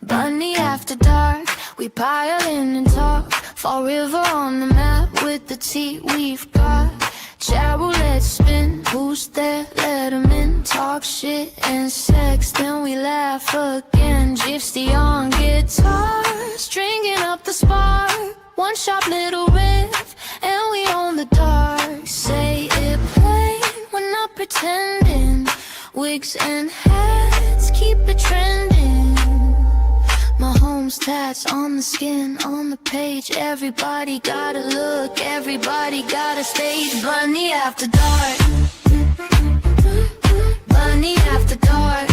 Bunny after dark, we pile in and talk. Fall River on the map with the tea we've got. Chat roulette spin, who's there? Let 'em in. Talk shit and sex, then we laugh again. Gypsy on guitar, stringing up the spark. One sharp little riff, and we own the dark. Say it plain, we're not pretending. Wigs and hats, keep it trending. Mahomes tats on the skin, on the page. Everybody gotta look, everybody gotta stage. Bunny after dark, bunny after dark.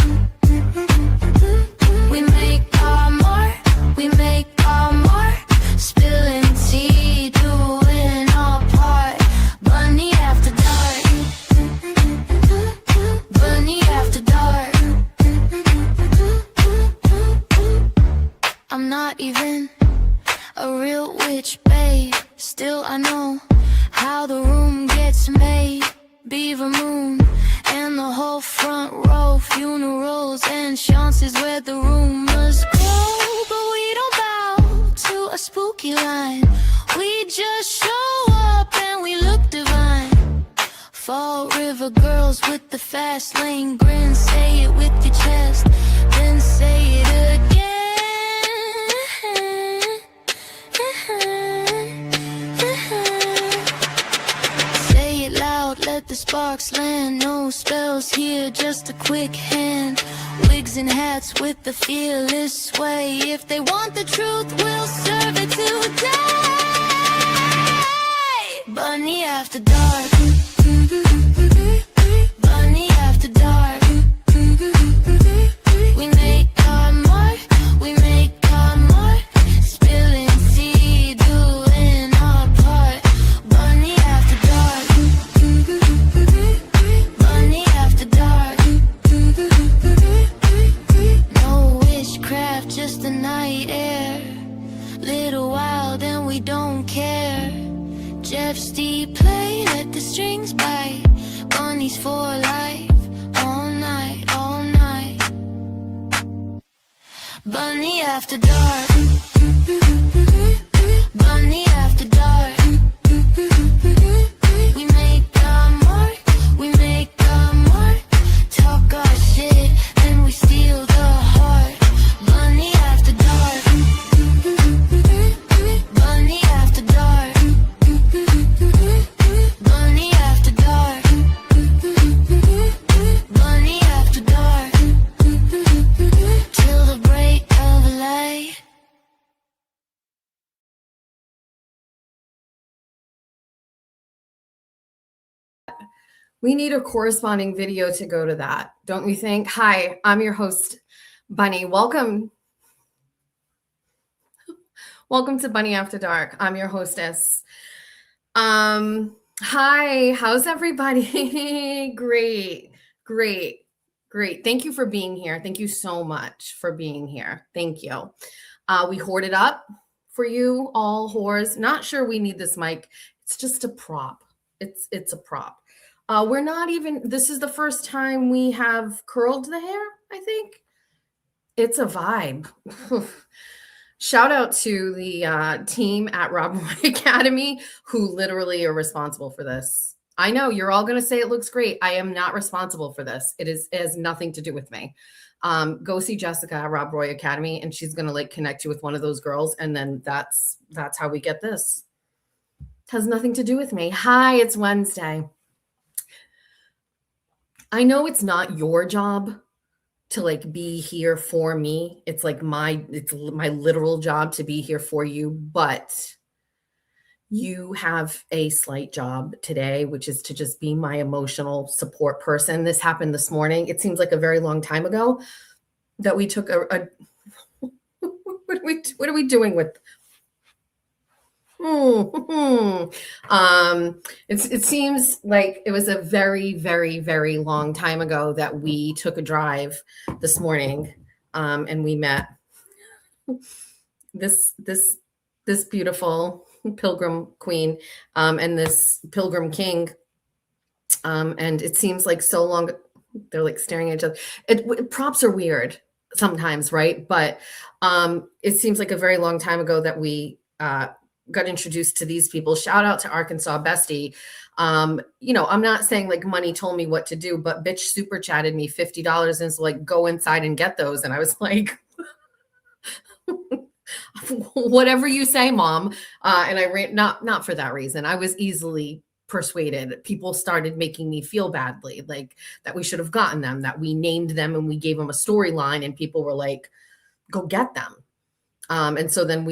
We make our mark, we make our mark. Spilling tea, doing our part. Bunny after dark, bunny after dark. I'm not even a real witch, babe. Still I know how the room gets made. Beaver moon and the whole front row. Funerals and chances where the rumors grow. But we don't bow to a spooky line. We just show up and we look divine. Fall River girls with the fast lane grin. Say it with your chest, then say it again. Say it loud, let the sparks land. No spells here, just a quick hand. Wigs and hats with the fearless sway. If they want the truth, we'll serve it today. Bunny after dark, bunny after dark. We make our mark, we make our mark. Spilling tea, doing our part. Bunny after dark, bunny after dark. No witchcraft, just the night air. Little wild and we don't care. Jeff's deep play, let the strings bite. Bunnies for life, all night, all night. Bunny after dark, bunny after dark. We make our mark, we make our mark. Talk our shit, then we steal the heart. Bunny after dark, bunny after dark. Bunny after dark, bunny after dark. Till the break of light. We need a corresponding video to go to that, don't we think? Hi, I'm your host, Bunny. Welcome to Bunny After Dark. I'm your hostess. Hi, how's everybody? Great. Thank you for being here. Thank you so much for being here. Thank you. We hoarded up for you all whores. Not sure we need this mic. It's just a prop. It's a prop. We're not even, this is the first time we have curled the hair, I think. It's a vibe. Shout out to the team at Rob Roy Academy who literally are responsible for this. I know you're all going to say it looks great. I am not responsible for this. It has nothing to do with me. Go see Jessica at Rob Roy Academy and she's going to like connect you with one of those girls. And then that's how we get this. It has nothing to do with me. Hi, it's Wednesday. I know it's not your job to like be here for me. It's like my literal job to be here for you, but you have a slight job today, which is to just be my emotional support person. This happened this morning. It seems like a very long time ago that we took a what are we doing with it seems like it was a very, very, very long time ago that we took a drive this morning, and we met this beautiful pilgrim queen, and this pilgrim king. And it seems like so long. They're like staring at each other. Props are weird sometimes, right? But it seems like a very long time ago that we got introduced to these people. Shout out to Arkansas Bestie. You know, I'm not saying like money told me what to do, but bitch super chatted me $50 and is like, go inside and get those. And I was like, whatever you say, mom. And I ran, not for that reason. I was easily persuaded. People started making me feel badly, like that we should have gotten them, that we named them and we gave them a storyline, and people were like, go get them. And so then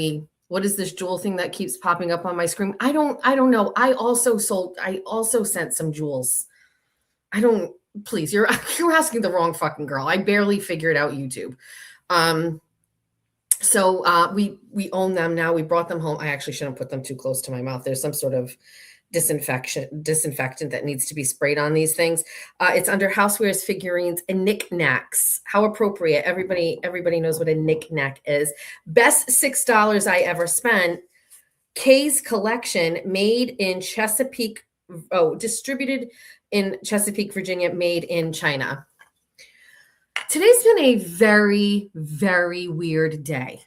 what is this jewel thing that keeps popping up on my screen? I don't know. I also sent some jewels. Please, you're asking the wrong fucking girl. I barely figured out YouTube. So we own them now. We brought them home. I actually shouldn't put them too close to my mouth. There's some sort of disinfectant that needs to be sprayed on these things. It's under housewares, figurines, and knickknacks. How appropriate. Everybody knows what a knickknack is. Best $6 I ever spent. Kay's collection, made in Chesapeake, distributed in Chesapeake, Virginia, made in China. Today's been a very, very weird day.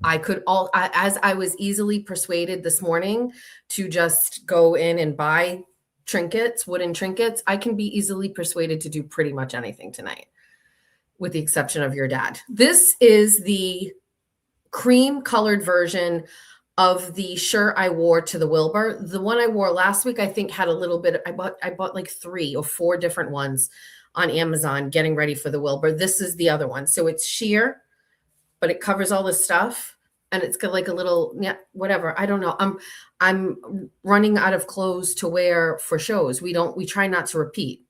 As I was easily persuaded this morning to just go in and buy trinkets, wooden trinkets, I can be easily persuaded to do pretty much anything tonight, with the exception of your dad. This is the cream colored version of the shirt I wore to the Wilbur. The one I wore last week, I think, had a little bit. I bought like 3 or 4 different ones on Amazon getting ready for the Wilbur. This is the other one. So it's sheer, but it covers all this stuff. And it's got like a little, whatever. I don't know. I'm running out of clothes to wear for shows. We try not to repeat.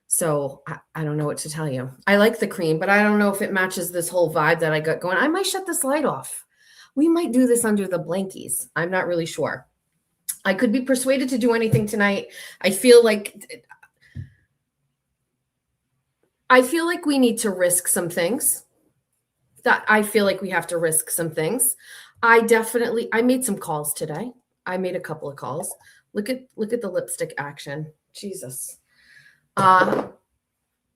So I don't know what to tell you. I like the cream, but I don't know if it matches this whole vibe that I got going. I might shut this light off. We might do this under the blankies. I'm not really sure. I could be persuaded to do anything tonight. I feel like we need to risk some things. I feel like we have to risk some things. I made some calls today. I made a couple of calls. Look at the lipstick action. Jesus.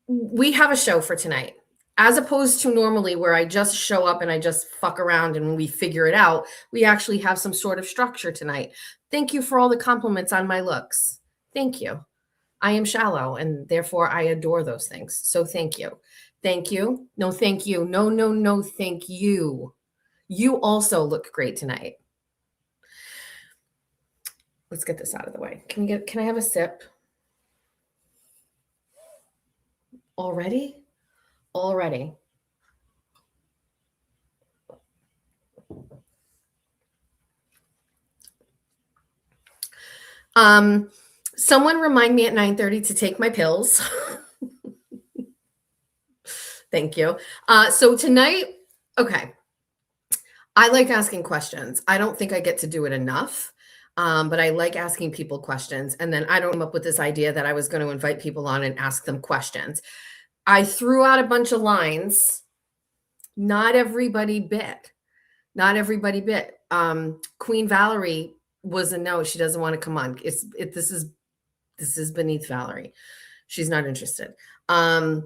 We have a show for tonight. As opposed to normally where I just show up and I just fuck around and we figure it out, we actually have some sort of structure tonight. Thank you for all the compliments on my looks. Thank you. I am shallow and therefore I adore those things. So thank you. Thank you. No, thank you. No, thank you. You also look great tonight. Let's get this out of the way. Can I have a sip? Already? Someone remind me at 9:30 to take my pills. Thank you. So tonight, okay. I like asking questions. I don't think I get to do it enough, but I like asking people questions. And then I don't come up with this idea that I was going to invite people on and ask them questions. I threw out a bunch of lines. Not everybody bit. Queen Valerie was a no. She doesn't want to come on. This is beneath Valerie. She's not interested. But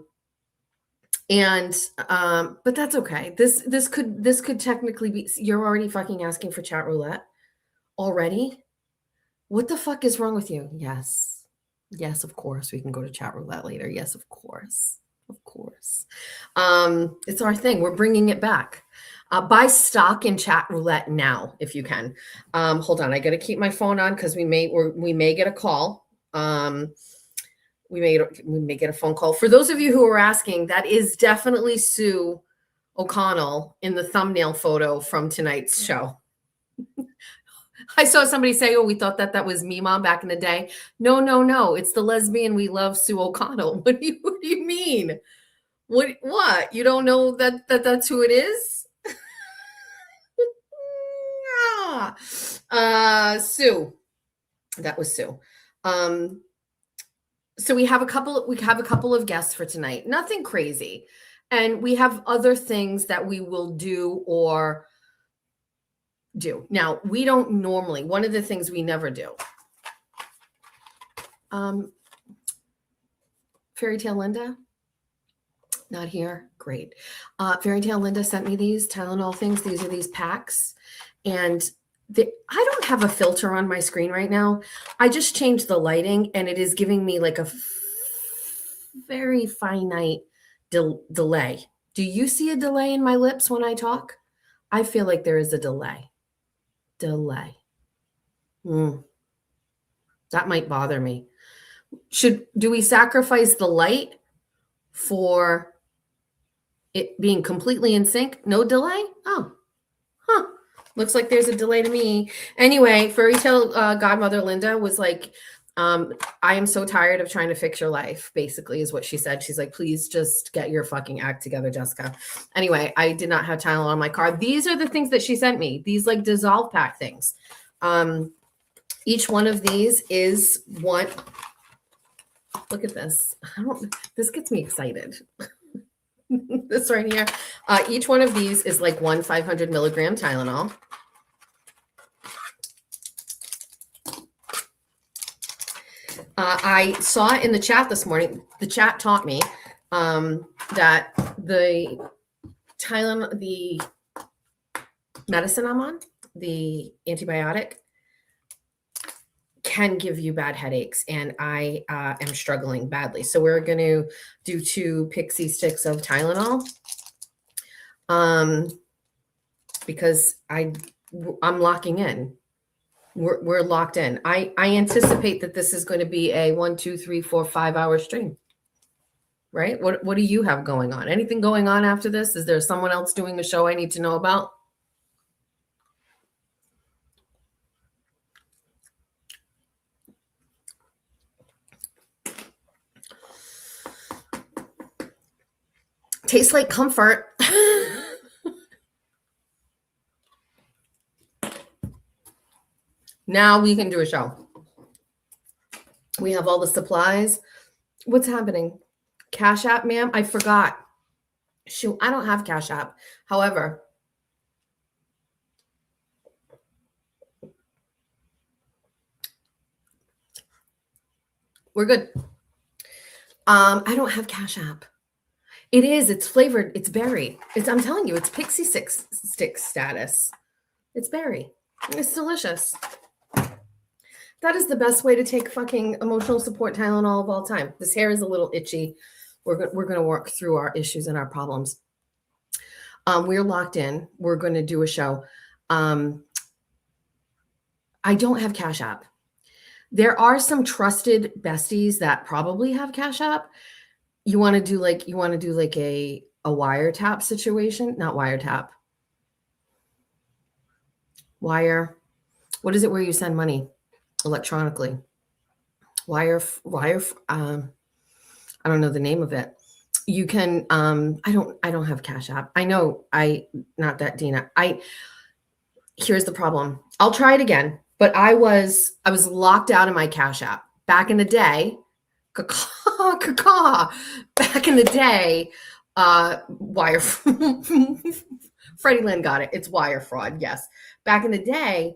that's okay. This could technically be. You're already fucking asking for chat roulette already. What the fuck is wrong with you? Yes, of course we can go to chat roulette later. Yes, of course. It's our thing. We're bringing it back. Buy stock in chat roulette now if you can. Hold on, I got to keep my phone on because we may get a call. We may get a phone call. For those of you who are asking, that is definitely Sue O'Connell in the thumbnail photo from tonight's show. I saw somebody say, "Oh, we thought that was me, Mom, back in the day." No. It's the lesbian we love, Sue O'Connell. What do you mean? What? You don't know that's who it is? Sue. That was Sue. So we have a couple of guests for tonight. Nothing crazy. And we have other things that we will do or do. Now, we don't normally, one of the things we never do. For Fairy Tale Linda? Not here. Great. Fairy Tale Linda sent me these Tylenol things. These are these packs. And I don't have a filter on my screen right now. I just changed the lighting and it is giving me like a very finite delay. Do you see a delay in my lips when I talk? I feel like there is a delay. That might bother me. Do we sacrifice the light for it being completely in sync? No delay? Oh, huh. Looks like there's a delay to me. Anyway, Fairy Tale Godmother Linda was like, I am so tired of trying to fix your life, basically, is what she said. She's like, please just get your fucking act together, Jessica. Anyway, I did not have Tylenol on my car. These are the things that she sent me. These like dissolve pack things. Each one of these is one. Look at this. This gets me excited. This right here. Each one of these is like one 500 milligram Tylenol. I saw in the chat this morning, the chat taught me that the Tylenol, the medicine I'm on, the antibiotic, can give you bad headaches, and I am struggling badly. So we're going to do 2 pixie sticks of Tylenol because I'm locking in. We're locked in. I anticipate that this is going to be a 1, 2, 3, 4, 5 hour stream. Right? What do you have going on? Anything going on after this? Is there someone else doing a show I need to know about? Tastes like comfort. Now we can do a show. We have all the supplies. What's happening? Cash App, ma'am? I forgot. Shoot, I don't have Cash App. However, we're good. I don't have Cash App. It's flavored. It's berry. I'm telling you, it's pixie stick status. It's berry. It's delicious. That is the best way to take fucking emotional support Tylenol of all time. This hair is a little itchy. We're going to work through our issues and our problems. We're locked in. We're going to do a show. I don't have Cash App. There are some trusted besties that probably have Cash App. You want to do like a wiretap situation, not wiretap. Wire. What is it where you send money electronically? Wire. I don't know the name of it. You can. I don't have Cash App. I know. Not that Dina. Here's the problem. I'll try it again. But I was locked out of my Cash App back in the day. Back in the day, wire. Freddie Lynn got it. It's wire fraud. Yes. Back in the day,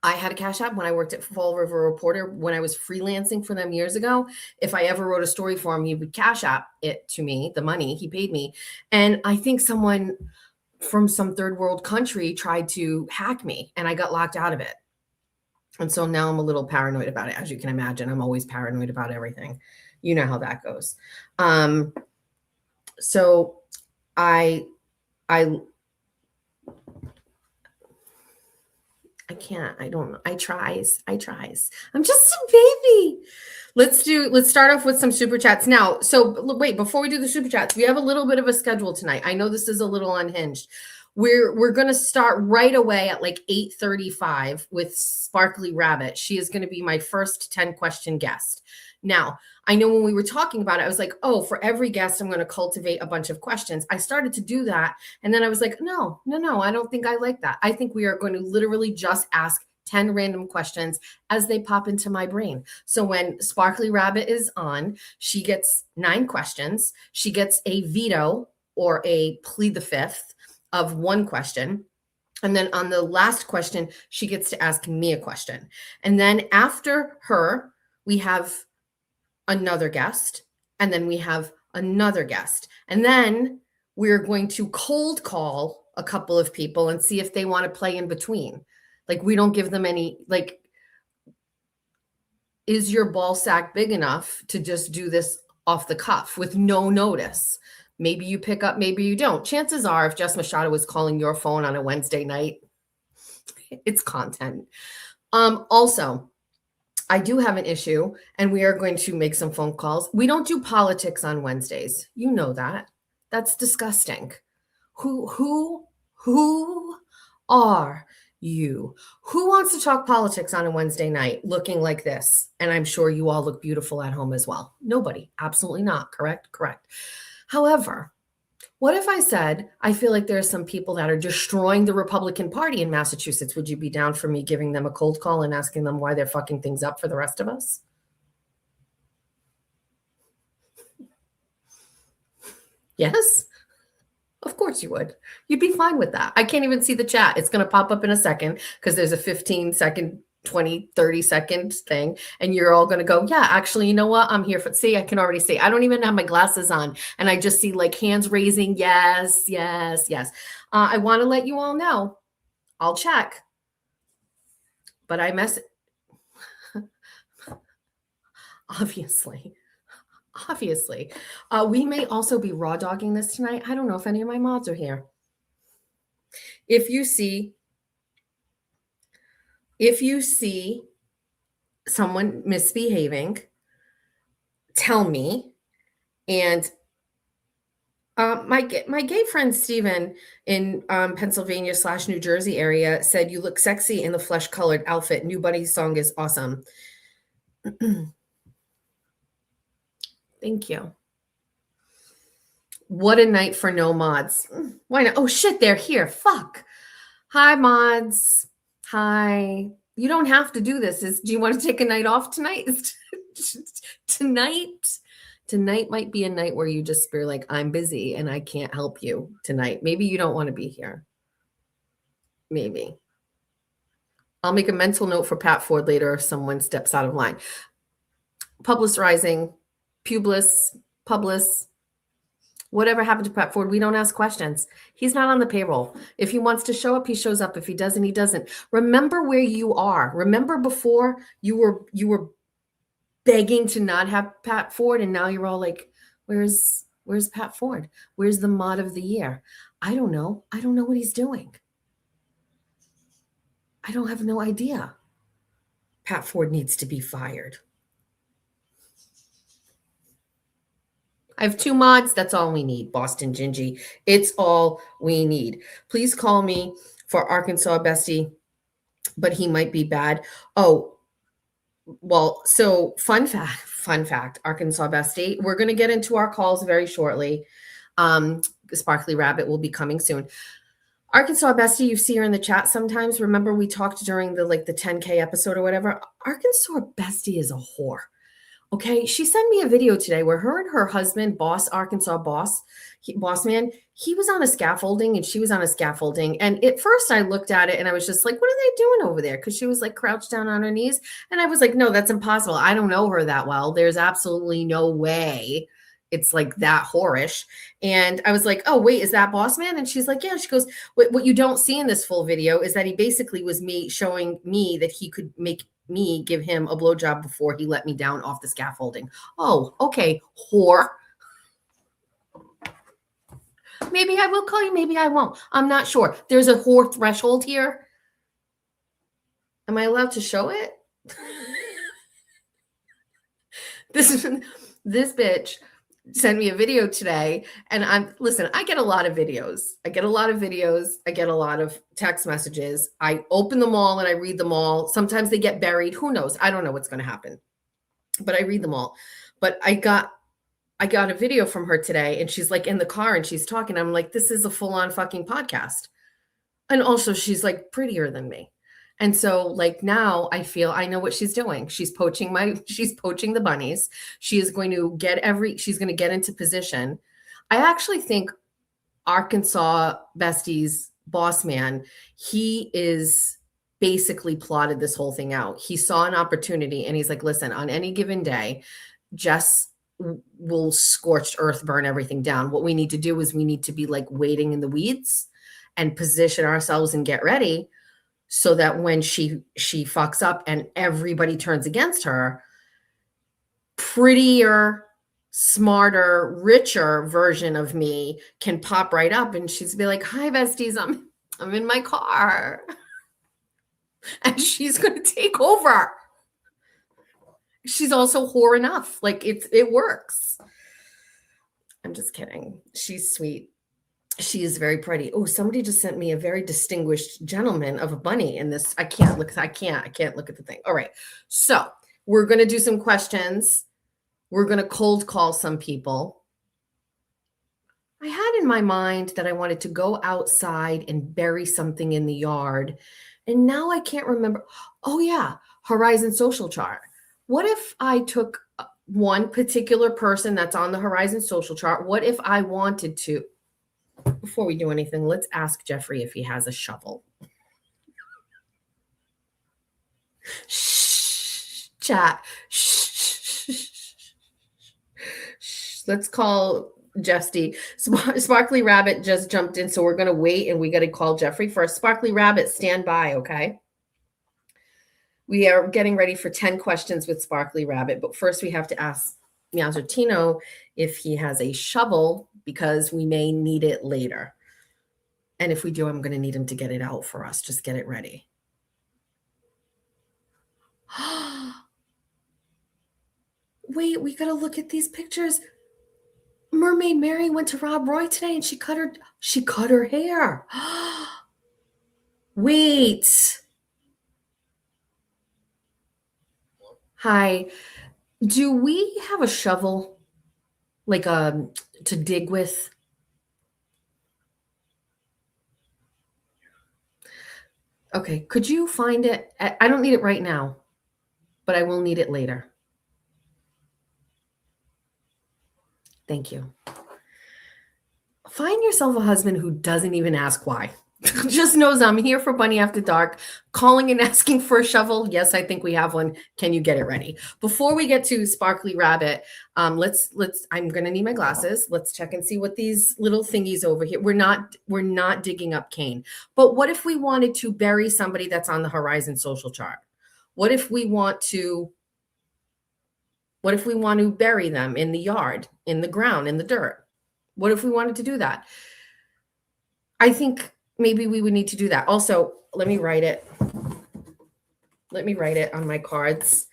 I had a Cash App when I worked at Fall River Reporter, when I was freelancing for them years ago. If I ever wrote a story for him, he would Cash App it to me, the money he paid me. And I think someone from some third world country tried to hack me, and I got locked out of it. And so now I'm a little paranoid about it. As you can imagine, I'm always paranoid about everything. You know how that goes. So I can't. I don't know. I tries. I'm just a baby. Let's start off with some super chats now. So wait, before we do the super chats, we have a little bit of a schedule tonight. I know this is a little unhinged. We're going to start right away at like 8:35 with Sparkly Rabbit. She is going to be my first 10-question guest. Now, I know when we were talking about it, I was like, oh, for every guest, I'm going to cultivate a bunch of questions. I started to do that. And then I was like, no, I don't think I like that. I think we are going to literally just ask 10 random questions as they pop into my brain. So when Sparkly Rabbit is on, she gets 9 questions. She gets a veto or a plead the fifth of 1 question. And then on the last question, she gets to ask me a question. And then after her, we have another guest. And then we have another guest. And then we're going to cold call a couple of people and see if they want to play in between. Like, we don't give them any, like, is your ball sack big enough to just do this off the cuff with no notice? Maybe you pick up, maybe you don't. Chances are, if Jess Machado was calling your phone on a Wednesday night, it's content. Also, I do have an issue, and we are going to make some phone calls. We don't do politics on Wednesdays. You know that. That's disgusting. Who are you? Who wants to talk politics on a Wednesday night looking like this? And I'm sure you all look beautiful at home as well. Nobody. Absolutely not. Correct? Correct. However, what if I said, I feel like there are some people that are destroying the Republican Party in Massachusetts? Would you be down for me giving them a cold call and asking them why they're fucking things up for the rest of us? Yes? Of course you would. You'd be fine with that. I can't even see the chat. It's going to pop up in a second because there's a 15-second, 20, 30-second thing. And you're all going to go, yeah, actually, you know what? I'm here for, see, I can already see. I don't even have my glasses on. And I just see like hands raising. Yes, yes, yes. I want to let you all know. I'll check. But I mess. Obviously. We may also be raw dogging this tonight. I don't know if any of my mods are here. If you see someone misbehaving, tell me. And my gay friend Steven in Pennsylvania / New Jersey area said, you look sexy in the flesh-colored outfit. New Buddy song is awesome. Thank you. What a night for no mods. Why not? Oh, shit, they're here. Fuck. Hi, mods. Hi. You don't have to do this. Do you want to take a night off tonight? Tonight might be a night where you just be like, I'm busy and I can't help you tonight. Maybe you don't want to be here. Maybe. I'll make a mental note for Pat Ford later if someone steps out of line. Publis Rising. Publis, whatever happened to Pat Ford, we don't ask questions. He's not on the payroll. If he wants to show up, he shows up. If he doesn't, he doesn't. Remember where you are. Remember before you were begging to not have Pat Ford, and now you're all like, where's Pat Ford? Where's the mod of the year? I don't know. I don't know what he's doing. I don't have no idea. Pat Ford needs to be fired. I have 2 mods. That's all we need. Boston Gingy. It's all we need. Please call me for Arkansas Bestie, but he might be bad. Oh, well, so fun fact, Arkansas Bestie. We're going to get into our calls very shortly. Sparkly Rabbit will be coming soon. Arkansas Bestie, you see her in the chat sometimes. Remember we talked during the 10K episode or whatever. Arkansas Bestie is a whore. Okay, she sent me a video today where her and her husband, Arkansas Boss Man, he was on a scaffolding and she was on a scaffolding. And at first I looked at it and I was just like, what are they doing over there? Because she was like crouched down on her knees. And I was like, no, that's impossible. I don't know her that well. There's absolutely no way it's like that whorish. And I was like, oh, wait, is that Boss Man? And she's like, yeah. She goes, what you don't see in this full video is that he basically was showing me that he could make me give him a blowjob before he let me down off the scaffolding. Oh, okay, whore. Maybe I will call you, maybe I won't. I'm not sure. There's a whore threshold here. Am I allowed to show it? This bitch sent me a video today, and I get a lot of videos. I get a lot of text messages. I open them all and I read them all. Sometimes they get buried. Who knows? I don't know what's going to happen, but I read them all. But I got a video from her today, and she's like in the car and she's talking. I'm like, this is a full-on fucking podcast. And also she's like prettier than me. And so like now I feel I know what she's doing. She's poaching the bunnies. She's going to get into position. I actually think Arkansas Bestie's Boss Man, he is basically plotted this whole thing out. He saw an opportunity and he's like, listen, on any given day, Jess will scorched earth burn everything down. What we need to do is we need to be like waiting in the weeds and position ourselves and get ready so that when she fucks up and everybody turns against her, prettier, smarter, richer version of me can pop right up and she's be like, "Hi besties, I'm in my car." And she's going to take over. She's also whore enough. Like it works. I'm just kidding. She's sweet. She is very pretty. Oh, somebody just sent me a very distinguished gentleman of a bunny in this. I can't look at the thing. All right. So we're going to do some questions. We're going to cold call some people. I had in my mind that I wanted to go outside and bury something in the yard. And now I can't remember. Oh yeah. Horizon social chart. What if I took one particular person that's on the Horizon social chart? What if I wanted to, before we do anything, let's ask Jeffrey if he has a shovel. Shh, chat. Shh. Let's call Jesty. Sparkly Rabbit just jumped in, so we're going to wait and we got to call Jeffrey first. Sparkly Rabbit, stand by, okay? We are getting ready for 10 questions with Sparkly Rabbit, but first we have to ask Meowsertino if he has a shovel because we may need it later. And if we do, I'm going to need him to get it out for us. Just get it ready. Wait, we got to look at these pictures. Mermaid Mary went to Rob Roy today and she cut her hair. Wait. Hi. Do we have a shovel like to dig with? Okay, could you find it? I don't need it right now, but I will need it later. Thank you. Find yourself a husband who doesn't even ask why. Just knows I'm here for Bunny After Dark, calling and asking for a shovel. Yes, I think we have one. Can you get it ready? Before we get to Sparkly Rabbit, let's I'm gonna need my glasses. Let's check and see what these little thingies over here. We're not digging up Cain. But what if we wanted to bury somebody that's on the Horizon social chart? What if we want to bury them in the yard, in the ground, in the dirt? What if we wanted to do that? I think maybe we would need to do that. Also, let me write it on my cards.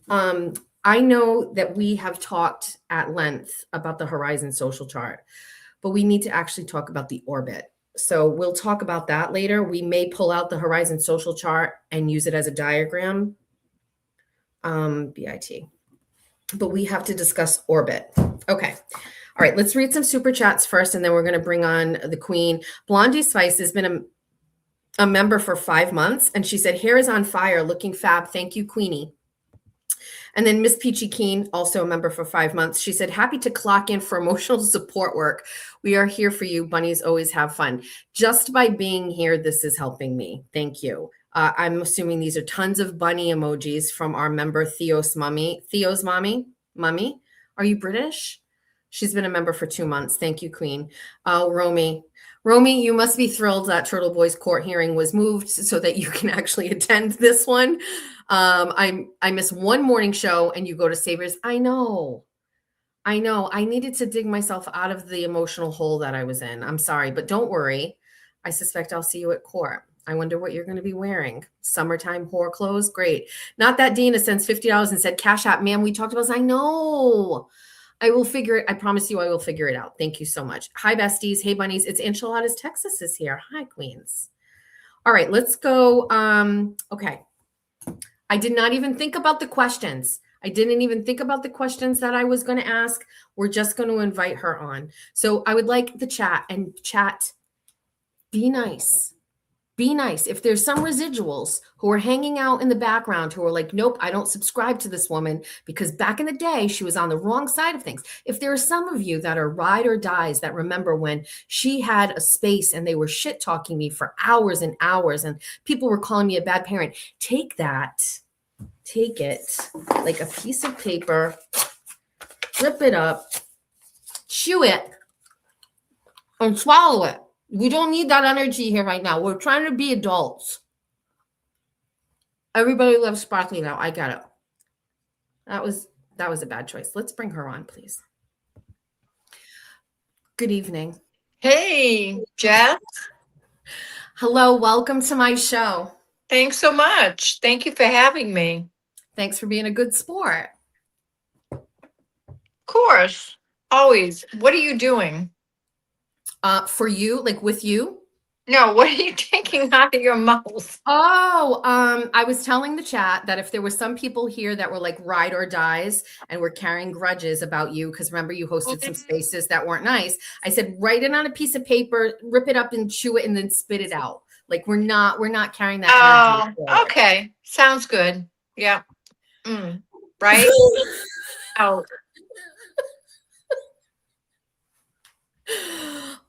I know that we have talked at length about the Horizon social chart, but we need to actually talk about the orbit. So we'll talk about that later. We may pull out the Horizon social chart and use it as a diagram. BIT. But we have to discuss orbit. Okay. All right, let's read some super chats first, and then we're going to bring on the queen. Blondie Spice has been a member for 5 months, and she said, hair is on fire, looking fab. Thank you, Queenie. And then Miss Peachy Keen, also a member for 5 months. She said, happy to clock in for emotional support work. We are here for you. Bunnies always have fun. Just by being here, this is helping me. Thank you. I'm assuming these are tons of bunny emojis from our member Theo's mommy. Theo's mommy? Are you British? She's been a member for 2 months. Thank you, Queen. Romy, you must be thrilled that Turtle Boy's court hearing was moved so that you can actually attend this one. I miss one morning show and you go to Saviors. I know. I needed to dig myself out of the emotional hole that I was in. I'm sorry, but don't worry. I suspect I'll see you at court. I wonder what you're going to be wearing. Summertime whore clothes? Great. Not that Dana sends $50 and said, Cash App, ma'am, we talked about this. I know. I will figure it. I promise you I will figure it out. Thank you so much. Hi, besties. Hey, bunnies. It's Enchiladas Texas is here. Hi, queens. All right, let's go. Okay. I did not even think about the questions. I didn't even think about the questions that I was going to ask. We're just going to invite her on. So I would like the chat and chat. Be nice. Be nice. If there's some residuals who are hanging out in the background who are like, nope, I don't subscribe to this woman because back in the day, she was on the wrong side of things. If there are some of you that are ride or dies that remember when she had a space and they were shit talking me for hours and hours and people were calling me a bad parent, take it like a piece of paper rip it up, chew it, and swallow it. We don't need that energy here right now. We're trying to be adults. Everybody loves sparkly now. I get it. That was a bad choice. Let's bring her on, please. Good evening. Hey, Jess. Hello, welcome to my show. Thanks so much. Thank you for having me. Thanks for being a good sport. Of course. Always. What are you doing? For you, like with you? No, what are you taking out of your mouth? Oh, I was telling the chat that if there were some people here that were like ride or dies and were carrying grudges about you, because remember you hosted some spaces that weren't nice. I said, write it on a piece of paper, rip it up and chew it and then spit it out. Like we're not carrying that energy forward. Okay. Sounds good. Yeah. Right? Out.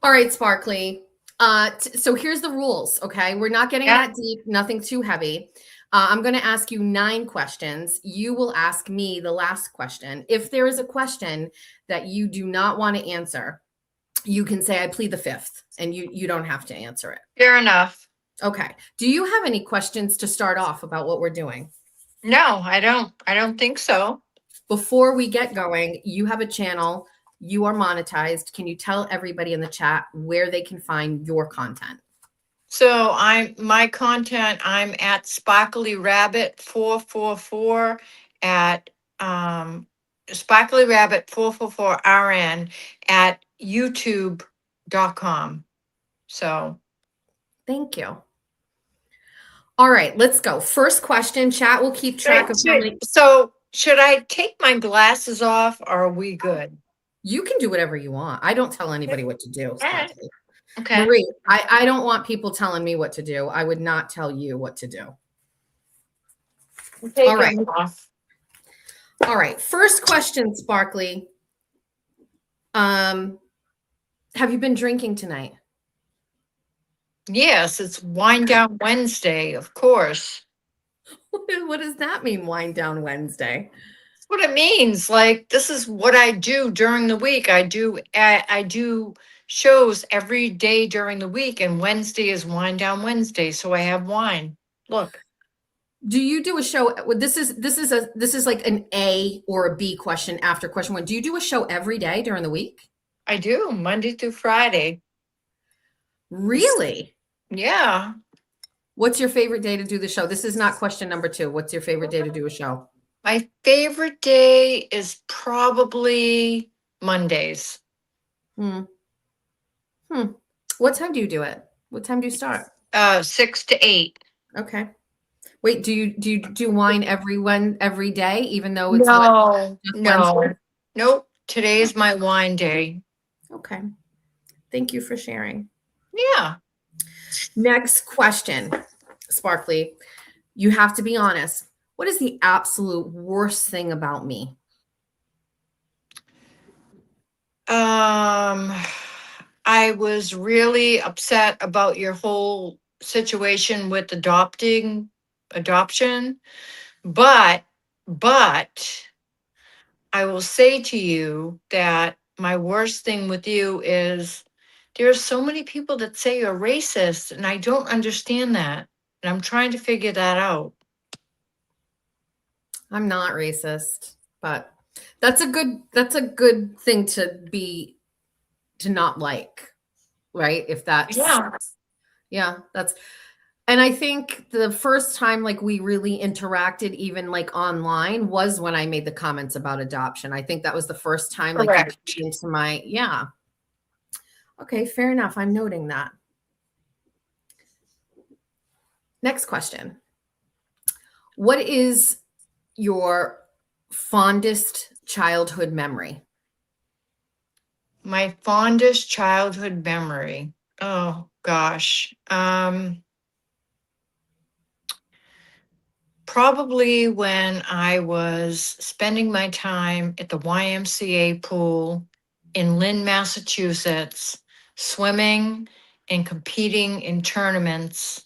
All right, Sparkly. So here's the rules, okay? We're not getting that deep, nothing too heavy. I'm going to ask you 9 questions. You will ask me the last question. If there is a question that you do not want to answer, you can say, I plead the 5th, and you don't have to answer it. Fair enough. Okay. Do you have any questions to start off about what we're doing? No, I don't. I don't think so. Before we get going, you have a channel. You are monetized. Can you tell everybody in the chat where they can find your content? So my content, I'm at Sparkly Rabbit 444 at Sparkly Rabbit 444 RN at youtube.com. So thank you. All right, let's go. First question. Chat will keep track of how many. So should I take my glasses off or are we good? You can do whatever you want. I don't tell anybody what to do. Okay. Marie, I don't want people telling me what to do. I would not tell you what to do. All right. All right. First question, Sparkly. Have you been drinking tonight? Yes, it's Wind Down Wednesday, of course. What does that mean, Wind Down Wednesday? That's what it means. Like, this is what I do during the week. I do shows every day during the week, and Wednesday is Wind Down Wednesday, so I have wine. Look. Do you do a show? This is like an A or a B question after question 1. Do you do a show every day during the week? I do, Monday through Friday. Really? Yeah. What's your favorite day to do the show? This is not question number 2. What's your favorite day to do a show? My favorite day is probably Mondays. What time do you do it? What time do you start? 6 to 8. Okay. Wait, do you do wine every day, even though it's No. Wednesday? Nope. Today is my wine day. Okay. Thank you for sharing. Yeah. Next question, Sparkly. You have to be honest. What is the absolute worst thing about me? I was really upset about your whole situation with adoption, but I will say to you that my worst thing with you is there are so many people that say you're racist, and I don't understand that. And I'm trying to figure that out. I'm not racist, but that's a good thing to not like, right? If that's that's, and I think the first time like we really interacted, even like online, was when I made the comments about adoption. I think that was the first time like you came into my Okay, fair enough. I'm noting that. Next question. What is your fondest childhood memory? My fondest childhood memory. Oh gosh. Probably when I was spending my time at the YMCA pool in Lynn, Massachusetts, swimming and competing in tournaments.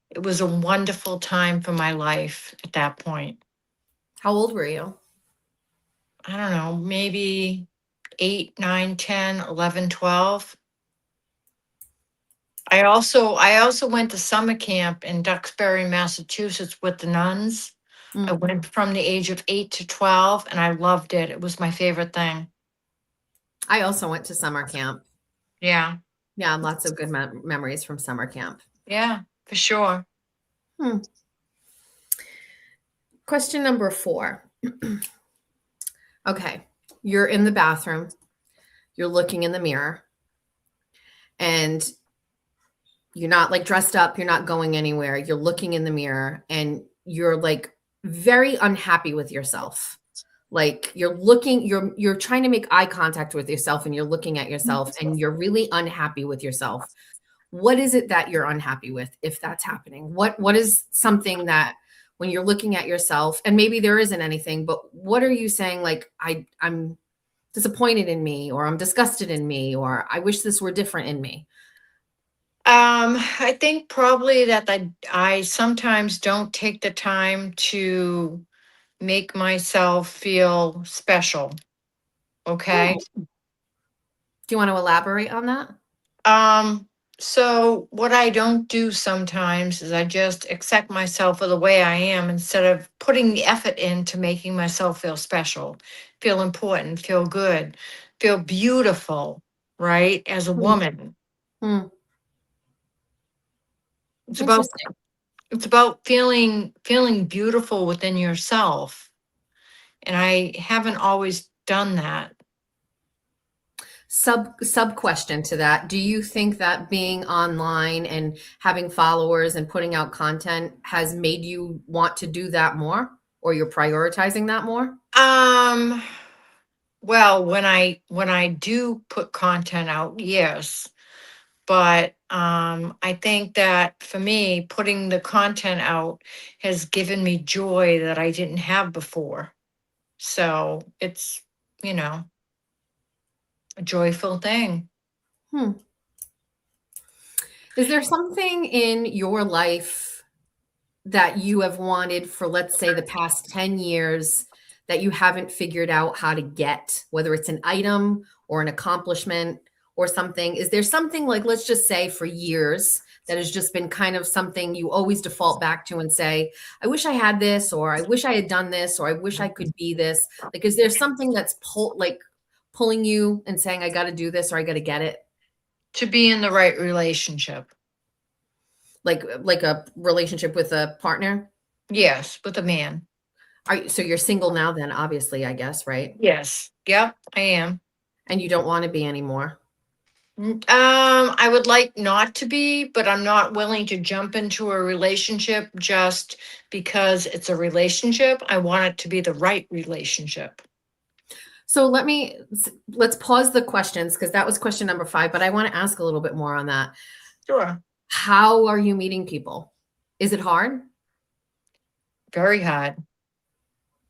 It was a wonderful time for my life at that point. How old were you? I don't know, maybe 8, 9, 10, 11, 12. I also went to summer camp in Duxbury, Massachusetts with the nuns. I Mm. went from the age of 8 to 12 and I loved it. It was my favorite thing. I also went to summer camp. Yeah. Yeah, lots of good memories from summer camp. Yeah, for sure. Hmm. Question number 4. Okay, you're in the bathroom, you're looking in the mirror, and you're not like dressed up, you're not going anywhere. You're looking in the mirror and you're like very unhappy with yourself. Like you're trying to make eye contact with yourself and you're looking at yourself and you're really unhappy with yourself. What is it that you're unhappy with if that's happening? What is something that when you're looking at yourself and maybe there isn't anything, but what are you saying like I'm disappointed in me or I'm disgusted in me or I wish this were different in me? I think probably that I sometimes don't take the time to make myself feel special. Okay. Do you want to elaborate on that? Um, so what I don't do sometimes is I just accept myself for the way I am instead of putting the effort into making myself feel special, feel important, feel good, feel beautiful, right? As a Hmm. woman. Hmm. It's about Interesting. it's about feeling beautiful within yourself. And I haven't always done that. Sub question to that. Do you think that being online and having followers and putting out content has made you want to do that more or you're prioritizing that more? Um, well, when I do put content out, yes. But I think that for me, putting the content out has given me joy that I didn't have before. So it's, you know, a joyful thing. Hmm. Is there something in your life that you have wanted for, let's say, the past 10 years that you haven't figured out how to get, whether it's an item or an accomplishment or something? Is there something like, let's just say for years, that has just been kind of something you always default back to and say, I wish I had this, or I wish I had done this, or I wish I could be this? Like, is there something that's pulling you and saying, I got to do this or I got to get it? To be in the right relationship. Like a relationship with a partner? Yes, with a man. So you're single now then, obviously, I guess, right? Yes. Yep, I am. And you don't want to be anymore. I would like not to be, but I'm not willing to jump into a relationship just because it's a relationship. I want it to be the right relationship. So let's pause the questions because that was question number 5, but I want to ask a little bit more on that. Sure. How are you meeting people? Is it hard? Very hard.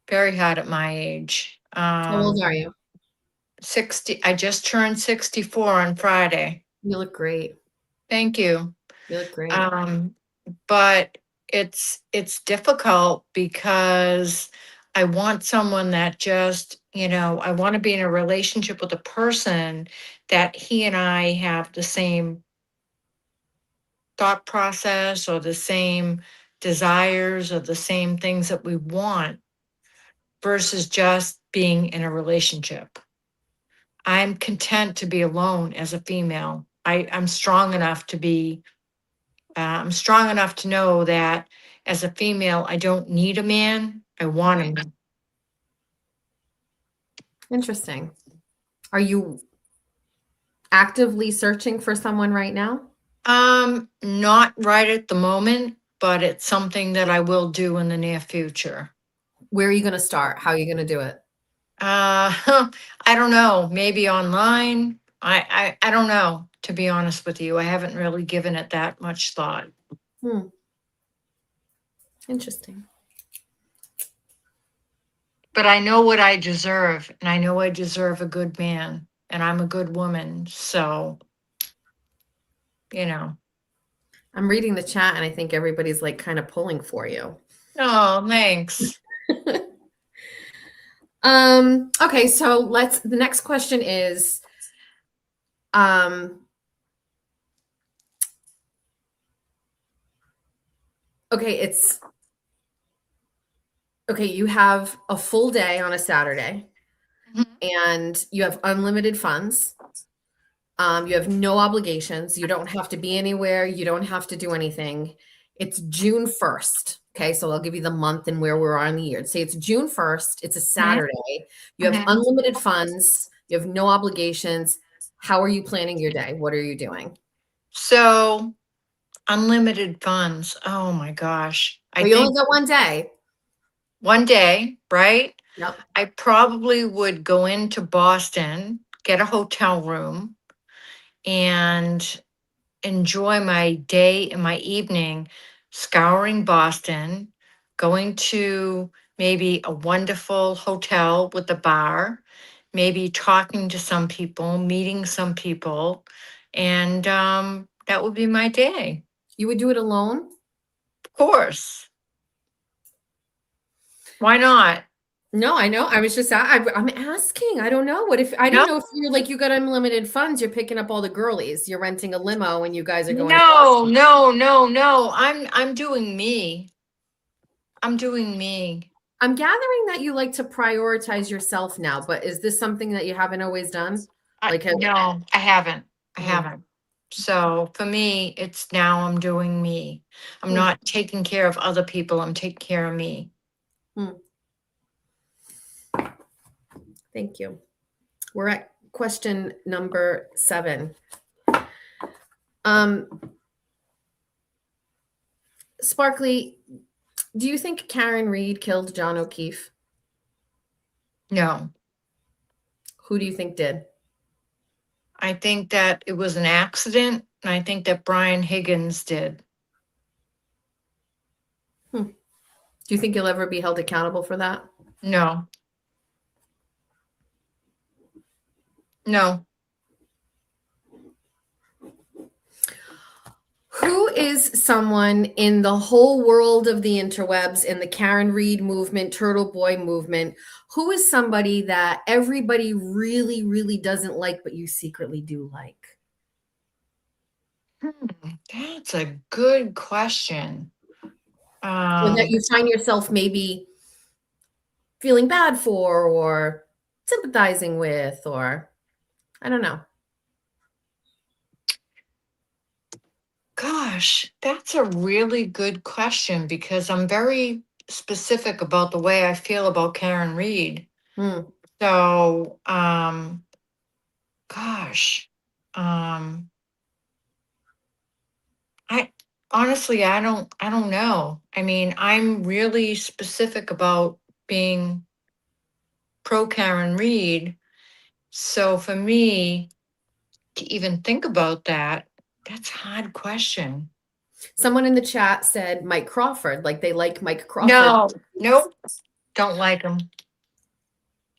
Very hard at my age. How old are you? 60. I just turned 64 on Friday. You look great. Thank you. You look great. But it's difficult because I want someone that just, I want to be in a relationship with a person that he and I have the same thought process or the same desires or the same things that we want versus just being in a relationship. I'm content to be alone as a female. I'm strong enough to be, I'm strong enough to know that as a female, I don't need a man. I want a Right. man. Interesting. Are you actively searching for someone right now? Not right at the moment, but it's something that I will do in the near future. Where are you going to start? How are you going to do it? I don't know. Maybe online. I don't know. To be honest with you, I haven't really given it that much thought. Hmm. Interesting. But I know what I deserve, and I know I deserve a good man, and I'm a good woman. So, you know. I'm reading the chat and I think everybody's like kind of pulling for you. Oh, thanks. Okay, so the next question is, okay, you have a full day on a Saturday Mhm. and you have unlimited funds. You have no obligations. You don't have to be anywhere. You don't have to do anything. It's June 1st. Okay, so I'll give you the month and where we're on the year. Say it's June 1st. It's a Saturday. You have Mhm. unlimited funds. You have no obligations. How are you planning your day? What are you doing? So unlimited funds. Oh my gosh. I Well, you think only got one day. one day, right? Yep. I probably would go into Boston, get a hotel room, and enjoy my day and my evening scouring Boston, going to maybe a wonderful hotel with a bar, maybe talking to some people, meeting some people, and that would be my day. You would do it alone? Of course. Why not? No, I know. I was just I'm asking. I don't know. What if I No, didn't know if you're like you got unlimited funds, you're picking up all the girlies. You're renting a limo and you guys are going to no, Boston. no, no, no. I'm doing me. I'm doing me. I'm gathering that you like to prioritize yourself now, but is this something that you haven't always done? Like, No, I haven't. I mm, haven't. So for me, it's now I'm doing me. I'm mm, not taking care of other people. I'm taking care of me. mm. Thank you. We're at question number 7. Um, Sparkly, do you think Karen Reed killed John O'Keefe? No, Who do you think did? I think that it was an accident. And I think that Brian Higgins did. Do you think you'll ever be held accountable for that? No, no. Who is someone in the whole world of the interwebs, in the Karen Reed movement, Turtle Boy movement, who is somebody that everybody really, really doesn't like, but you secretly do like? That's a good question. Or that Um, you find yourself maybe feeling bad for or sympathizing with, or I don't know. Gosh, that's a really good question because I'm very specific about the way I feel about Karen Reed. Hmm. So, gosh, um, I honestly, I don't know. I mean, I'm really specific about being pro Karen Reed. So for me to even think about that, that's a hard question. Someone in the chat said Mike Crawford, like they like Mike Crawford. No, nope, don't like him.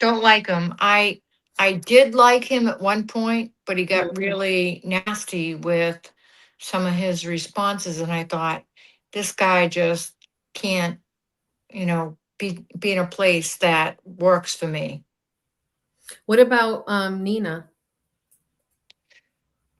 Don't like him. I did like him at one point, but he Hmm. got really nasty with some of his responses, and I thought this guy just can't, be in a place that works for me. What about Nina?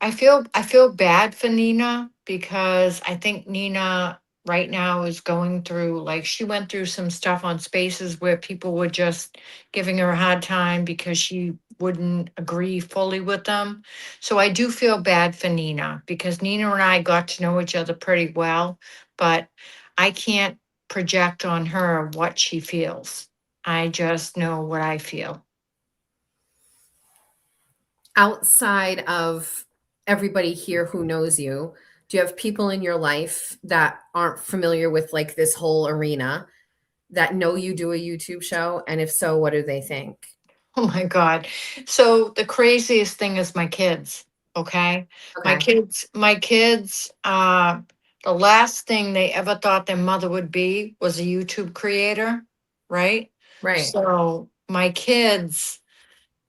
I feel bad for Nina because I think Nina right now is going through, like, she went through some stuff on Spaces where people were just giving her a hard time because she wouldn't agree fully with them. So I do feel bad for Nina because Nina and I got to know each other pretty well, but I can't project on her what she feels. I just know what I feel. Outside of everybody here who knows you, do you have people in your life that aren't familiar with like this whole arena that know you do a YouTube show? And if so, what do they think? Oh my God. So the craziest thing is my kids. Okay. Okay. My kids, the last thing they ever thought their mother would be was a YouTube creator. Right. Right. So my kids,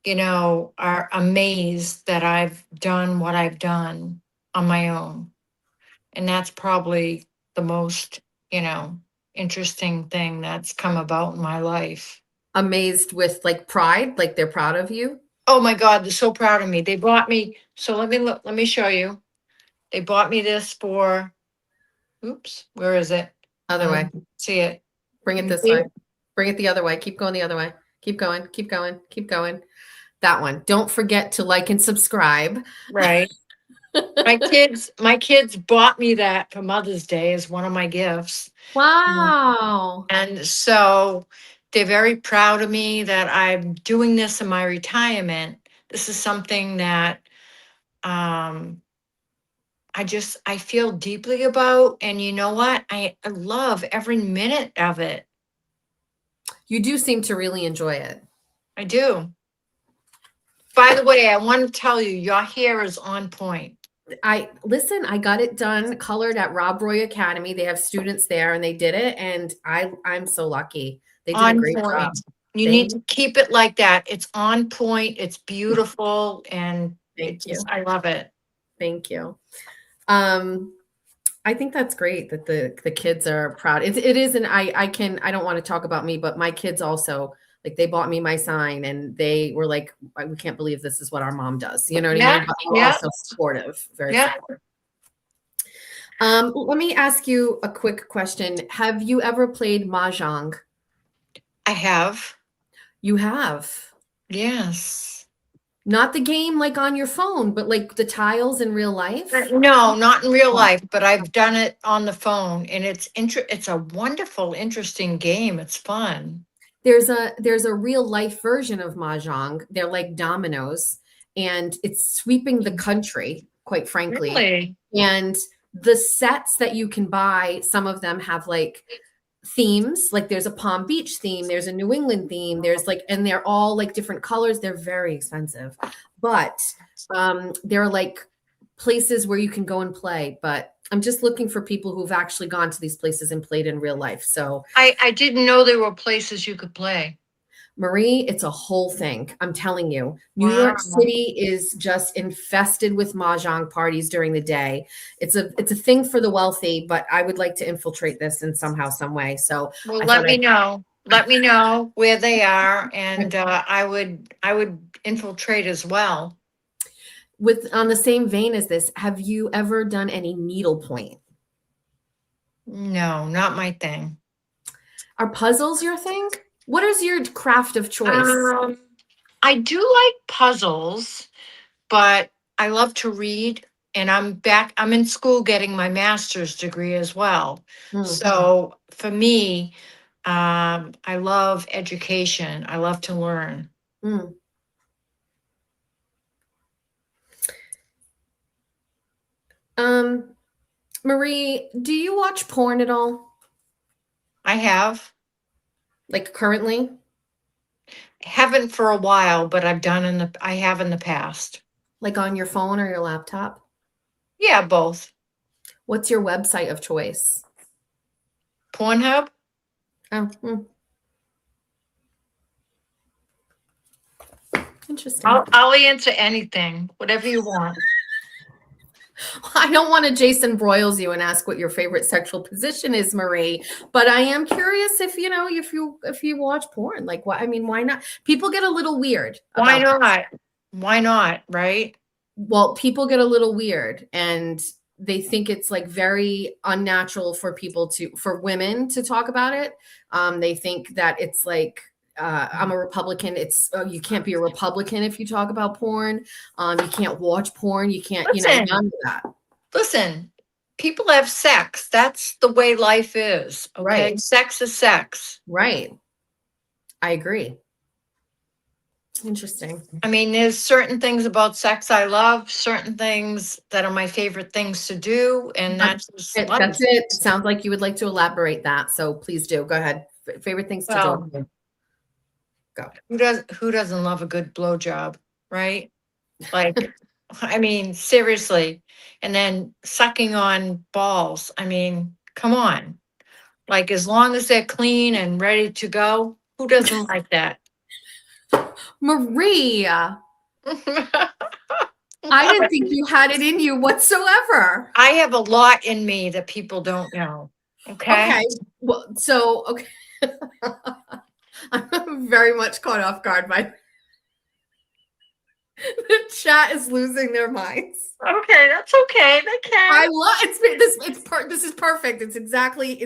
are amazed that I've done what I've done on my own. And that's probably the most, interesting thing that's come about in my life. amazed with like pride, like they're proud of you? Oh my God, they're so proud of me. They bought me, so let me look, let me show you. They bought me this for, oops, where is it? Other way. See it. Bring it this See way. it? Bring it the other way. Keep going the other way. Keep going. Keep going. Keep going. That one. Don't forget to like and subscribe. Right. My kids bought me that for Mother's Day as one of my gifts. Wow. And so they're very proud of me that I'm doing this in my retirement. This is something that I feel deeply about. And you know what? I love every minute of it. You do seem to really enjoy it. I do. By the way, I want to tell you, your hair is on point. I got it done, colored at Rob Roy Academy. They have students there and they did it. And I'm so lucky. They did a On great point. job. You need to keep it like that. It's on point. It's beautiful. And Thank you. I love it. Thank you. I think that's great that the kids are proud. It is, and I don't want to talk about me, but my kids also, like, they bought me my sign and they were like, we can't believe this is what our mom does. You know what I mean? But they were also supportive, very supportive. Let me ask you a quick question. Have you ever played Mahjong? I have. You have? Yes. Not the game like on your phone, but like the tiles in real life? No, not in real life, but I've done it on the phone, and it's a wonderful, interesting game. It's fun. There's a real life version of Mahjong. They're like dominoes, and it's sweeping the country, quite frankly. Really? And the sets that you can buy, some of them have like themes, like there's a Palm Beach theme, there's a New England theme, there's like, and they're all like different colors. They're very expensive, but there are like places where you can go and play. But I'm just looking for people who've actually gone to these places and played in real life. So I didn't know there were places you could play. Marie, it's a whole thing. I'm telling you, New York City is just infested with Mahjong parties during the day. It's a thing for the wealthy, but I would like to infiltrate this in somehow, some way. So Well, let me know. Let me know where they are, and I would infiltrate as well. On the same vein as this, have you ever done any needlepoint? No, not my thing. Are puzzles your thing? What is your craft of choice? I do like puzzles, but I love to read, and I'm in school getting my master's degree as well. So for me, I love education. I love to learn. Marie, do you watch porn at all? I have. Like currently? Haven't for a while, but I have in the past. Like on your phone or your laptop? Yeah, both. What's your website of choice? Pornhub? Oh, interesting. I'll answer anything, whatever you want. I don't want to Jason Broyles you and ask what your favorite sexual position is, Marie, but I am curious if you watch porn. Like, what? I mean, why not? People get a little weird. Why not? Why not? Right? Well, people get a little weird, and they think it's like very unnatural for women to talk about it. They think that it's like, I'm a Republican. You can't be a Republican if you talk about porn. You can't watch porn. You can't, none of that. Listen, people have sex. That's the way life is. Okay. Right. Sex is sex. Right. I agree. Interesting. I mean, there's certain things about sex I love, certain things that are my favorite things to do. And that's it. It sounds like you would like to elaborate that. So please do. Go ahead. Favorite things to do. Go. Who doesn't love a good blowjob, right? Like, I mean, seriously. And then sucking on balls. I mean, come on. Like, as long as they're clean and ready to go, who doesn't like that? Marie, I didn't think you had it in you whatsoever. I have a lot in me that people don't know. Okay. Well, so, okay. I'm very much caught off guard by the chat is losing their minds. Okay, that's okay. They I can. love this is perfect. It's exactly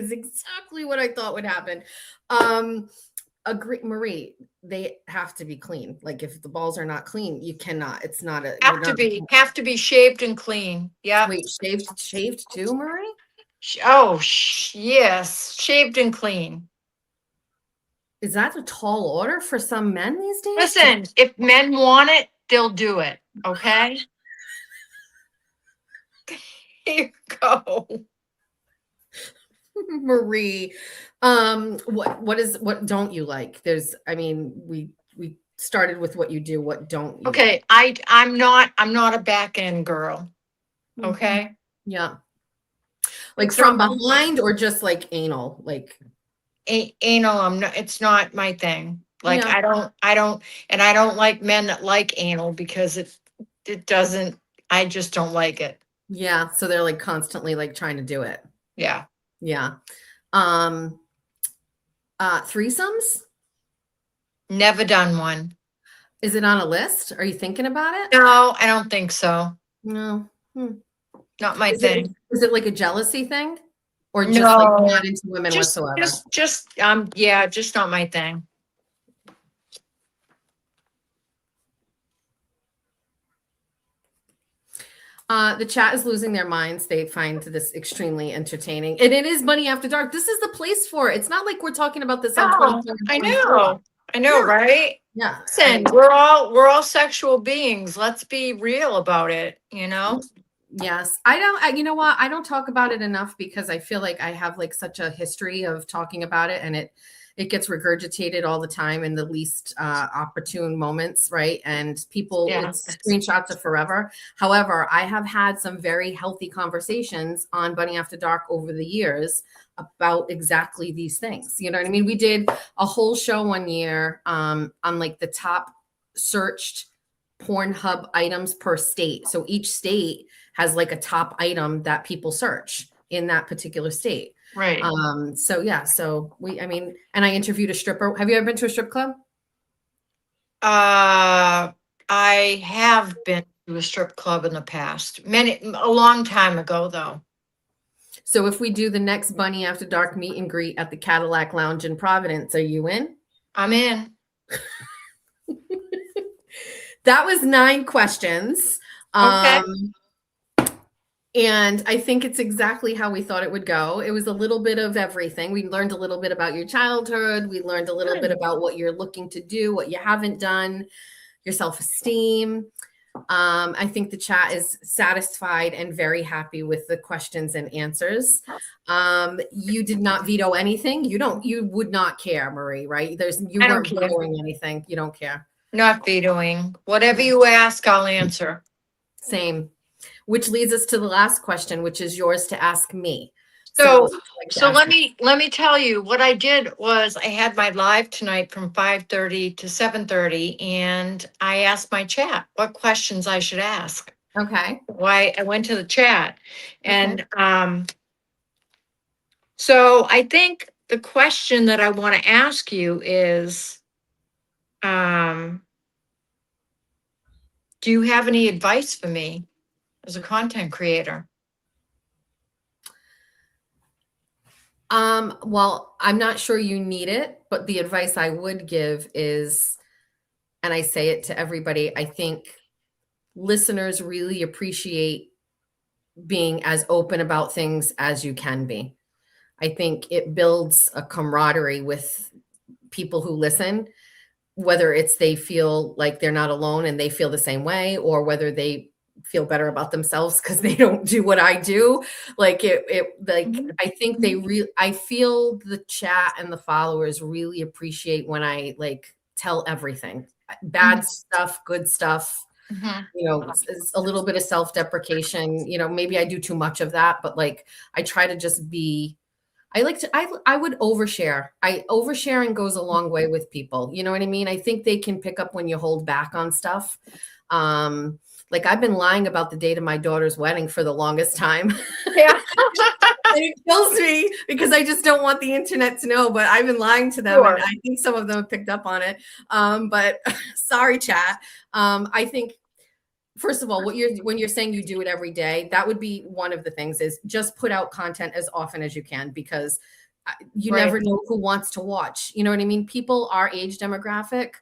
what I thought would happen. Agree, Marie, they have to be clean. Like if the balls are not clean, you cannot. It's not a you're not Have to be shaved and clean. Yep. wait, shaved too, Marie? Yes, shaved and clean. Is that a tall order for some men these days? Listen, if men want it, they'll do it. Okay. Here you go. Marie, what don't you like? I mean, we started with what you do. What don't you Okay, like? I'm not a back end girl. Okay. Yeah. Like It's from not behind or just like anal? Like anal. I'm not. It's not my thing. Like yeah. I don't, and I don't like men that like anal because it doesn't. I just don't like it. Yeah. So they're like constantly like trying to do it. Yeah. Yeah. Threesomes? Never done one. Is it on a list? Are you thinking about it? No, I don't think so. No. Not my Is thing. it like a jealousy thing? Or just like No, not into women whatsoever? yeah, just not my thing. The chat is losing their minds. They find this extremely entertaining. And it is Money After Dark. This is the place for it. It's not like we're talking about this on Oh, 23 and I 24. know. I know, Yeah. right? Yeah. Listen, we're all sexual beings. Let's be real about it, you know? Yes. You know what? I don't talk about it enough because I feel like I have like such a history of talking about it, and it gets regurgitated all the time in the least opportune moments, right? And people, Yeah. it's screenshots of forever. However, I have had some very healthy conversations on Bunny After Dark over the years about exactly these things. You know what I mean? We did a whole show one year on like the top searched Pornhub items per state. So each state has like a top item that people search in that particular state. Right. So yeah, and I interviewed a stripper. Have you ever been to a strip club? I have been to a strip club in the past. A long time ago though. So if we do the next Bunny After Dark meet and greet at the Cadillac Lounge in Providence, are you in? I'm in. That was 9 questions. Okay. And I think it's exactly how we thought it would go. It was a little bit of everything. We learned a little bit about your childhood. We learned a little bit about what you're looking to do, what you haven't done, your self-esteem. I think the chat is satisfied and very happy with the questions and answers. You did not veto anything. You would not care, Marie, right? You I don't weren't care. vetoing anything. You don't care. Not vetoing. Whatever you ask, I'll answer. Same. Which leads us to the last question, which is yours to ask me. So let me tell you what I did was I had my live tonight from 5:30 to 7:30, and I asked my chat what questions I should ask. Okay. Why I went to the chat, and so I think the question that I want to ask you is, do you have any advice for me as a content creator? Well, I'm not sure you need it, but the advice I would give is, and I say it to everybody, I think listeners really appreciate being as open about things as you can be. I think it builds a camaraderie with people who listen, whether it's they feel like they're not alone and they feel the same way, or whether they feel better about themselves because they don't do what I do. I think I feel the chat and the followers really appreciate when I like tell everything, bad stuff, good stuff, it's a little bit of self-deprecation, maybe I do too much of that, but like, I try to just be, I would overshare. Oversharing goes a long way with people. You know what I mean? I think they can pick up when you hold back on stuff. Like I've been lying about the date of my daughter's wedding for the longest time. Yeah. And it kills me because I just don't want the internet to know, but I've been lying to them, Sure. and I think some of them have picked up on it. But sorry, chat. I think, first of all, when you're saying you do it every day, that would be one of the things, is just put out content as often as you can, because you Right. never know who wants to watch. You know what I mean? People our age demographic,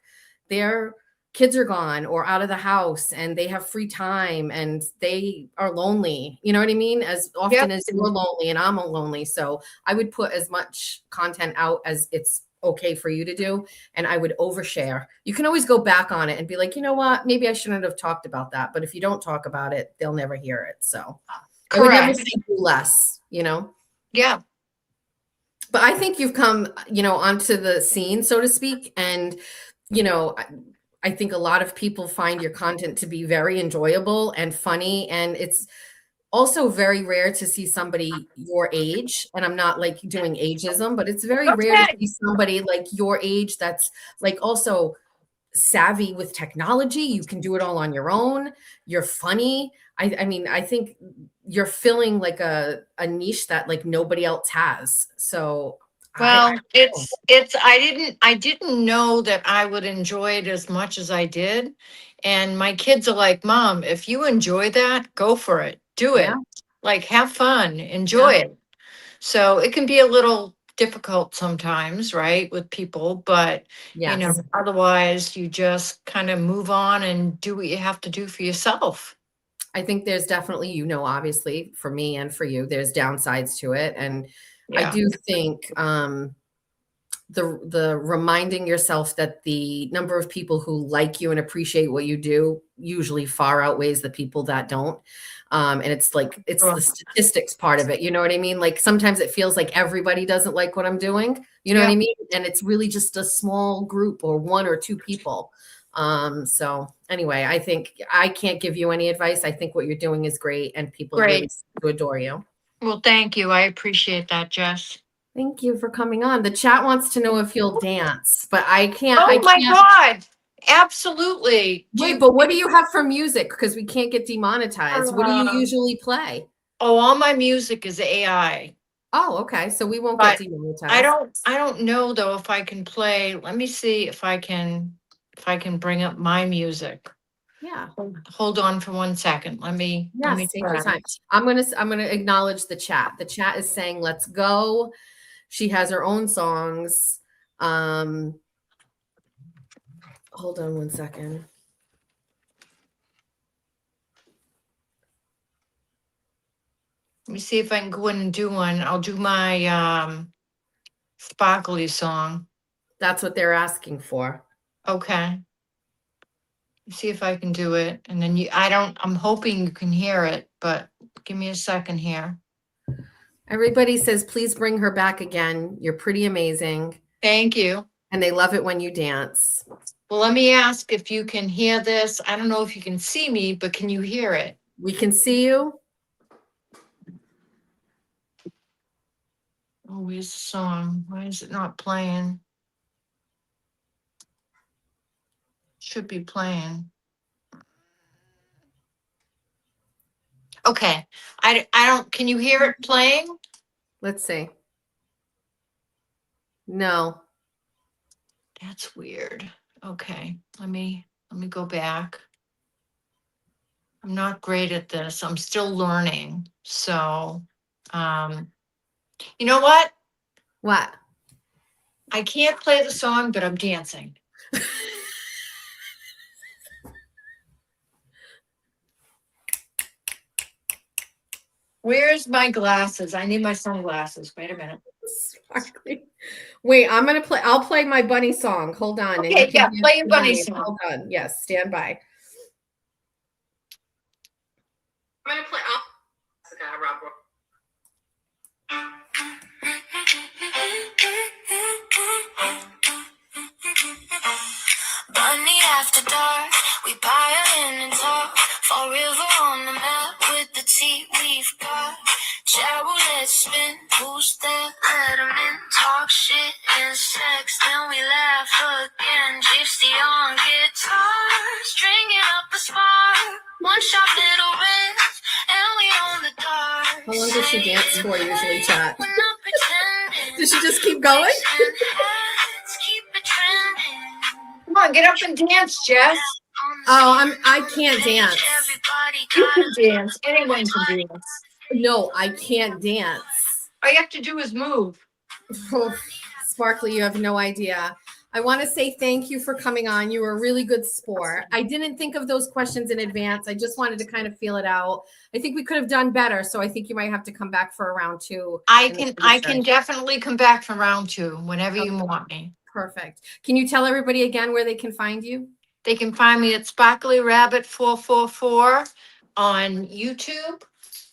their kids are gone or out of the house, and they have free time, and they are lonely. You know what I mean? As often Yep. as you're lonely and I'm lonely. So I would put as much content out as it's okay for you to do. And I would overshare. You can always go back on it and be like, you know what? Maybe I shouldn't have talked about that. But if you don't talk about it, they'll never hear it. So I would never Correct. say do less, you know? Yeah. But I think you've come, onto the scene, so to speak. And, I think a lot of people find your content to be very enjoyable and funny. And it's also very rare to see somebody your age. And I'm not like doing ageism, but it's very rare to Okay. see somebody like your age that's like also savvy with technology. You can do it all on your own. You're funny. I mean, I think you're filling like a niche that like nobody else has. So Well, I didn't know that I would enjoy it as much as I did. And my kids are like, Mom, if you enjoy that, go for it. Do yeah, it. Like, have fun, enjoy yeah, it. So it can be a little difficult sometimes, right, with people, but yes. otherwise you just kind of move on and do what you have to do for yourself. I think there's definitely, obviously for me and for you, there's downsides to it. And I Yeah. do think the reminding yourself that the number of people who like you and appreciate what you do usually far outweighs the people that don't. And it's like, it's Sure. the statistics part of it. You know what I mean? Like sometimes it feels like everybody doesn't like what I'm doing. You know what Yeah. I mean? And it's really just a small group or one or two people. So anyway, I think I can't give you any advice. I think what you're doing is great, and people really Great. seem to adore you. Well, thank you. I appreciate that, Jess. Thank you for coming on. The chat wants to know if you'll dance, but I can't. Oh my God. Absolutely. Wait, but what do you have for music? Because we can't get demonetized. What do you Um, usually play? all my music is AI. Oh, okay. So we won't But get demonetized. I don't know though if I can play. Let me see if I can bring up my music. Yeah. Hold on for 1 second. Let me Yes, take your try. time. I'm gonna acknowledge the chat. The chat is saying, let's go. She has her own songs. Hold on 1 second. Let me see if I can go in and do one. I'll do my sparkly song. That's what they're asking for. Okay. See if I can do it. And then I'm hoping you can hear it, but give me a second here. Everybody says, please bring her back again. You're pretty amazing. Thank you. And they love it when you dance. Well, let me ask if you can hear this. I don't know if you can see me, but can you hear it? We can see you. Oh, where's the song? Why is it not playing? Should be playing. Okay. I don't, can you hear it playing? Let's see. No. That's weird. Okay. Let me go back. I'm not great at this. I'm still learning. So, you know what? What? I can't play the song, but I'm dancing. Where's my glasses? I need my sunglasses. Wait a minute. Sparkly. Wait, I'll play my bunny song. Hold on. Okay, and you can yeah, dance play your bunny behind. song. Hold on. Yes, stand by. I'm gonna play. Bunny after dark, we pile in and talk. Fall river on the map with the tea we've got. Chat roulette spin, who's there? Let 'em in. Talk shit and sex, then we laugh again. Gypsy on guitar, stringing up a spark. One shot little wrist, and we on the dark. How long does she dance for usually, chat? We're not pretending. Does she just keep going? Let's keep it trending. Come on, get up and dance, Jess. Oh, I can't dance. You can dance. Anyone can dance. No, I can't dance. All you have to do is move. Oh, Sparkly, you have no idea. I want to say thank you for coming on. You were a really good sport. I didn't think of those questions in advance. I just wanted to kind of feel it out. I think we could have done better. So I think you might have to come back for a round 2. I can definitely come back for round 2 whenever you Okay. want me. Perfect. Can you tell everybody again where they can find you? They can find me at Sparkly Rabbit 444 on YouTube.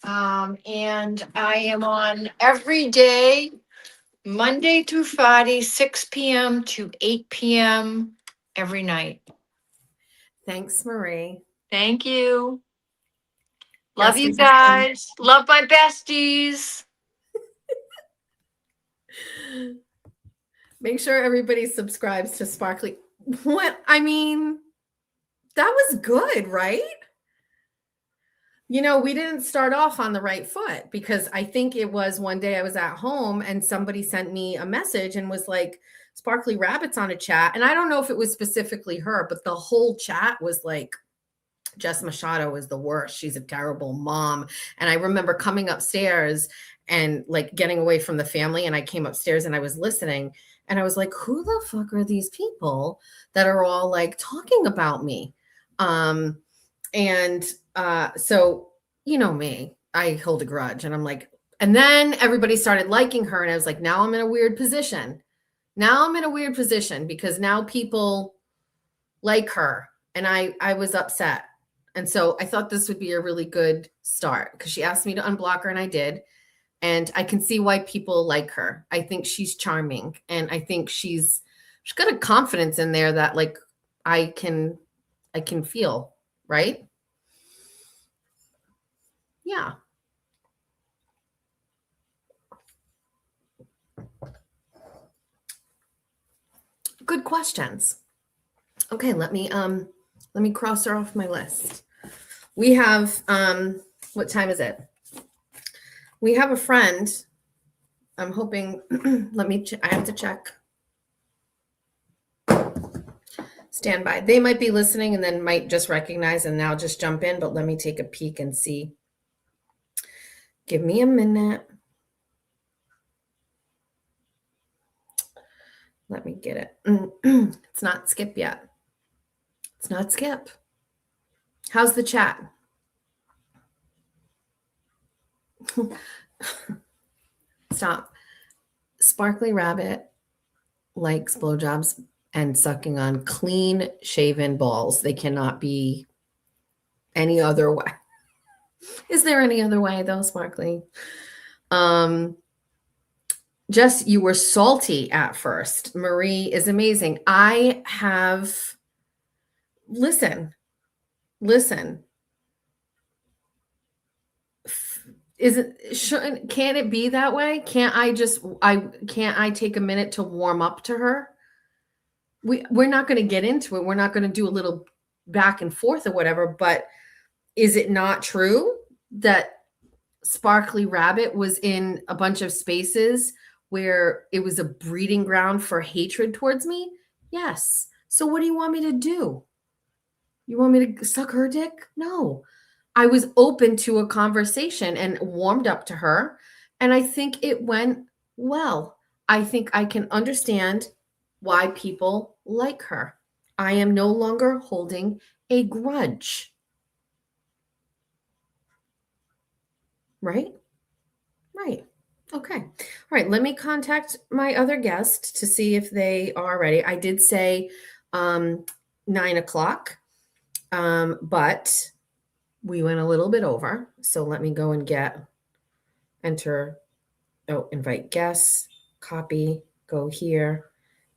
And I am on every day, Monday through Friday, 6 p.m. to 8 p.m. every night. Thanks, Marie. Thank you. Love you Besties. guys. Love my besties. Make sure everybody subscribes to Sparkly. What? I mean, that was good, right? You know, we didn't start off on the right foot because I think it was one day I was at home and somebody sent me a message and was like, Sparkly Rabbit's on a chat. And I don't know if it was specifically her, but the whole chat was like, Jess Machado is the worst. She's a terrible mom. And I remember coming upstairs and like getting away from the family. And I came upstairs and I was listening and I was like, who the fuck are these people that are all like talking about me? So, you know me, I hold a grudge and I'm like, and then everybody started liking her. And I was like, now I'm in a weird position. Now I'm in a weird position because now people like her. And I was upset. And so I thought this would be a really good start because she asked me to unblock her and I did. And I can see why people like her. I think she's charming. And I think she's got a confidence in there that like I can feel, right? Yeah. Good questions. Okay, let me cross her off my list. We have what time is it? We have a friend. I'm hoping I have to check. Stand by. They might be listening and then might just recognize and now just jump in, but let me take a peek and see. Give me a minute. Let me get it. It's not Skip yet. It's not Skip. How's the chat? Stop. Sparkly Rabbit likes blowjobs and sucking on clean shaven balls. They cannot be any other way. Is there any other way though, Sparkly? Jess, you were salty at first. Marie is amazing. Listen. Can't it be that way? Can't I take a minute to warm up to her? We're not going to get into it. We're not going to do a little back and forth or whatever, but is it not true that Sparkly Rabbit was in a bunch of spaces where it was a breeding ground for hatred towards me? Yes. So what do you want me to do? You want me to suck her dick? No. I was open to a conversation and warmed up to her. And I think it went well. I think I can understand why people like her. I am no longer holding a grudge. Right? Right. Okay. All right. Let me contact my other guest to see if they are ready. I did say 9:00, but we went a little bit over. So let me go and invite guests, copy, go here,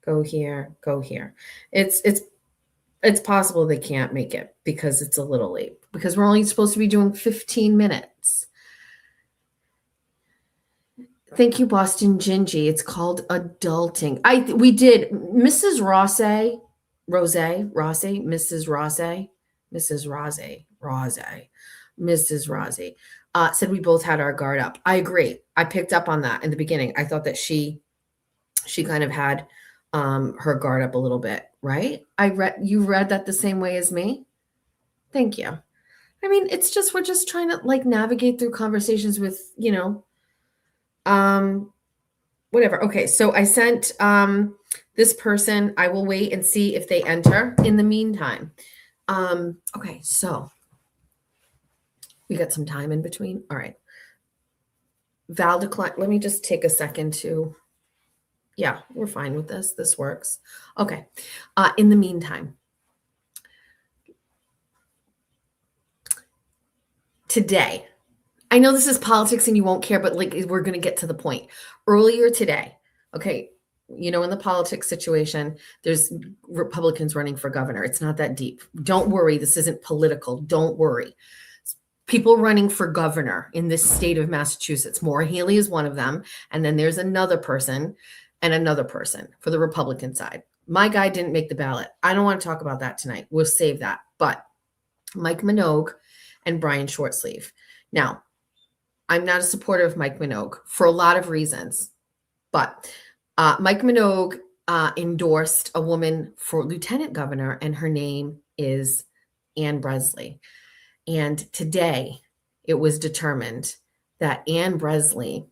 go here, go here. It's possible they can't make it because it's a little late because we're only supposed to be doing 15 minutes. Thank you, Boston Gingy. It's called adulting. We did Mrs. Mrs. Mrs. Mrs. Rozzi, said we both had our guard up. I agree. I picked up on that in the beginning. I thought that she kind of had her guard up a little bit, right? You read that the same way as me? Thank you. I mean, it's just, we're just trying to like navigate through conversations with, whatever. Okay, so I sent this person. I will wait and see if they enter in the meantime. Okay, so we got some time in between. All right. Val decline. Let me just take a second to, yeah, we're fine with this. This works. Okay. In the meantime, today, I know this is politics and you won't care, but like we're going to get to the point. Earlier today, okay, in the politics situation, there's Republicans running for governor. It's not that deep. Don't worry. This isn't political. Don't worry. People running for governor in this state of Massachusetts. Maura Healey is one of them. And then there's another person and another person for the Republican side. My guy didn't make the ballot. I don't want to talk about that tonight. We'll save that. But Mike Minogue and Brian Shortsleeve. Now, I'm not a supporter of Mike Minogue for a lot of reasons, but Mike Minogue endorsed a woman for lieutenant governor, and her name is Ann Bresley. And today it was determined that Ann Bresley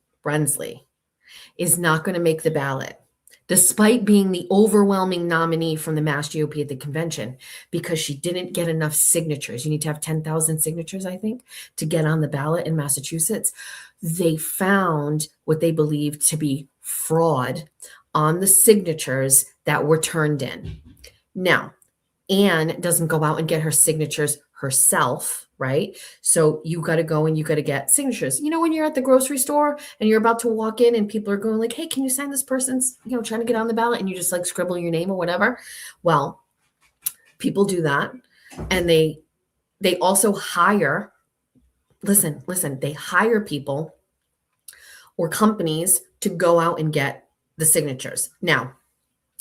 is not going to make the ballot, despite being the overwhelming nominee from the Mass GOP at the convention, because she didn't get enough signatures. You need to have 10,000 signatures, I think, to get on the ballot in Massachusetts. They found what they believed to be fraud on the signatures that were turned in. Now, Anne doesn't go out and get her signatures herself, right? So you got to go and you got to get signatures. When you're at the grocery store and you're about to walk in and people are going like, hey, can you sign this person's, trying to get on the ballot, and you just like scribble your name or whatever. Well, people do that. And they also hire, listen, they hire people or companies to go out and get the signatures. Now,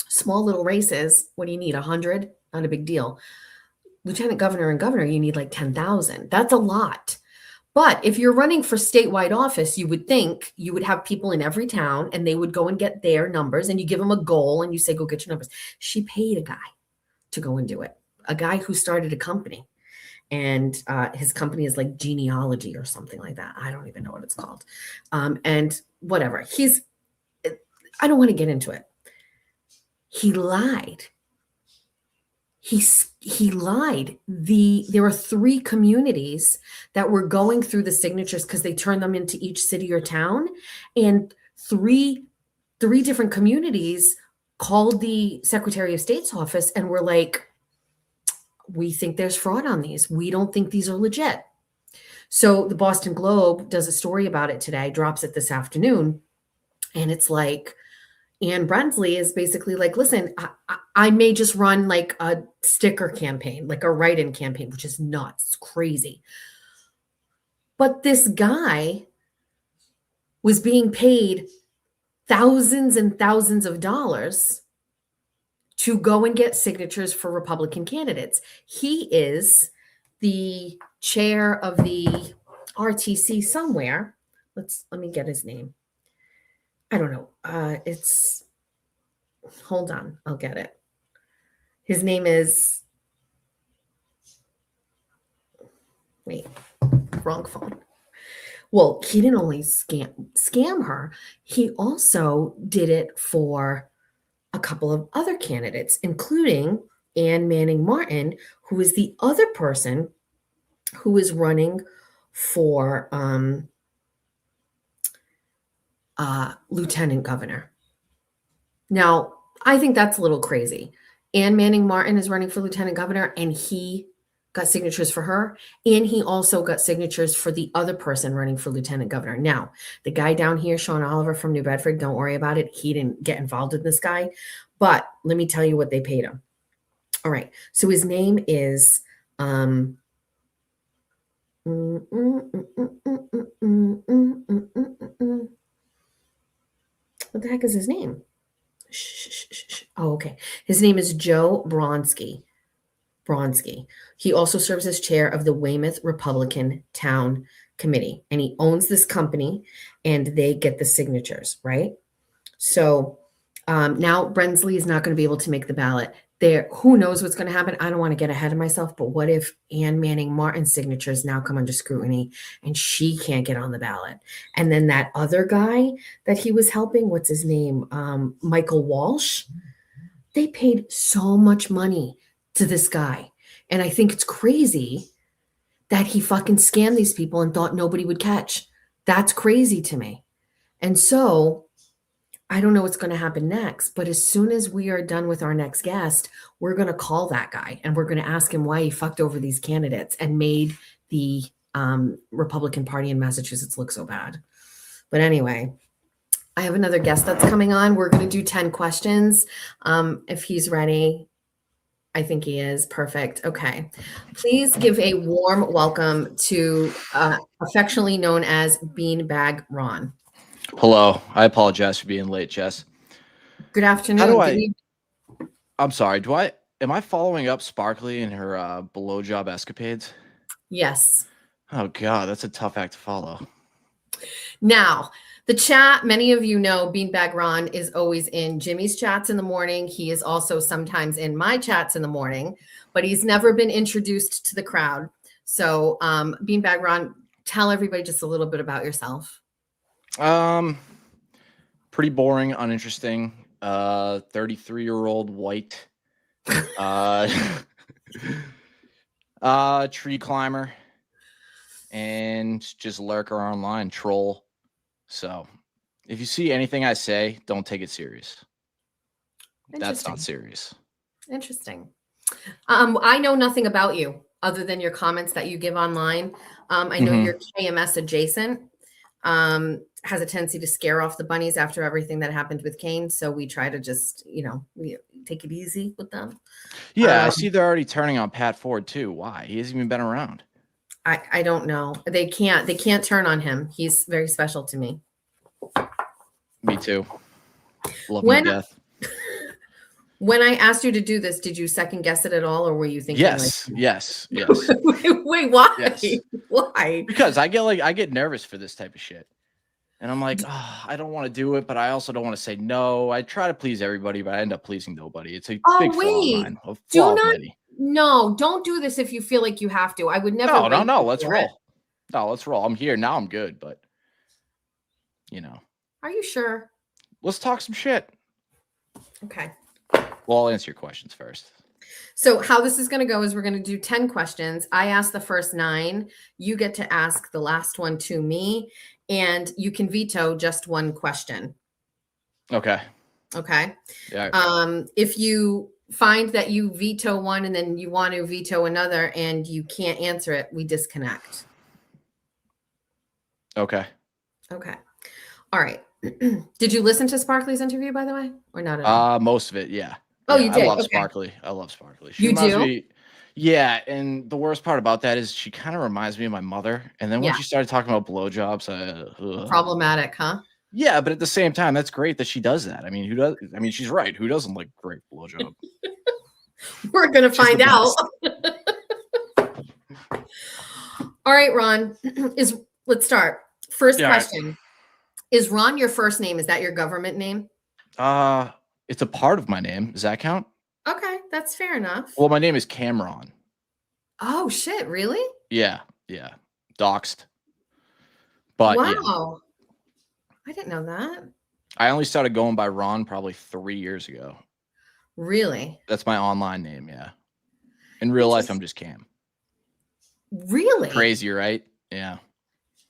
small little races, what do you need? 100? Not a big deal. Lieutenant governor and governor, you need like 10,000. That's a lot. But if you're running for statewide office, you would think you would have people in every town and they would go and get their numbers, and you give them a goal and you say, go get your numbers. She paid a guy to go and do it. A guy who started a company, and his company is like Genealogy or something like that. I don't even know what it's called. And whatever. I don't want to get into it. He lied. He lied. There were 3 communities that were going through the signatures because they turned them into each city or town, and three different communities called the Secretary of State's office and were like, we think there's fraud on these. We don't think these are legit. So the Boston Globe does a story about it today, drops it this afternoon, and it's like, Ann Bresley is basically like, listen, I may just run like a sticker campaign, like a write-in campaign, which is nuts, it's crazy. But this guy was being paid thousands and thousands of dollars to go and get signatures for Republican candidates. He is the chair of the RTC somewhere. Let me get his name. I don't know. Hold on. I'll get it. His name is, wait, wrong phone. Well, he didn't only scam her. He also did it for a couple of other candidates, including Ann Manning Martin, who is the other person who is running for lieutenant governor. Now, I think that's a little crazy. Ann Manning Martin is running for lieutenant governor, and he got signatures for her, and he also got signatures for the other person running for lieutenant governor. Now, the guy down here, Sean Oliver from New Bedford, don't worry about it. He didn't get involved with this guy, but let me tell you what they paid him. All right, so his name is what the heck is his name? Oh, okay. His name is Joe Bronski. He also serves as chair of the Weymouth Republican Town Committee, and he owns this company, and they get the signatures, right? So now Brensley is not going to be able to make the ballot. There, who knows what's going to happen? I don't want to get ahead of myself, but what if Ann Manning Martin's signatures now come under scrutiny and she can't get on the ballot? And then that other guy that he was helping, what's his name? Michael Walsh. They paid so much money to this guy. And I think it's crazy that he fucking scammed these people and thought nobody would catch. That's crazy to me. And so I don't know what's going to happen next, but as soon as we are done with our next guest, we're going to call that guy and we're going to ask him why he fucked over these candidates and made the Republican Party in Massachusetts look so bad. But anyway, I have another guest that's coming on. We're going to do 10 questions. If he's ready, I think he is. Perfect. Okay. Please give a warm welcome to affectionately known as Beanbag Ron. Hello. I apologize for being late, Jess. Good afternoon. How do I'm sorry. Am I following up Sparkly in her blowjob escapades? Yes. Oh God, that's a tough act to follow. Now, the chat, many of you know Beanbag Ron is always in Jimmy's chats in the morning. He is also sometimes in my chats in the morning, but he's never been introduced to the crowd. So Beanbag Ron, tell everybody just a little bit about yourself. Pretty boring, uninteresting. 33-year-old white, tree climber, and just lurker online, troll. So if you see anything I say, don't take it serious. That's not serious. Interesting. I know nothing about you other than your comments that you give online. I know you're KMS adjacent. Has a tendency to scare off the bunnies after everything that happened with Kane. So we try to just, we take it easy with them. Yeah, I see they're already turning on Pat Ford too. Why? He hasn't even been around. I don't know. They can't turn on him. He's very special to me. Me too. Love him to death. When I asked you to do this, did you second guess it at all, or were you thinking? Yes. Wait, why? Yes. Why? Because I get nervous for this type of shit. And I'm like, I don't want to do it, but I also don't want to say no. I try to please everybody, but I end up pleasing nobody. It's a big flaw of mine. No, don't do this if you feel like you have to. I would never. No. Let's roll. No, let's roll. I'm here now. I'm good, but Are you sure? Let's talk some shit. Okay. Well, I'll answer your questions first. So how this is going to go is we're going to do 10 questions. I ask the first 9. You get to ask the last one to me, and you can veto just one question. Okay. Yeah. If you find that you veto one and then you want to veto another and you can't answer it, we disconnect. Okay. All right. Did you listen to Sparkly's interview, by the way, or not at all? Most of it, yeah. Oh, you did? I love Sparkly. She you do? Me, yeah, and the worst part about that is she kind of reminds me of my mother. And then when she started talking about blowjobs, problematic, huh? Yeah, but at the same time, that's great that she does that. I mean, who does? I mean, she's right. Who doesn't like great blowjob? We're gonna find out. All right, Ron. Let's start. First question. Right. Is Ron your first name? Is that your government name? It's a part of my name. Does that count? Okay, that's fair enough. Well, my name is Cameron. Oh shit! Really? Yeah. Doxed. But wow, I didn't know that. I only started going by Ron probably 3 years ago. Really? That's my online name. Yeah. In real life, I'm just Cam. Really? Crazy, right? Yeah.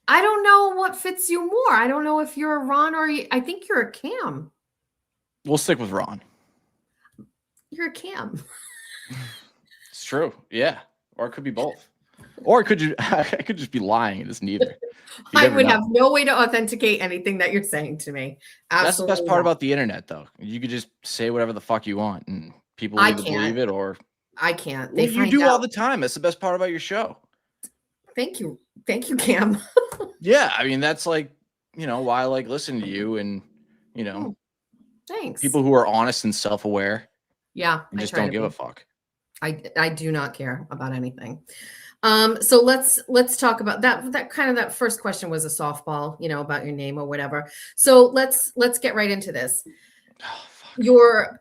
I don't know what fits you more. I don't know if you're a Ron or I think you're a Cam. We'll stick with Ron. You're a Cam. It's true. Yeah. Or it could be both. Or I could just be lying. It's neither. I would have no way to authenticate anything that you're saying to me. Absolutely. That's the best part about the internet, though. You could just say whatever the fuck you want, and people either believe it or I can't. You do all the time. That's the best part about your show. Thank you, Cam. Yeah, I mean that's like why I like listening to you, and thanks. People who are honest and self-aware. Yeah, and just don't give a fuck. I do not care about anything. So let's talk about that. That first question was a softball, about your name or whatever. So let's get right into this. Oh, fuck.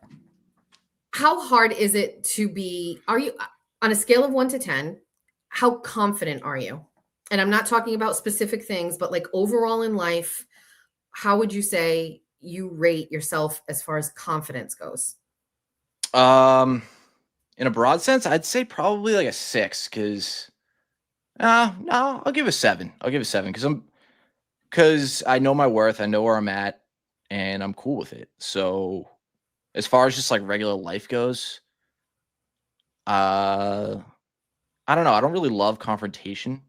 How hard is it to be? Are you on a scale of 1 to 10? How confident are you? And I'm not talking about specific things, but like overall in life, how would you say you rate yourself as far as confidence goes? In a broad sense, I'd say probably like a 6, because no, I'll give a 7. I'll give a 7 because I know my worth, I know where I'm at, and I'm cool with it. So as far as just like regular life goes, I don't know. I don't really love confrontation.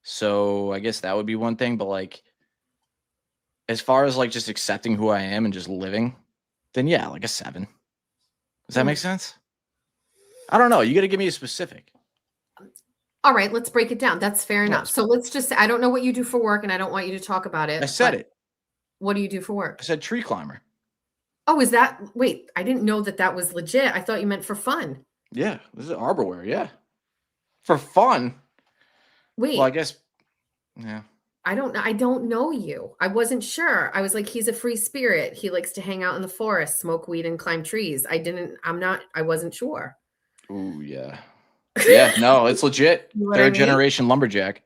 So I guess that would be one thing. But like as far as like just accepting who I am and just living, then yeah, like a 7. Does that make sense? I don't know. You got to give me a specific. All right, let's break it down. That's fair enough. Yes. So let's just, I don't know what you do for work and I don't want you to talk about it. I said but it. What do you do for work? I said tree climber. Oh, wait, I didn't know that was legit. I thought you meant for fun. Yeah, this is arborwear. Yeah, for fun. Wait, Well, I guess. Yeah. I don't know you. I wasn't sure. I was like, he's a free spirit. He likes to hang out in the forest, smoke weed, and climb trees. I wasn't sure. Ooh, yeah. Yeah, no, it's legit. You know what I Third mean? generation lumberjack.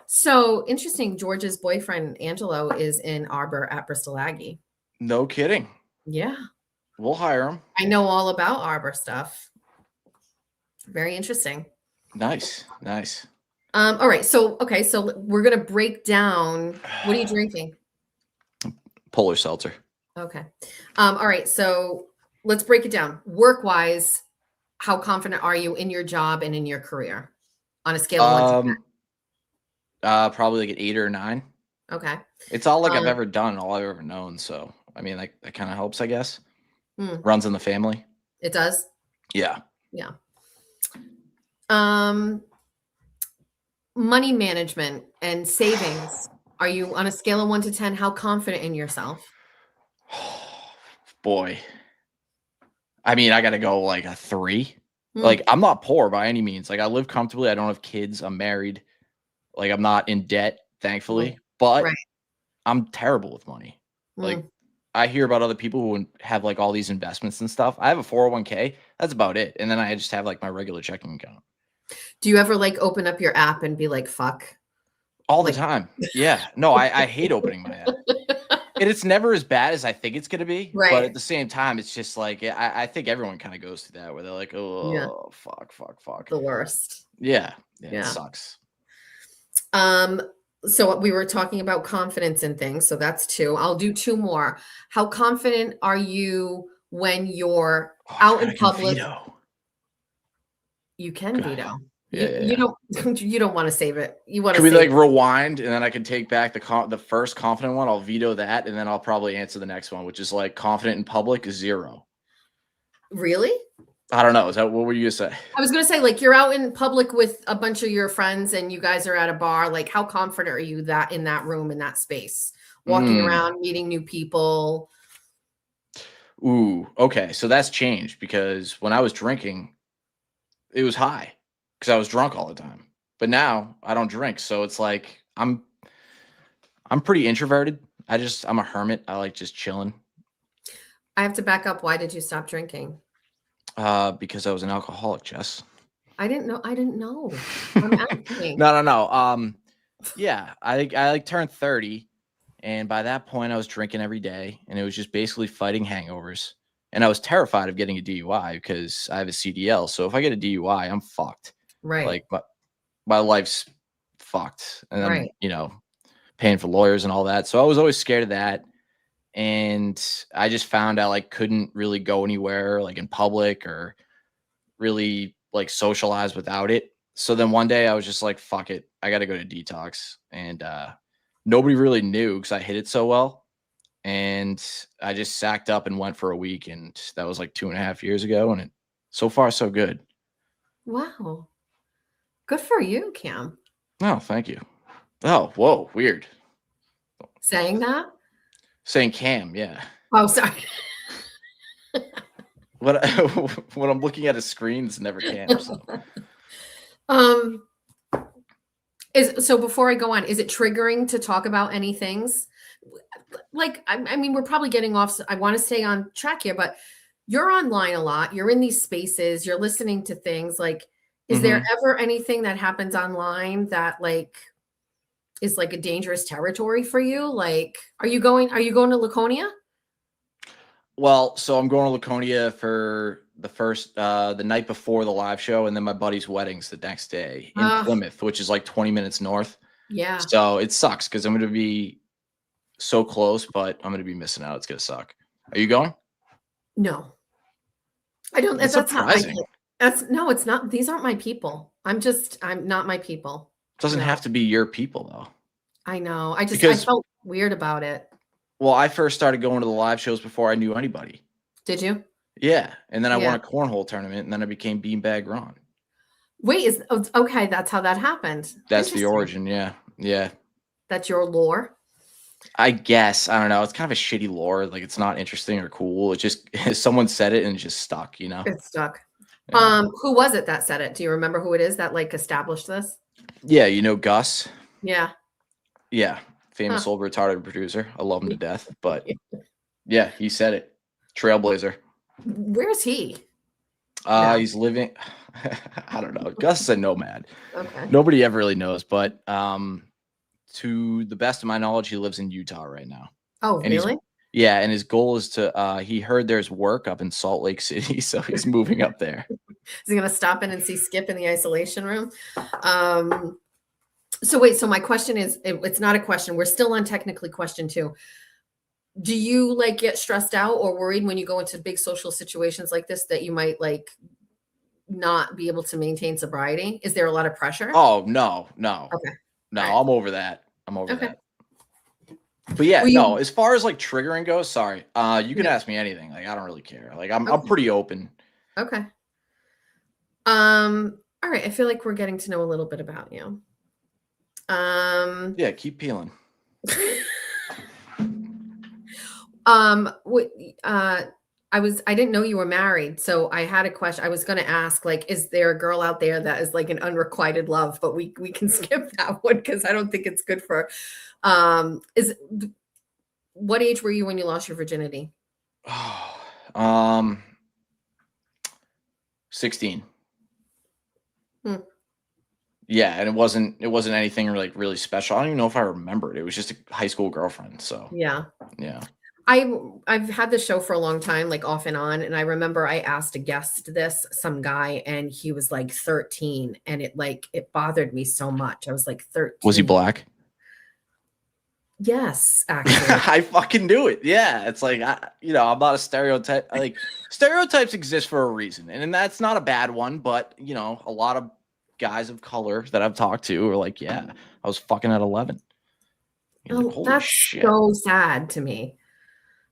So interesting. George's boyfriend, Angelo, is in Arbor at Bristol Aggie. No kidding. Yeah. We'll hire him. I know all about Arbor stuff. Very interesting. Nice. All right. So we're gonna break down. What are you drinking? Polar seltzer. Okay. All right. So let's break it down. Work-wise, how confident are you in your job and in your career on a scale of 1 to 10? Probably like an 8 or a 9. Okay. It's all like I've ever done, all I've ever known. So I mean, like that kind of helps, I guess. Runs in the family. It does. Yeah. Yeah. Money management and savings. Are you on a scale of 1 to 10? How confident in yourself? Boy. I mean, I got to go like a 3. Like I'm not poor by any means. Like I live comfortably. I don't have kids. I'm married. Like I'm not in debt, thankfully. But I'm terrible with money. Like I hear about other people who have like all these investments and stuff. I have a 401k. That's about it. And then I just have like my regular checking account. Do you ever like open up your app and be like, fuck? All the time. Yeah. No, I hate opening my app. And it's never as bad as I think it's going to be. Right. But at the same time, it's just like, I think everyone kind of goes through that where they're like, oh, fuck. The worst. Yeah. It sucks. So we were talking about confidence and things. So that's 2. I'll do 2 more. How confident are you when you're out in public? Veto. You can veto. Yeah, you don't want to save it. You want to. Can we like rewind and then I can take back the first confident one? I'll veto that and then I'll probably answer the next one, which is like confident in public is 0. Really? I don't know. What were you gonna say? I was gonna say, like, you're out in public with a bunch of your friends and you guys are at a bar. Like, how confident are you that in that room, in that space, walking around, meeting new people? Ooh, okay. So that's changed because when I was drinking, it was high because I was drunk all the time. But now I don't drink, so it's like I'm pretty introverted. I'm a hermit. I like just chilling. I have to back up. Why did you stop drinking? Because I was an alcoholic, Jess. I didn't know. I'm asking. No. Yeah, I like turned 30, and by that point I was drinking every day, and it was just basically fighting hangovers. And I was terrified of getting a DUI because I have a CDL. So if I get a DUI, I'm fucked. Right. Like my life's fucked, and I'm paying for lawyers and all that. So I was always scared of that. And I just found I like couldn't really go anywhere like in public or really like socialize without it. So then one day I was just like, fuck it. I got to go to detox. And nobody really knew because I hit it so well. And I just sacked up and went for a week. And that was like 2.5 years ago. And so far, so good. Wow. Good for you, Cam. Oh, thank you. Oh, whoa. Weird. Saying that? Saying Cam, yeah. Oh, sorry. when when I'm looking at a screen, it's never camp. So. Um, so before I go on, is it triggering to talk about any things? Like, I mean, we're probably getting off. I want to stay on track here, but you're online a lot. You're in these spaces. You're listening to things. Like, is there ever anything that happens online that like is like a dangerous territory for you? Like, are you going to Laconia? Well, so I'm going to Laconia for the night before the live show, and then my buddy's wedding's the next day in Plymouth, which is like 20 minutes north. Yeah. So it sucks because I'm going to be so close, but I'm going to be missing out. It's going to suck. Are you going? No, I don't. That's That's surprising. no, it's not. These aren't my people. I'm not my people. It doesn't have to be your people though. I know. I felt weird about it. Well, I first started going to the live shows before I knew anybody. Did you? Yeah. And then I won a cornhole tournament, and then I became Beanbag Ron. Wait, okay, that's how that happened. That's the origin, yeah. Yeah. That's your lore? I guess. I don't know. It's kind of a shitty lore. Like, it's not interesting or cool. It just someone said it and it just stuck, you know? It stuck. Yeah. Who was it that said it? Do you remember who it is that like established this? Yeah, you know Gus? Yeah. Yeah. Famous old retarded producer. I love him to death. But yeah, he said it. Trailblazer. Where's he? He's living I don't know. Gus is a nomad. Okay. Nobody ever really knows, but to the best of my knowledge, he lives in Utah right now. Oh, and really? Yeah, and his goal is to he heard there's work up in Salt Lake City, so he's moving up there. Is he gonna stop in and see Skip in the isolation room? So wait, so my question is, it's not a question. We're still on technically question 2. Do you like get stressed out or worried when you go into big social situations like this that you might like not be able to maintain sobriety? Is there a lot of pressure? Oh, no. Okay. No, right. I'm over that. that. But yeah, no, as far as like triggering goes, sorry. You can ask me anything. Like, I don't really care. Like, I'm pretty open. Okay. All right. I feel like we're getting to know a little bit about you. Yeah, keep peeling. I didn't know you were married, so I had a question. I was going to ask, like, is there a girl out there that is like an unrequited love? But we can skip that one because I don't think it's good for. What age were you when you lost your virginity? 16. Yeah, and it wasn't anything like really special. I don't even know if I remembered. It was just a high school girlfriend. So yeah. I've had this show for a long time, like off and on. And I remember I asked a guest some guy, and he was like 13, and it bothered me so much. I was like 13. Was he black? Yes, actually. I fucking knew it. Yeah. It's like, I'm not a stereotype. Like, stereotypes exist for a reason. And that's not a bad one, but a lot of guys of color that I've talked to are like, yeah, I was fucking at 11. Like, that's shit. So sad to me.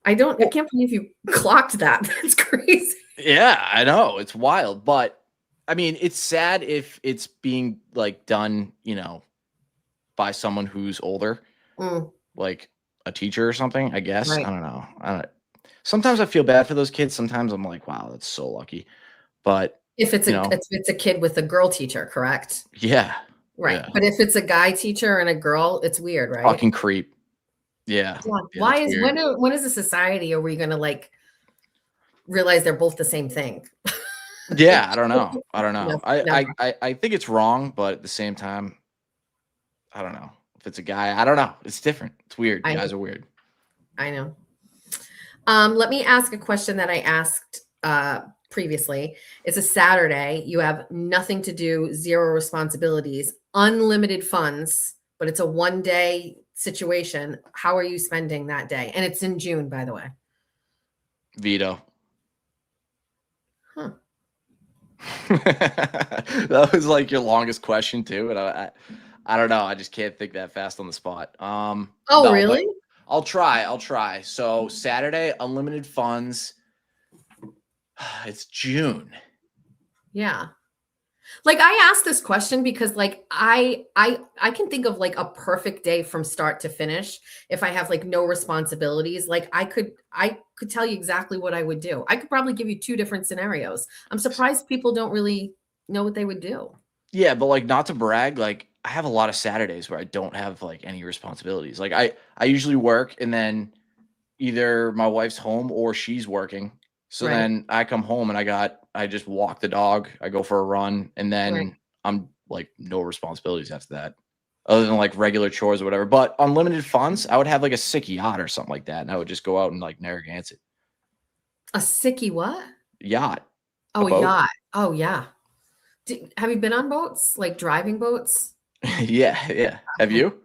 I can't believe you clocked that. That's crazy. Yeah, I know. It's wild. But I mean, it's sad if it's being like done, by someone who's older, like a teacher or something, I guess. Right. I don't know. Sometimes I feel bad for those kids. Sometimes I'm like, wow, that's so lucky. But if it's a kid with a girl teacher, correct? Yeah. Right. Yeah. But if it's a guy teacher and a girl, it's weird, right? Fucking creep. Yeah. Why when is a society are we gonna like realize they're both the same thing? Yeah, I don't know. No, I think it's wrong, but at the same time, I don't know. If it's a guy, I don't know. It's different. It's weird. Guys are weird. I know. Let me ask a question that I asked previously. It's a Saturday. You have nothing to do, 0 responsibilities, unlimited funds, but it's a one-day situation. How are you spending that day? And it's in June, by the way. Veto. Huh. That was like your longest question too, and I don't know. I just can't think that fast on the spot. No, really? I'll try. So Saturday, unlimited funds. It's June. Yeah. Like I asked this question because like I can think of like a perfect day from start to finish if I have like no responsibilities. Like I could tell you exactly what I would do. I could probably give you two different scenarios. I'm surprised people don't really know what they would do. Yeah, but like not to brag, like I have a lot of Saturdays where I don't have like any responsibilities. Like I usually work and then either my wife's home or she's working. So Right. then I come home and I just walk the dog, I go for a run, and Right. then I'm like no responsibilities after that. Other than like regular chores or whatever. But unlimited funds, I would have like a sick yacht or something like that. And I would just go out and like Narragansett. A sickie what? Yacht, a Oh, a boat. yacht. Oh, yeah. Have you been on boats, like driving boats? Yeah, yeah. Have you?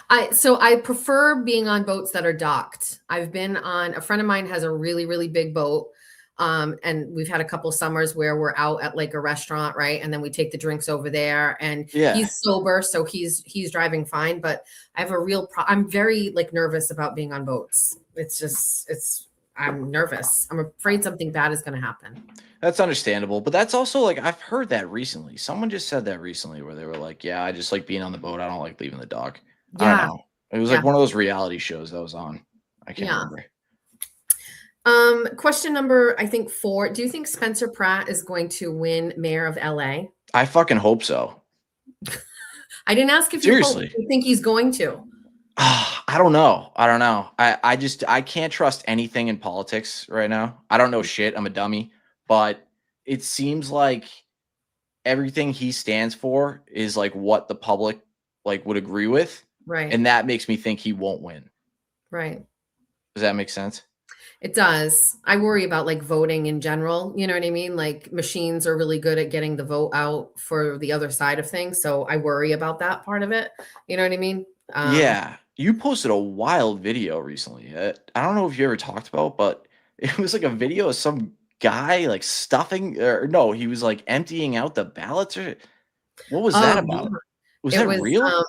I prefer being on boats that are docked. I've been on a friend of mine has a really, really big boat. And we've had a couple summers where we're out at like a restaurant, right? And then we take the drinks over there and Yeah. he's sober, so he's driving fine. But I have a real I'm very like nervous about being on boats. I'm nervous. I'm afraid something bad is gonna happen. That's understandable, but that's also like I've heard that recently. Someone just said that recently where they were like, "Yeah, I just like being on the boat. I don't like leaving the dock." I don't Yeah, know. It was yeah, like one of those reality shows that was on. I can't yeah. remember. Question number, I think 4. Do you think Spencer Pratt is going to win mayor of LA? I fucking hope so. I didn't ask if you hope. Seriously. You think he's going to. I don't know. I don't know. I just I can't trust anything in politics right now. I don't know shit. I'm a dummy, but it seems like everything he stands for is like what the public like would agree with, Right, and that makes me think he won't win. right. Does that make sense? It does. I worry about like voting in general. You know what I mean? Like machines are really good at getting the vote out for the other side of things. So I worry about that part of it. You know what I mean? Yeah, you posted a wild video recently. I don't know if you ever talked about, but it was like a video of some guy like stuffing, or no, he was like emptying out the ballots. Or what was that Oh, about? Was yeah. It that was, real?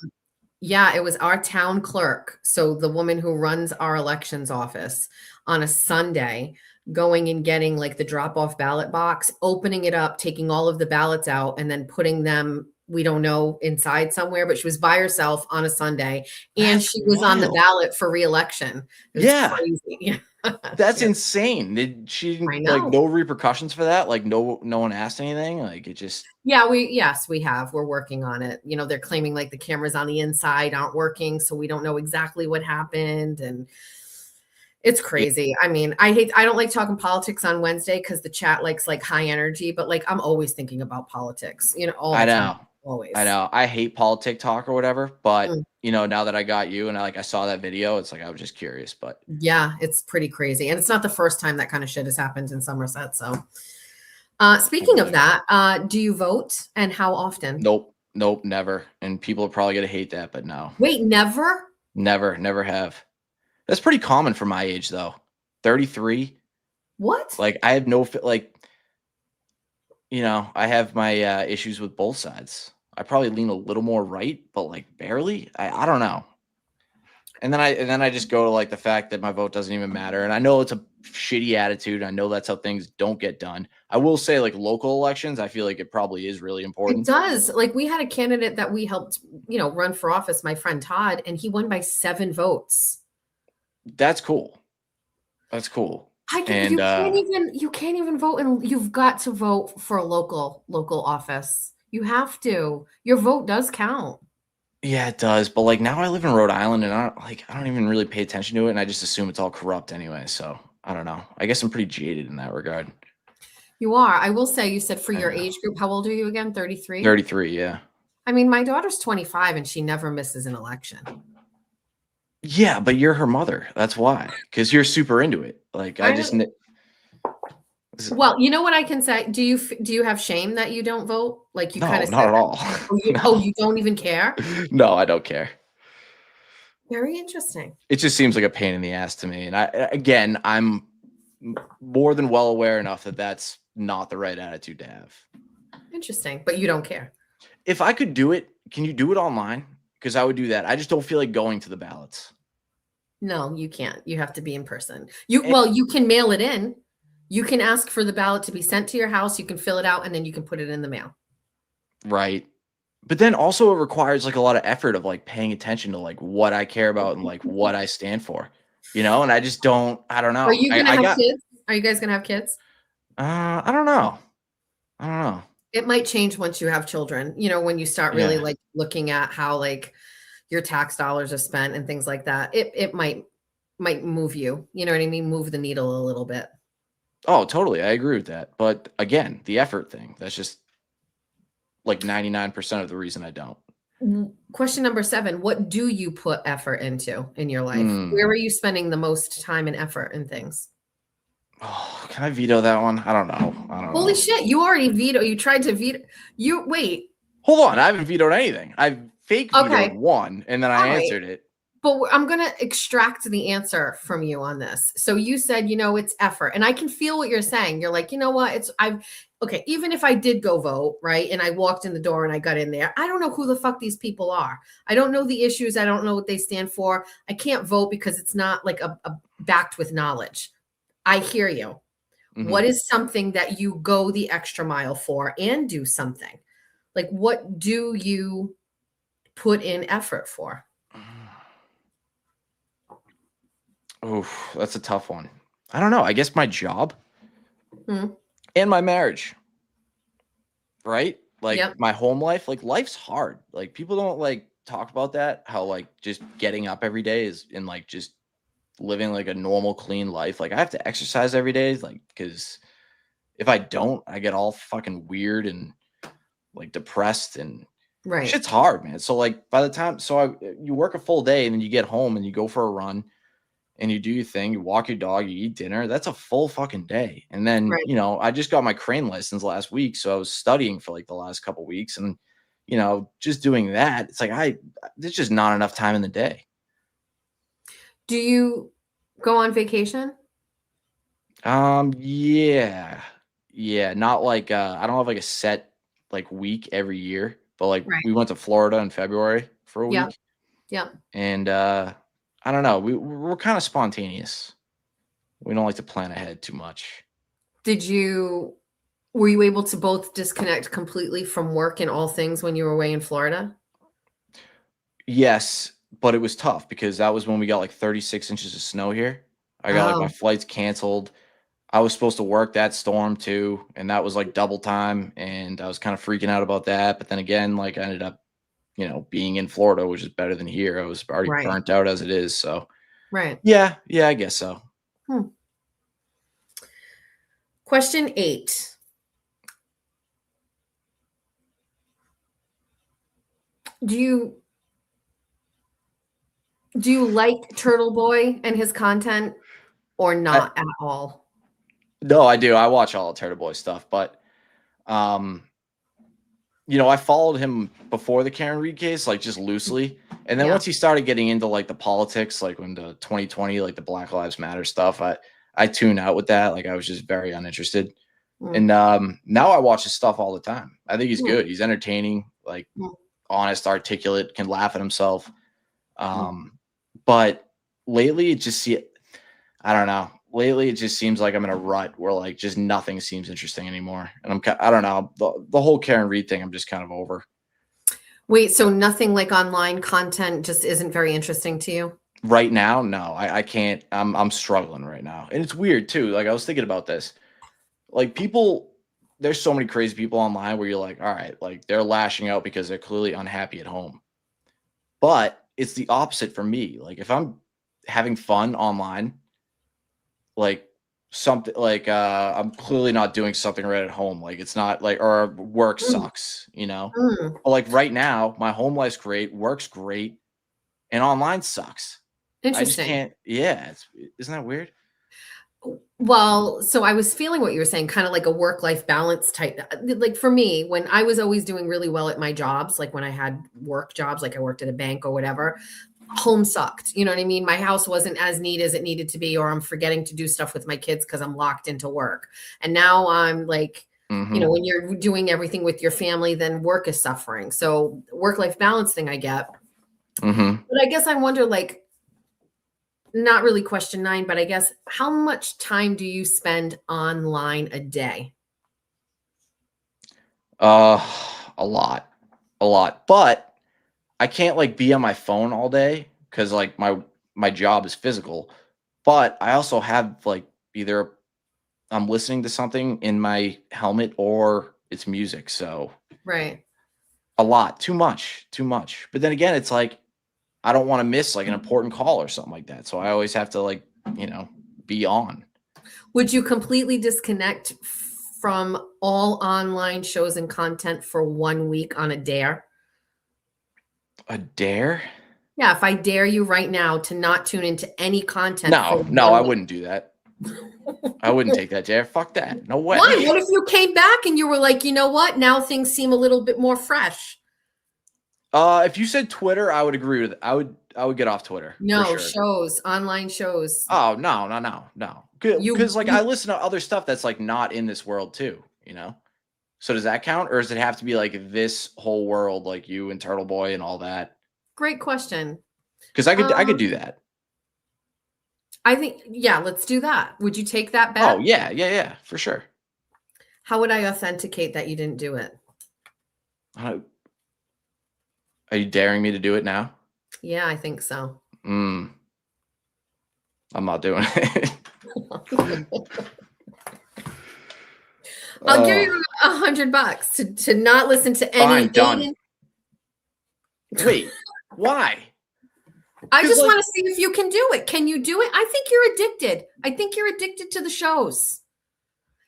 yeah, it was our town clerk. So the woman who runs our elections office on a Sunday going and getting like the drop off ballot box, opening it up, taking all of the ballots out, and then putting them, we don't know, inside somewhere, but she was by herself on a Sunday and That's she was on the wild. ballot for reelection. It was Yeah, crazy. Yeah. that's Yeah, insane. Did she I like know. no repercussions for that? Like no one asked anything. Like it just Yeah, yes, we have. We're working on it. You know, they're claiming like the cameras on the inside aren't working, so we don't know exactly what happened. And it's yeah. crazy. I mean, I don't like talking politics on Wednesday because the chat likes like high energy, but like I'm always thinking about politics, you know, all I the time. know. I Always. know. I hate politic talk or whatever, but Mm. now that I got you and I saw that video, it's like I was just curious, but Yeah, it's pretty crazy. And it's not the first time that kind of shit has happened in Somerset. So speaking of that, do you vote and how often? nope, nope, never. And people are probably gonna hate that, but no. Wait, never? Never have. That's pretty common for my age though. 33. What? Like I have no like I have my issues with both sides. I probably lean a little more right, but like barely. I don't know. And then I just go to like the fact that my vote doesn't even matter. And I know it's a shitty attitude. I know that's how things don't get done. I will say like local elections, I feel like it probably is really It important. does. Like we had a candidate that we helped, run for office, my friend Todd, and he won by 7 votes. That's cool. That's cool. And You can't even vote, and you've got to vote for a local office. You have to. Your vote does count. yeah, it does. But like now I live in Rhode Island and I don't even really pay attention to it and I just assume it's all corrupt anyway. So I don't know. I guess I'm pretty jaded in that regard. You are. I will say, you said for I your know. age group, how old are you again? 33? 33, yeah. I mean, my daughter's 25 and she never misses an election. Yeah, but you're her mother. That's why. Because you're super into it. Like I just Well, you know what I can say? Do you have shame that you don't vote? Like you no, kind of not said at all. you don't even care? No, I don't care. Very interesting. It just seems like a pain in the ass to me. And I'm more than well aware enough that that's not the right attitude to have. Interesting, but you don't care. If I could do it, can you do it online? Because I would do that. I just don't feel like going to the ballots. No, you can't. You have to be in person. You can mail it in. You can ask for the ballot to be sent to your house. You can fill it out and then you can put it in the mail. Right. But then also it requires like a lot of effort of like paying attention to like what I care about and like what I stand for, and I just don't, I don't Are know. you gonna I have got, kids? Are you guys gonna have kids? I don't know. I don't know. It might change once you have children, when you start really Yeah. like looking at how like your tax dollars are spent and things like that. It might move you, you know what I mean? Move the needle a little bit. Oh, totally. I agree with that. But again, the effort thing, that's just like 99% of the reason I don't. Question number 7, what do you put effort into in your life? Where Hmm. are you spending the most time and effort in things? Oh, can I veto that one? I don't know. I don't Holy know. shit, you tried to veto. Wait. Hold on. I haven't vetoed anything. I fake vetoed Okay. one and then I All right. answered it. But I'm going to extract the answer from you on this. So you said, it's effort. And I can feel what you're saying. You're like, you know what? Okay. Even if I did go vote, right? And I walked in the door and I got in there, I don't know who the fuck these people are. I don't know the issues. I don't know what they stand for. I can't vote because it's not like a backed with knowledge. I hear you. Mhm. What is something that you go the extra mile for and do something? Like, what do you put in effort for? Oof, that's a tough one. I don't know. I guess my job Hmm. and my marriage, right? Like Yep. my home life, like life's hard. Like people don't like talk about that, how like just getting up every day is in like just living like a normal clean life. Like I have to exercise every day, like because if I don't, I get all fucking weird and like depressed and Right. shit's hard, man. So like by the time you work a full day and then you get home and you go for a run and you do your thing, you walk your dog, you eat dinner, that's a full fucking day. And then, Right. I just got my crane license last week. So I was studying for like the last couple weeks and, just doing that. It's like, there's just not enough time in the day. Do you go on vacation? Yeah. Yeah. Not like, I don't have like a set like week every year, but like Right. we went to Florida in February for a Yeah. week. Yeah. And, I don't know. We're kind of spontaneous. We don't like to plan ahead too much. Were you able to both disconnect completely from work and all things when you were away in Florida? Yes, but it was tough because that was when we got like 36 inches of snow here. I got like my Oh, flights canceled. I was supposed to work that storm too, and that was like double time. And I was kind of freaking out about that. But then again, like I ended up, being in Florida, which is better than here. I was already right. burnt out as it is. So Right. yeah, I guess so. Question 8. Do you like Turtle Boy and his content or I, not at all? no, I do. I watch all of Turtle Boy stuff, but um, I followed him before the Karen Reed case, like just loosely. And then Yeah. once he started getting into like the politics, like when the 2020, like the Black Lives Matter stuff, I tuned out with that. Like I was just very uninterested. Mm, And now I watch his stuff all the time. I think he's mm, good. He's entertaining, like mm, honest, articulate, can laugh at himself. mm. But lately I don't know. Lately, it just seems like I'm in a rut where like just nothing seems interesting anymore. And I don't know, the whole Karen Reed thing, I'm just kind of over. Wait, so nothing like online content just isn't very interesting to you? Right now, no, I can't. I'm struggling right now, and it's weird too. Like I was thinking about this. Like there's so many crazy people online where you're like, all right, like they're lashing out because they're clearly unhappy at home. But it's the opposite for me. Like if I'm having fun online, like something like I'm clearly not doing something right at home. Like it's not like or work Mm, sucks, mm. But like right now, my home life's great, work's great, and online sucks. I just Interesting. can't. Yeah, isn't that weird? Well, so I was feeling what you were saying, kind of like a work-life balance type. Like for me, when I was always doing really well at my jobs, like when I had work jobs, like I worked at a bank or whatever, home sucked. You know what I mean? My house wasn't as neat as it needed to be, or I'm forgetting to do stuff with my kids because I'm locked into work. And now I'm like, Hmm. when you're doing everything with your family, then work is suffering. So work-life balance thing I get. Hmm. But I guess I wonder, like, not really question 9, but I guess how much time do you spend online a day? Uh, a lot. But I can't like be on my phone all day because like my job is physical. But I also have like either I'm listening to something in my helmet or it's music. So Right. a lot, too much. But then again, it's like I don't want to miss like an important call or something like that. So I always have to like, be on. Would you completely disconnect from all online shows and content for 1 week on a dare? A dare? Yeah, if I dare you right now to not tune into any content. No, I wouldn't do that. I wouldn't take that dare. Fuck that. No way. Why? What if you came back and you were like, you know what? Now things seem a little bit more fresh. If you said Twitter, I would agree with it. I would get off Twitter. No, for sure. shows, online shows. Oh, no. Because like I listen to other stuff that's like not in this world too, So does that count? Or does it have to be like this whole world, like you and Turtle Boy and all that? Great question. Because I could do that. I think, yeah, let's do that. Would you take that bet? Oh, yeah, for sure. How would I authenticate that you didn't do it? Are you daring me to do it now? Yeah, I think so. I'm not doing it. I'll give you $100 to not listen to any. Fine, done. Wait, why? I just want to see if you can do it. Can you do it? I think you're addicted. I think you're addicted to the shows.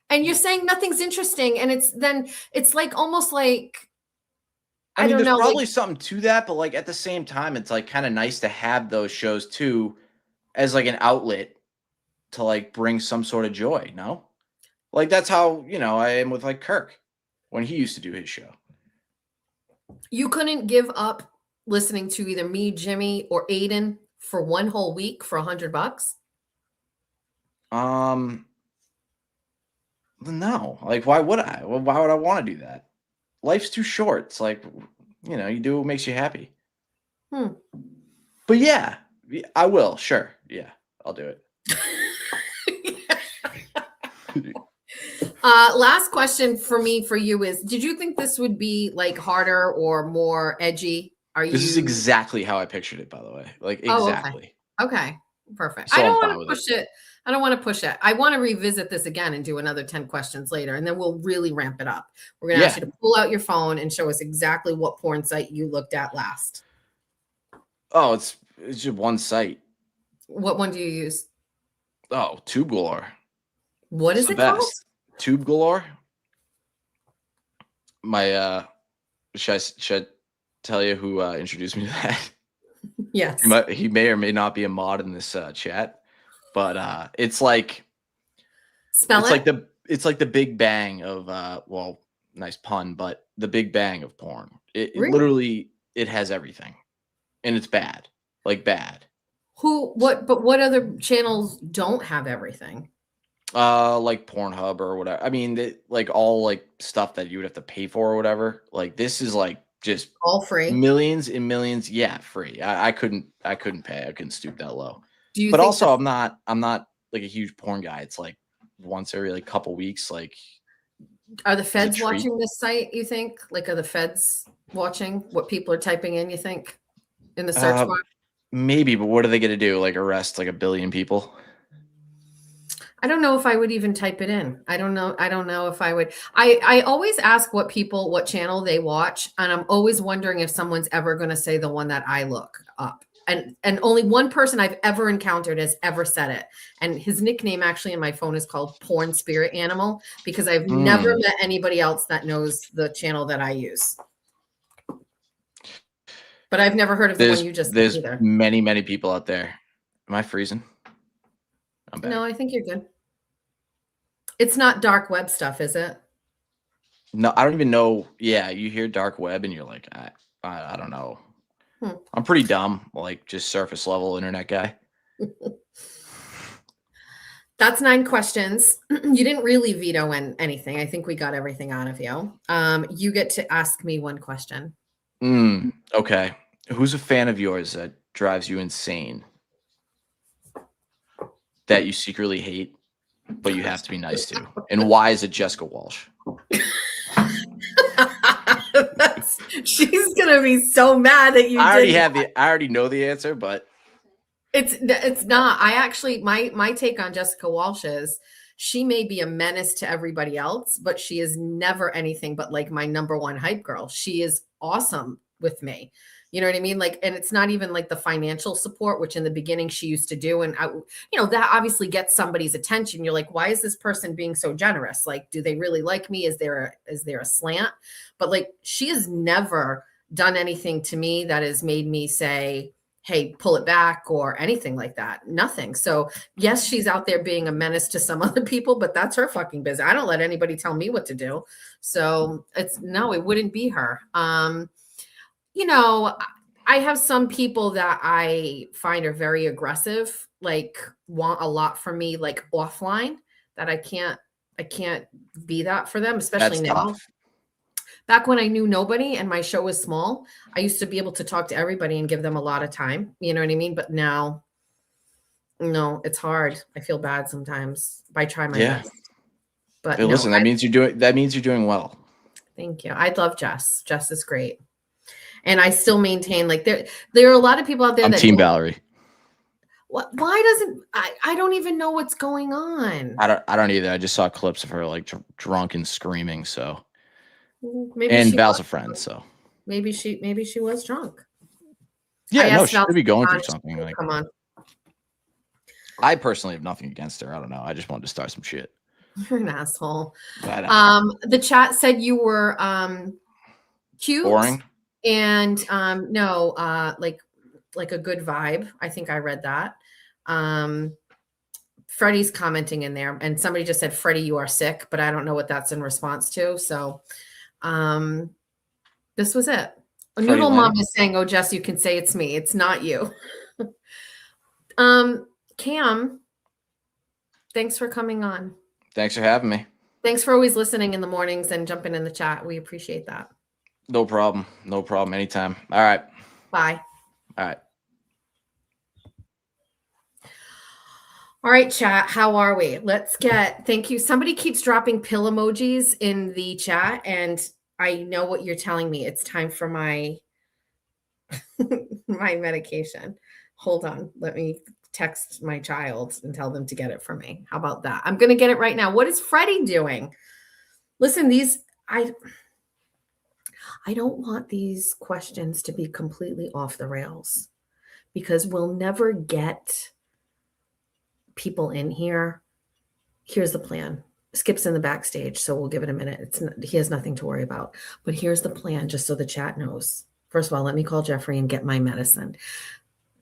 And you're saying nothing's interesting. And it's like almost like, I mean, there's don't know. Probably something to that, but like at the same time, it's like kind of nice to have those shows too as like an outlet to like bring some sort of joy, no? Like that's how, I am with like Kirk when he used to do his show. You couldn't give up listening to either me, Jimmy, or Aiden for 1 whole week for $100? No. Like, why would I? Why would I want to do that? Life's too short. It's like, you do what makes you happy. But yeah, I will. Sure. Yeah, I'll do it. Last question for you is, did you think this would be like harder or more edgy? This is exactly how I pictured it, by the way. Like exactly. Okay. Perfect. So I don't want to push it. I don't want to push it. I want to revisit this again and do another 10 questions later, and then we'll really ramp it up. We're going to ask you to pull out your phone and show us exactly what porn site you looked at last. Oh, it's just one site. What one do you use? Oh, Tube Galore. What is it called? Tube Galore. My should I tell you who introduced me to that? Yes. He may or may not be a mod in this chat, but it's like it's like the Big Bang of well, nice pun, but the Big Bang of porn. It literally it has everything, and it's bad, like bad. But what other channels don't have everything? Like Pornhub or whatever. I mean, like all like stuff that you would have to pay for or whatever. Like this is like just all free, millions and millions. Yeah, free. I couldn't pay. I couldn't stoop that low. But also, I'm not like a huge porn guy. It's like once every like couple weeks. Like, are the feds watching this site? You think? Like, are the feds watching what people are typing in? You think in the search bar? Maybe, but what are they going to do? Like arrest like 1 billion people? I don't know if I would even type it in. I don't know if I would. I always ask what channel they watch. And I'm always wondering if someone's ever going to say the one that I look up. And only one person I've ever encountered has ever said it. And his nickname actually in my phone is called Porn Spirit Animal, because I've never met anybody else that knows the channel that I use. But I've never heard of the one you just said either. There's many, many people out there. Am I freezing? I'm back. No, I think you're good. It's not dark web stuff, is it? No, I don't even know. Yeah, you hear dark web and you're like, I don't know. I'm pretty dumb, like just surface level internet guy. That's 9 questions. You didn't really veto anything. I think we got everything out of you. You get to ask me 1 question. Okay. Who's a fan of yours that drives you insane? That you secretly hate, but you have to be nice to? And why is it Jessica Walsh? She's gonna be so mad that you. I already know the answer, but It's not. I actually my take on Jessica Walsh is she may be a menace to everybody else, but she is never anything but like my number one hype girl. She is awesome with me. You know what I mean? Like, and it's not even like the financial support, which in the beginning she used to do. And that obviously gets somebody's attention. You're like, why is this person being so generous? Like, do they really like me? Is there a slant? But like, she has never done anything to me that has made me say, hey, pull it back or anything like that. Nothing. So yes, she's out there being a menace to some other people, but that's her fucking business. I don't let anybody tell me what to do. So it wouldn't be her. I have some people that I find are very aggressive, like want a lot from me, like offline, that I can't be that for them, especially that's now. tough. Back when I knew nobody and my show was small, I used to be able to talk to everybody and give them a lot of time. You know what I mean? But now, no, it's hard. I feel bad sometimes. I try my best. But no, listen, that means you're doing well. Thank you. I love Jess. Jess is great. And I still maintain, like, there are a lot of people out there that Team Valerie. Why doesn't I don't even know what's going on. I don't either. I just saw clips of her like drunk and screaming. So maybe Val's a friend, so maybe she was drunk. Yeah, no, she could be going through something. Like, come on. I personally have nothing against her. I don't know. I just wanted to start some shit. You're an asshole. The chat said you were cute. Boring. And no, like a good vibe. I think I read that. Freddie's commenting in there, and somebody just said, Freddie, you are sick, but I don't know what that's in response to. So this was it. Noodle Mom is saying, oh, Jess, you can say it's me. It's not you. Cam, thanks for coming on. Thanks for having me. Thanks for always listening in the mornings and jumping in the chat. We appreciate that. No problem. No problem. Anytime. All right. Bye. All right. All right, chat. How are we? Thank you. Somebody keeps dropping pill emojis in the chat, and I know what you're telling me. It's time for my my medication. Hold on. Let me text my child and tell them to get it for me. How about that? I'm going to get it right now. What is Freddie doing? Listen, I don't want these questions to be completely off the rails, because we'll never get people in here. Here's the plan. Skip's in the backstage, so we'll give it a minute. He has nothing to worry about. But here's the plan, just so the chat knows. First of all, let me call Jeffrey and get my medicine.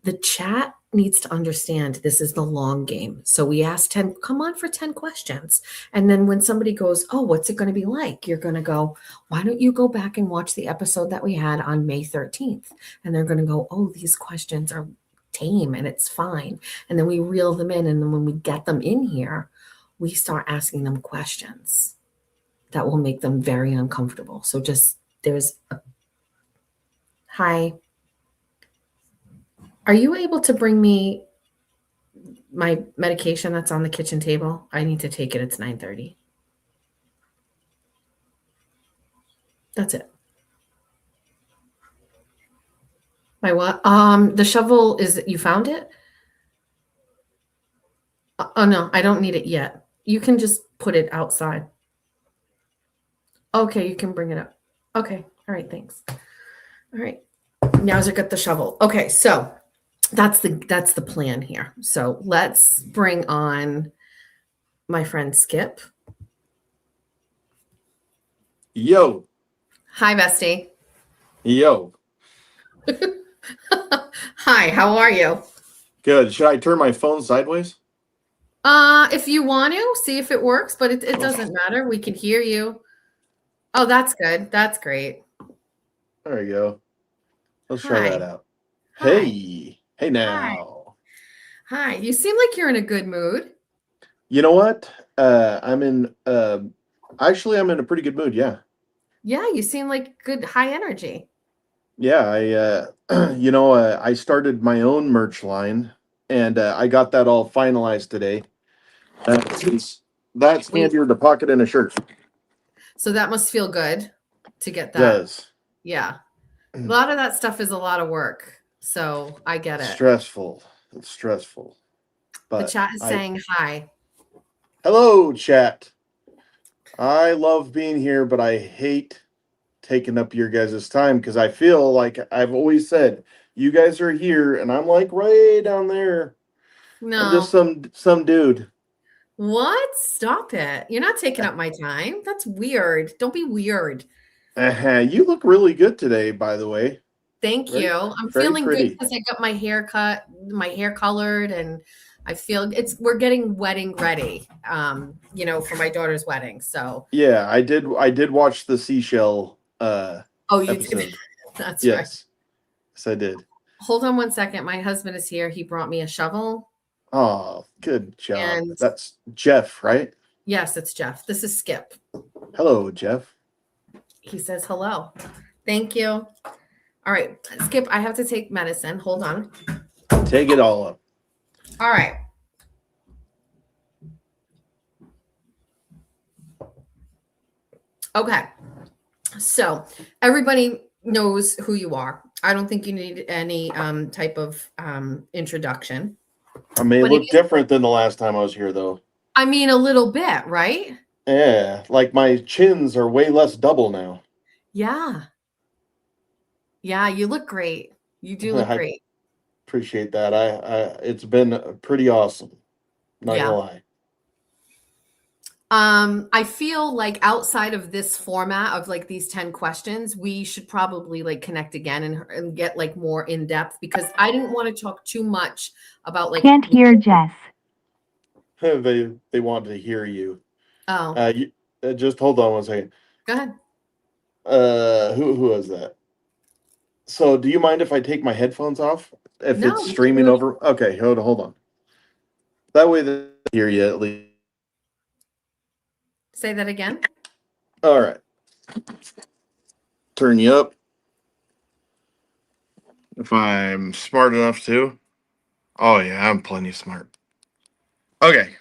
The chat needs to understand this is the long game. So we asked 10, come on for 10 questions. And then when somebody goes, oh, what's it going to be like? You're going to go, why don't you go back and watch the episode that we had on May 13th? And they're going to go, oh, these questions are tame and it's fine. And then we reel them in. And then when we get them in here, we start asking them questions that will make them very uncomfortable. So hi. Are you able to bring me my medication that's on the kitchen table? I need to take it. It's 9:30. That's it. My what? The shovel you found it? Oh no, I don't need it yet. You can just put it outside. Okay, you can bring it up. Okay. All right, thanks. All right. Now I got the shovel. Okay, so that's the plan here. So let's bring on my friend Skip. Yo. Hi, bestie. Yo. Hi, how are you? Good. Should I turn my phone sideways? If you want to, see if it works, but it doesn't matter. We can hear you. Oh, that's good. That's great. There you go. Let's try that out. Hi. Hey. Hey now. Hi. You seem like you're in a good mood. You know what? I'm in a pretty good mood, yeah. Yeah, you seem like good high energy. Yeah, I started my own merch line, and I got that all finalized today. That's handier to pocket in a shirt. So that must feel good to get that. Does. Yeah. A lot of that stuff is a lot of work. So I get it. Stressful. It's stressful. The But chat is saying hi. hello, chat. I love being here, but I hate taking up your guys' time because I feel like I've always said, you guys are here, and I'm like way down there. I'm just some dude. What? Stop it. You're not taking up my time. That's weird. Don't be weird. You look really good today, by the way. Thank you. I'm very feeling pretty. good because I got my hair cut, my hair colored, and I feel we're getting wedding ready, for my daughter's wedding. So yeah, I did watch the seashell you episode. did. That's right. Yes, I did. Hold on one second. My husband is here. He brought me a shovel. Oh, good job. And that's Jeff, right? Yes, it's Jeff. This is Skip. Hello, Jeff. He says hello. Thank you. All right, Skip, I have to take medicine. Hold on. Take it all up. All right. Okay. So everybody knows who you are. I don't think you need any type of introduction. I may look different than the last time I was here, though. I mean, a little bit, right? Yeah, like my chins are way less double now. Yeah. Yeah, you look great. You do look great. Appreciate that. It's been pretty awesome. Not gonna lie. I feel like outside of this format of like these 10 questions, we should probably like connect again and get like more in depth because I didn't want to talk too much about like can't hear Jess. They want to hear you. Oh. Just hold on one second. Go ahead. Who was that? So, do you mind if I take my headphones off? If No, it's streaming over? Okay, hold on. That way they hear you at least. Say that again. All right. Turn you up. If I'm smart enough to. Oh, yeah, I'm plenty smart. Okay,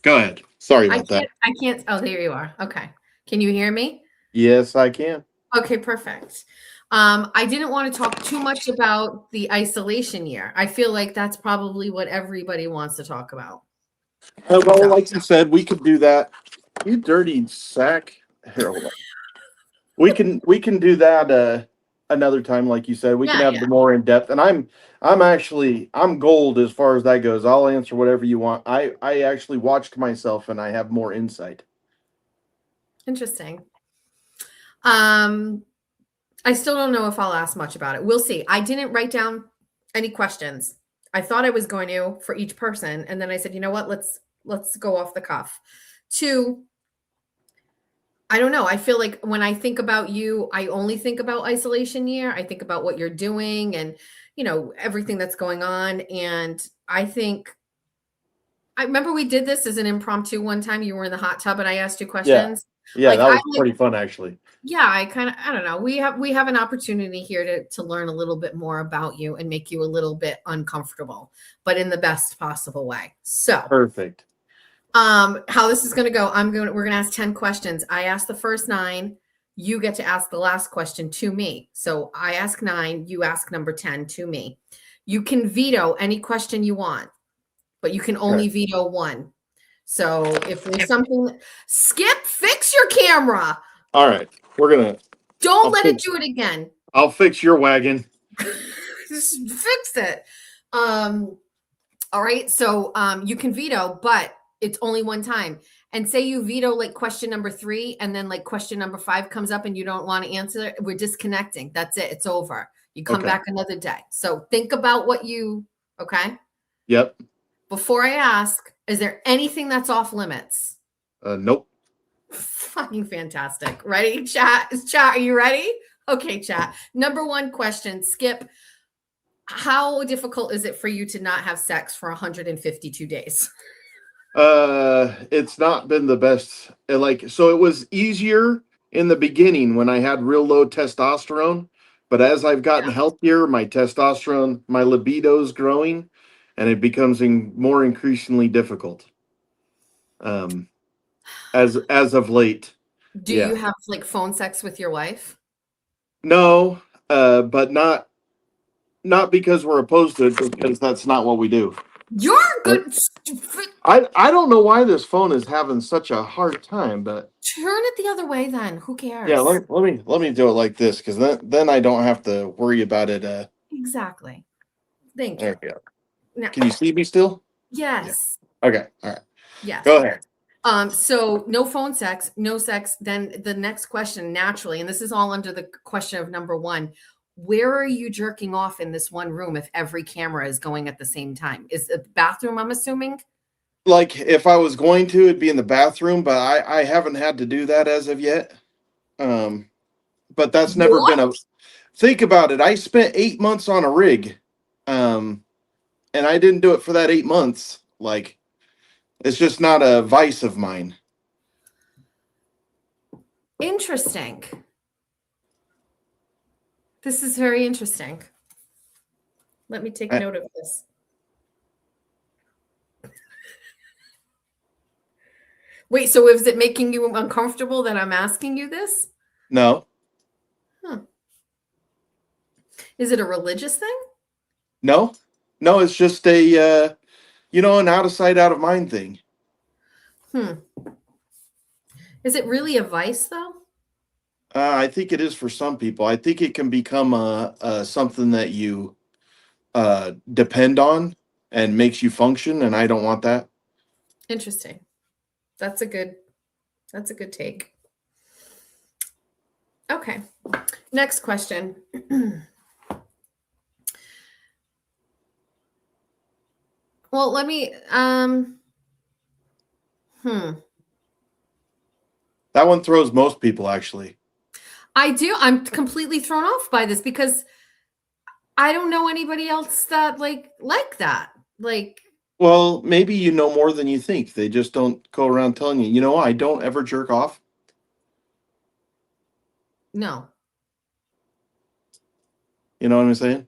go ahead. Sorry about that. I can't. Oh, there you are. Okay. Can you hear me? Yes, I can. Okay, perfect. I didn't want to talk too much about the isolation year. I feel like that's probably what everybody wants to talk about. Well, like you said, we could do that. You dirty sack. Here, hold on. We can do that another time, like you said. We can have the more in depth. And I'm gold as far as that goes. I'll answer whatever you want. I actually watched myself and I have more insight. Interesting. I still don't know if I'll ask much about it. We'll see. I didn't write down any questions. I thought I was going to for each person. And then I said, you know what? Let's go off the cuff. 2, I don't know. I feel like when I think about you, I only think about isolation year. I think about what you're doing and, everything that's going on. And I remember we did this as an impromptu one time. You were in the hot tub and I asked you questions. Yeah, that was pretty fun, actually. Yeah, I don't know. We have an opportunity here to learn a little bit more about you and make you a little bit uncomfortable, but in the best possible way. So perfect. How this is going to go, we're going to ask 10 questions. I ask the first 9. You get to ask the last question to me. So I ask 9, you ask number 10 to me. You can veto any question you want, but you can only veto one. So if there's something, Skip, fix your camera. All right, Don't let it do it again. I'll fix your wagon. Just fix it. All right. So you can veto, but it's only one time. And say you veto like question number 3, and then like question number 5 comes up and you don't want to answer it. We're disconnecting. That's it. It's over. You come back another day. So think about okay? Yep. Before I ask, is there anything that's off limits? Nope. Fucking fantastic. Ready, chat? Are you ready? Okay, chat. Number 1 question, Skip. How difficult is it for you to not have sex for 152 days? It's not been the best. So it was easier in the beginning when I had real low testosterone, but as I've gotten healthier, my testosterone, my libido's growing, and it becomes more increasingly difficult. As of late. Do you have like phone sex with your wife? No, but not because we're opposed to it, because that's not what we do. You're good. I don't know why this phone is having such a hard time, but Turn it the other way then. Who cares? yeah, let me do it like this, because then I don't have to worry about it. Exactly. Thank you. There we go. Now, Can you see me still? yes. Okay, all right. Yes. Go ahead. So no phone sex, no sex. Then the next question naturally, and this is all under the question of number one, where are you jerking off in this one room if every camera is going at the same time? Is it the bathroom, I'm assuming? Like, if I was going to, it'd be in the bathroom, but I haven't had to do that as of yet. But that's never been a... Think about it. I spent 8 months on a rig, and I didn't do it for that 8 months. Like, it's just not a vice of mine. Interesting. This is very interesting. Let me take note of this. Wait, so is it making you uncomfortable that I'm asking you this? No. Huh. Is it a religious thing? No, it's just a, an out of sight, out of mind thing. Is it really a vice though? I think it is for some people. I think it can become something that you depend on and makes you function, and I don't want that. Interesting. That's a good take. Okay. Next question. Well, let me That one throws most people, actually. I do. I'm completely thrown off by this because I don't know anybody else that like that. Like, well, maybe you know more than you think. They just don't go around telling you, I don't ever jerk off. No. You know what I'm saying?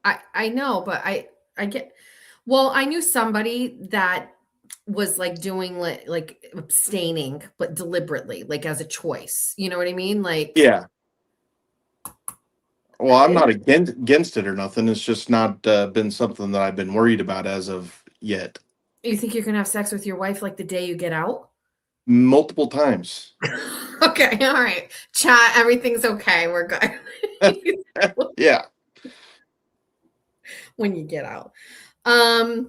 I know, but I get, well, I knew somebody that was like doing like abstaining, but deliberately, like as a choice. You know what I mean? Like, yeah. Well, I'm not against it or nothing. It's just not been something that I've been worried about as of yet. You think you can have sex with your wife like the day you get out? Multiple times. Okay, all right. Chat, everything's okay. We're good. Yeah. When you get out. All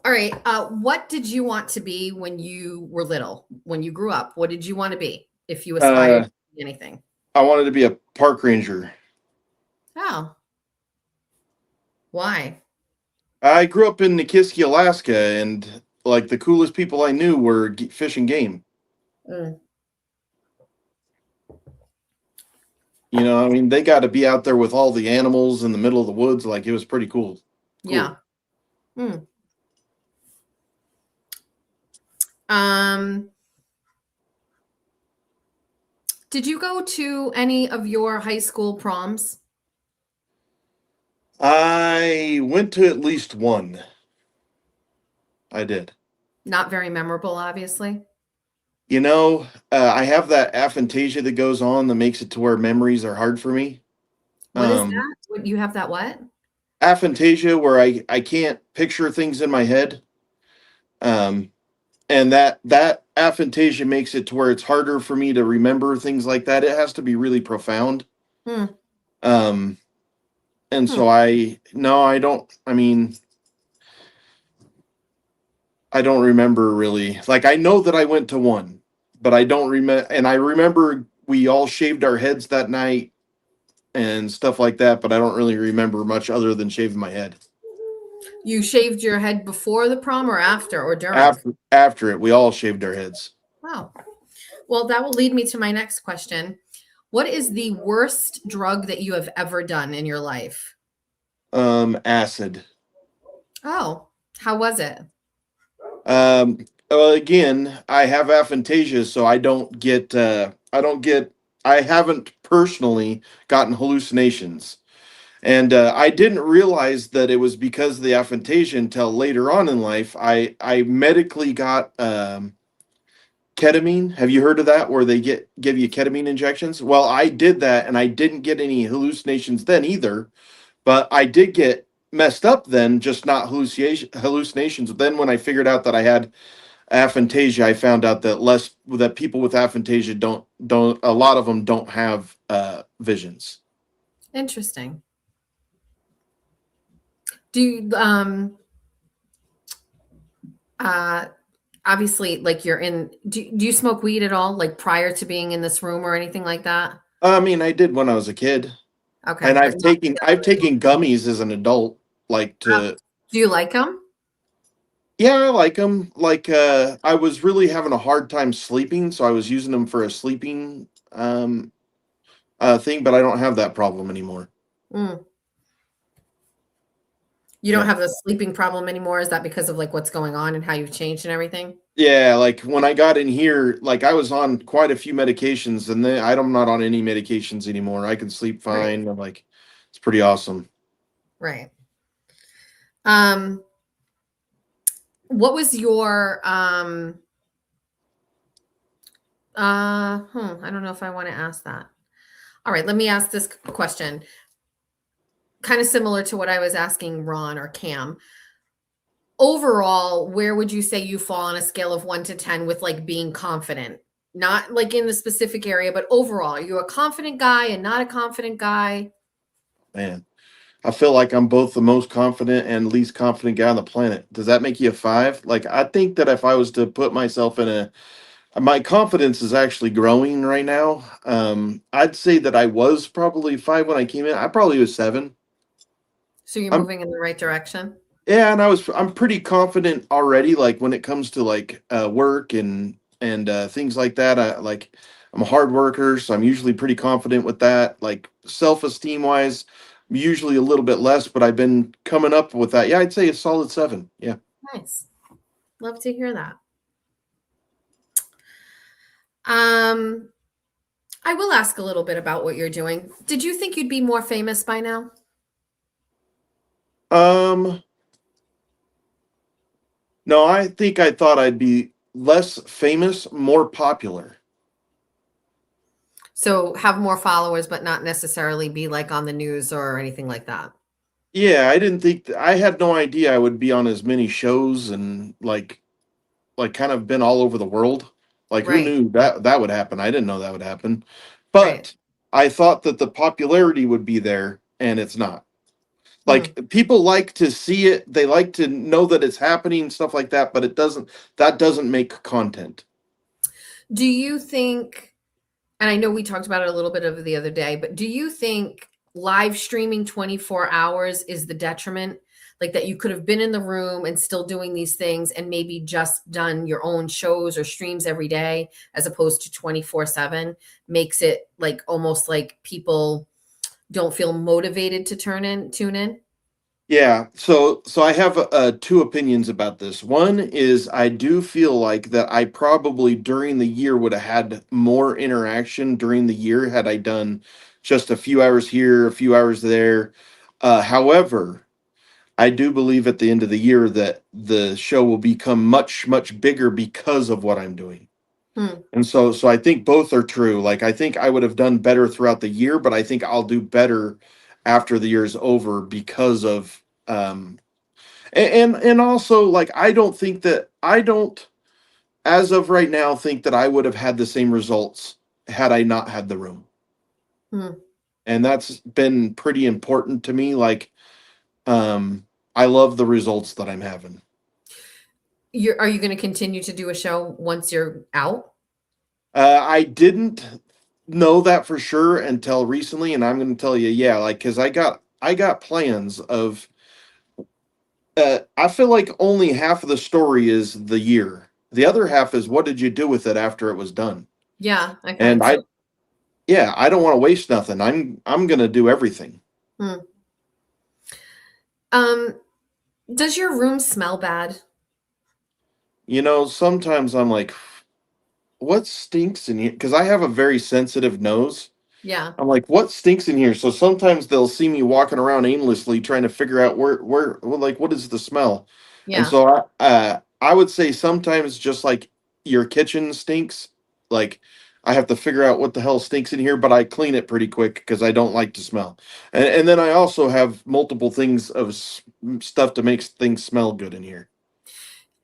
right. What did you want to be when you were little? When you grew up, what did you want to be if you aspired to be anything? I wanted to be a park ranger. Oh. Why? I grew up in Nikiski, Alaska, and like the coolest people I knew were fishing game. I mean, they got to be out there with all the animals in the middle of the woods. Like, it was pretty cool. Yeah. Did you go to any of your high school proms? I went to at least one. I did. Not very memorable, obviously. I have that aphantasia that goes on that makes it to where memories are hard for me. What is that? You have that what? Aphantasia, where I can't picture things in my head. And that aphantasia makes it to where it's harder for me to remember things like that. It has to be really profound. And so I don't remember really. Like, I know that I went to one, but I don't remember. And I remember we all shaved our heads that night and stuff like that, but I don't really remember much other than shaving my head. You shaved your head before the prom or after or during? After it, we all shaved our heads. Wow. Well, that will lead me to my next question. What is the worst drug that you have ever done in your life? Acid. Oh, how was it? Well, again, I have aphantasia, so I haven't personally gotten hallucinations. And I didn't realize that it was because of the aphantasia until later on in life. I medically got ketamine. Have you heard of that? Where they give you ketamine injections? Well, I did that, and I didn't get any hallucinations then either. But I did get messed up then, just not hallucinations. Then when I figured out that I had aphantasia, I found out that people with aphantasia don't a lot of them don't have visions. Interesting. Do you obviously, like, you're in, do you smoke weed at all, like prior to being in this room or anything like that? I mean, I did when I was a kid, Okay. and but I've taken gummies as an adult, like to. Do you like them? Yeah, I like them. Like, I was really having a hard time sleeping, so I was using them for a sleeping thing, but I don't have that problem anymore. Mm. You don't Yeah. have the sleeping problem anymore? Is that because of like what's going on and how you've changed and everything? Yeah, like when I got in here, like I was on quite a few medications, and then I'm not on any medications anymore. I can sleep fine. I'm like, it's pretty awesome. Right. What was your I don't know if I want to ask that. All right, let me ask this question. Kind of similar to what I was asking Ron or Cam. Overall, where would you say you fall on a scale of 1 to 10 with like being confident? Not like in the specific area, but overall, are you a confident guy and not a confident guy? Man, I feel like I'm both the most confident and least confident guy on the planet. Does that make you a 5? Like, I think that if I was to put myself in my confidence is actually growing right now. I'd say that I was probably 5 when I came in. I probably was 7. So you're I'm moving in the right direction? Yeah, and I'm pretty confident already. Like when it comes to like work and things like that. I'm a hard worker, so I'm usually pretty confident with that. Like self-esteem wise, I'm usually a little bit less, but I've been coming up with that. Yeah, I'd say a solid 7. Yeah. Nice. Love to hear that. I will ask a little bit about what you're doing. Did you think you'd be more famous by now? No, I think I thought I'd be less famous, more popular. So have more followers, but not necessarily be like on the news or anything like that. Yeah, I didn't think I had no idea I would be on as many shows and kind of been all over the world. Like who Right. knew that would happen? I didn't know that would happen. Right. But I thought that the popularity would be there and it's not. Like people like to see it, they like to know that it's happening, stuff like that, but that doesn't make content. Do you think, and I know we talked about it a little bit over the other day, but do you think live streaming 24 hours is the detriment? Like that you could have been in the room and still doing these things and maybe just done your own shows or streams every day as opposed to 24/7 makes it like almost like people don't feel motivated to tune in? Yeah, so I have two opinions about this. One is I do feel like that I probably during the year would have had more interaction during the year had I done just a few hours here, a few hours there. However, I do believe at the end of the year that the show will become much, much bigger because of what I'm doing. And so I think both are true. Like I think I would have done better throughout the year, but I think I'll do better after the year is over because of and also like I don't as of right now think that I would have had the same results had I not had the room. And that's been pretty important to me. Like I love the results that I'm having. Are you going to continue to do a show once you're out? I didn't know that for sure until recently, and I'm going to tell you, yeah, like because I got plans of. I feel like only half of the story is the year. The other half is what did you do with it after it was done? Yeah. Okay. And I don't want to waste nothing. I'm going to do everything. Does your room smell bad? You know, sometimes I'm like, what stinks in here? Because I have a very sensitive nose. Yeah. I'm like, what stinks in here? So sometimes they'll see me walking around aimlessly trying to figure out like what is the smell? And Yeah. so I would say sometimes just like your kitchen stinks, like I have to figure out what the hell stinks in here, but I clean it pretty quick because I don't like to smell. And then I also have multiple things of stuff to make things smell good in here.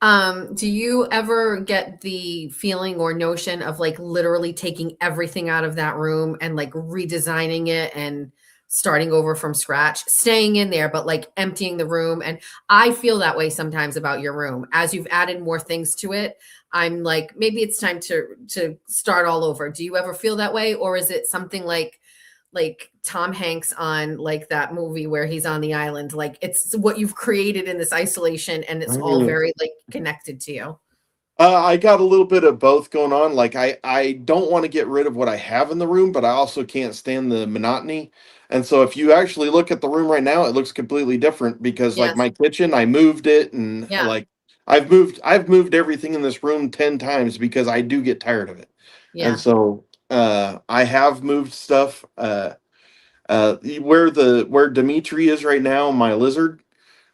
Do you ever get the feeling or notion of like literally taking everything out of that room and like redesigning it and starting over from scratch, staying in there, but like emptying the room? And I feel that way sometimes about your room. As you've added more things to it, I'm like, maybe it's time to start all over. Do you ever feel that way? Or is it something like Tom Hanks on like that movie where he's on the island? Like it's what you've created in this isolation and it's all very like connected to you. I got a little bit of both going on. Like I don't want to get rid of what I have in the room, but I also can't stand the monotony. And so if you actually look at the room right now, it looks completely different because like Yes. my kitchen, I moved it and Yeah. like I've moved everything in this room 10 times because I do get tired of it. Yeah. And so I have moved stuff where Dimitri is right now, my lizard.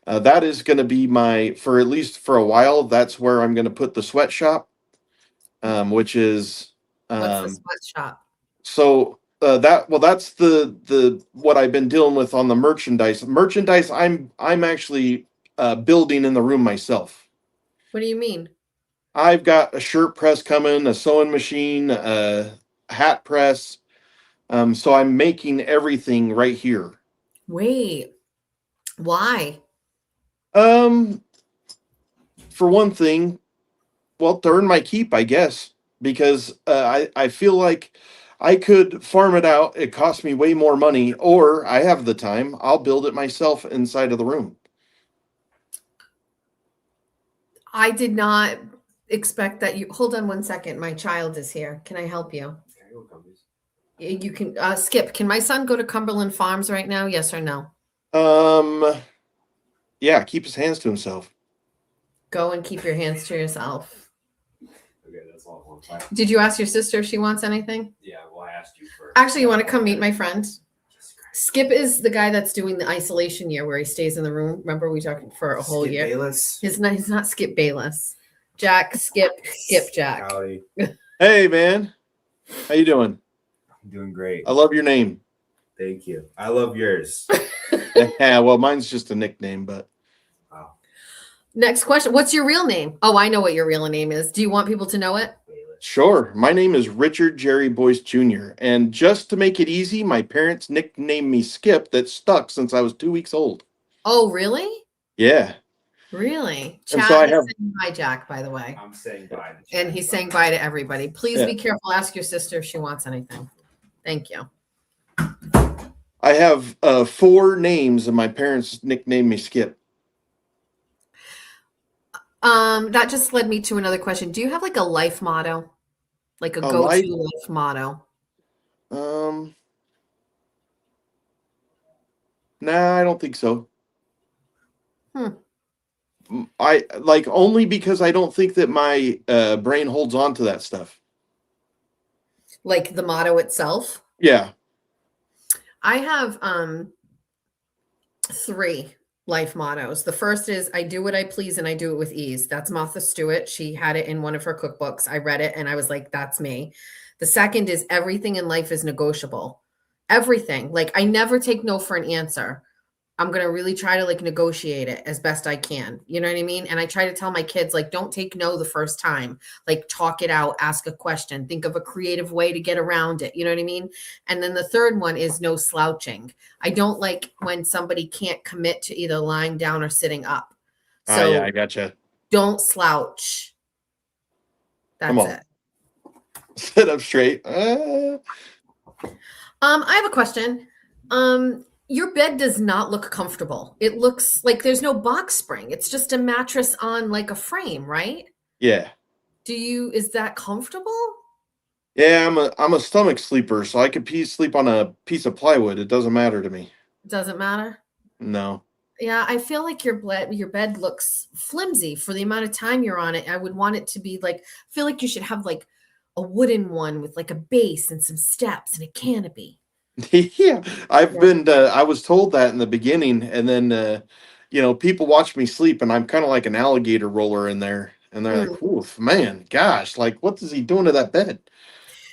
That is going to be for at least for a while. That's where I'm going to put the sweatshop, which is What's the sweatshop? so that's the what I've been dealing with on the merchandise. Merchandise I'm actually building in the room myself. What do you mean? I've got a shirt press coming, a sewing machine, a hat press. So I'm making everything right here. Wait, why? For one thing, well, to earn my keep, I guess, because I feel like I could farm it out. It costs me way more money, or I have the time. I'll build it myself inside of the room. I did not expect that you. Hold on one second. My child is here. Can I help you? You can Skip. Can my son go to Cumberland Farms right now? Yes or no? Yeah, keep his hands to himself. Go and keep your hands to yourself. Okay, that's all. Did you ask your sister if she wants anything? Yeah, well, I asked you first. Actually, you want to come meet my friend? Skip is the guy that's doing the isolation year where he stays in the room. Remember we talked for a whole year? Bayless. He's not Skip Bayless. Jack, Skip Jack. Howdy. Hey, man. How you doing? I'm doing great. I love your name. Thank you. I love yours. Yeah, well, mine's just a nickname, but. Wow. Next question. What's your real name? Oh, I know what your real name is. Do you want people to know it? Sure. My name is Richard Jerry Boyce Jr. And just to make it easy, my parents nicknamed me Skip. That stuck since I was 2 weeks old. Oh, really? Yeah. Really? And Chad so I is have- saying hi, Jack, by the way. I'm saying bye. And he's saying bye to everybody. Please Yeah. be careful. Ask your sister if she wants anything. Thank you. I have 4 names, and my parents nicknamed me Skip. That just led me to another question. Do you have like a life motto? Like a go-to life motto? Nah, I don't think so. I like only because I don't think that my brain holds on to that stuff. Like the motto itself? Yeah. I have 3 life mottos. The first is I do what I please and I do it with ease. That's Martha Stewart. She had it in one of her cookbooks. I read it and I was like, that's me. The second is everything in life is negotiable. Everything. Like I never take no for an answer. I'm going to really try to like negotiate it as best I can. You know what I mean? And I try to tell my kids, like, don't take no the first time, like talk it out, ask a question, think of a creative way to get around it. You know what I mean? And then the third one is no slouching. I don't like when somebody can't commit to either lying down or sitting up. So yeah, I gotcha. Don't slouch. That's it. Sit up straight. I have a question. Your bed does not look comfortable. It looks like there's no box spring. It's just a mattress on like a frame, right? Yeah. Is that comfortable? Yeah, I'm a stomach sleeper, so I could sleep on a piece of plywood. It doesn't matter to me. Doesn't matter? No. Yeah, I feel like your bed looks flimsy for the amount of time you're on it. I would want it to be like, I feel like you should have like a wooden one with like a base and some steps and a canopy. Yeah, I was told that in the beginning, and then people watch me sleep and I'm kind of like an alligator roller in there. and they're like, "Oof, man, gosh, like what is he doing to that bed?"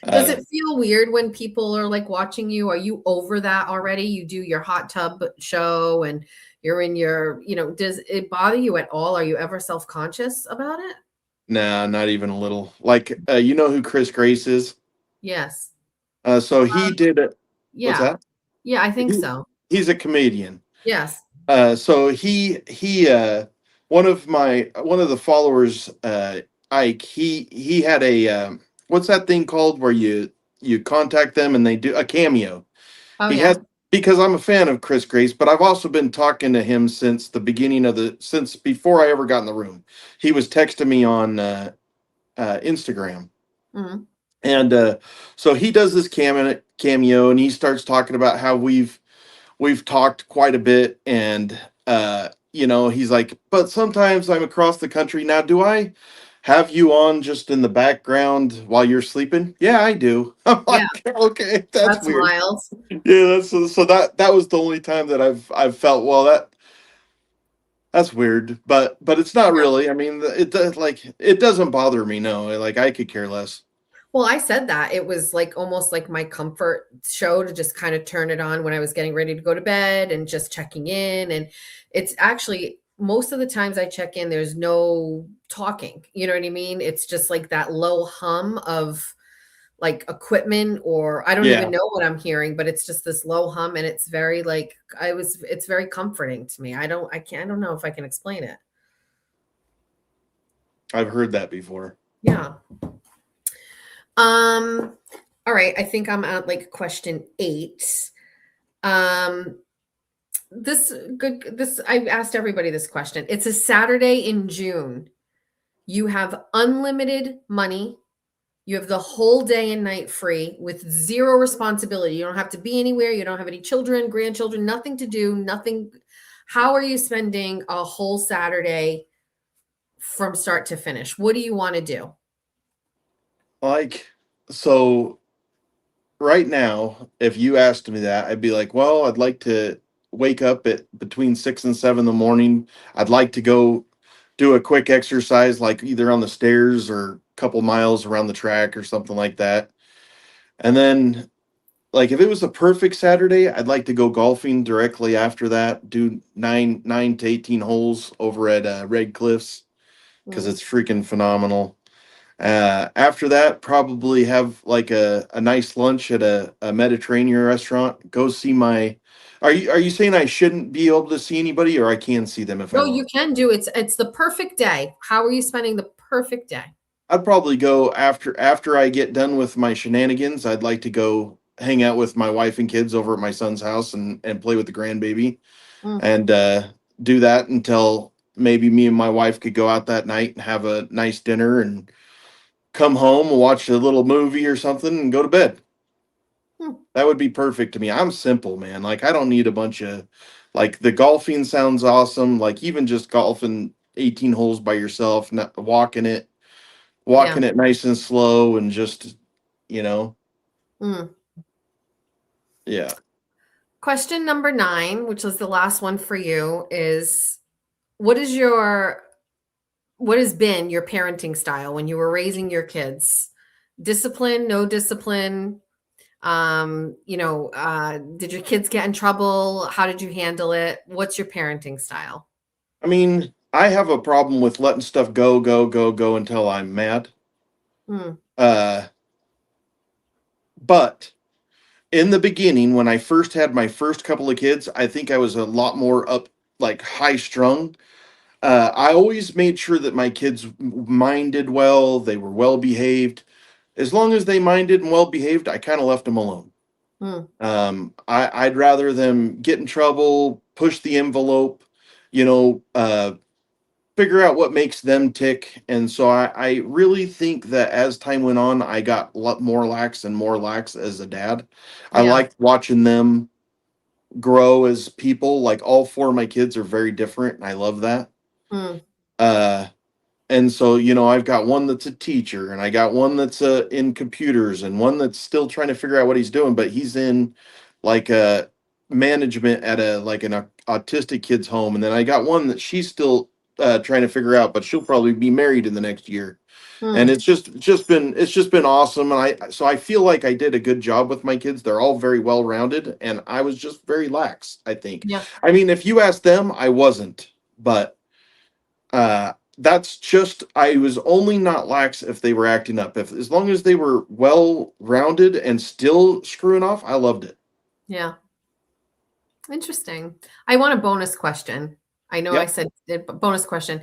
Does it feel weird when people are like watching you? Are you over that already? You do your hot tub show and you're in your, does it bother you at all? Are you ever self-conscious about it? Nah, not even a little. Like, you know who Chris Grace is? Yes. So he did it. What's Yeah. that? Yeah, I think so. He's a comedian. Yes. So he one of the followers, Ike, he had a what's that thing called where you contact them and they do a cameo. Oh He yeah. had, because I'm a fan of Chris Grace, but I've also been talking to him since the beginning of since before I ever got in the room. He was texting me on Instagram. Mhm. And so he does this cameo and he starts talking about how we've talked quite a bit, and he's like, but sometimes I'm across the country. Now, do I have you on just in the background while you're sleeping? Yeah, I do. I'm Yeah, like, okay, that's that's weird. wild. Yeah, that's so that was the only time that I've felt, well, that's weird, but it's not really. I mean, it does, like, it doesn't bother me. No, like I could care less. Well, I said that it was like almost like my comfort show to just kind of turn it on when I was getting ready to go to bed and just checking in. And it's actually most of the times I check in, there's no talking. You know what I mean? It's just like that low hum of like equipment, or I don't even Yeah, know what I'm hearing, but it's just this low hum and it's very like it's very comforting to me. I don't know if I can explain it. I've heard that before. Yeah. All right, I think I'm at like question 8. Um, this I've asked everybody this question. It's a Saturday in June. You have unlimited money. You have the whole day and night free with zero responsibility. You don't have to be anywhere. You don't have any children, grandchildren, nothing to do, nothing. How are you spending a whole Saturday from start to finish? What do you want to do? Like, so right now, if you asked me that, I'd be like, well, I'd like to wake up at between 6 and 7 in the morning. I'd like to go do a quick exercise, like either on the stairs or a couple miles around the track or something like that. And then, like, if it was a perfect Saturday, I'd like to go golfing directly after that, do nine to 18 holes over at Red Cliffs, because Mm. it's freaking phenomenal. After that, probably have like a nice lunch at a Mediterranean restaurant. Go see my. Are you saying I shouldn't be able to see anybody, or I can see them if I No, you want? can do it's the perfect day. How are you spending the perfect day? I'd probably go after I get done with my shenanigans. I'd like to go hang out with my wife and kids over at my son's house and play with the grandbaby, Mm. and do that until maybe me and my wife could go out that night and have a nice dinner and come home and watch a little movie or something and go to bed. Hmm. That would be perfect to me. I'm simple, man. Like, I don't need a bunch of, like, the golfing sounds awesome. Like, even just golfing 18 holes by yourself, not Yeah. walking it nice and slow and just, you know, Mm. yeah. Question number 9, which was the last one for you, is what is your what has been your parenting style when you were raising your kids? Discipline, no discipline? Did your kids get in trouble? How did you handle it? What's your parenting style? I mean, I have a problem with letting stuff go, go, go, go until I'm mad. Mm. Uh, but in the beginning, when I first had my first couple of kids, I think I was a lot more up, like high strung. I always made sure that my kids minded well, they were well behaved. As long as they minded and well behaved, I kind of left them alone. Mm. I'd rather them get in trouble, push the envelope, figure out what makes them tick. And so I really think that as time went on, I got a lot more lax and more lax as a dad. I Yeah. liked watching them grow as people. Like, all 4 of my kids are very different, and I love that. Mm. Uh, and so, I've got one that's a teacher, and I got one that's in computers, and one that's still trying to figure out what he's doing, but he's in like management at an autistic kid's home. And then I got one that she's still trying to figure out, but she'll probably be married in the next year. Hmm. And it's just been awesome. And I feel like I did a good job with my kids. They're all very well rounded, and I was just very lax, I think. Yeah. I mean, if you ask them, I wasn't, but that's just, I was only not lax if they were acting up. If as long as they were well rounded and still screwing off, I loved it. Yeah. Interesting. I want a bonus question. I know I Yep. said bonus question.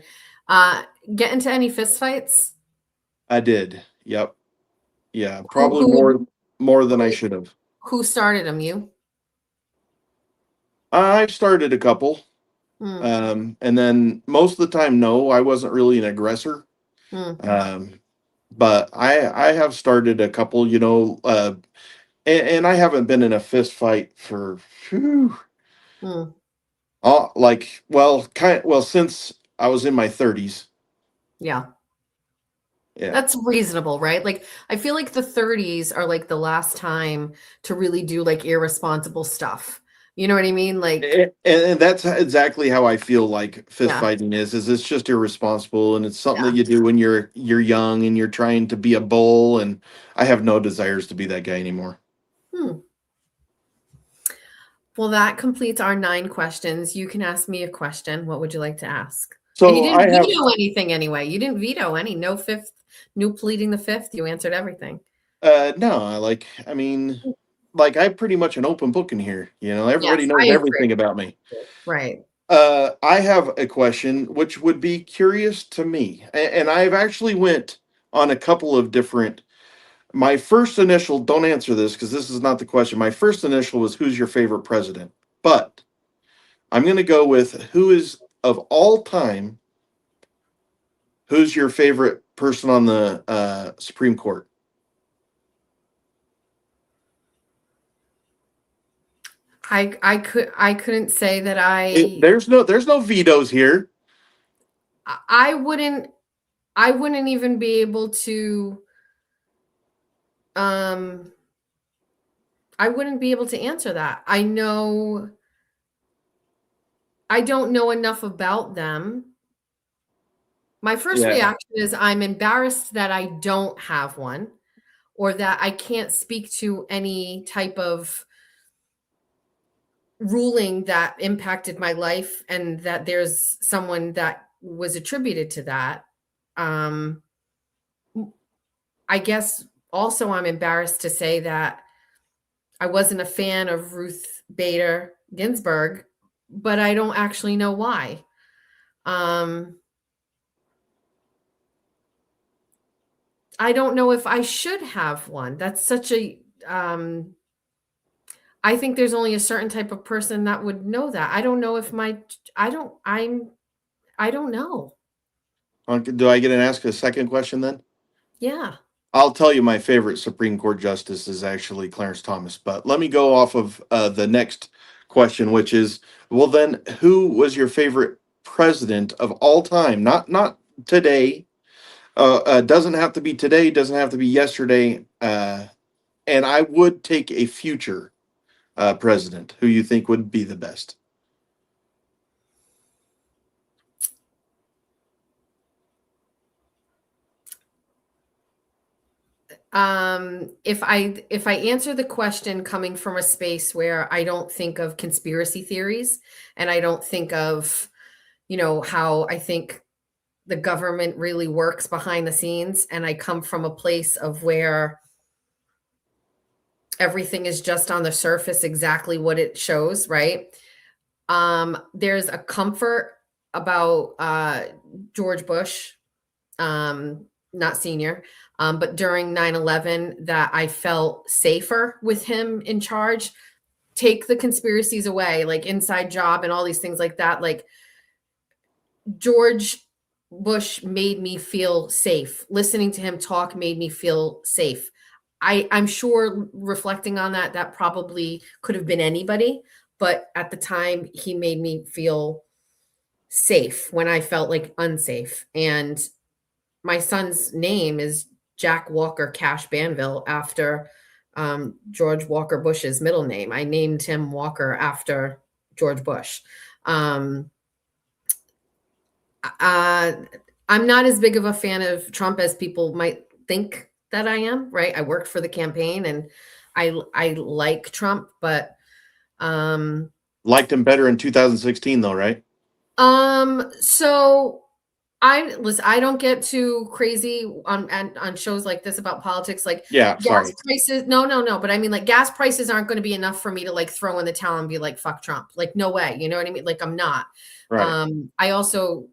Get into any fist fights? I did. Yep. Yeah, Who- probably who- more than I should have. Who started them? You? I started a couple. Hmm. And then most of the time, no, I wasn't really an aggressor. Hmm. But I have started a couple, and I haven't been in a fist fight for Hmm. since I was in my 30s. Yeah. Yeah. That's reasonable, right? Like, I feel like the 30s are like the last time to really do like irresponsible stuff. You know what I mean? Like, And that's exactly how I feel like fist Yeah. fighting is it's just irresponsible, and it's something Yeah. that you do when you're young and you're trying to be a bull, and I have no desires to be that guy anymore. Well, that completes our 9 questions. You can ask me a question. What would you like to ask? So And you didn't I have veto anything anyway. You didn't veto any. No fifth, no pleading the fifth. You answered everything. no, I'm pretty much an open book in here. Everybody Yes, knows I agree. everything about me. Right. I have a question which would be curious to me, and I've actually went on a couple of different. My first initial, don't answer this because this is not the question. My first initial was, who's your favorite president? But I'm going to go with, who is, of all time, who's your favorite person on the Supreme Court? I couldn't say that There's no vetoes here. I wouldn't even be able to I wouldn't be able to answer that. I don't know enough about them. My first Yeah. reaction is I'm embarrassed that I don't have one, or that I can't speak to any type of ruling that impacted my life, and that there's someone that was attributed to that. I guess also I'm embarrassed to say that I wasn't a fan of Ruth Bader Ginsburg, but I don't actually know why. I don't know if I should have one. That's such a I think there's only a certain type of person that would know that. I don't know if I don't know. Do I get to ask a second question then? Yeah. I'll tell you, my favorite Supreme Court justice is actually Clarence Thomas. But let me go off of the next question, which is, well, then, who was your favorite president of all time? Not today. Doesn't have to be today. Doesn't have to be yesterday. And I would take a future president. Who you think would be the best? If I answer the question coming from a space where I don't think of conspiracy theories, and I don't think of, how I think the government really works behind the scenes, and I come from a place of where everything is just on the surface exactly what it shows, right? There's a comfort about George Bush, not senior, but during 9/11, that I felt safer with him in charge. Take the conspiracies away, like inside job and all these things like that. Like, George Bush made me feel safe. Listening to him talk made me feel safe. I'm sure, reflecting on that, that probably could have been anybody, but at the time he made me feel safe when I felt like unsafe. And my son's name is Jack Walker Cash Banville, after George Walker Bush's middle name. I named him Walker after George Bush. I'm not as big of a fan of Trump as people might think that I am, right? I worked for the campaign and I like Trump, but Liked him better in 2016 though, right? so I don't get too crazy on shows like this about politics, like Yeah, gas sorry. prices. No, but I mean, like, gas prices aren't going to be enough for me to like throw in the towel and be like, fuck Trump. Like, no way. You know what I mean? Like, I'm not. Right. I also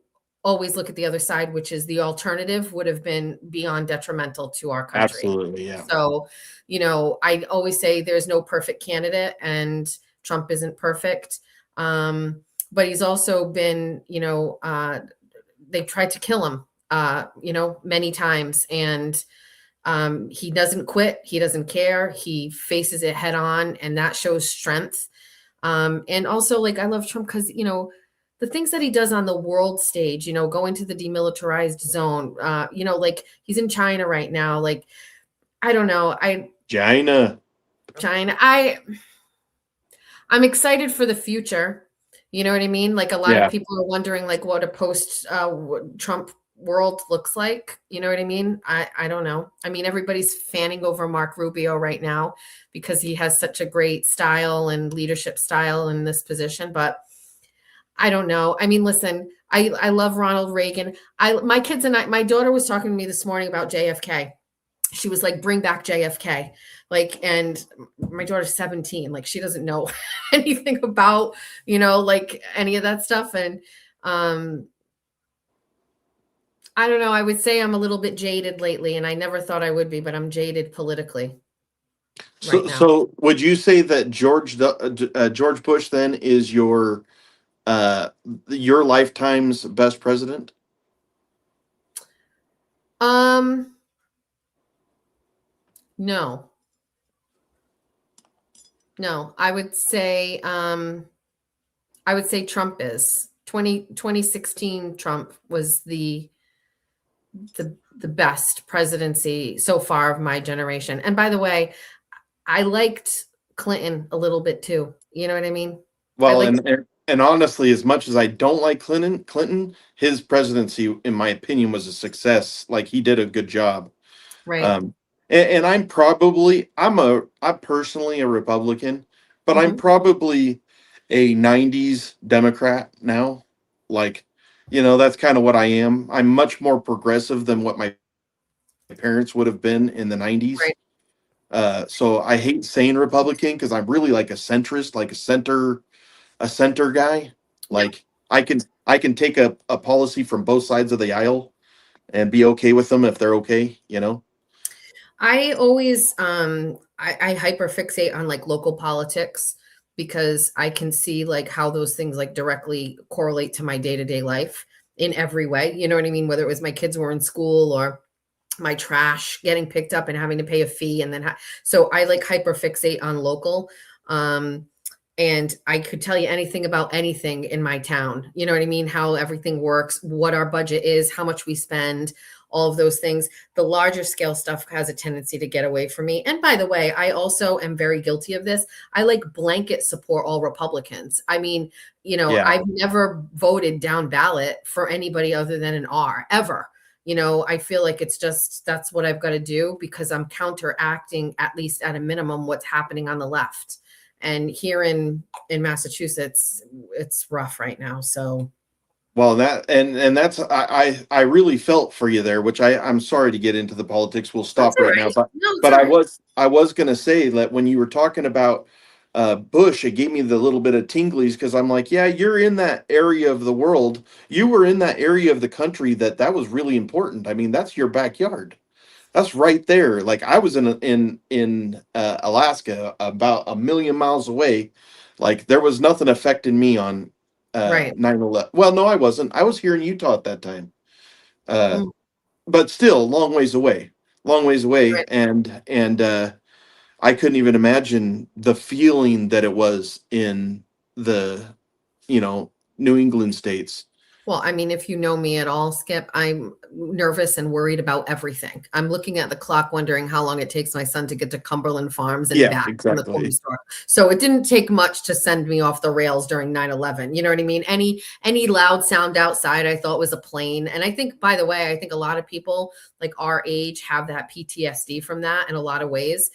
always look at the other side, which is the alternative would have been beyond detrimental to our country. Absolutely, yeah. So, I always say there's no perfect candidate, and Trump isn't perfect. But he's also been, they tried to kill him, many times. And he doesn't quit. He doesn't care. He faces it head on, and that shows strength. And also, like, I love Trump because, the things that he does on the world stage, going to the demilitarized zone, like, he's in China right now. Like, I don't know. China. I'm excited for the future. You know what I mean? Like, a lot of people are wondering, like, what a post Trump world looks like. You know what I mean? I don't know. I mean, everybody's fanning over Mark Rubio right now because he has such a great style and leadership style in this position. But I don't know. I mean, listen, I love Ronald Reagan. My kids and my daughter was talking to me this morning about JFK. She was like, bring back JFK. Like, and my daughter's 17. Like, she doesn't know anything about, like, any of that stuff. And I don't know. I would say I'm a little bit jaded lately, and I never thought I would be, but I'm jaded politically. So, Right now. so would you say that George Bush then is your lifetime's best president? No. I would say Trump is. 2016 Trump was the best presidency so far of my generation. And by the way, I liked Clinton a little bit too. You know what I mean? Well, and honestly, as much as I don't like Clinton, his presidency, in my opinion, was a success. Like, he did a good job. Right. And I'm personally a Republican, but I'm probably a 90s Democrat now. Like, that's kind of what I am. I'm much more progressive than what my parents would have been in the 90s. Right. So I hate saying Republican because I'm really like a centrist, like a center guy. Like, I can take a policy from both sides of the aisle and be okay with them if they're okay, I always I hyperfixate on like local politics because I can see like how those things like directly correlate to my day-to-day life in every way. You know what I mean? Whether it was my kids were in school or my trash getting picked up and having to pay a fee, and then so I like hyperfixate on local. And I could tell you anything about anything in my town. You know what I mean? How everything works, what our budget is, how much we spend, all of those things. The larger scale stuff has a tendency to get away from me. And by the way, I also am very guilty of this. I like blanket support all Republicans. I mean, I've never voted down ballot for anybody other than an R ever. I feel like it's just, that's what I've got to do because I'm counteracting, at least at a minimum, what's happening on the left. And here in Massachusetts, it's rough right now. So, well, that's I really felt for you there, which I'm sorry to get into the politics. We'll stop right now, but I was going to say that when you were talking about Bush, it gave me the little bit of tinglies because I'm like, yeah, you're in that area of the world. You were in that area of the country that was really important. I mean, that's your backyard. That's right there. Like, I was in Alaska, about a million miles away. Like, there was nothing affecting me on 9/11. Well, no, I wasn't. I was here in Utah at that time. But still, long ways away. Right. And I couldn't even imagine the feeling that it was in the New England states. Well, I mean, if you know me at all, Skip, I'm nervous and worried about everything. I'm looking at the clock, wondering how long it takes my son to get to Cumberland Farms and Yeah, back from the exactly. toy store. So it didn't take much to send me off the rails during 9/11. You know what I mean? Any loud sound outside, I thought was a plane. And I think, by the way, I think a lot of people like our age have that PTSD from that in a lot of ways.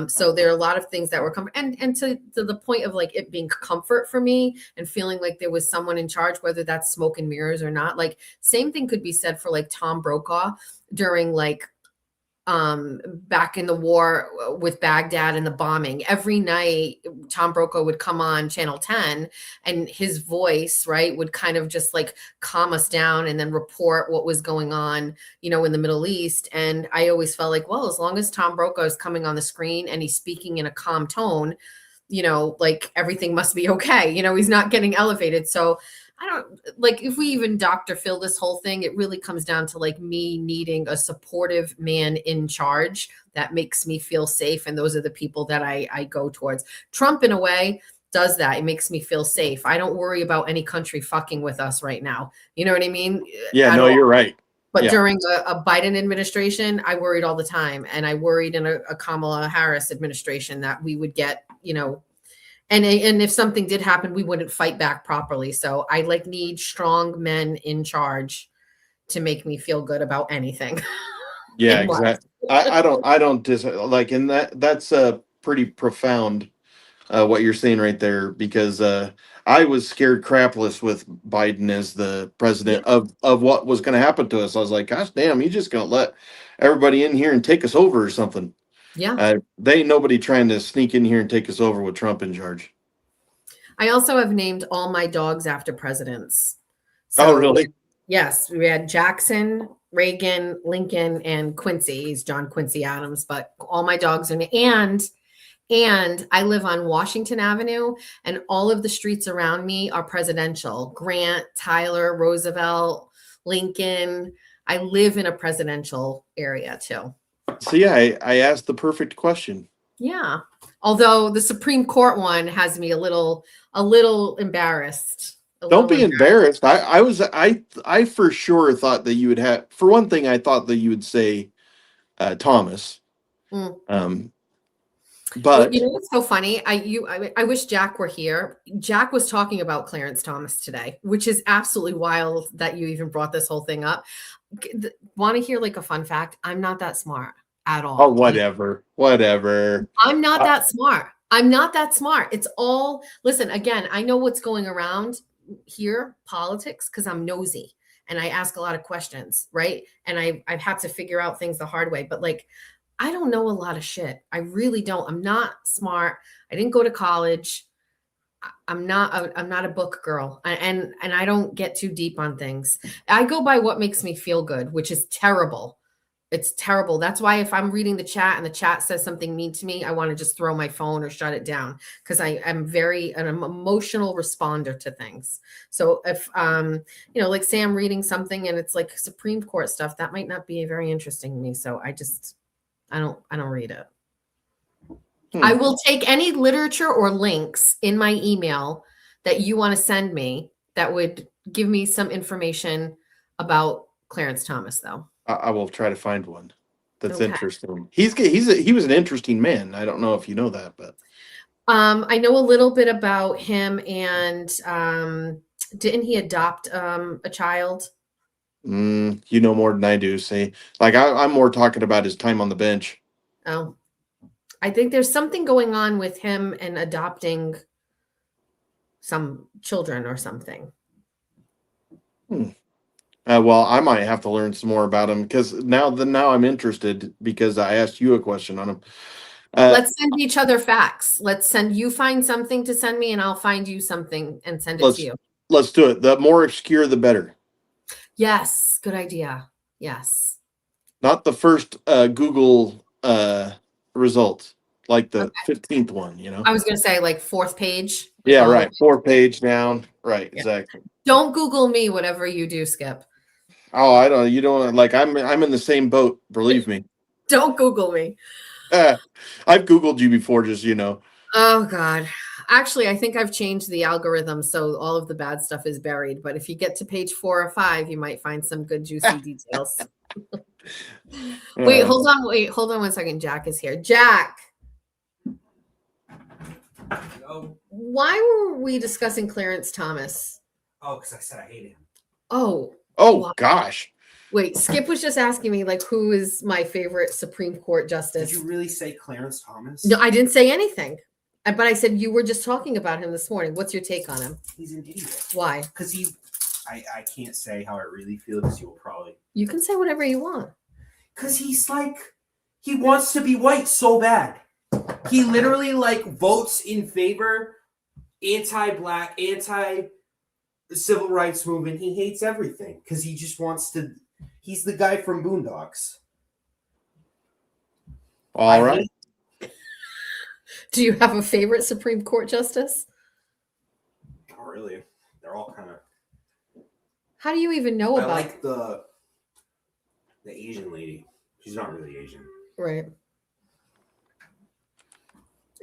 So there are a lot of things that were comfort, and to the point of like it being comfort for me and feeling like there was someone in charge, whether that's smoke and mirrors or not. Like same thing could be said for like Tom Brokaw during like back in the war with Baghdad and the bombing. Every night Tom Brokaw would come on Channel 10 and his voice, right, would kind of just like calm us down and then report what was going on, you know, in the Middle East. And I always felt like, well, as long as Tom Brokaw is coming on the screen and he's speaking in a calm tone, you know, like everything must be okay. You know, he's not getting elevated. So I don't like if we even Dr. Phil this whole thing, it really comes down to like me needing a supportive man in charge that makes me feel safe. And those are the people that I go towards. Trump, in a way, does that. It makes me feel safe. I don't worry about any country fucking with us right now. You know what I mean? Yeah, no, you're right. But Yeah. during a Biden administration, I worried all the time. And I worried in a Kamala Harris administration that we would get, you know, and if something did happen, we wouldn't fight back properly. So I like need strong men in charge to make me feel good about anything. Yeah, In life. exactly. I don't like, and that's pretty profound what you're saying right there, because I was scared crapless with Biden as the president of what was going to happen to us. I was like, gosh damn, he's just going to let everybody in here and take us over or something. Yeah. They ain't nobody trying to sneak in here and take us over with Trump in charge. I also have named all my dogs after presidents. Oh, really? Yes. We had Jackson, Reagan, Lincoln, and Quincy. He's John Quincy Adams, but all my dogs are and I live on Washington Avenue, and all of the streets around me are presidential. Grant, Tyler, Roosevelt, Lincoln. I live in a presidential area too. So yeah, I asked the perfect question. Yeah. Although the Supreme Court one has me a little embarrassed. Don't be embarrassed. I for sure thought that you would have, for one thing, I thought that you would say Thomas. Mm. But well, you know what's so funny? I wish Jack were here. Jack was talking about Clarence Thomas today, which is absolutely wild that you even brought this whole thing up. Want to hear like a fun fact? I'm not that smart at all. Oh, whatever. I'm not that smart. I'm not that smart. It's all, listen, again, I know what's going around here, politics, because I'm nosy and I ask a lot of questions, right? And I've had to figure out things the hard way, but like, I don't know a lot of shit. I really don't. I'm not smart. I didn't go to college. I'm not a book girl, and I don't get too deep on things. I go by what makes me feel good, which is terrible. It's terrible. That's why if I'm reading the chat and the chat says something mean to me, I want to just throw my phone or shut it down because I'm an emotional responder to things. So if you know, like say I'm reading something and it's like Supreme Court stuff, that might not be very interesting to me. So I don't read it. I will take any literature or links in my email that you want to send me that would give me some information about Clarence Thomas, though. I will try to find one that's Okay. interesting. He was an interesting man. I don't know if you know that, but I know a little bit about him, and didn't he adopt a child? you know more than I do. See, like I'm more talking about his time on the bench. Oh, I think there's something going on with him and adopting some children or something. Well, I might have to learn some more about him because now I'm interested because I asked you a question on him. Let's send each other facts. You find something to send me and I'll find you something and send it to you. Let's do it. The more obscure, the better. Yes. Good idea. Yes. Not the first Google results, like the 15th one, you know? I was going to say like fourth page. Yeah, right. 4 page down. Right. Yeah. Exactly. Don't Google me, whatever you do, Skip. Oh, you don't like, I'm in the same boat. Believe me. Don't Google me. I've Googled you before, just, you know. Oh God. Actually, I think I've changed the algorithm so all of the bad stuff is buried. But if you get to page 4 or 5, you might find some good juicy details. Wait, hold on. Wait, hold on 1 second. Jack is here. Jack, why were we discussing Clarence Thomas? Oh, because I said I hated him. Oh, Oh gosh. wait. Skip was just asking me like, who is my favorite Supreme Court justice? Did you really say Clarence Thomas? No, I didn't say anything. But I said you were just talking about him this morning. What's your take on him? He's an idiot. Why? Because I can't say how I really feel because you'll probably. You can say whatever you want. Because he's like, he wants to be white so bad. He literally like votes in favor, anti-black, anti-civil rights movement. He hates everything because he just wants to. He's the guy from Boondocks. All right. Do you have a favorite Supreme Court justice? Not really. They're all kind of. How do you even know I about like the Asian lady. She's not really Asian. Right.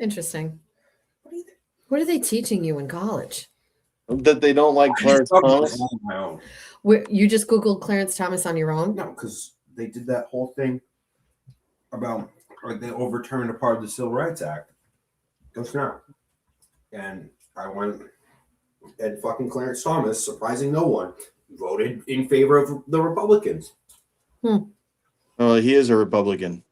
Interesting. What are they teaching you in college? That they don't like Clarence Thomas. On my own. You just Googled Clarence Thomas on your own? No, because they did that whole thing about, or they overturned a part of the Civil Rights Act. Just now. And I went, and fucking Clarence Thomas, surprising no one, voted in favor of the Republicans. He is a Republican.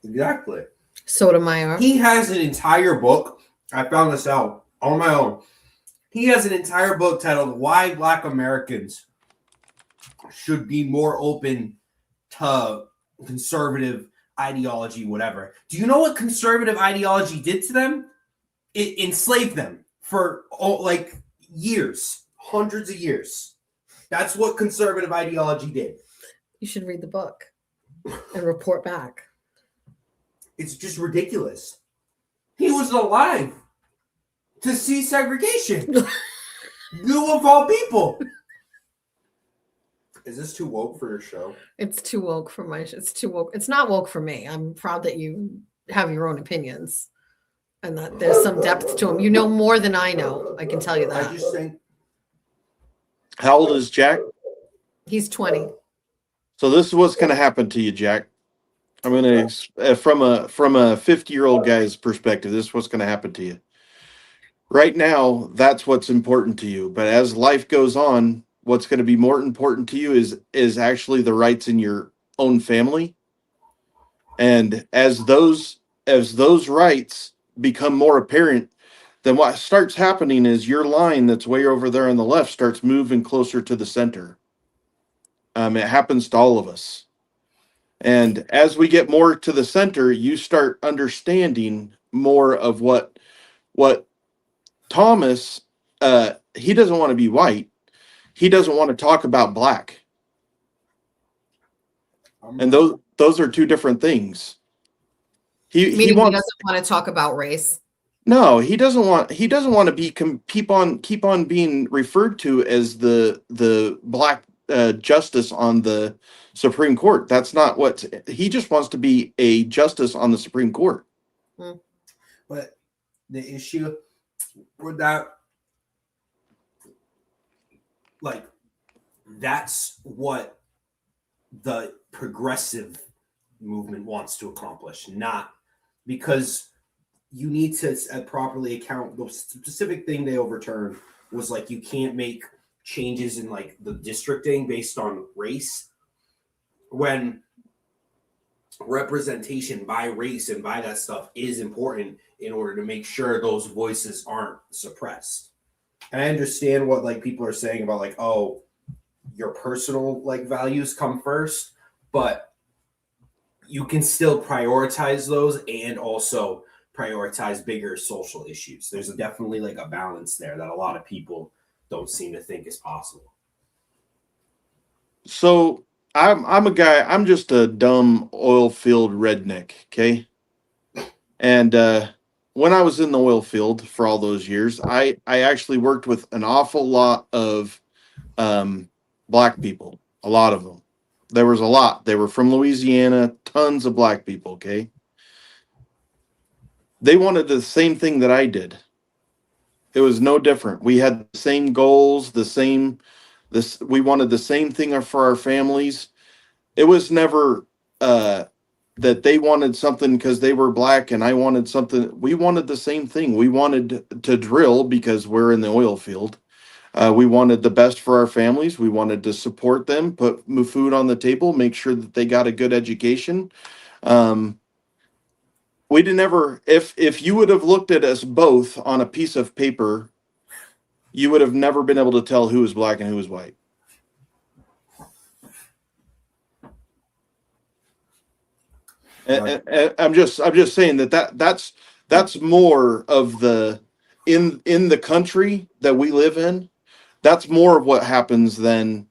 Exactly. Sotomayor. He has an entire book. I found this out on my own. He has an entire book titled Why Black Americans Should Be More Open to Conservative Ideology, whatever. Do you know what conservative ideology did to them? It enslaved them for like years, hundreds of years. That's what conservative ideology did. You should read the book and report back. It's just ridiculous. He was alive to see segregation. You of all people. Is this too woke for your show? It's too woke for it's too woke. It's not woke for me. I'm proud that you have your own opinions and that there's some depth to them. You know more than I know. I can tell you that. I just think. How old is Jack? He's 20. So this is what's going to happen to you, Jack. I'm going to, from a 50-year-old guy's perspective, this is what's going to happen to you. Right now, that's what's important to you. But as life goes on, what's going to be more important to you is actually the rights in your own family. And as those rights become more apparent, then what starts happening is your line that's way over there on the left starts moving closer to the center. It happens to all of us. And as we get more to the center, you start understanding more of what Thomas, he doesn't want to be white. He doesn't want to talk about black. And those are two different things. He doesn't want to talk about race. No, he doesn't want to be keep on being referred to as the black justice on the Supreme Court. That's not what he just wants to be, a justice on the Supreme Court. But the issue with that, like, that's what the progressive movement wants to accomplish, not because you need to properly account. The specific thing they overturned was like you can't make changes in like the districting based on race when representation by race and by that stuff is important in order to make sure those voices aren't suppressed. And I understand what like people are saying about like, oh, your personal like values come first, but you can still prioritize those and also prioritize bigger social issues. There's definitely like a balance there that a lot of people don't seem to think is possible. So I'm a guy, I'm just a dumb oil field redneck, okay? And when I was in the oil field for all those years, I actually worked with an awful lot of black people, a lot of them. There was a lot. They were from Louisiana, tons of black people, okay? They wanted the same thing that I did. It was no different. We had the same goals, we wanted the same thing for our families. It was never that they wanted something because they were black and I wanted something. We wanted the same thing. We wanted to drill because we're in the oil field. We wanted the best for our families. We wanted to support them, put food on the table, make sure that they got a good education. We didn't ever, if you would have looked at us both on a piece of paper, you would have never been able to tell who was black and who was white. And I'm just saying that's more of the in the country that we live in. That's more of what happens than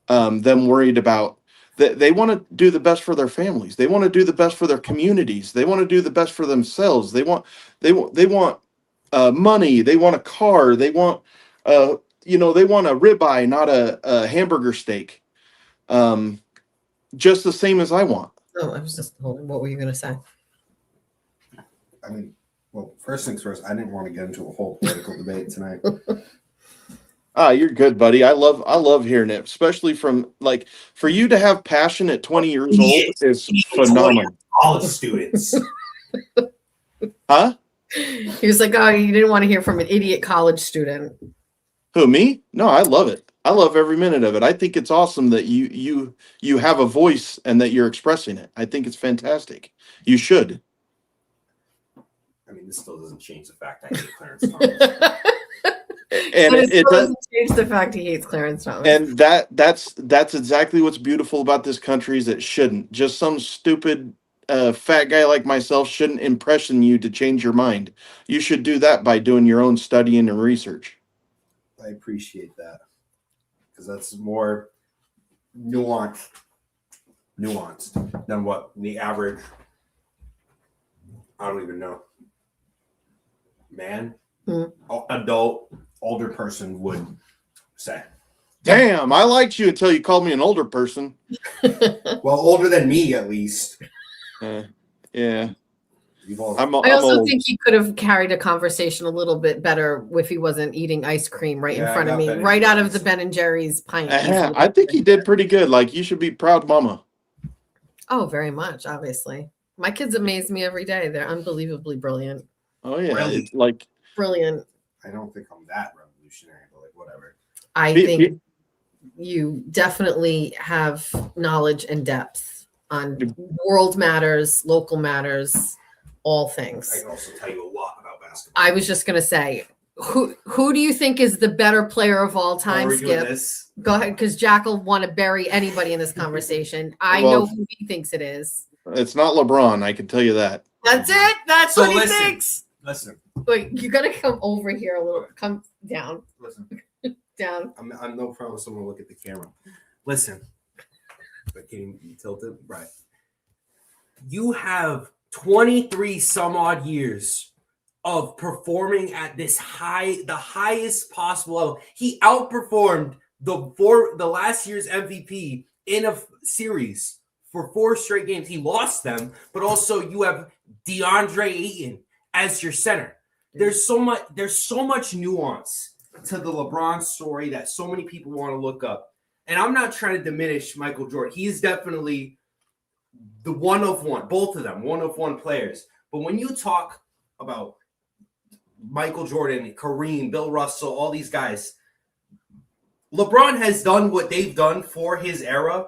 them worried about. They want to do the best for their families. They want to do the best for their communities. They want to do the best for themselves. They want money. They want a car. They want they want a ribeye, not a hamburger steak. Just the same as I want. Oh, I was just holding. What were you going to say? I mean, well, first things first, I didn't want to get into a whole political debate tonight. You're good, buddy. I love hearing it, especially from for you to have passion at 20 years old is phenomenal. College students. Huh? He was like, oh, you didn't want to hear from an idiot college student. Who, me? No, I love it. I love every minute of it. I think it's awesome that you have a voice and that you're expressing it. I think it's fantastic. You should. I mean, this still doesn't change the fact I hate Clarence Thomas. And it doesn't change the fact he hates Clarence Thomas. And that's exactly what's beautiful about this country is it shouldn't. Just some stupid fat guy like myself shouldn't impression you to change your mind. You should do that by doing your own studying and research. I appreciate that because that's more nuanced than what the average, I don't even know, man, adult, older person would say. Damn, I liked you until you called me an older person. Well, older than me, at least. Yeah. I'm I also old. think he could have carried a conversation a little bit better if he wasn't eating ice cream right in front of me, right out of the Ben and Jerry's pint. I think he did pretty good. Like, you should be proud, mama. Oh, very much, obviously. My kids amaze me every day. They're unbelievably brilliant. Oh, yeah. Really? It's like Brilliant. I don't think I'm that revolutionary, but like whatever. I think you definitely have knowledge and depth on world matters, local matters, all things. I can also tell you a lot about basketball. I was just going to say, who do you think is the better player of all time, Skip? Go ahead, because Jack will want to bury anybody in this conversation. I know who he thinks it is. It's not LeBron, I can tell you that. That's it. That's what he thinks. Listen. Wait, you got to come over here a little. Come down. Listen. Down. I'm no problem with someone look at the camera. Listen. But can you tilt it? Right. You have 23 some odd years of performing at the highest possible level. He outperformed the last year's MVP in a series for 4 straight games. He lost them, but also you have DeAndre Ayton as your center. There's so much nuance to the LeBron story that so many people want to look up. And I'm not trying to diminish Michael Jordan. He is definitely the one of one, both of them, one of one players. But when you talk about Michael Jordan, Kareem, Bill Russell, all these guys, LeBron has done what they've done for his era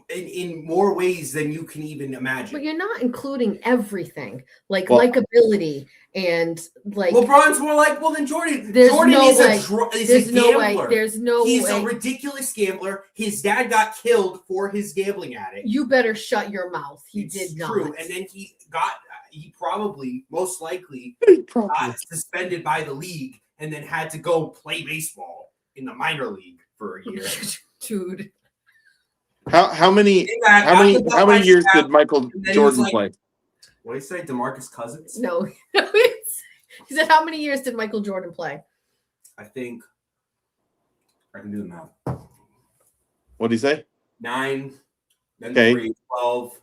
in more ways than you can even imagine. But you're not including everything, like likability and like. LeBron's more likable than Jordan. Jordan is a There's gambler. no way. He's a ridiculous gambler. His dad got killed for his gambling addict. You better shut your mouth. He did not. True. And then he probably, most likely, got suspended by the league and then had to go play baseball in the minor league for a year. Dude. How many years did Michael Jordan play? What did he say? DeMarcus Cousins? No. He said, how many years did Michael Jordan play? I think I can do the math. What did he say? 9, then 3, 12,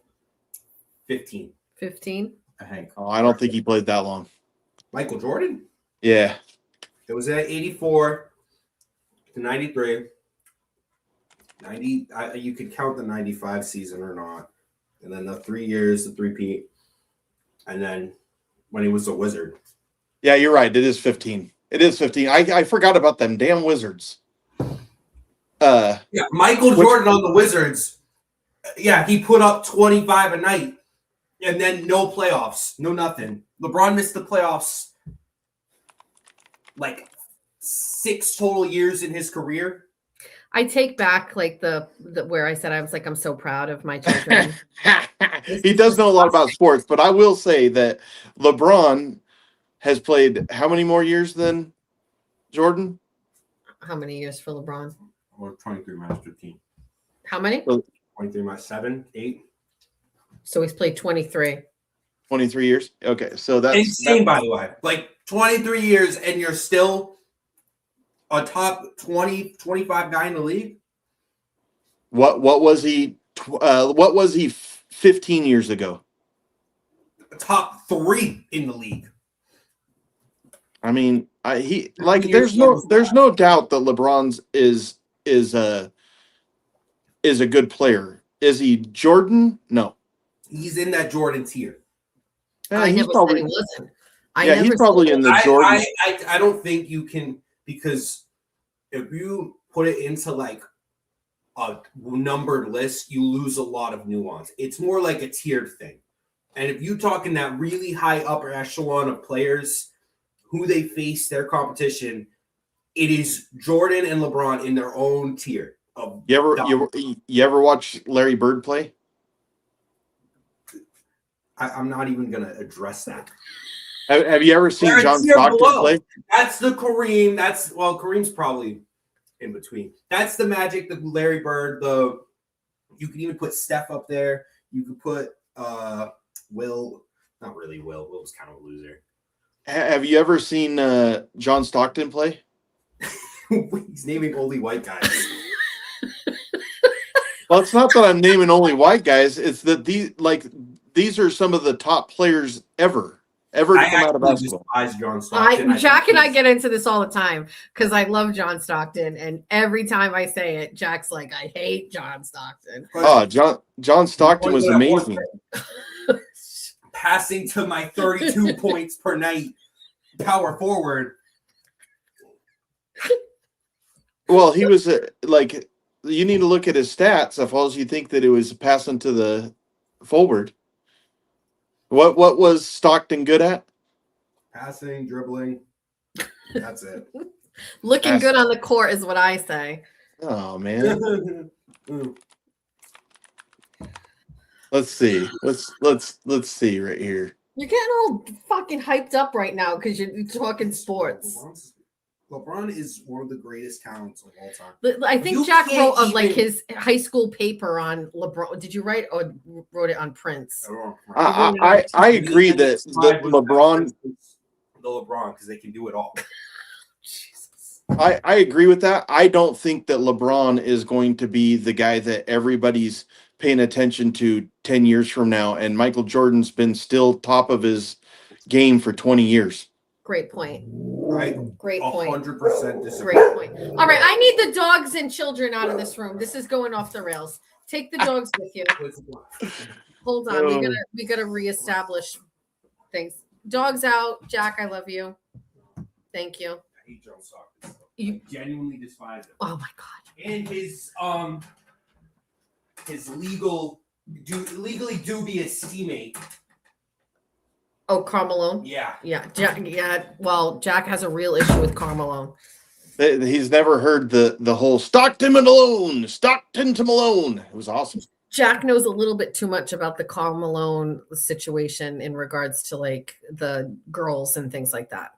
15. 15? I think. Oh, I don't think he played that long. Michael Jordan? Yeah. It was at 84 to 93. 90. You could count the 95 season or not. And then the 3 years, the three-peat. And then when he was a Wizard. Yeah, you're right. It is 15. It is 15. I forgot about them damn Wizards. Yeah, Michael Jordan on the Wizards. Yeah, he put up 25 a night. And then no playoffs. No nothing. LeBron missed the playoffs like 6 total years in his career. I take back like the where I said I was like, I'm so proud of my children. He does know a lot about sports, but I will say that LeBron has played how many more years than Jordan? How many years for LeBron? Or 23 minus 15. How many? 23 minus 7, 8. So he's played 23. 23 years. Okay, so that's insane, by the way. Like 23 years and you're still a top 20, 25 guy in the league. What was he? What was he 15 years ago? Top 3 in the league. I mean, there's no doubt that LeBron's is a good player. Is he Jordan? No. He's in that Jordan tier. Yeah, I he's never probably, said he wasn't. he's probably in the Jordan. I don't think you can, because if you put it into like a numbered list, you lose a lot of nuance. It's more like a tiered thing. And if you talk in that really high upper echelon of players, who they face, their competition, it is Jordan and LeBron in their own tier. You ever watch Larry Bird play? I'm not even going to address that. Have you ever seen John Stockton play? That's the Kareem. Kareem's probably in between. That's the Magic, the Larry Bird. You can even put Steph up there. You could put Will. Not really Will. Will's kind of a loser. Have you ever seen John Stockton play? He's naming only white guys. Well, it's not that I'm naming only white guys. It's that these are some of the top players ever to come out of basketball. Despise John Stockton. Jack and I get into this all the time because I love John Stockton, and every time I say it, Jack's like, "I hate John Stockton." Oh, John Stockton was amazing. Passing to my 32 points per night power forward. Well, he was you need to look at his stats. If all you think that it was passing to the forward. What was Stockton good at? Passing, dribbling. That's it. Looking good on the court is what I say. Oh man. Let's see. Let's see right here. You're getting all fucking hyped up right now because you're talking sports. LeBron is one of the greatest talents of all time. I think Jack wrote his high school paper on LeBron. Did you write or wrote it on Prince? I agree that LeBron. The LeBron, because they can do it all. Jesus. I agree with that. I don't think that LeBron is going to be the guy that everybody's paying attention to 10 years from now. And Michael Jordan's been still top of his game for 20 years. Great point. Great point. 100% disagree. Great point. All right, I need the dogs and children out of this room. This is going off the rails. Take the dogs with you. Hold on, we gotta reestablish things. Dogs out. Jack, I love you. Thank you. I hate John Stockton. I genuinely despise him. Oh my god. And his legally dubious teammate. Oh, Carmelo. Yeah. Well, Jack has a real issue with Carmelo. He's never heard the whole Stockton to Malone. It was awesome. Jack knows a little bit too much about the Carmelo situation in regards to like the girls and things like that.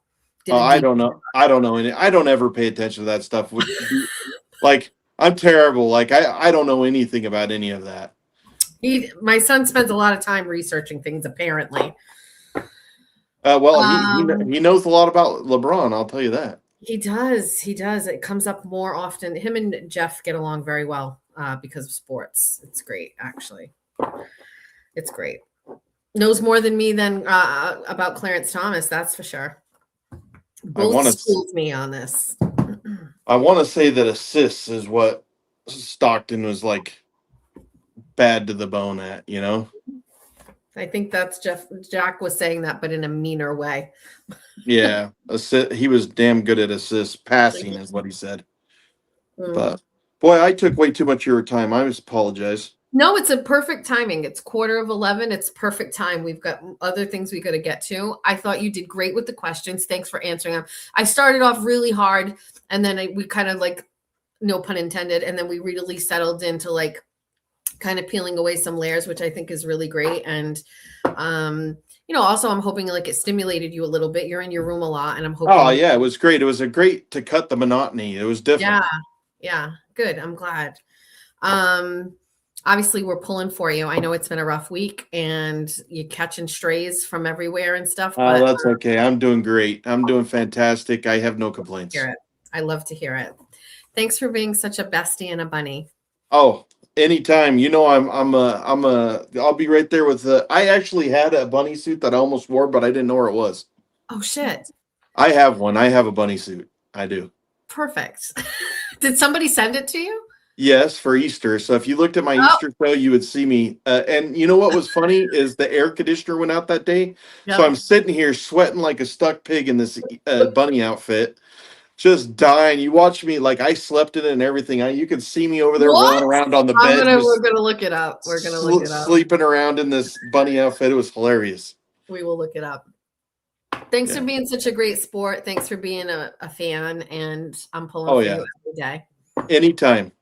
I don't know. I don't ever pay attention to that stuff. Like, I'm terrible. Like, I don't know anything about any of that. My son spends a lot of time researching things, apparently. He knows a lot about LeBron. I'll tell you that. He does. It comes up more often. Him and Jeff get along very well because of sports. It's great, actually. It's great. Knows more than me about Clarence Thomas, that's for sure. Both schooled me on this. I want to say that assists is what Stockton was like bad to the bone at, you know? I think that's Jack was saying that, but in a meaner way. Yeah. He was damn good at assists. Passing is what he said. But boy, I took way too much of your time. I apologize. No, it's a perfect timing. It's 11:15. It's perfect time. We've got other things we got to get to. I thought you did great with the questions. Thanks for answering them. I started off really hard, and then we kind of like, no pun intended, and then we really settled into like kind of peeling away some layers, which I think is really great. And also I'm hoping like it stimulated you a little bit. You're in your room a lot, and I'm hoping. Oh yeah, it was great. It was great to cut the monotony. It was different. Yeah, good. I'm glad. Obviously we're pulling for you. I know it's been a rough week and you're catching strays from everywhere and stuff. Oh, that's okay. I'm doing great. I'm doing fantastic. I have no complaints. I love to hear it. Thanks for being such a bestie and a bunny. Oh, anytime. You know, I'll be right there with I actually had a bunny suit that I almost wore, but I didn't know where it was. Oh shit. I have one. I have a bunny suit. I do. Perfect. Did somebody send it to you? Yes, for Easter. So if you looked at my Easter show, you would see me. And you know what was funny is the air conditioner went out that day. Yep. So I'm sitting here sweating like a stuck pig in this bunny outfit, just dying. You watch me like I slept in it and everything. You can see me over there rolling around on the bed. We're gonna look it up. We're gonna look it up. Sleeping around in this bunny outfit. It was hilarious. We will look it up. Thanks for being such a great sport. Thanks for being a fan, and I'm pulling for you every day. Anytime.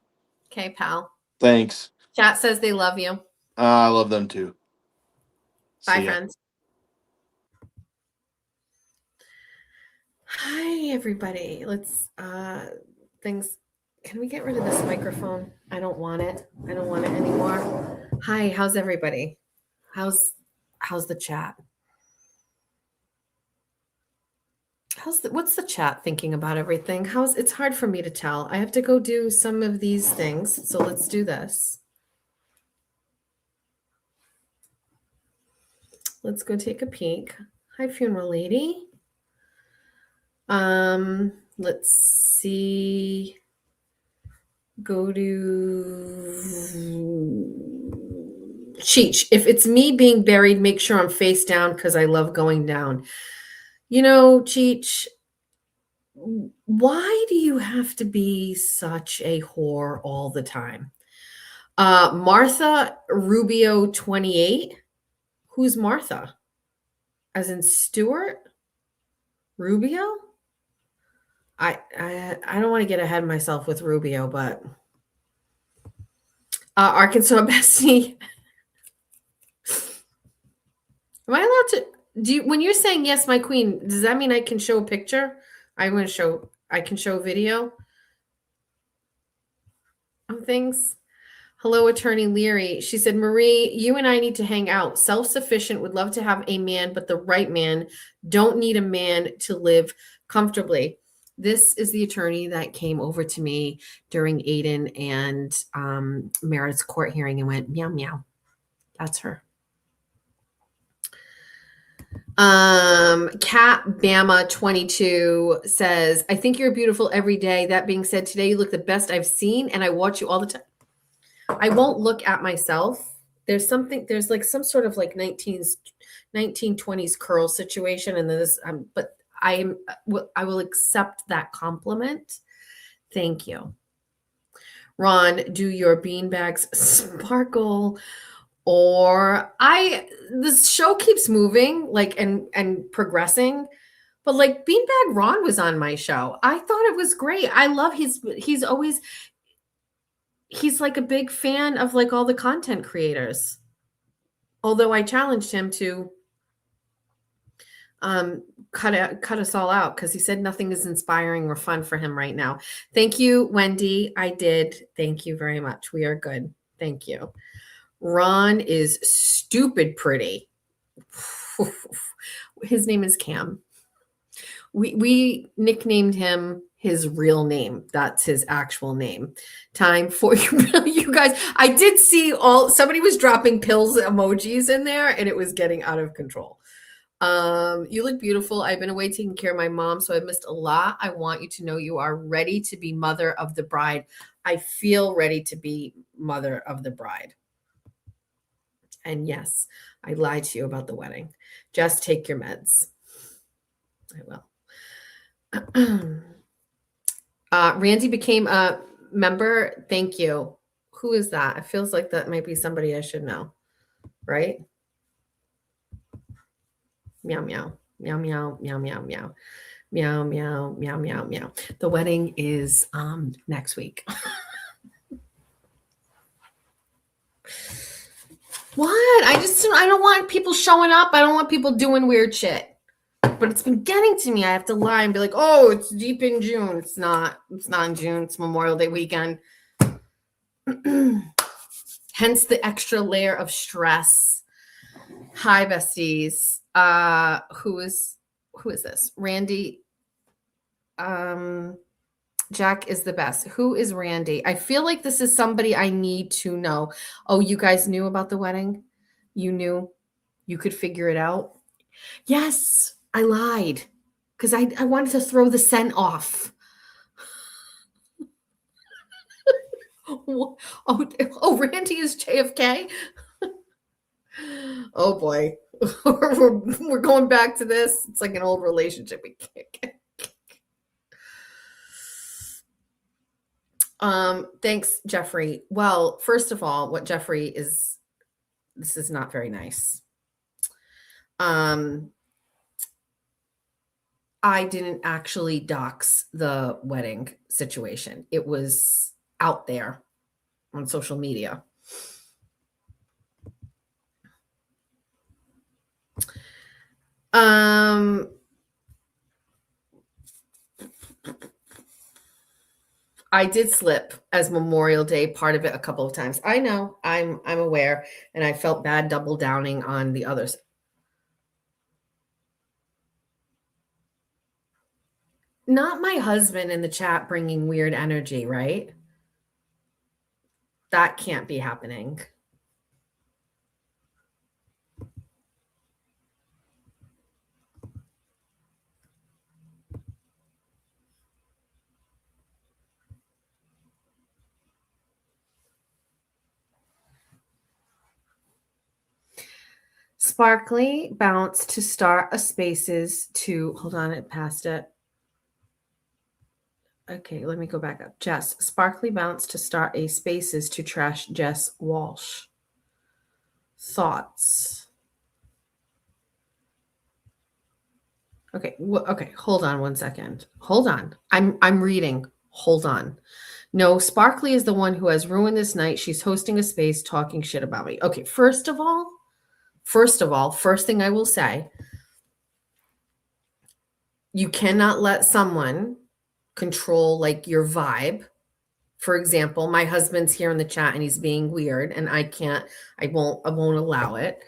Okay, pal. Thanks. Chat says they love you. I love them too. Bye, friends. Hi, everybody. Let's things. Can we get rid of this microphone? I don't want it. I don't want it anymore. Hi, how's everybody? How's the chat? What's the chat thinking about everything? It's hard for me to tell. I have to go do some of these things. So let's do this. Let's go take a peek. Hi, funeral lady. Let's see. Go to Cheech. If it's me being buried, make sure I'm face down because I love going down. You know, Cheech, why do you have to be such a whore all the time? Martha Rubio 28. Who's Martha? As in Stuart Rubio? I don't want to get ahead of myself with Rubio, but Arkansas bestie. Am I allowed to? When you're saying yes, my queen, does that mean I can show a picture? I can show video of things. Hello, Attorney Leary. She said, Marie, you and I need to hang out. Self-sufficient, would love to have a man, but the right man. Don't need a man to live comfortably. This is the attorney that came over to me during Aiden and Merritt's court hearing and went, meow, meow. That's her. Cat Bama 22 says, I think you're beautiful every day. That being said, today you look the best I've seen, and I watch you all the time. I won't look at myself. There's like some sort of like 1920s curl situation, and this, but I will accept that compliment. Thank you. Ron, do your beanbags sparkle? Or this show keeps moving like and progressing, but like Beanbag Ron was on my show. I thought it was great. I love he's like a big fan of like all the content creators. Although I challenged him to cut us all out because he said nothing is inspiring or fun for him right now. Thank you, Wendy. I did. Thank you very much. We are good. Thank you. Ron is stupid pretty. His name is Cam. We nicknamed him his real name. That's his actual name. Time for you guys. I did see somebody was dropping pills emojis in there and it was getting out of control. You look beautiful. I've been away taking care of my mom, so I've missed a lot. I want you to know you are ready to be mother of the bride. I feel ready to be mother of the bride. And yes, I lied to you about the wedding. Just take your meds. I will. Randy became a member. Thank you. Who is that? It feels like that might be somebody I should know, right? Meow, meow, meow, meow, meow, meow, meow, meow, meow, meow, meow, meow. The wedding is next week. What? I don't want people showing up. I don't want people doing weird shit. But it's been getting to me. I have to lie and be like, oh, it's deep in June. It's not in June. It's Memorial Day weekend. Hence the extra layer of stress. Hi, besties. Who is this? Randy. Jack is the best. Who is Randy? I feel like this is somebody I need to know. Oh, you guys knew about the wedding? You knew? You could figure it out? Yes, I lied. Because I wanted to throw the scent off. Oh, Randy is JFK? Oh, boy. We're going back to this. It's like an old relationship. We can't. Thanks, Jeffrey. Well, first of all, what Jeffrey is, this is not very nice. I didn't actually dox the wedding situation. It was out there on social media. I did slip as Memorial Day part of it a couple of times. I know, I'm aware, and I felt bad double downing on the others. Not my husband in the chat bringing weird energy, right? That can't be happening. Sparkly bounce to start a spaces to, hold on, it passed it. Okay, let me go back up. Jess, sparkly bounce to start a spaces to trash Jess Walsh. Thoughts. Okay, okay, hold on one second. Hold on. I'm reading. Hold on. No, Sparkly is the one who has ruined this night. She's hosting a space talking shit about me. Okay, first of all, first thing I will say, you cannot let someone control like your vibe. For example, my husband's here in the chat and he's being weird and I won't allow it.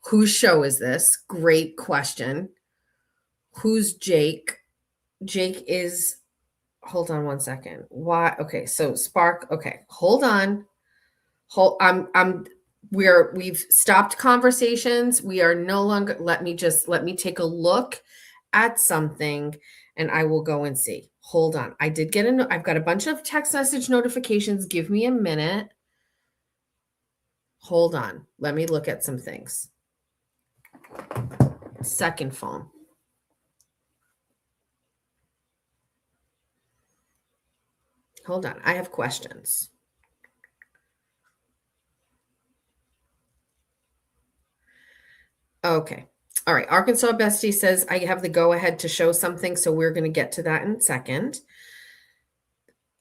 Whose show is this? Great question. Who's Jake? Jake is, hold on one second. Why? Okay, so Spark, okay, hold on. We've stopped conversations. We are no longer, let me take a look at something and I will go and see. Hold on. I've got a bunch of text message notifications. Give me a minute. Hold on. Let me look at some things. Second phone. Hold on. I have questions. Okay. All right. Arkansas Bestie says I have the go ahead to show something. So we're going to get to that in a second.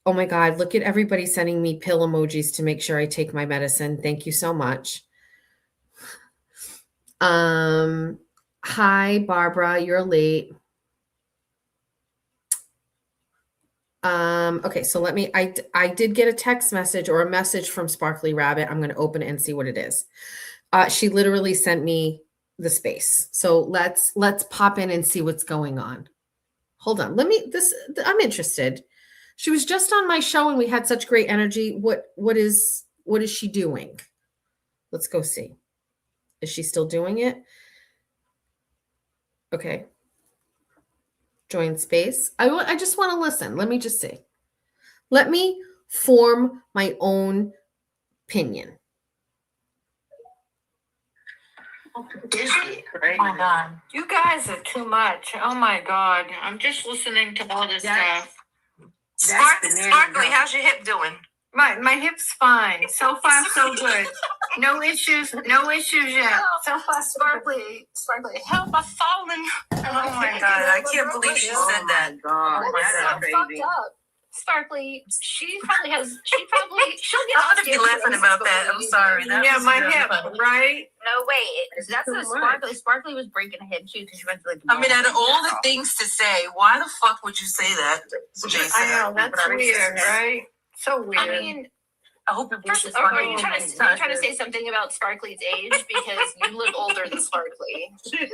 Oh my God. Look at everybody sending me pill emojis to make sure I take my medicine. Thank you so much. Hi, Barbara. You're late. Okay. So I did get a text message or a message from Sparkly Rabbit. I'm going to open it and see what it is. She literally sent me the space. So let's pop in and see what's going on. Hold on. I'm interested. She was just on my show and we had such great energy. What is she doing? Let's go see. Is she still doing it? Okay. Join space. I just want to listen. Let me just see. Let me form my own opinion. Oh my God. You guys are too much. Oh my God. I'm just listening to all this stuff. Sparkly, how's your hip doing? My hip's fine. So far, so good. No issues. No issues yet. So far, Sparkly, help, I've fallen. Oh my God, I can't believe she said that. Oh my God, baby. Sparkly, she'll get I'm gonna be laughing about that. I'm sorry. That Yeah, was my really hip, funny. right? No, wait. That's a Sparkly. Sparkly was breaking a hip too because she went to like. I mean, out of all the things to say, why the fuck would you say that, Jason? I know, that's weird, right? So weird. I mean, I hope your voice is are you funny. trying to say something about Sparkly's age because you look older than Sparkly?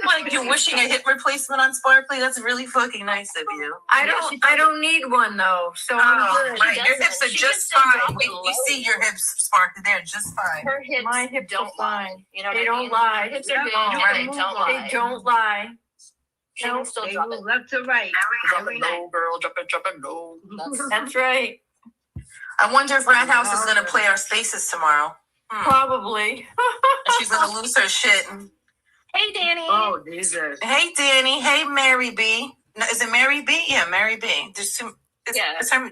Like you're wishing a hip replacement on Sparkly? That's really fucking nice of you. I don't need one though, so I'm good. Right. Your hips are She just just said fine. drop it low. We see your hips, Sparkly. They're just fine. Her hips, My hips don't are fine. lie. You know what They I don't mean? lie. Her hips are big. Oh, right. They don't lie. They don't lie. She can still drop it. Left to right. Drop it low, girl. Drop it low. That's right. I wonder if Rat House is gonna play our spaces tomorrow. Probably. And she's gonna lose her shit. Hey, Danny. Jesus. Hey, Danny. Hey, Mary B. No, is it Mary B? Yeah, Mary B. There's two. Yeah. It's her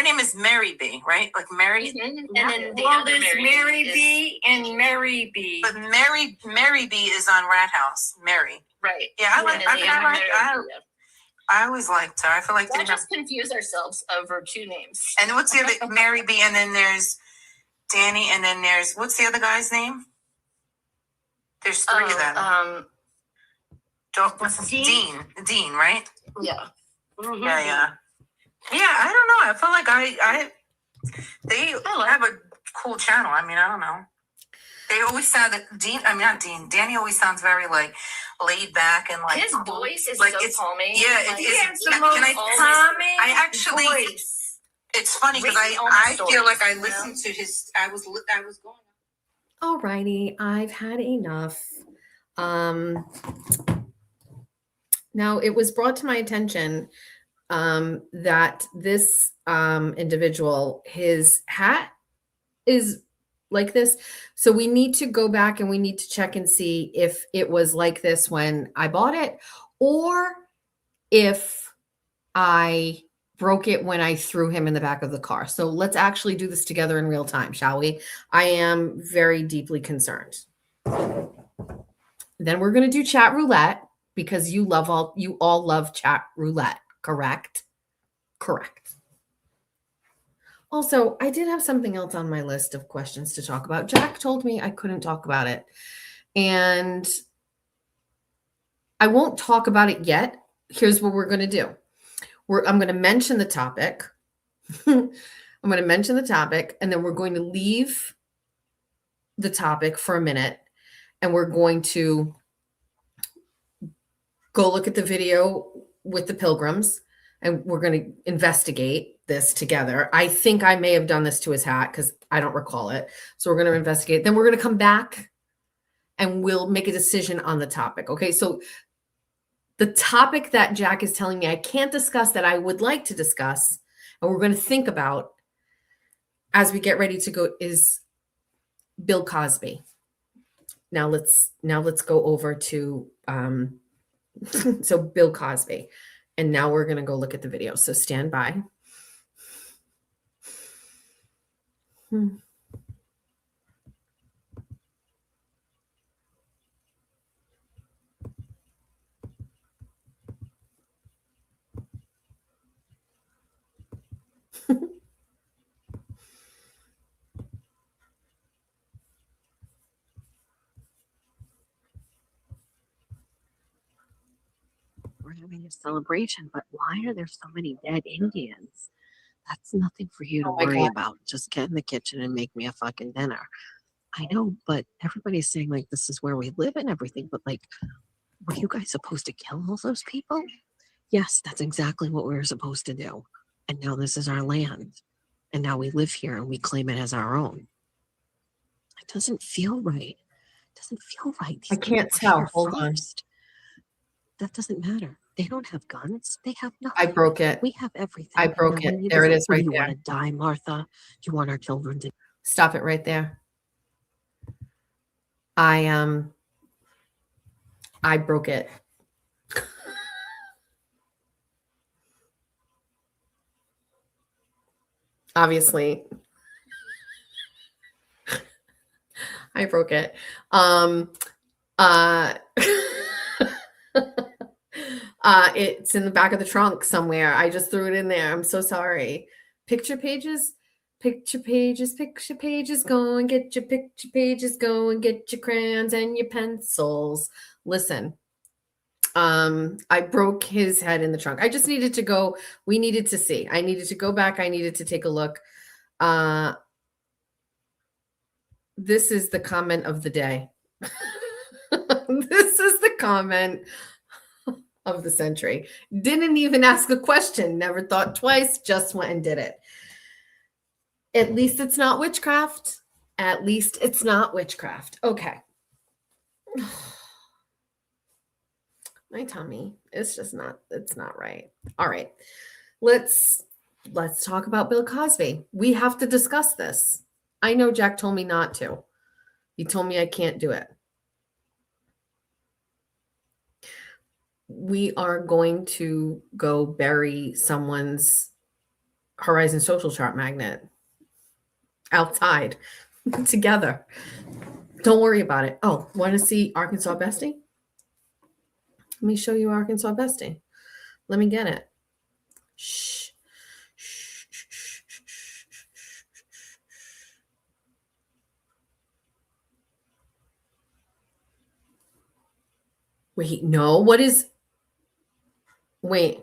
name is Mary B, right? Like Mary. And then the Well, other there's Mary is- B and Mary B. But Mary B is on Rat House. Mary. Right. Yeah, I like. And then the other Mary B, I always liked her. I feel like Why they have. just confuse ourselves over two names? And what's the other Mary B? And then there's Danny. And then there's what's the other guy's name? There's three of them. Dean, right? Yeah. Yeah. I don't know. I feel like they have a cool channel. I mean, I don't know. They always sound Danny always sounds very like laid back and like His voice is like so it's calming. yeah, Like, it is. It's the Can most calming I actually voice. it's funny because Reading all I the feel like I stories, listened to his I was going. Alrighty, I've had enough. Now it was brought to my attention that this individual, his hat is like this. So we need to go back and we need to check and see if it was like this when I bought it or if I broke it when I threw him in the back of the car. So let's actually do this together in real time, shall we? I am very deeply concerned. Then we're going to do chat roulette because you all love chat roulette, correct? Correct. Also, I did have something else on my list of questions to talk about. Jack told me I couldn't talk about it. And I won't talk about it yet. Here's what we're going to do. I'm going to mention the topic. I'm going to mention the topic, and then we're going to leave the topic for a minute, and we're going to go look at the video with the pilgrims, and we're going to investigate this together. I think I may have done this to his hat because I don't recall it. So we're going to investigate. Then we're going to come back and we'll make a decision on the topic. Okay. So the topic that Jack is telling me I can't discuss that I would like to discuss, and we're going to think about as we get ready to go, is Bill Cosby. Now let's go over to so Bill Cosby. And now we're going to go look at the video. So stand by. We're having a celebration, but why are there so many dead Indians? That's nothing for you to worry about. Just get in the kitchen and make me a fucking dinner. I know, but everybody's saying like this is where we live and everything, but like, were you guys supposed to kill all those people? Yes, that's exactly what we were supposed to do. And now this is our land. And now we live here and we claim it as our own. It doesn't feel right. It doesn't feel right. I can't tell. Hold on. that doesn't matter. They don't have guns. They have nothing. I broke it. We have everything. I broke Now, it. we need There it to- is What, right do you there. want to die, Martha? Do you want our children to? Stop it right there. I broke it. Obviously, I broke it. It's in the back of the trunk somewhere. I just threw it in there. I'm so sorry. Picture pages, go and get your picture pages, go and get your crayons and your pencils. Listen, I broke his head in the trunk. I just needed to go. We needed to see. I needed to go back. I needed to take a look. This is the comment of the day. This is the comment of the century. Didn't even ask a question, never thought twice, just went and did it. At least it's not witchcraft. At least it's not witchcraft. Okay. My tummy, it's not right. All right. Let's talk about Bill Cosby. We have to discuss this. I know Jack told me not to. He told me I can't do it. We are going to go bury someone's Horizon Social Chart magnet outside together. Don't worry about it. Oh, want to see Arkansas Bestie? Let me show you Arkansas Bestie. Let me get it. Shh. Wait, no. What is... Wait.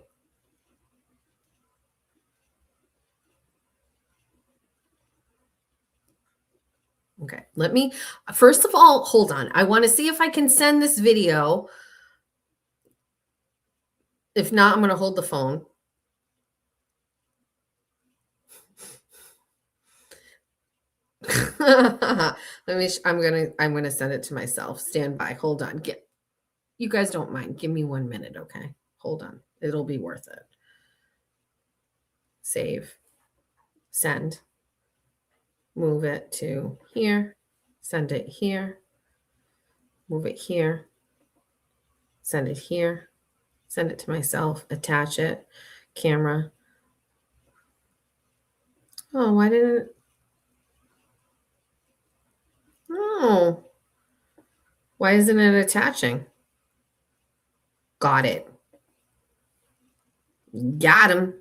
Okay, let me... First of all, hold on. I want to see if I can send this video. If not, I'm going to hold the phone. I'm gonna send it to myself. Stand by. Hold on. You guys don't mind. Give me 1 minute, okay? Hold on. It'll be worth it. Save. Send. Move it to here. Send it here. Move it here. Send it here. Send it to myself. Attach it. Camera. Oh, why didn't it? Oh. Why isn't it attaching? Got it. Got him.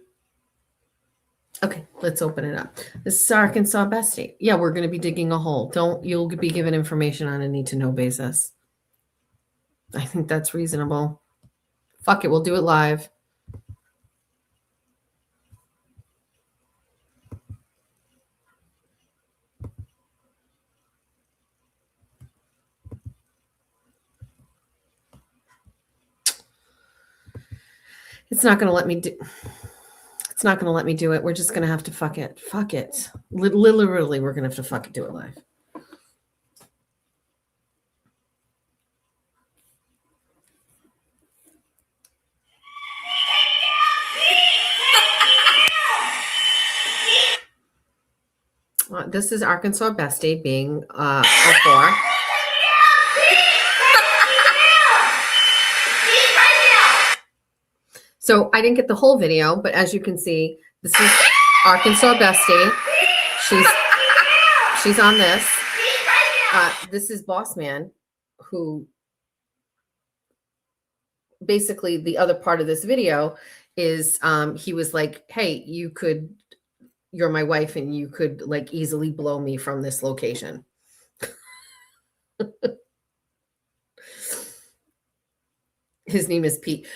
Okay, let's open it up. This is Arkansas Bestie. Yeah, we're going to be digging a hole. You'll be given information on a need-to-know basis. I think that's reasonable. Fuck it, we'll do it live. It's not going to let me do... It's not going to let me do it. We're just going to have to fuck it. Fuck it. Literally, we're going to have to fucking do it live. This is Arkansas Bestie being a 4. So I didn't get the whole video, but as you can see, this is Arkansas Bestie. She's on this. This is Boss Man, who basically the other part of this video is he was like, hey, you're my wife and you could like easily blow me from this location. His name is Pete.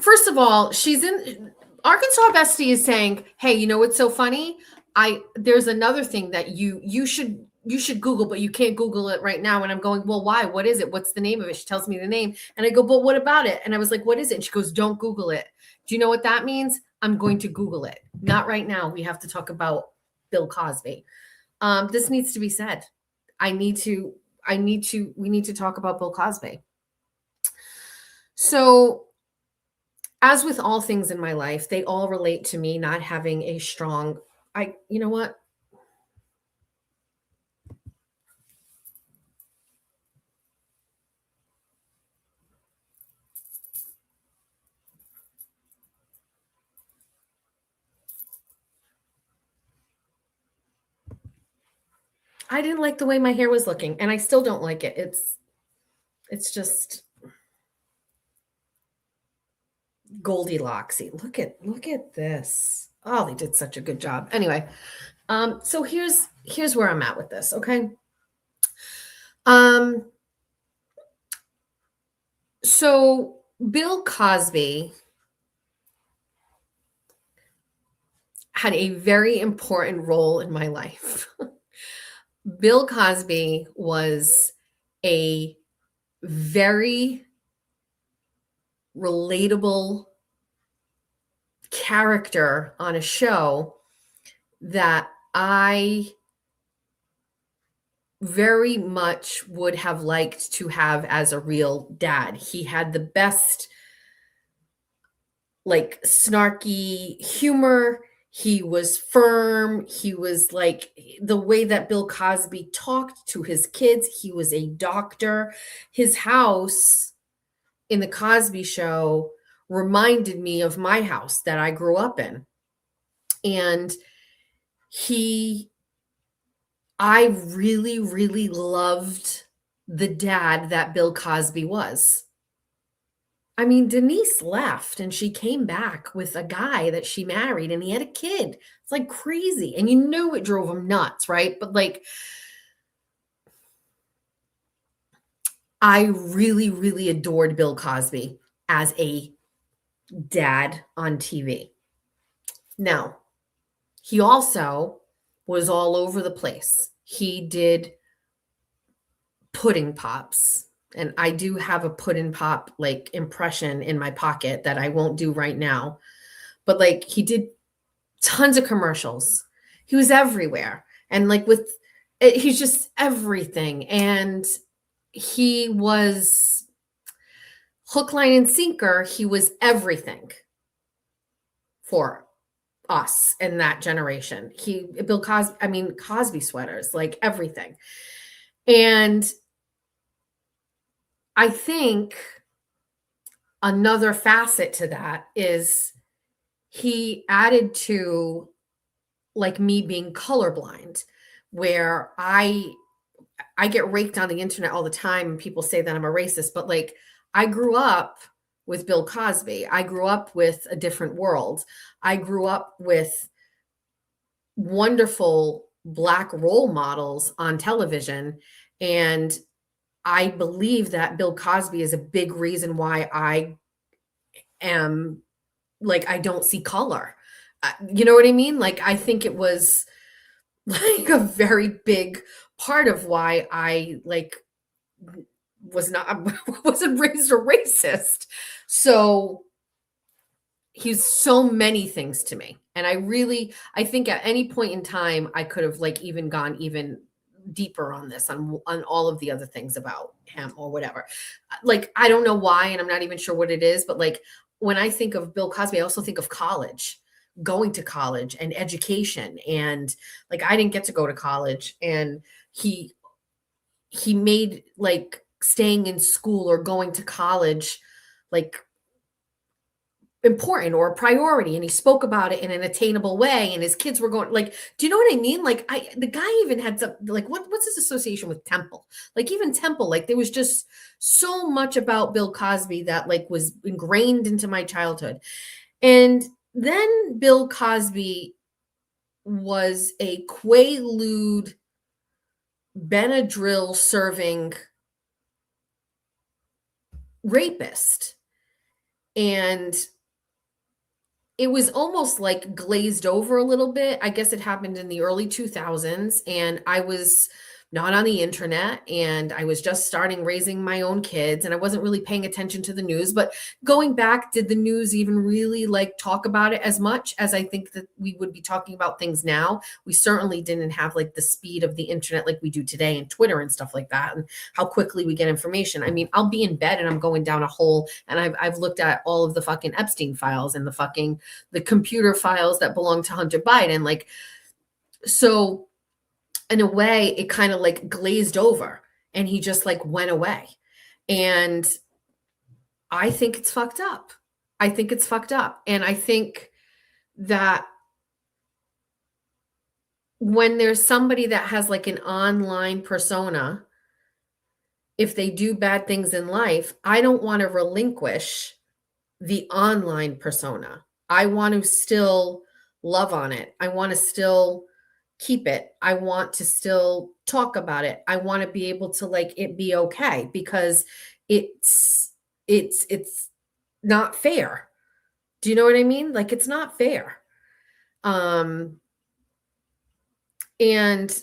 First of all, she's in Arkansas Bestie is saying, hey, you know what's so funny? There's another thing that you should Google, but you can't Google it right now. And I'm going, well, why? What is it? What's the name of it? She tells me the name. And I go, but what about it? And I was like, what is it? And she goes, don't Google it. Do you know what that means? I'm going to Google it. Not right now. We have to talk about Bill Cosby. This needs to be said. We need to talk about Bill Cosby. So, as with all things in my life, they all relate to me not having a strong, you know what? I didn't like the way my hair was looking, and I still don't like it. It's just Goldilocksy. Look at this. Oh, they did such a good job. Anyway, so here's where I'm at with this, okay? So Bill Cosby had a very important role in my life. Bill Cosby was a very relatable character on a show that I very much would have liked to have as a real dad. He had the best, like, snarky humor. He was firm. He was like the way that Bill Cosby talked to his kids. He was a doctor. His house in the Cosby Show reminded me of my house that I grew up in. And I really, really loved the dad that Bill Cosby was. I mean, Denise left and she came back with a guy that she married and he had a kid. It's like crazy. And you know it drove him nuts, right? But like, I really, really adored Bill Cosby as a dad on TV. Now, he also was all over the place. He did pudding pops. And I do have a pudding pop like impression in my pocket that I won't do right now. But like he did tons of commercials. He was everywhere. And like he's just everything. And he was hook, line, and sinker. He was everything for us in that generation. Bill Cosby, I mean, Cosby sweaters, like everything. And I think another facet to that is he added to like me being colorblind, where I get raked on the internet all the time and people say that I'm a racist, but like I grew up with Bill Cosby. I grew up with a different world. I grew up with wonderful Black role models on television. And I believe that Bill Cosby is a big reason why I am like, I don't see color. You know what I mean? Like, I think it was like a very big part of why I like wasn't raised a racist. So he's so many things to me. And I think at any point in time, I could have like even gone even deeper on this, on all of the other things about him or whatever. Like, I don't know why, and I'm not even sure what it is, but like when I think of Bill Cosby, I also think of college, going to college and education. And like, I didn't get to go to college, and he made like staying in school or going to college like important or a priority, and he spoke about it in an attainable way, and his kids were going like, do you know what I mean? Like the guy even had some like, what's his association with Temple? Like even Temple, like there was just so much about Bill Cosby that like was ingrained into my childhood. And then Bill Cosby was a Quaalude Benadryl serving rapist. And it was almost like glazed over a little bit. I guess it happened in the early 2000s. And I was not on the internet, and I was just starting raising my own kids, and I wasn't really paying attention to the news. But going back, did the news even really like talk about it as much as I think that we would be talking about things now? We certainly didn't have like the speed of the internet like we do today, and Twitter and stuff like that, and how quickly we get information. I mean, I'll be in bed and I'm going down a hole, and I've looked at all of the fucking Epstein files and the computer files that belong to Hunter Biden. Like, so in a way, it kind of like glazed over and he just like went away. And I think it's fucked up. I think it's fucked up. And I think that when there's somebody that has like an online persona, if they do bad things in life, I don't want to relinquish the online persona. I want to still love on it. I want to still keep it. I want to still talk about it. I want to be able to like it be okay, because it's not fair. Do you know what I mean? Like, it's not fair. And I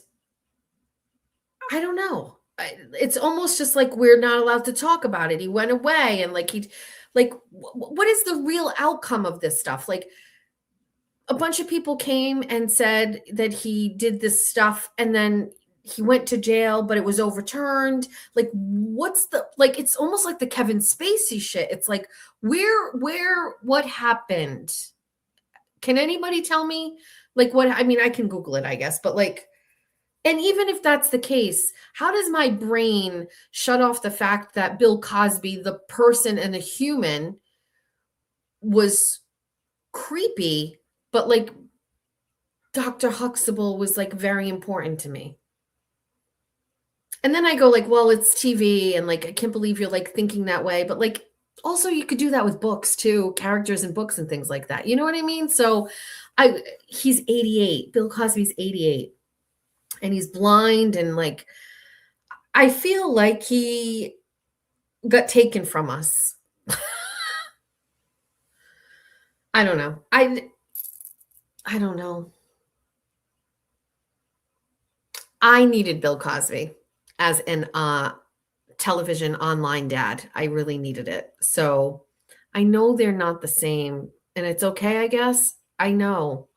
don't know. It's almost just like we're not allowed to talk about it. He went away, and like what is the real outcome of this stuff? Like, a bunch of people came and said that he did this stuff, and then he went to jail, but it was overturned. Like, what's the, like, it's almost like the Kevin Spacey shit. It's like, what happened? Can anybody tell me? Like, what, I mean, I can Google it, I guess, but like, and even if that's the case, how does my brain shut off the fact that Bill Cosby, the person and the human, was creepy, but like Dr. Huxtable was like very important to me? And then I go like, well, it's TV, and like, I can't believe you're like thinking that way. But like, also you could do that with books too, characters in books and things like that. You know what I mean? So he's 88. Bill Cosby's 88. And he's blind, and like, I feel like he got taken from us. I don't know. I don't know. I needed Bill Cosby as an television online dad. I really needed it. So I know they're not the same, and it's okay, I guess. I know.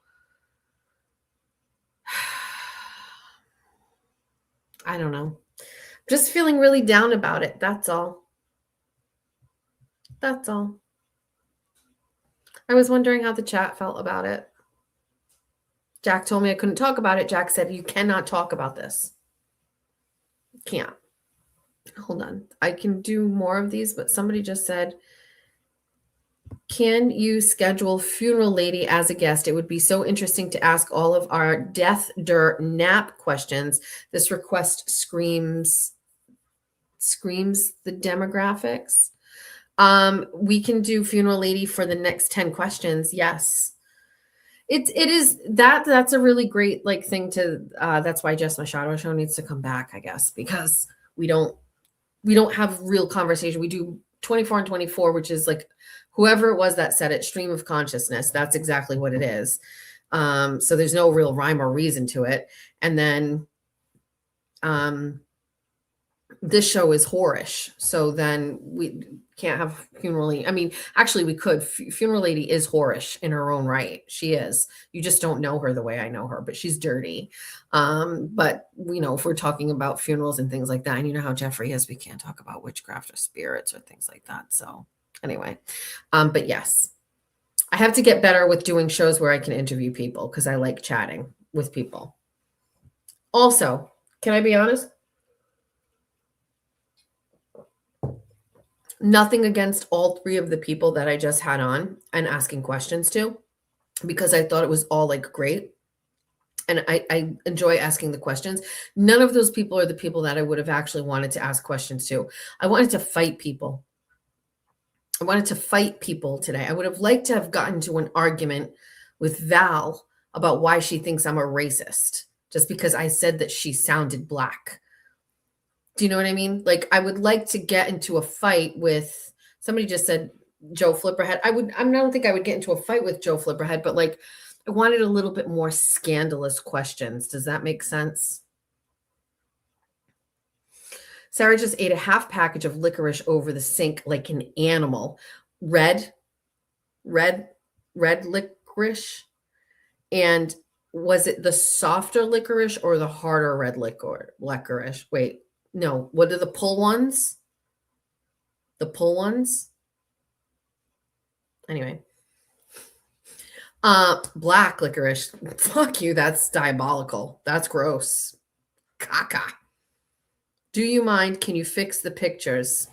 I don't know. Just feeling really down about it. That's all. That's all. I was wondering how the chat felt about it. Jack told me I couldn't talk about it. Jack said, you cannot talk about this. Can't. Hold on. I can do more of these, but somebody just said, can you schedule Funeral Lady as a guest? It would be so interesting to ask all of our death, dirt, nap questions. This request screams the demographics. We can do Funeral Lady for the next 10 questions. Yes. It is that's a really great like thing to that's why Jess Machado show needs to come back, I guess, because we don't have real conversation. We do 24 and 24, which is like whoever it was that said it, stream of consciousness. That's exactly what it is. So there's no real rhyme or reason to it. And then this show is whorish. So then we can't have Funeral Lady. I mean, actually we could. Funeral Lady is whorish in her own right. She is. You just don't know her the way I know her, but she's dirty. But you know, if we're talking about funerals and things like that, and you know how Jeffrey is, we can't talk about witchcraft or spirits or things like that. So anyway, but yes, I have to get better with doing shows where I can interview people, because I like chatting with people. Also, can I be honest? Nothing against all three of the people that I just had on and asking questions to, because I thought it was all like great. And I enjoy asking the questions. None of those people are the people that I would have actually wanted to ask questions to. I wanted to fight people. I wanted to fight people today. I would have liked to have gotten to an argument with Val about why she thinks I'm a racist, just because I said that she sounded black. Do you know what I mean? Like, I would like to get into a fight with, somebody just said Joe Flipperhead. I don't think I would get into a fight with Joe Flipperhead, but like, I wanted a little bit more scandalous questions. Does that make sense? Sarah just ate a half package of licorice over the sink like an animal. Red licorice. And was it the softer licorice or the harder red licorice? Wait, no. What are the pull ones? The pull ones? Anyway. Black licorice. Fuck you. That's diabolical. That's gross. Caca. Do you mind? Can you fix the pictures?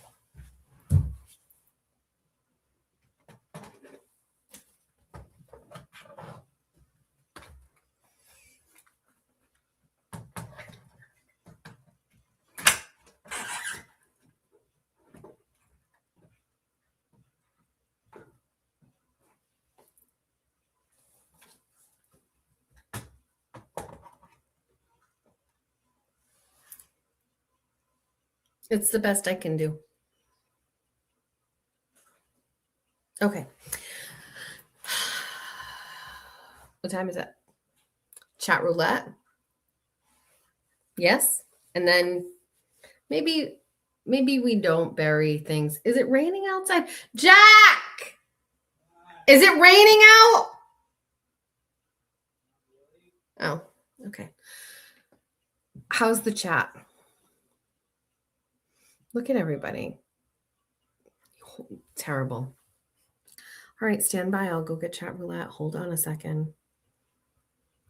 It's the best I can do. Okay. What time is it? Chat roulette. Yes. And then maybe we don't bury things. Is it raining outside? Jack! Is it raining out? Oh, okay. How's the chat? Look at everybody. Terrible. All right, stand by. I'll go get chat roulette. Hold on a second.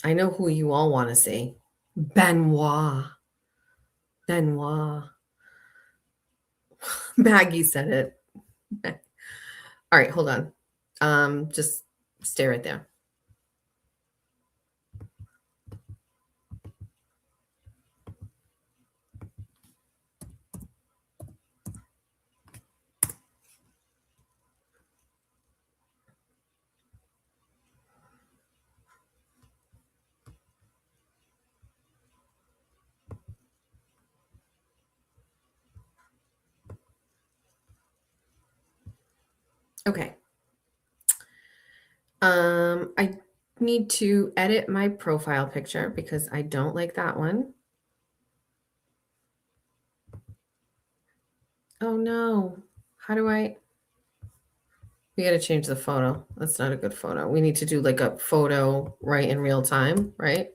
I know who you all want to see. Benoit. Maggie said it. All right, hold on. Just stay right there. Okay. I need to edit my profile picture because I don't like that one. Oh no. How do I? We got to change the photo. That's not a good photo. We need to do like a photo right in real time, right?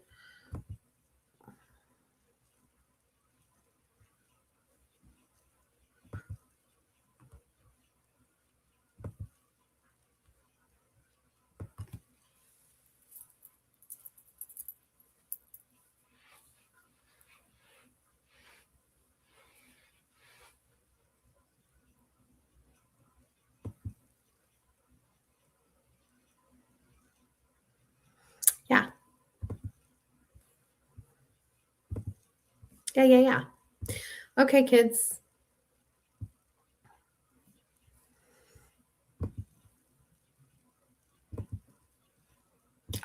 Yeah. Okay, kids.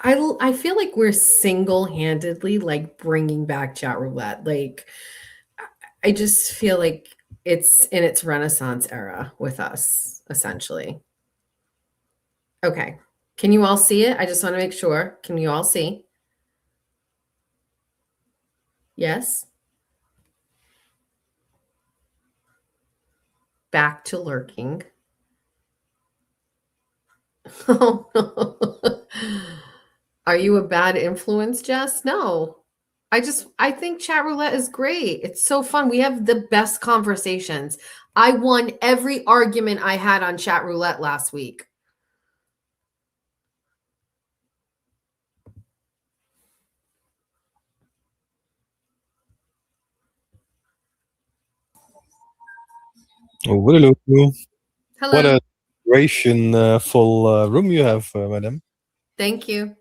I feel like we're single-handedly like bringing back chat roulette. Like I just feel like it's in its renaissance era with us, essentially. Okay. Can you all see it? I just want to make sure. Can you all see? Yes. Back to lurking. Oh, no. Are you a bad influence, Jess? No. I think chat roulette is great. It's so fun. We have the best conversations. I won every argument I had on chat roulette last week. Oh, hello. Hello. What a duration full room you have, madam. Thank you.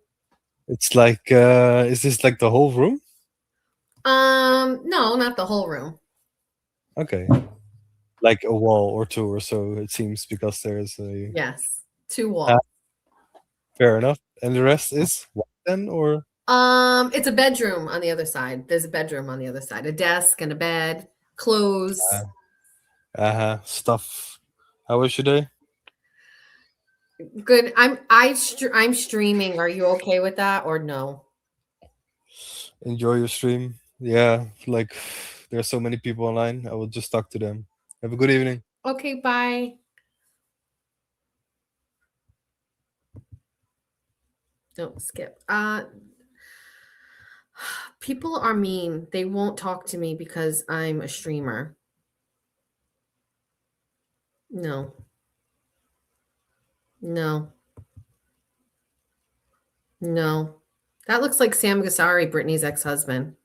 It's like, is this like the whole room? No, not the whole room. Okay. Like a wall or two or so, it seems, because there's a... Yes, 2 walls. Fair enough. And the rest is what then, or? It's a bedroom on the other side. There's a bedroom on the other side. A desk and a bed, clothes. Stuff. How was your day? Good. I'm streaming. Are you okay with that or no? Enjoy your stream. Yeah, like There are so many people online. I will just talk to them. Have a good evening. Okay, bye. Don't skip. People are mean. They won't talk to me because I'm a streamer. No. No. No. That looks like Sam Gassari, Brittany's ex-husband.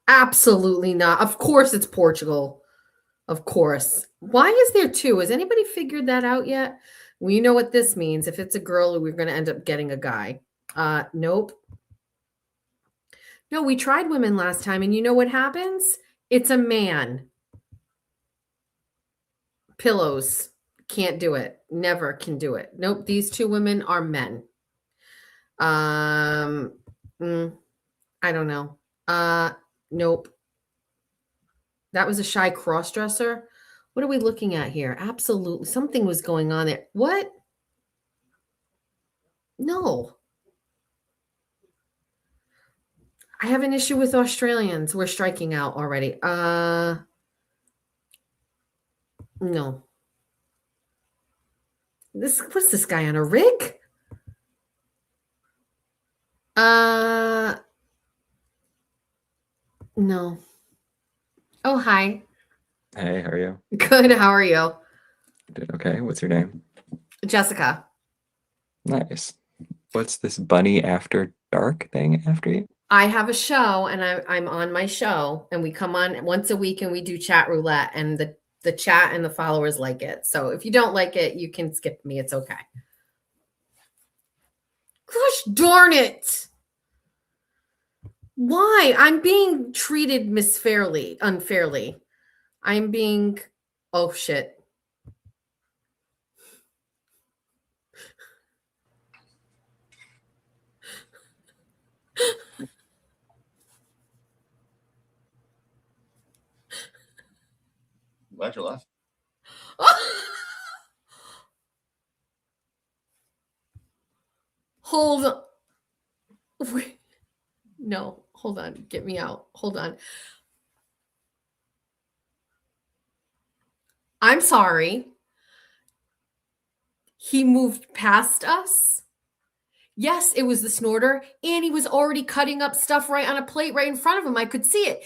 Absolutely not. Of course it's Portugal. Of course. Why is there two? Has anybody figured that out yet? We know what this means. If it's a girl, we're going to end up getting a guy. Nope. No, we tried women last time, and you know what happens? It's a man. Pillows. Can't do it. Never can do it. Nope. These two women are men. I don't know. Nope. That was a shy crossdresser. What are we looking at here? Absolutely. Something was going on there. What? No. I have an issue with Australians. We're striking out already. No. What's this guy on a rig? No. Oh, hi. Hey, how are you? Good. How are you? Did okay. What's your name? Jessica. Nice. What's this bunny after dark thing after you? I have a show, and I'm on my show, and we come on once a week and we do chat roulette, and the chat and the followers like it. So if you don't like it, you can skip me. It's okay. Gosh darn it. Why? I'm being treated unfairly. I'm being, oh shit. Glad you left. Hold on. Wait. No, hold on. Get me out. Hold on. I'm sorry. He moved past us. Yes, it was the snorter, and he was already cutting up stuff right on a plate right in front of him. I could see it.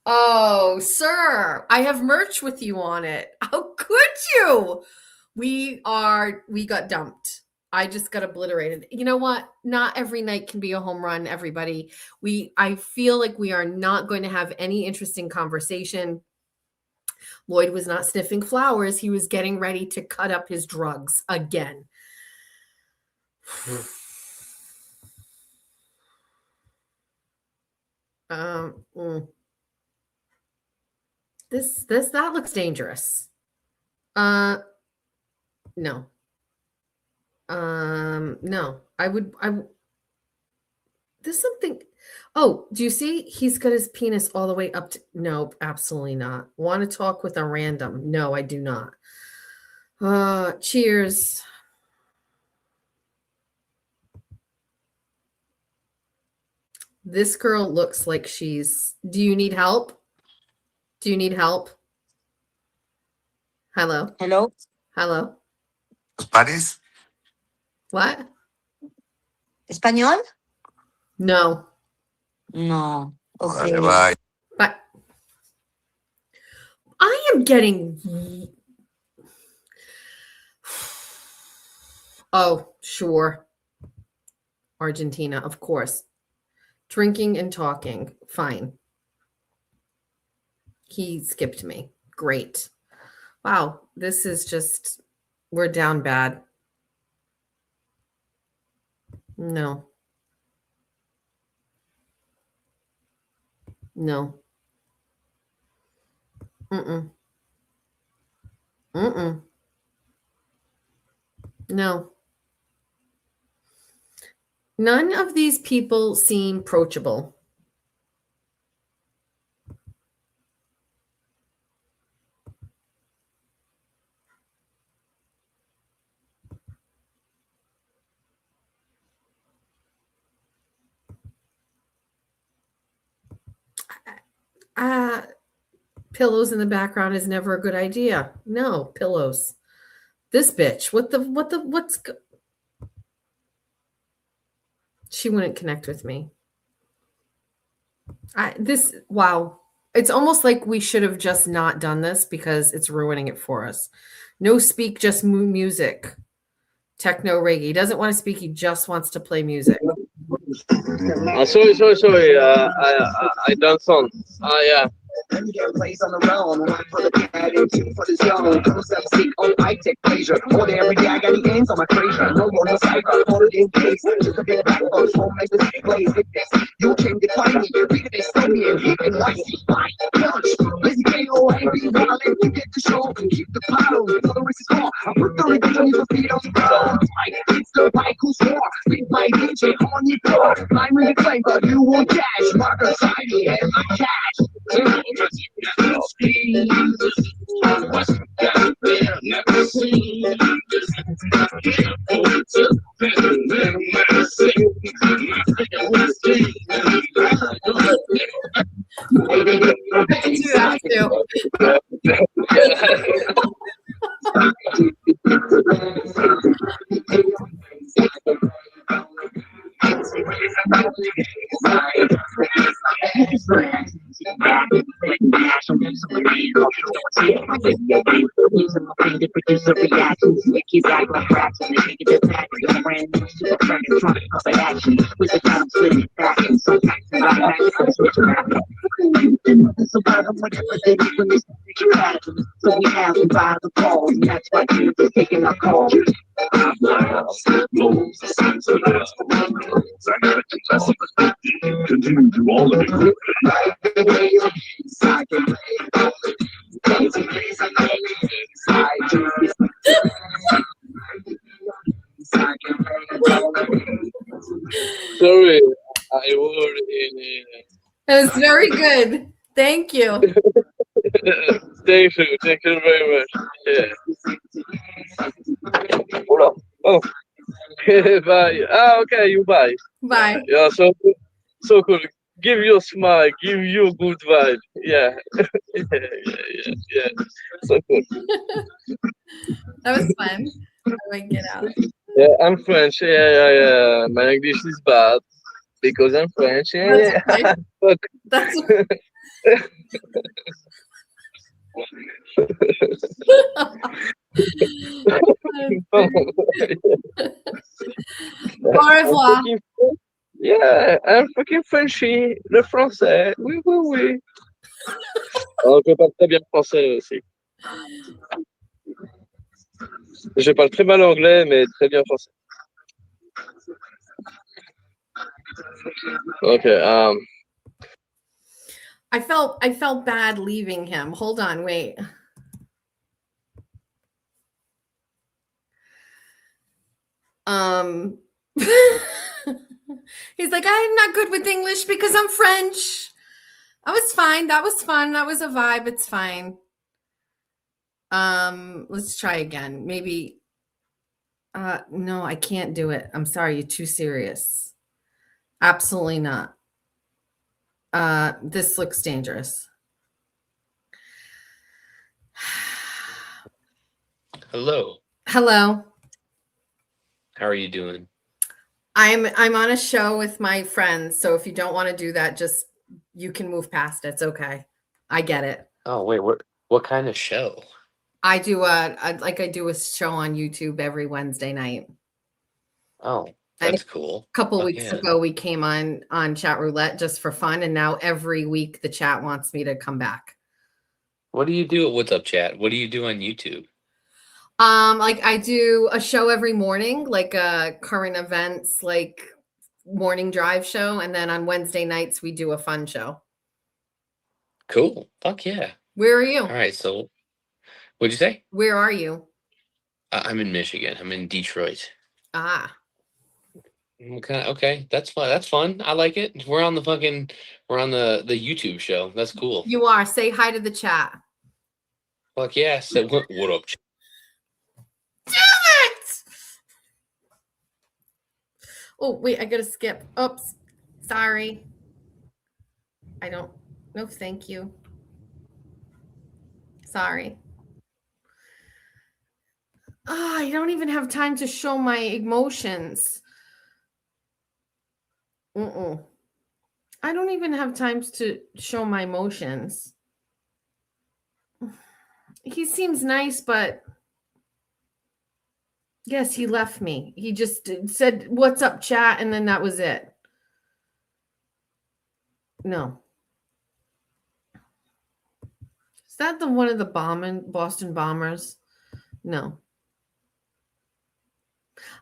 Oh, sir, I have merch with you on it. How could you? We got dumped. I just got obliterated. You know what? Not every night can be a home run, everybody. I feel like we are not going to have any interesting conversation. Lloyd was not sniffing flowers. He was getting ready to cut up his drugs again. That looks dangerous. No. No. There's something. Oh, do you see? He's got his penis all the way up to. Nope, absolutely not. Want to talk with a random? No, I do not. Cheers. This girl looks like she's. Do you need help? Do you need help? Hello? Hello? Hello? Spanish? What? Español? No. No. Okay. Vale, bye. But I am getting. Oh, sure. Argentina, of course. Drinking and talking. Fine. He skipped me. Great. Wow. This is just, we're down bad. No. No. Mm-mm. Mm-mm. No. None of these people seem approachable. Pillows in the background is never a good idea. No, pillows. This bitch. She wouldn't connect with me. Wow. It's almost like we should have just not done this because it's ruining it for us. No speak, just music. Techno reggae. He doesn't want to speak. He just wants to play music. Sorry. I done some. Yeah. Let me get place on the realm. One for the cat and two for the zone. Concept seek on I take pleasure. All day every day I got the ends on my treasure. No more no cipher, hold it in case. Just a bit back folks home like this plays with this. You can define me, read it, they stole me and keep it white. Punch, busy can't go angry. Wanna let you get the show and keep the paddle. The race is called. I put the revenge on your feet on the ground. It's the bike who's war. Beat my DJ on your door. I'm in the claim, but you won't cash. Marker shiny and my cash. So we have to buy the balls, and that's why you're taking our calls. Continue to all of it. Sorry, I work in. It was very good. Thank you. Thank you very much. Yeah. Oh. Bye. Okay, you bye. Bye. Yeah, so cool. Give you a smile, give you a good vibe. Yeah. yeah. So cool. That was fun. How do I get out? Yeah, I'm French. Yeah. My English is bad because I'm French. Yeah. That's Au revoir. Yeah, I'm fucking Frenchy, le français. Oui. Alors, je parle très bien français aussi. Je parle très mal anglais, mais très bien français. Okay. I felt bad leaving him. Hold on, wait. He's like, I'm not good with English because I'm French. That was fine. That was fun. That was a vibe. It's fine. Let's try again. Maybe. No, I can't do it. I'm sorry. You're too serious. Absolutely not. This looks dangerous. Hello. Hello. How are you doing? I'm on a show with my friends, so if you don't want to do that, just you can move past it. It's okay. I get it. Oh, wait, what kind of show? I do a show on YouTube every Wednesday night. Oh, that's cool. A couple weeks ago we came on chat roulette just for fun, and now every week the chat wants me to come back. What do you do at What's Up Chat? What do you do on YouTube? Like I do a show every morning, like current events, like morning drive show, and then on Wednesday nights we do a fun show. Cool. Fuck yeah. Where are you? All right. So, what'd you say? Where are you? I'm in Michigan. I'm in Detroit. Ah. Okay. That's fun. That's fun. I like it. We're on the YouTube show. That's cool. You are. Say hi to the chat. Fuck yeah. So what up? Damn it! Oh, wait, I gotta skip. Oops. Sorry. I don't. No, thank you. Sorry. I don't even have time to show my emotions. I don't even have time to show my emotions. He seems nice, but yes, he left me. He just said, "What's up, chat?" And then that was it. No. Is that the one of the Boston Bombers? No.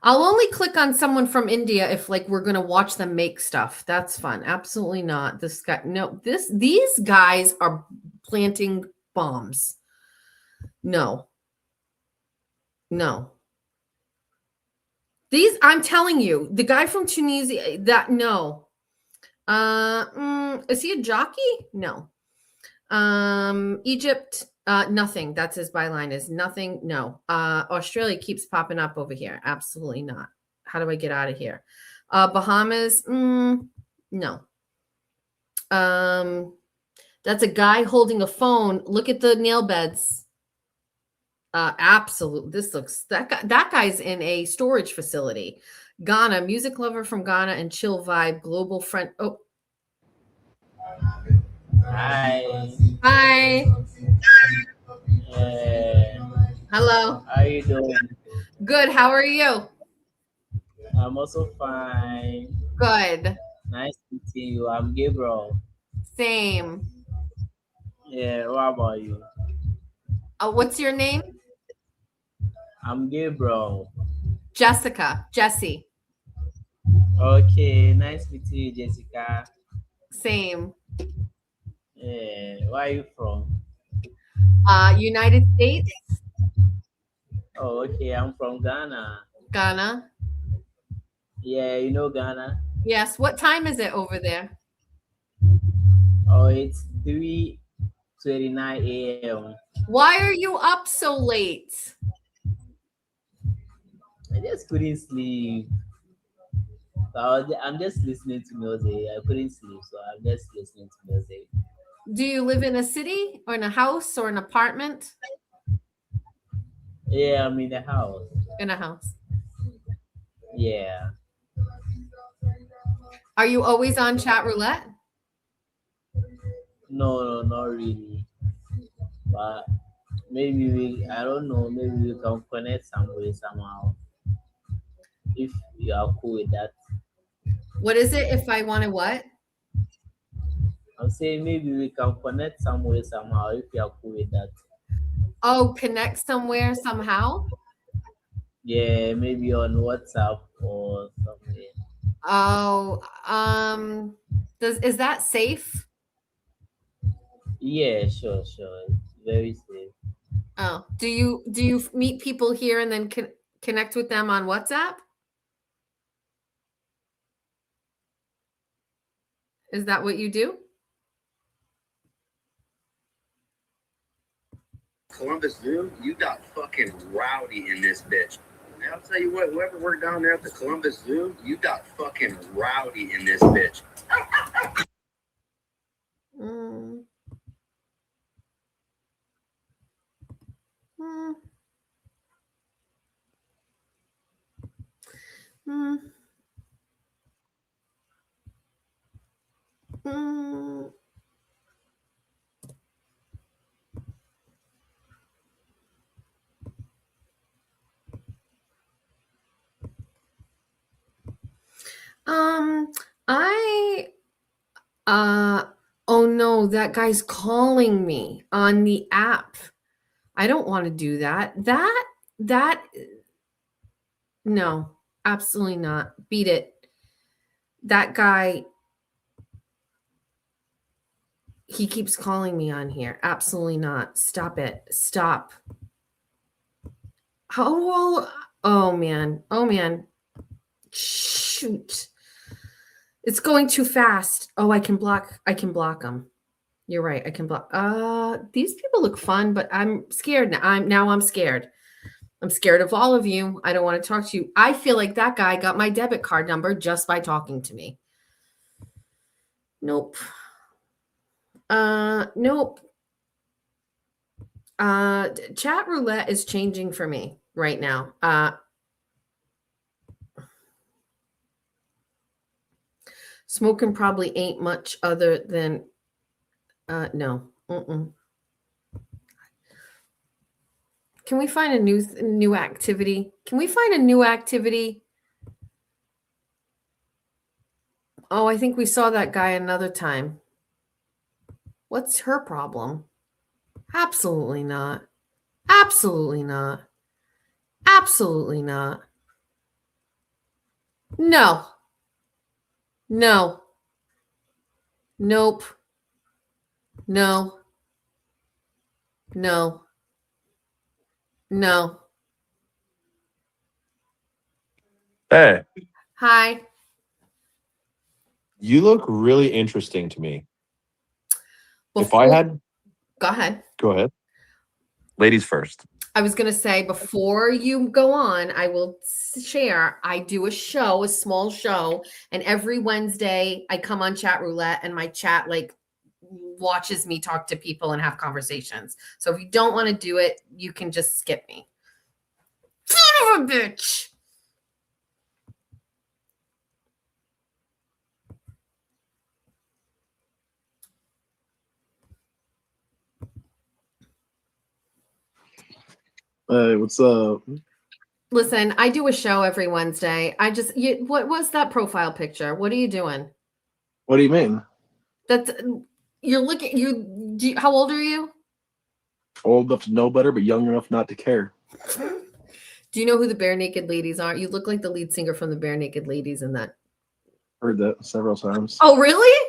I'll only click on someone from India if like we're gonna watch them make stuff. That's fun. Absolutely not. This guy, no, these guys are planting bombs. No. No. I'm telling you, the guy from Tunisia, that no. Is he a jockey? No. Egypt, nothing. That's his byline is nothing. No. Australia keeps popping up over here. Absolutely not. How do I get out of here? Bahamas, no. That's a guy holding a phone. Look at the nail beds. Absolutely. This looks that guy's in a storage facility. Ghana, music lover from Ghana and chill vibe, global friend. Oh. Hi. Hi. Hello. How are you doing? Good. How are you? I'm also fine. Good. Nice meeting you. I'm Gabriel. Same. Yeah, what about you? What's your name? I'm Gabriel. Jessica. Jessie. Okay, nice meeting you, Jessica. Same. Yeah, where are you from? United States. Oh, okay, I'm from Ghana. Ghana. Yeah, you know Ghana? Yes. What time is it over there? Oh, it's 3:29 a.m. Why are you up so late? I just couldn't sleep. I'm just listening to music. I couldn't sleep, so I'm just listening to music. Do you live in a city or in a house or an apartment? Yeah, I'm in the house. In a house. Yeah. Are you always on chat roulette? No, not really. But maybe I don't know, maybe we can connect some way somehow. If you are cool with that. What is it if I want to what? I'm saying maybe we can connect some way somehow if you are cool with that. Oh, connect somewhere somehow? Yeah, maybe on WhatsApp or something. Oh, is that safe? Yeah, sure. It's very safe. Oh, do you meet people here and then connect with them on WhatsApp? Is that what you do? Columbus Zoo, you got fucking rowdy in this bitch. And I'll tell you what, whoever worked down there at the Columbus Zoo, you got fucking rowdy in this bitch. Mm. Mm. Mm. Oh no, that guy's calling me on the app. I don't want to do that. No, absolutely not. Beat it. That guy, he keeps calling me on here. Absolutely not. Stop it. Stop. Oh man. Shoot. It's going too fast. Oh, I can block them. You're right. I can block. These people look fun, but I'm scared now. I'm scared. I'm scared of all of you. I don't want to talk to you. I feel like that guy got my debit card number just by talking to me. Nope. Nope. Chat roulette is changing for me right now. Smoking probably ain't much other than no. Can we find a new activity? Can we find a new activity? Oh, I think we saw that guy another time. What's her problem? Absolutely not. Absolutely not. Absolutely not. No. No. Nope. No. No. No. Hey, Hi. you look really interesting to me. If I Before, had, go ahead. go ahead. Ladies first. I was going to say, before you go on, I will share. I do a show, a small show, and every Wednesday I come on Chat Roulette, and my chat like watches me talk to people and have conversations. So if you don't want to do it, you can just skip me. Son of a bitch. Hey, what's up? Listen, I do a show every Wednesday. What was that profile picture? What are you doing? What do you mean? That's you're looking. How old are you? Old enough to know better, but young enough not to care. Do you know who the Bare Naked Ladies are? You look like the lead singer from the Bare Naked Ladies in that. Heard that several times. Oh, really?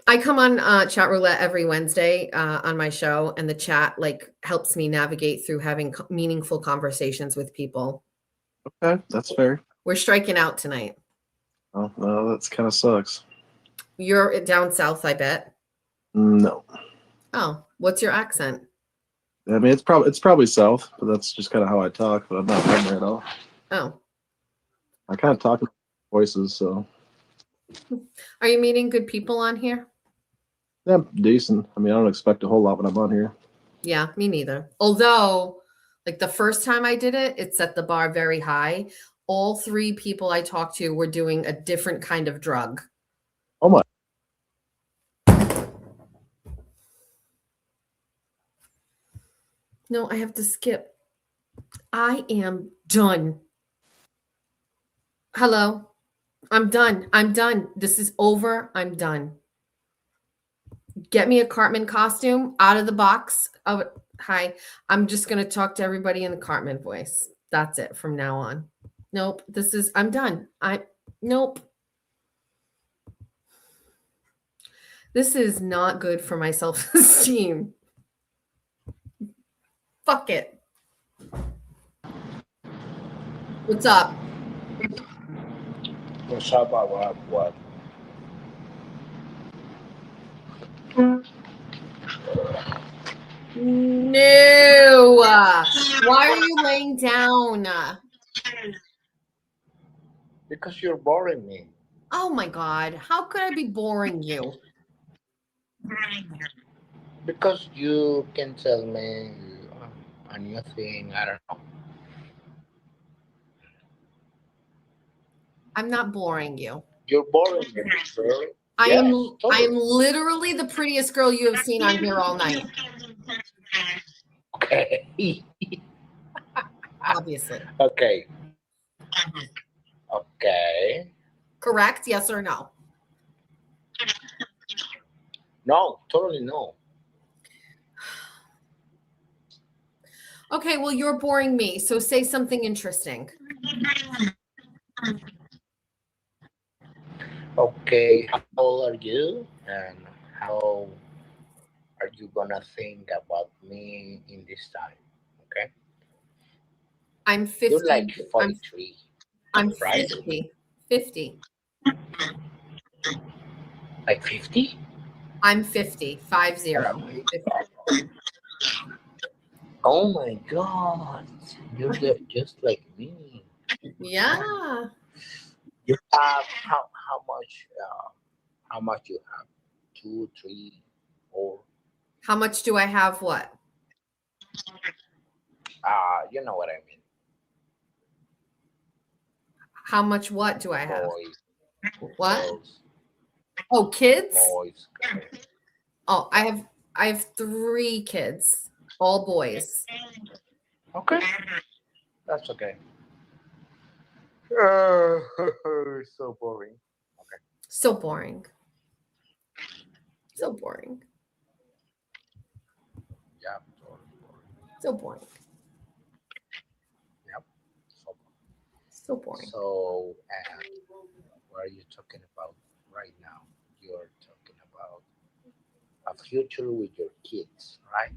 I come on Chat Roulette every Wednesday on my show, and the chat like helps me navigate through having meaningful conversations with people. Okay, that's fair. We're striking out tonight. Oh, well, that's kind of sucks. You're down south, I bet. No. Oh, what's your accent? I mean, it's probably south, but that's just kind of how I talk. But I'm not from there at all. Oh, I kind of talk in voices, so are you meeting good people on here? yeah, decent. I mean, I don't expect a whole lot when I'm on here. Yeah, me neither. Although, like the first time I did it, it set the bar very high. All three people I talked to were doing a different kind of drug. Oh my. No, I have to skip. I am done. Hello. I'm done. I'm done. This is over. I'm done. Get me a Cartman costume out of the box. Oh, hi. I'm just going to talk to everybody in the Cartman voice. That's it from now on. Nope. I'm done. Nope. This is not good for my self-esteem. Fuck it. What's up? What's up, what? No. Why are you laying down? Because you're boring me. Oh my God. How could I be boring you? Because you can tell me a new thing. I don't know. I'm not boring you. You're boring me, girl. I Yes, am totally. literally the prettiest girl you have seen on here all night. Okay. Obviously. Okay. Okay. Correct? Yes or no? No, totally no. Okay, well, you're boring me. So say something interesting. Okay, how old are you? And how are you gonna think about me in this time? Okay. I'm 50. You're like 43. I'm right? 50. 50. Like 50? I'm 50. 50. Oh my god. You're just like me. Yeah. You have how much How much you have? 2, 3, 4? How much do I have what? You know what I mean. How much what do I have? Boys, What? girls, Oh, kids? boys, girls. Oh, I have 3 kids, all boys. Okay. That's okay. So boring. Okay. So boring. So boring. Yeah. So boring. Yep. So boring. So, what are you talking about right now? You're talking about a future with your kids, right?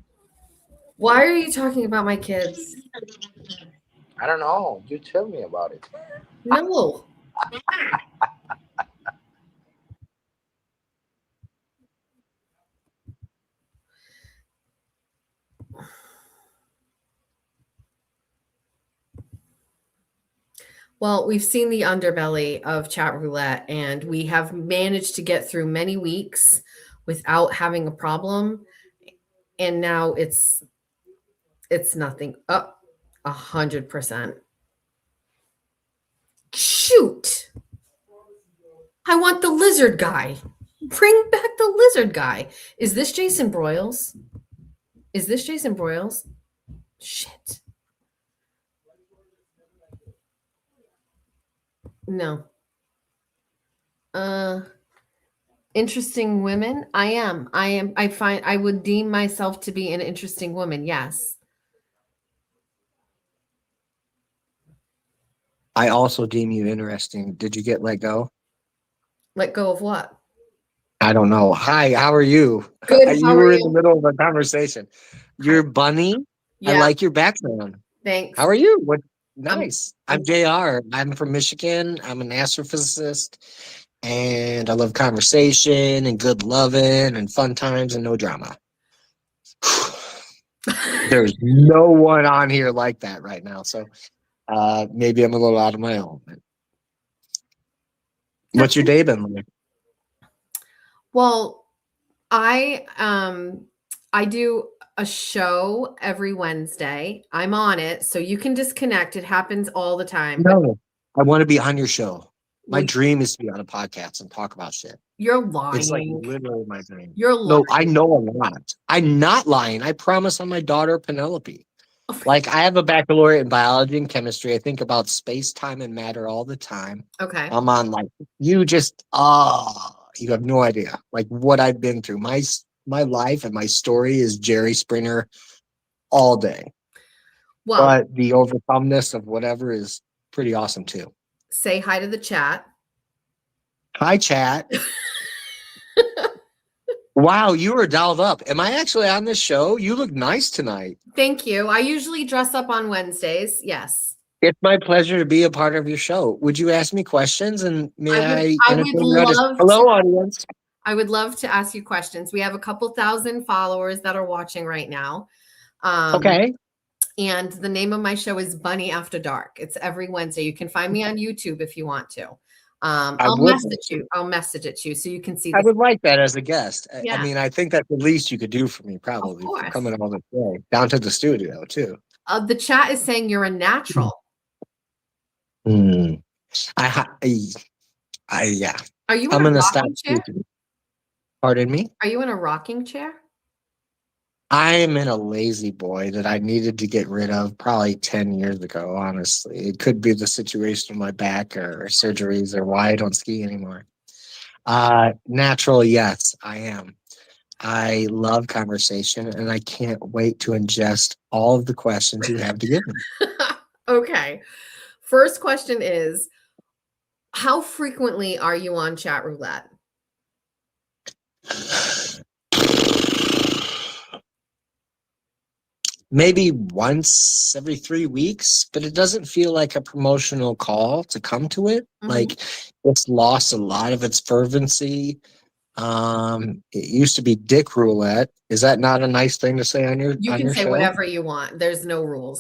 Why are you talking about my kids? I don't know. You tell me about it. No. Well, we've seen the underbelly of chat roulette, and we have managed to get through many weeks without having a problem. And now it's nothing. Up 100%. Shoot. I want the lizard guy. Bring back the lizard guy. Is this Jason Broyles? Is this Jason Broyles? Shit. No. Interesting women. I am. I would deem myself to be an interesting woman. Yes. I also deem you interesting. Did you get let go? Let go of what? I don't know. Hi, how are you? Good. You How were are in the you? middle of a conversation. You're Bunny. I Yeah. like your background. Thanks. How are you? What? Nice. I'm JR. I'm from Michigan. I'm an astrophysicist, and I love conversation and good loving and fun times and no drama. There's no one on here like that right now. So maybe I'm a little out of my element. What's your day been like? Well, I do a show every Wednesday. I'm on it, so you can disconnect. It happens all the time. But No, I want to be on your show. My Well, dream is to be on a podcast and talk about shit. you're It's like lying. literally my dream. You're No, I lying. know I'm not. I'm not lying. I promise on my daughter Penelope. Like I have a baccalaureate in biology and chemistry. I think about space, time, and matter all the time. Okay. I'm on like you just you have no idea like what I've been through. My life and my story is Jerry Springer all day. Well, But the overcomeness of whatever is pretty awesome too. say hi to the chat. Hi, chat. Wow, you were dialed up. Am I actually on this show? You look nice tonight. Thank you. I usually dress up on Wednesdays. Yes. It's my pleasure to be a part of your show. Would you ask me questions and may I I would entertain your audience? love Hello, to. audience. I would love to ask you questions. We have a couple thousand followers that are watching right now. Okay. And the name of my show is Bunny After Dark. It's every Wednesday. You can find me on YouTube if you want to. I'll would message you. I'll message it to you so you can see I this. would like that as a guest. I Yeah. mean, I think that's the least you could do for me, probably, for course. coming all the way down to the studio, too. The chat is saying you're a natural. Yeah. Are you in I'm a gonna stop rocking chair? speaking. Pardon me? Are you in a rocking chair? I am in a lazy boy that I needed to get rid of probably 10 years ago, honestly. It could be the situation of my back or surgeries or why I don't ski anymore. Natural, yes, I am. I love conversation and I can't wait to ingest all of the questions you have to give me. Okay. First question is, how frequently are you on chat roulette? Maybe once every 3 weeks, but it doesn't feel like a promotional call to come to it. Mhm. Like it's lost a lot of its fervency It used to be dick roulette. Is that not a nice thing to say on your You can say show? whatever you want. There's no rules.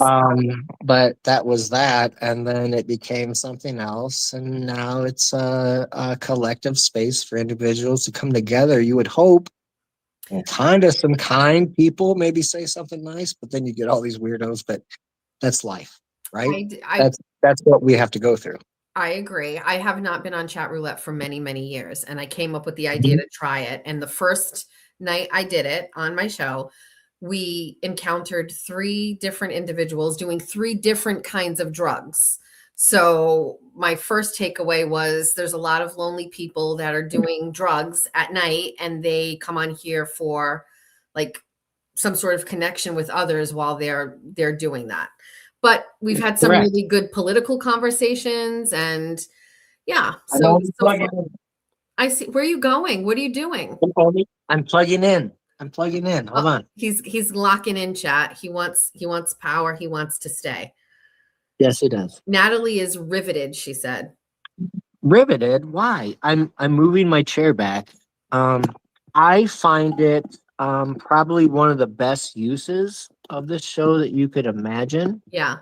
But that was that, and then it became something else, and now it's a collective space for individuals to come together. You would hope, and kind of some kind people maybe say something nice, but then you get all these weirdos. But that's life, right? That's what we have to go through. I agree. I have not been on chat roulette for many, many years, and I came up with the idea to try it. And the first night I did it on my show, we encountered 3 different individuals doing 3 different kinds of drugs. So my first takeaway was there's a lot of lonely people that are doing drugs at night, and they come on here for like some sort of connection with others while they're doing that. But we've had some Correct. really good political conversations, and yeah. I'm So plugging in. I see. Where are you going? What are you doing? I'm plugging in. Hold on. He's locking in, chat. He wants power. He wants to stay. Yes, he does. Natalie is riveted, she said. Riveted? Why? I'm moving my chair back. I find it probably one of the best uses of this show that you could imagine. Yeah.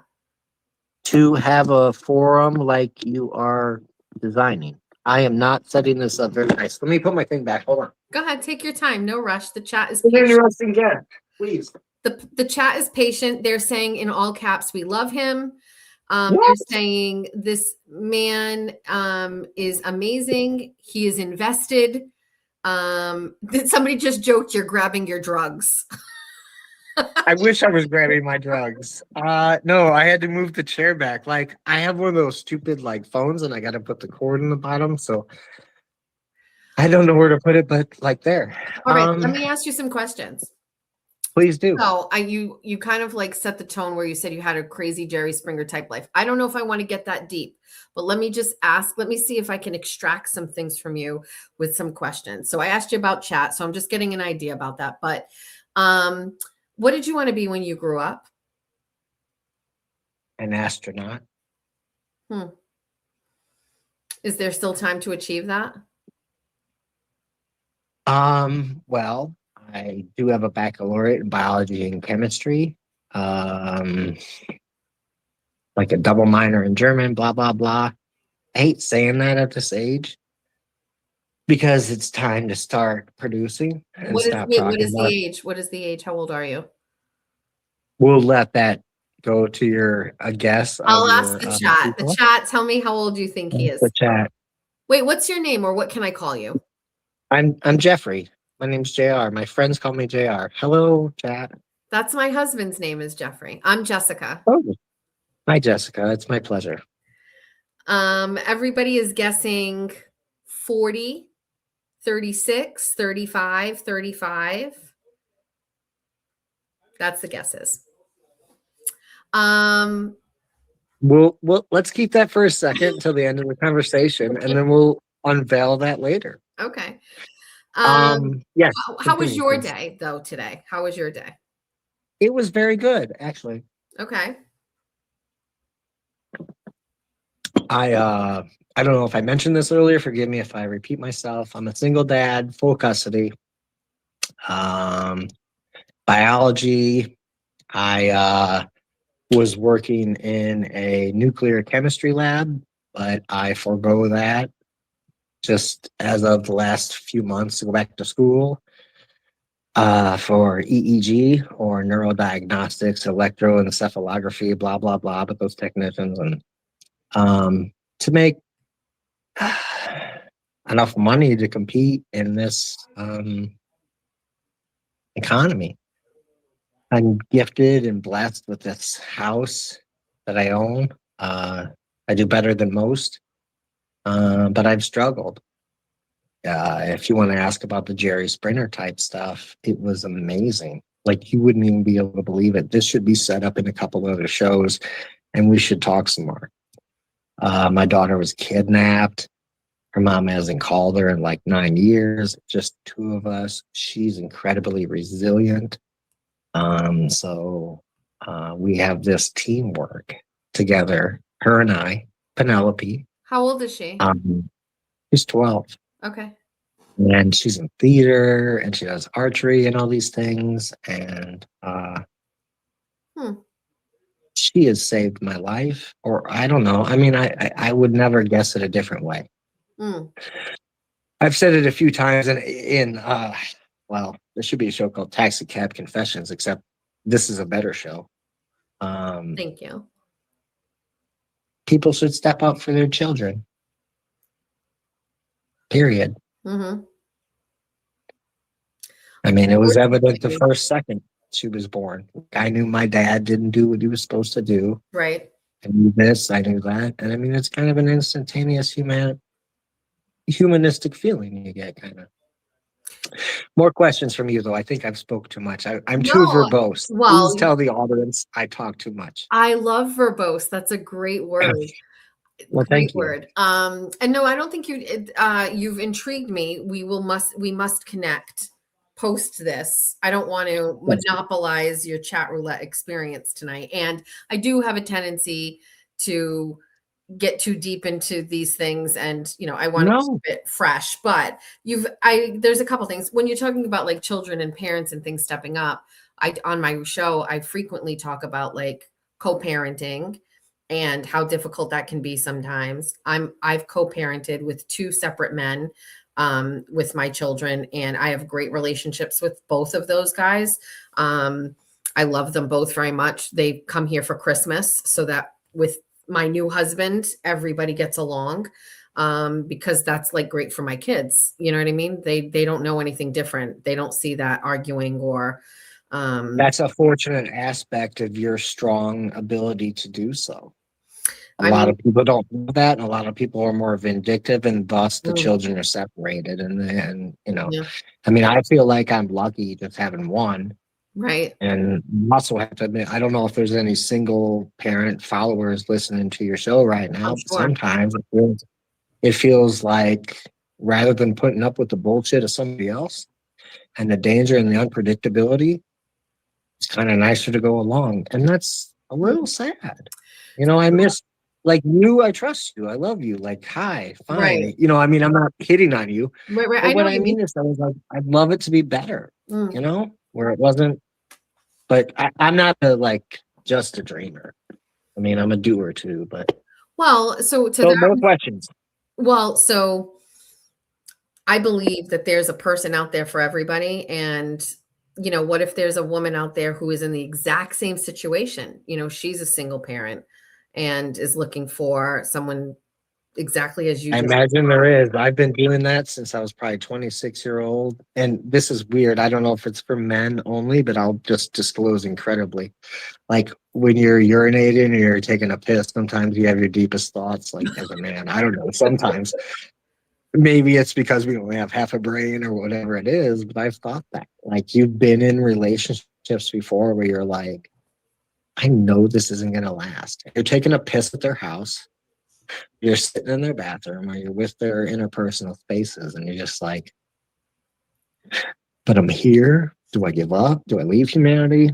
To have a forum like you are designing. I am not setting this up very nice. Let me put my thing back. Hold on. Go ahead, take your time. No rush. The chat is It's patient. interesting guest, please. The chat is patient. They're saying in all caps, we love him. They're saying this man is amazing. He is invested. Somebody just joked you're grabbing your drugs. I wish I was grabbing my drugs. No, I had to move the chair back. Like I have one of those stupid like phones and I got to put the cord in the bottom. So I don't know where to put it, but like there. All right, let me ask you some questions. Please do. So you kind of like set the tone where you said you had a crazy Jerry Springer type life. I don't know if I want to get that deep, but let me just ask, let me see if I can extract some things from you with some questions. So I asked you about chat, so I'm just getting an idea about that. But what did you want to be when you grew up? An astronaut. Is there still time to achieve that? Well, I do have a baccalaureate in biology and chemistry. Like a double minor in German, blah, blah, blah. I hate saying that at this age because it's time to start producing and What is stop the talking age? What is the age? How old are you? We'll let that go to your guess. I'll ask the chat. The chat, tell me how old you think he is. The chat. Wait, what's your name or what can I call you? I'm Jeffrey. My name's JR. My friends call me JR. Hello, chat. That's my husband's name is Jeffrey. I'm Jessica. Oh. Hi, Jessica. It's my pleasure. Everybody is guessing 40, 36, 35, 35. That's the guesses. We'll let's keep that for a second until the end of the conversation, and then we'll unveil that later. Okay. Yes. How was your day though today? How was your day? It was very good, actually. Okay. I don't know if I mentioned this earlier. Forgive me if I repeat myself. I'm a single dad, full custody. Biology. I was working in a nuclear chemistry lab, but I forego that just as of the last few months to go back to school for EEG or neurodiagnostics, electroencephalography, blah, blah, blah, but those technicians, and to make enough money to compete in this economy. I'm gifted and blessed with this house that I own. I do better than most, but I've struggled. If you want to ask about the Jerry Springer type stuff, it was amazing. Like you wouldn't even be able to believe it. This should be set up in a couple other shows, and we should talk some more. My daughter was kidnapped. Her mom hasn't called her in like 9 years. Just 2 of us. She's incredibly resilient. So we have this teamwork together. Her and I, Penelope. How old is she? She's 12. Okay. And she's in theater and she does archery and all these things. And she has saved my life. Or I don't know. I mean, I would never guess it a different way. I've said it a few times well, there should be a show called Taxi Cab Confessions, except this is a better show. Thank you. People should step up for their children. Period. Mm-hmm. I mean, it was evident the first second she was born. I knew my dad didn't do what he was supposed to do. Right. I knew this, I knew that. And I mean, it's kind of an instantaneous humanistic feeling you get, kind of. More questions from you, though. I think I've spoke too much. I'm too verbose. Well, please tell the audience I talk too much. I love verbose. That's a great word. Well, Great thank you. word. And no, I don't think you've intrigued me. We must connect post this. I don't want to monopolize your chat roulette experience tonight. And I do have a tendency to get too deep into these things, and I want to keep it fresh. But there's a couple things when you're talking about like children and parents and things stepping up. On my show, I frequently talk about like co-parenting and how difficult that can be sometimes. I've co-parented with two separate men with my children, and I have great relationships with both of those guys. I love them both very much. They come here for Christmas, so that with my new husband, everybody gets along, because that's like great for my kids. You know what I mean? They don't know anything different. They don't see that arguing or. That's a fortunate aspect of your strong ability to do so. A lot of people don't know that, and a lot of people are more vindictive, and thus the children are separated. And I mean, I feel like I'm lucky just having one. Right. And also have to admit, I don't know if there's any single parent followers listening to your show right now. But sometimes it feels like rather than putting up with the bullshit of somebody else and the danger and the unpredictability, it's kind of nicer to go along. And that's a little sad. I miss like you, I trust you. I love you. Like, hi, fine. Right. I mean, I'm not hitting on you. Right. But what I mean is I was like, I'd love it to be better, where it wasn't. But I'm not just a dreamer. I mean, I'm a doer too, but. Well, so more questions. Well, so I believe that there's a person out there for everybody. And, what if there's a woman out there who is in the exact same situation? She's a single parent and is looking for someone exactly as you. I imagine there is. I've been doing that since I was probably 26-year-old. And this is weird. I don't know if it's for men only, but I'll just disclose incredibly. Like when you're urinating or you're taking a piss, sometimes you have your deepest thoughts, like as a man. I don't know. Sometimes maybe it's because we only have half a brain or whatever it is, but I've thought that. Like you've been in relationships before where you're like, I know this isn't going to last. You're taking a piss at their house. You're sitting in their bathroom or you're with their interpersonal spaces and you're just like, but I'm here. Do I give up? Do I leave humanity?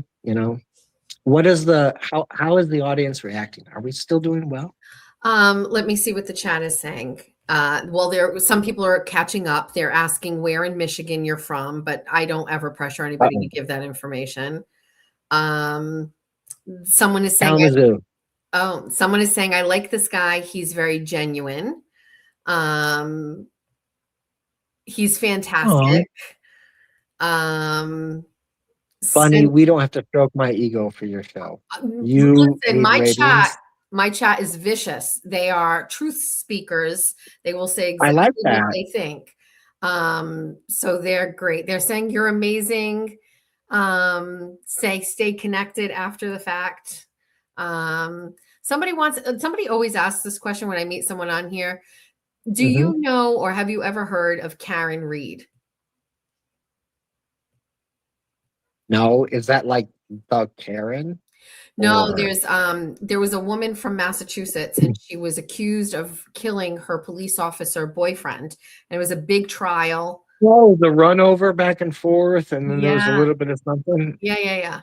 What is how is the audience reacting? Are we still doing well? Let me see what the chat is saying. Well, some people are catching up. They're asking where in Michigan you're from, but I don't ever pressure anybody to give that information. Someone is saying, someone is saying, I like this guy. He's very genuine. He's fantastic. Funny, we don't have to stroke my ego for your show. Listen, my chat is vicious. They are truth speakers. They will say exactly what they think. So they're great. They're saying you're amazing. Stay connected after the fact. Somebody always asks this question when I meet someone on here. Do you know, or have you ever heard of Karen Reed? No, is that like the Karen? No, there was a woman from Massachusetts and she was accused of killing her police officer boyfriend. And it was a big trial. Oh, the run over back and forth, and then there was a little bit of something. Yeah.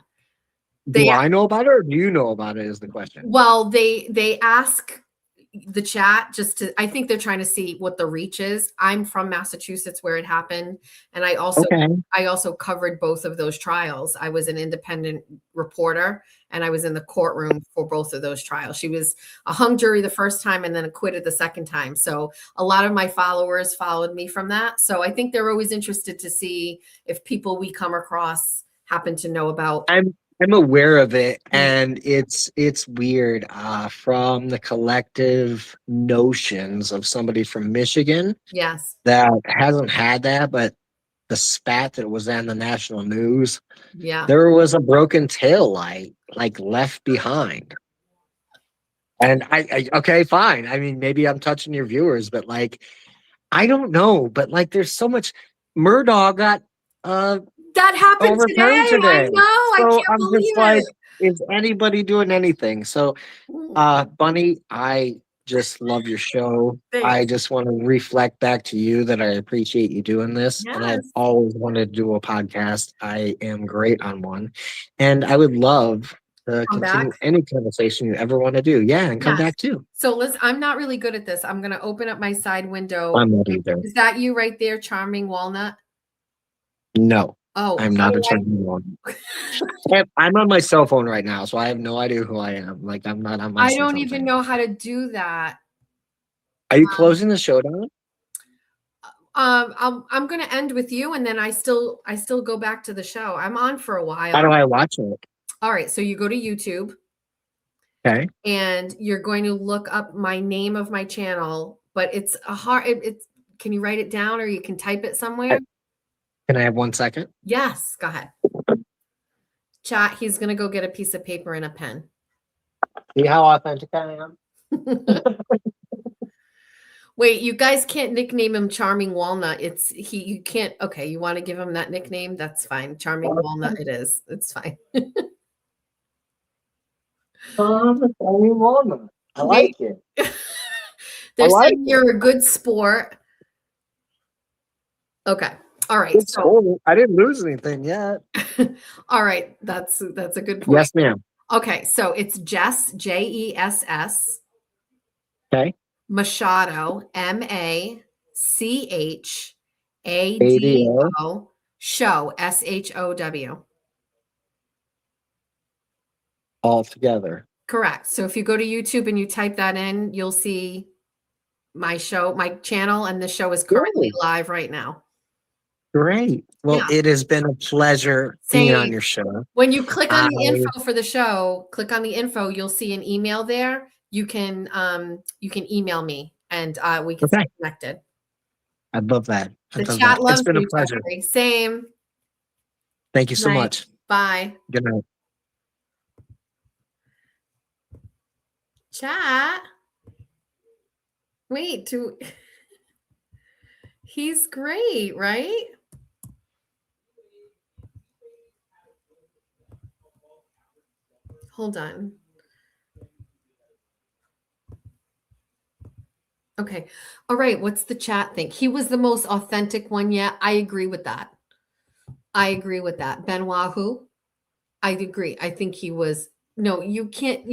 Do I know about it, or do you know about it? Is the question. Well, they ask, the chat just to, I think they're trying to see what the reach is. I'm from Massachusetts where it happened. And I also covered both of those trials. I was an independent reporter and I was in the courtroom for both of those trials. She was a hung jury the first time and then acquitted the second time. So a lot of my followers followed me from that. So I think they're always interested to see if people we come across happen to know about. I'm aware of it, and it's weird from the collective notions of somebody from Michigan Yes. that hasn't had that, but the spat that was on the national news, Yeah. there was a broken tail light like left behind. And I okay, fine. I mean, maybe I'm touching your viewers, but like, I don't know, but like, there's so much. Murdoch got that happened overturned today. I know. So I can't I'm believe just like, it. is anybody doing anything? So, Bunny, I just love your show. Thanks. I just want to reflect back to you that I appreciate you doing this. And I've Yes. always wanted to do a podcast. I am great on one. And I would love to Come continue back. any conversation you ever want to do. Yeah, and come Yes. back too. So listen, I'm not really good at this. I'm going to open up my side window. I'm not either. Is that you right there, Charming Walnut? No. Oh, I'm not a charming one. I'm on my cell phone right now, so I have no idea who I am. Like, I'm not on my I cell don't phone even thing. know how to do that. Are you closing the show down? I'm going to end with you, and then I still go back to the show. I'm on for a while. How do I watch it? All right, so you go to YouTube. Okay. And you're going to look up my name of my channel, but it's a hard. It's can you write it down or you can type it somewhere? Can I have 1 second? Yes, go ahead. Chat. He's going to go get a piece of paper and a pen. See how authentic I am? Wait, you guys can't nickname him Charming Walnut. You can't. Okay, you want to give him that nickname? That's fine. Charming Walnut it is. It's fine. Charming Walnut. I like it. They're like saying you're a good sport. Okay. All right. It's cool. I didn't lose anything yet. All right. That's a good point. Yes, ma'am. Okay, so it's Jess, Jess. Okay. Machado, Machado, show, SHOW. All together. Correct. So if you go to YouTube and you type that in, you'll see my show, my channel, and the show is currently live right now. Great. Well, it has been a pleasure being on your show. When you click on the info for the show, click on the info, you'll see an email there. You can email me and we can stay connected. I love that. The chat loves it's been a you, pleasure. Jeffrey. Same. Thank you so Night. much. Bye. Good night. Chat. Wait, he's great, right? Hold on. Okay. All right. What's the chat think? He was the most authentic one yet. I agree with that. Benoit who? I agree. I think he was. No, you can't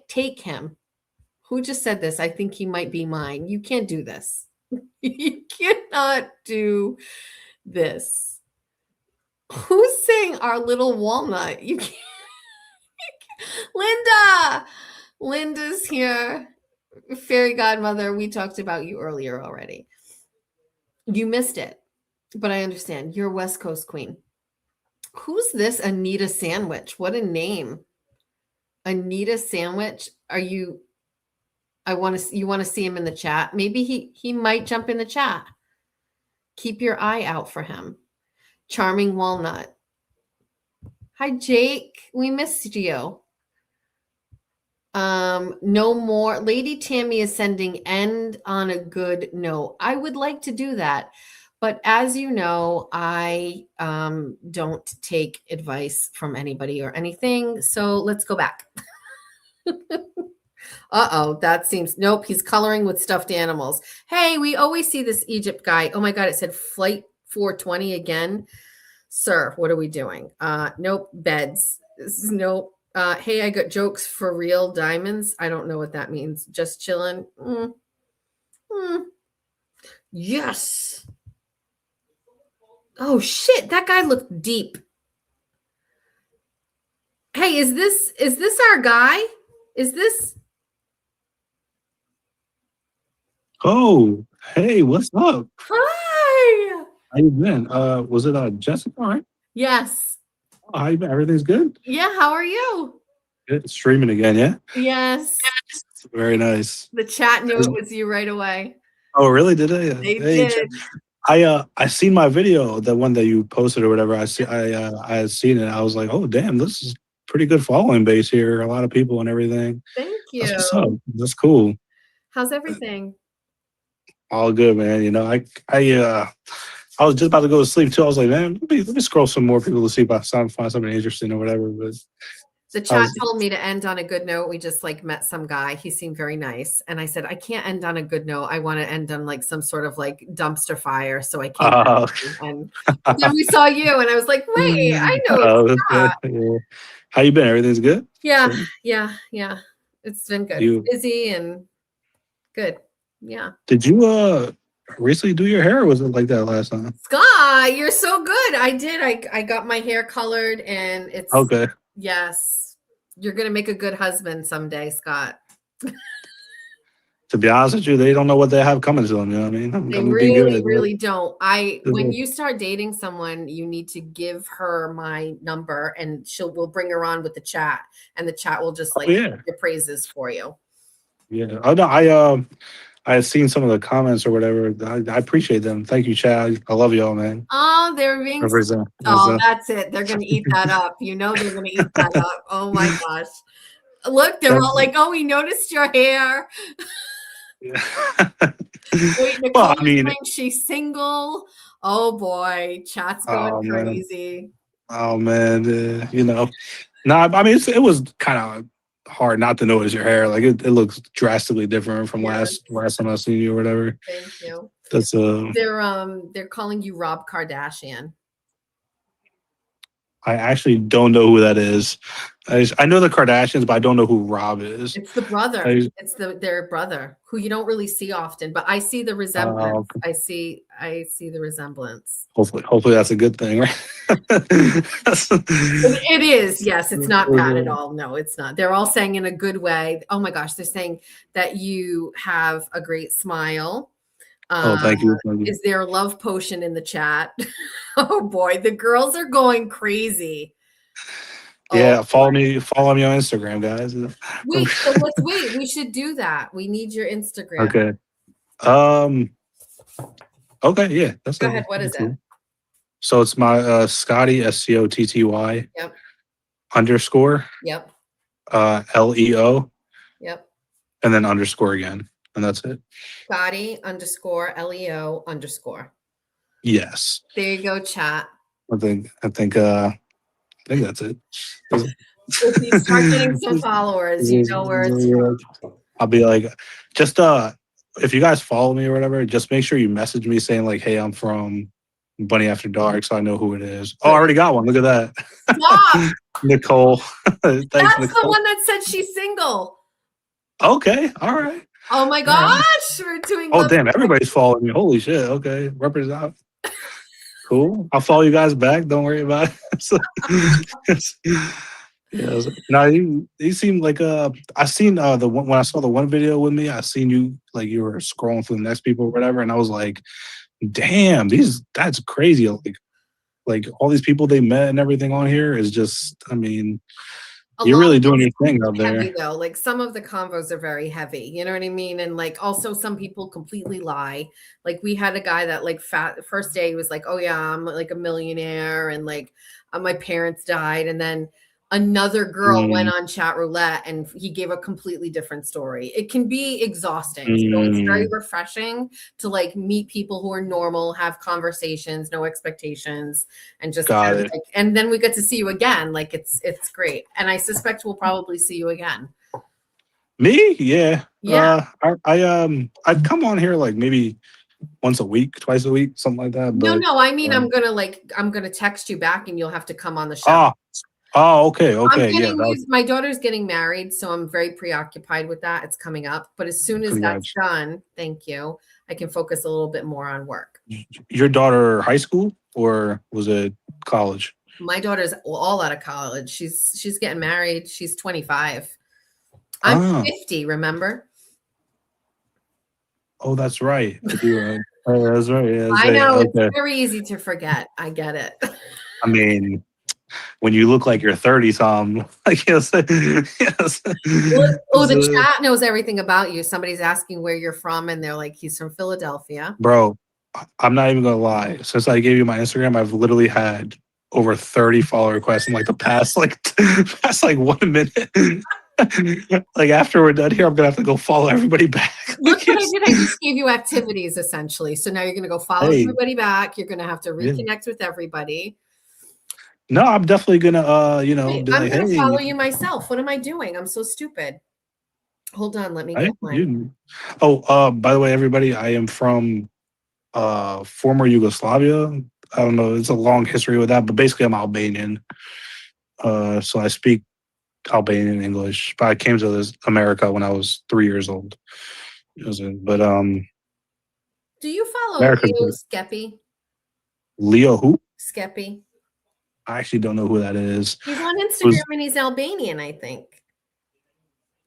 take him. Who just said this? I think he might be mine. You can't do this. You cannot do this. Who's saying our little walnut? You can't. Linda's here. Fairy godmother, we talked about you earlier already. You missed it, but I understand. You're a West Coast queen. Who's this Anita Sandwich? What a name. Anita Sandwich. You want to see him in the chat? Maybe he might jump in the chat. Keep your eye out for him. Charming Walnut. Hi, Jake. We missed you. No more. Lady Tammy is sending end on a good note. I would like to do that. But as you know, I don't take advice from anybody or anything. So let's go back. Uh-oh, that seems, nope, he's coloring with stuffed animals. Hey, we always see this Egypt guy. Oh my God, it said flight 420 again. Sir, what are we doing? Nope, beds. Nope. Hey, I got jokes for real diamonds. I don't know what that means. Just chilling. Yes. Oh shit, that guy looked deep. Hey, is this our guy? Is this? Oh, hey, what's up? Hi. How you been? Was it Jessica, right? Yes. Oh, how you been? Everything's good? Yeah, how are you? Good. Streaming again, yeah? Yes. Very nice. The chat knew it was you right away. Oh, really? Did they? They Hey, did. I seen my video, the one that you posted or whatever. I had seen it. I was like, oh damn, this is pretty good following base here. A lot of people and everything. Thank That's what's you. up. That's cool. How's everything? All good, man. You know, I was just about to go to sleep too. I was like, man, let me scroll some more people to see if I find something interesting or whatever. But The chat told me to end on a good note. We just like met some guy. He seemed very nice. And I said, I can't end on a good note. I want to end on like some sort of like dumpster fire. So I came and then we saw you and I was like, wait, I know it's Scott. Yeah. How you been? Everything's good? Yeah, Cool. yeah. It's been good. Busy and good. Yeah. Did you recently do your hair or was it like that last time? Scott, you're so good. I did. I got my hair colored and it's Okay. Yes. You're gonna make a good husband someday, Scott. To be honest with you, they don't know what they have coming to them. You know what I mean? I'm They gonna really, be good. really don't. When you start dating someone, you need to give her my number and we'll bring her on with the chat and the chat will just like yeah. your praises for you. Yeah. Oh no, I had seen some of the comments or whatever. I appreciate them. Thank you, Chad. I love y'all, man. Oh, they're being Represent. oh, that's it. They're gonna eat that up. You know they're gonna eat that up. Oh my gosh. Look, they're all like, oh, we noticed your hair. Wait, Nicole Well, I mean, saying she's single. Oh boy, chat's going Oh, man. crazy. Oh man, you know, I mean it was kind of hard not to notice your hair. Like it looks drastically different from last time I seen you or whatever. Thank you. That's They're calling you Rob Kardashian. I actually don't know who that is. I know the Kardashians, but I don't know who Rob is. It's the brother. It's their brother who you don't really see often, but I see the resemblance. Okay. I see the resemblance. Hopefully that's a good thing, right? It is. Yes, it's not bad at all. No, it's not. They're all saying in a good way. Oh my gosh, they're saying that you have a great smile. Oh, thank you. Is there a love potion in the chat? Oh boy, the girls are going crazy. Yeah, follow me on Instagram, guys. Wait, so let's wait. We should do that. We need your Instagram. Okay. Okay, yeah. That's Go ahead. What is it? So it's my Scotty SCOTTY. Yep. _ Yep. LEO. Yep. And then _ again. And that's it. Scotty _LEO _. Yes. There you go, chat. I think that's it. If you start getting some followers, you know where it's from. I'll be like, just if you guys follow me or whatever, just make sure you message me saying like, hey, I'm from Bunny After Dark, so I know who it is. Oh, I already got one. Look at that. Stop. Nicole. Thanks, That's Nicole. the one that said she's single. Okay, all right. Oh my gosh, we're doing. Oh damn, everybody's following me. Holy shit. Okay, represent. Cool. I'll follow you guys back. Don't worry about it. Yeah. No, you seem like I seen the one when I saw the one video with me. I seen you like you were scrolling through the next people or whatever, and I was like, damn, that's crazy. Like all these people they met and everything on here is just. I mean. You're really doing your thing out there. Heavy, though. Like some of the convos are very heavy. You know what I mean? And like also some people completely lie. Like we had a guy that like first day he was like, oh yeah, I'm like a millionaire and like my parents died. And then another girl went on chat roulette and he gave a completely different story. It can be exhausting. So it's very refreshing to like meet people who are normal, have conversations, no expectations, and just kind of, like, and then we get to see you again. Like it's great. And I suspect we'll probably see you again. Me? Yeah. Yeah. I'd come on here like maybe once a week, twice a week, something like that. But, no, I mean I'm gonna text you back and you'll have to come on the show. Oh, okay, I'm okay, yeah. getting used. My daughter's getting married, so I'm very preoccupied with that. It's coming up, but as soon as that's done, thank you, I can focus a little bit more on work. Your daughter high school or was it college? My daughter's all out of college. She's getting married. She's 25. I'm 50. Remember? Oh, that's right. I do. That's right. Yeah, I know okay. it's very easy to forget. I get it. I mean, when you look like you're 30-something, like yes. Oh, the chat knows everything about you. Somebody's asking where you're from, and they're like, he's from Philadelphia. Bro, I'm not even gonna lie. Since I gave you my Instagram, I've literally had over 30 follow requests in like the past past 1 minute. Like after we're done here, I'm gonna have to go follow everybody back. Look what I did. I just gave you activities essentially. So now you're gonna go follow everybody back. You're gonna have to reconnect with everybody. No, I'm definitely gonna be I'm like, gonna hey, follow you myself. What am I doing? I'm so stupid. Hold on, let me get mine. By the way, everybody, I am from former Yugoslavia. I don't know, it's a long history with that, but basically I'm Albanian. So I speak Albanian English, but I came to America when I was 3 years old. But do you follow America's Leo good. Skeppy? Leo who? Skeppy. I actually don't know who that is. He's on Instagram and he's Albanian, I think.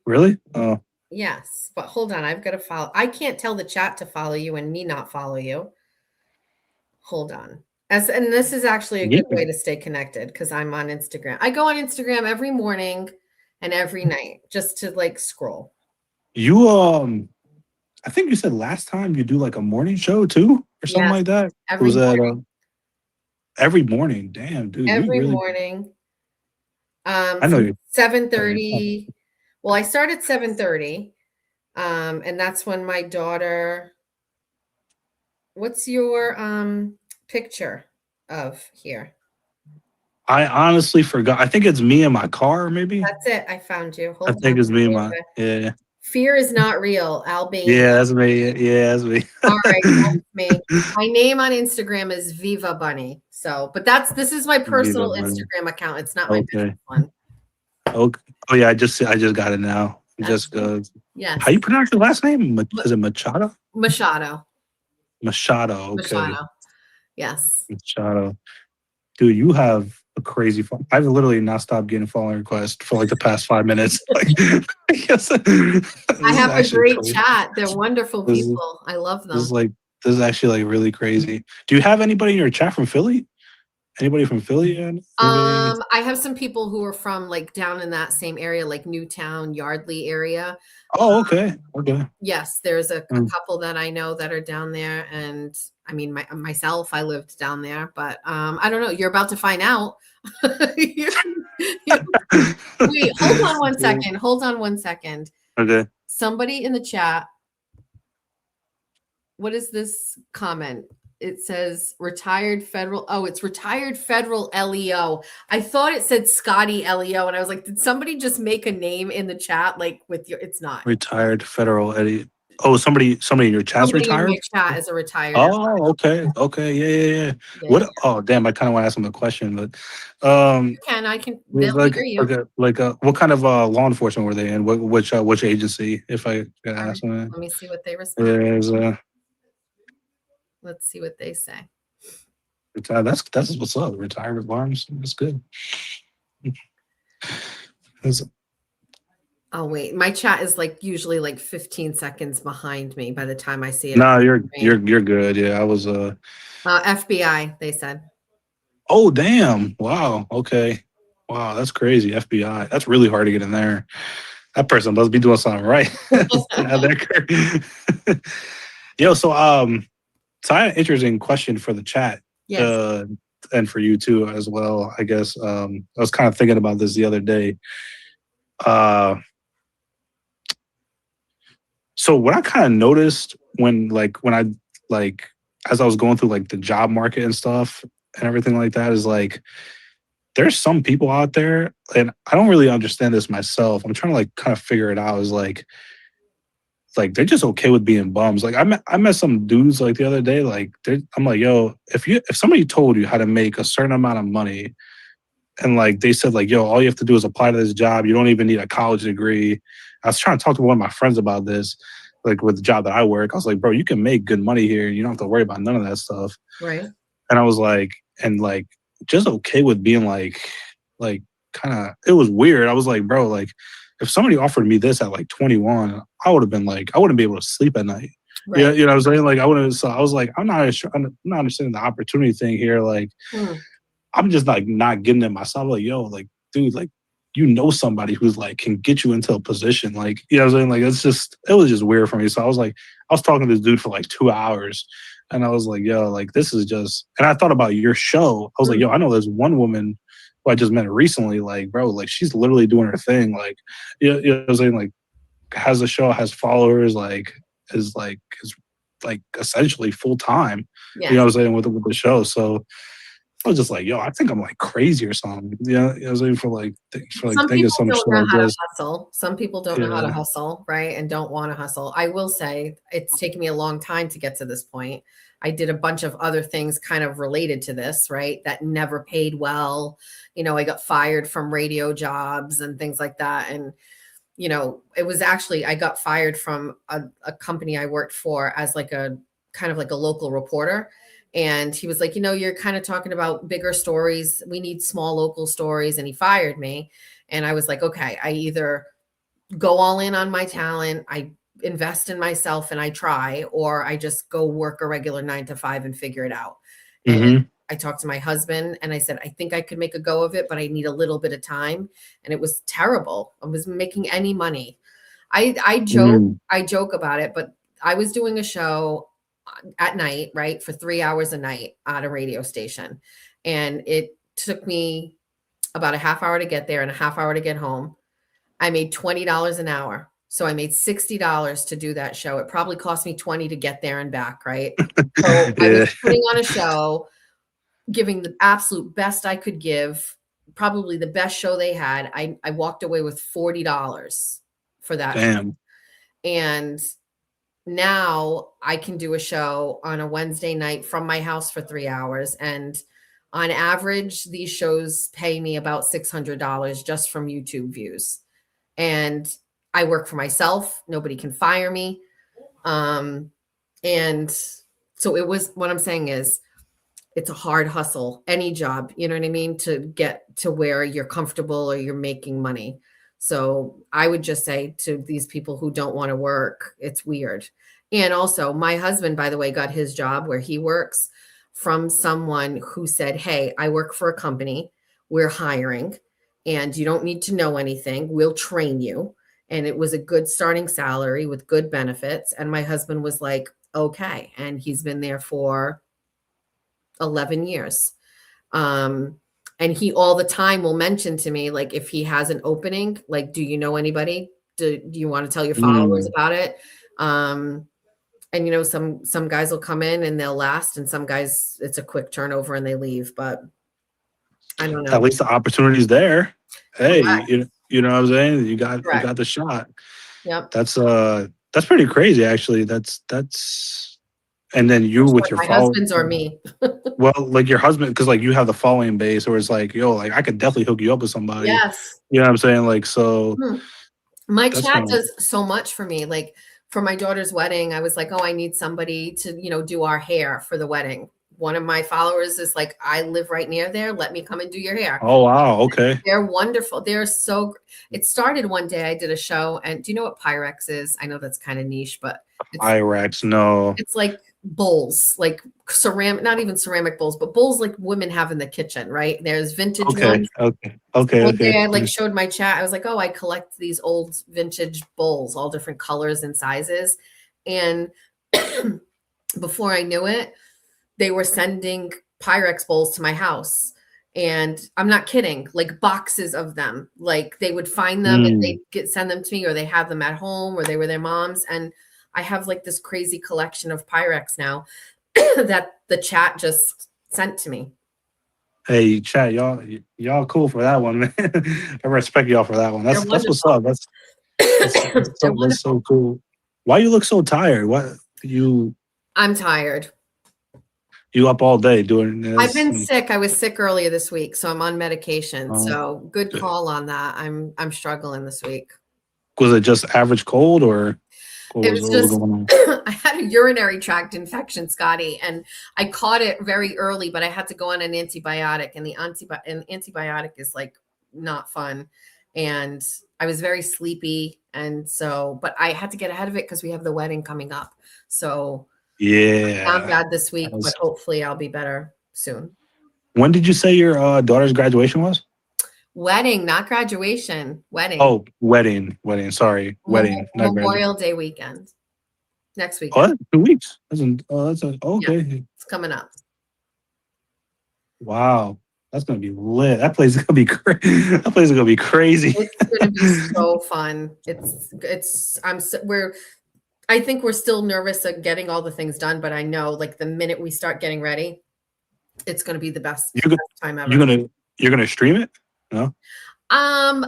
Really? Oh. Yes, but hold on, I've got to follow. I can't tell the chat to follow you and me not follow you. Hold on. And this is actually a good way to stay connected because I'm on Instagram. I go on Instagram every morning and every night just to like scroll. You I think you said last time you do like a morning show too or something like that. Every morning. Every morning. Damn, dude. Every morning. I know you. 7:30. Well, I start at 7:30. And that's when my daughter. What's your picture of here? I honestly forgot. I think it's me in my car, maybe. That's it. I found you. I think it's me in my Fear is not real. Albania. Yeah, that's me. Yeah, that's me. All right, that's me. My name on Instagram is Viva Bunny. So, but this is my personal Instagram account. It's not my business one. Okay. Oh yeah, I just got it now. Jessica. Yes. How you pronounce your last name? Is it Machado? Machado. Machado. Okay. Machado. Yes. Machado. Dude, you have a crazy phone. I've literally not stopped getting following requests for like the past 5 minutes. I have a great chat. They're wonderful people. I love them. This is actually like really crazy. Do you have anybody in your chat from Philly? Anybody from Philly? I have some people who are from like down in that same area, like Newtown, Yardley area. Oh, okay. Okay. Yes, there's a couple that I know that are down there, and I mean myself, I lived down there, but I don't know. You're about to find out. Wait, hold on one second. Hold on one second. Okay. Somebody in the chat. What is this comment? It says retired federal. Oh, it's retired federal LEO. I thought it said Scotty LEO, and I was like, did somebody just make a name in the chat? Like with your, it's not retired federal Eddie. Oh, somebody in your chat's retired. In my chat is a retired. Oh, okay, okay, yeah. What? Oh, damn! I kind of want to ask him a question, but I can. Like, hear you. okay, what kind of law enforcement were they in? Which agency? If I could ask them. Let me see what they respond. Let's see what they say. That's what's up. Retired alarms. That's good. Oh wait, my chat is like usually like 15 seconds behind me by the time I see it. No, you're good. Yeah, I was FBI, they said. Oh damn. Wow. Okay. Wow, that's crazy. FBI. That's really hard to get in there. That person must be doing something right. Yo, so I had an interesting question for the chat. Yes. And for you too as well, I guess. I was kind of thinking about this the other day. So what I kind of noticed when I as I was going through like the job market and stuff and everything like that is like there's some people out there, and I don't really understand this myself. I'm trying to like kind of figure it out. Is like they're just okay with being bums. Like I met some dudes like the other day. Like I'm like, yo, if somebody told you how to make a certain amount of money and like they said, like, yo, all you have to do is apply to this job. You don't even need a college degree. I was trying to talk to one of my friends about this, like with the job that I work. I was like, bro, you can make good money here. You don't have to worry about none of that stuff. Right. And I was like, and like just okay with being like kind of, it was weird. I was like, bro, like if somebody offered me this at like 21, I would have been like, I wouldn't be able to sleep at night. Right. Yeah, you know what I'm saying? Like I wouldn't. So I was like, I'm not understanding the opportunity thing here. Like I'm just like not getting it myself. Like, yo, like, dude, like, you know somebody who's like can get you into a position. Like, you know what I'm saying? Like it was just weird for me. So I was talking to this dude for like 2 hours. And I was like, yo, like this is just, and I thought about your show. I was like, yo, I know there's one woman who I just met recently, like, bro, like she's literally doing her thing. Like, you know what I'm saying? Like has a show, has followers, like is essentially full time. Yeah. You know what I'm saying, with the show. So I was just like, yo, I think I'm like crazy or something. Yeah, you know what I'm saying, for like Some thinking people some don't shit know like how to this. hustle. Some people don't know how to hustle, right? And don't want to hustle. I will say it's taken me a long time to get to this point. I did a bunch of other things kind of related to this, right? That never paid well. You know, I got fired from radio jobs and things like that. And, you know, it was actually, I got fired from a company I worked for as like a kind of like a local reporter. And he was like, you know, you're kind of talking about bigger stories. We need small local stories. And he fired me. And I was like, okay, I either go all in on my talent, I invest in myself and I try, or I just go work a regular 9 to 5 and figure it out. And I talked to my husband and I said, I think I could make a go of it, but I need a little bit of time. And it was terrible. I wasn't making any money. I joke about it, but I was doing a show at night, right, for 3 hours a night at a radio station. And it took me about a half hour to get there and a half hour to get home. I made $20 an hour. So I made $60 to do that show. It probably cost me $20 to get there and back, right? So I was putting on a show, giving the absolute best I could give, probably the best show they had. I walked away with $40 for that show. And now I can do a show on a Wednesday night from my house for 3 hours. And on average, these shows pay me about $600 just from YouTube views. And I work for myself. Nobody can fire me. And so it was, what I'm saying is it's a hard hustle, any job, you know what I mean? To get to where you're comfortable or you're making money. So I would just say to these people who don't want to work, it's weird. And also my husband, by the way, got his job where he works from someone who said, hey, I work for a company, we're hiring, and you don't need to know anything. We'll train you. And it was a good starting salary with good benefits. And my husband was like, okay. And he's been there for 11 years. And he all the time will mention to me, like, if he has an opening, like, do you know anybody? Do you want to tell your followers about it? And, you know, some guys will come in and they'll last, and some guys, it's a quick turnover and they leave. But I don't know. At least the opportunity's there. Hey, you know what I'm saying? You got the shot. Yep. That's pretty crazy, actually. That's and then you with your my husband's or me. Well, like your husband, because like you have the following base, or it's like, yo, like I could definitely hook you up with somebody. Yes. You know what I'm saying? Like, so my chat does so much for me. Like for my daughter's wedding, I was like, oh, I need somebody to, you know, do our hair for the wedding. One of my followers is like, I live right near there. Let me come and do your hair. Oh, wow. Okay. They're wonderful. They're so, it started one day I did a show, and do you know what Pyrex is? I know that's kind of niche, but Pyrex, no. It's like bowls, like ceramic, not even ceramic bowls, but bowls like women have in the kitchen, right? There's vintage ones. Okay. One day I like showed my chat. I was like, oh, I collect these old vintage bowls, all different colors and sizes. And before I knew it, they were sending Pyrex bowls to my house. And I'm not kidding, like boxes of them. Like they would find them and they'd send them to me, or they have them at home, or they were their mom's. And I have like this crazy collection of Pyrex now that the chat just sent to me. Hey, chat, y'all cool for that one, man. I respect y'all for that one. That's what's up. That's so cool. Why you look so tired? What you? I'm tired. You up all day doing this? I've been sick. I was sick earlier this week, so I'm on medication. Oh. So good call on that. I'm struggling this week. Was it just average cold or It was what just going on? I had a urinary tract infection, Scotty, and I caught it very early, but I had to go on an antibiotic, and the antibiotic is like not fun. And I was very sleepy, and so but I had to get ahead of it because we have the wedding coming up. So Yeah. I'm bad this week, but hopefully I'll be better soon. When did you say your daughter's graduation was? Wedding, not graduation. Wedding. Oh, wedding. Sorry, wedding. Not Memorial Day weekend. Next week. What? 2 weeks? Okay. Yeah, it's coming up. Wow, that's gonna be lit. That place is gonna be that place is gonna be crazy. It's gonna be so fun. I think we're still nervous of getting all the things done, but I know like the minute we start getting ready, it's gonna be the best time ever. You're gonna stream it? No.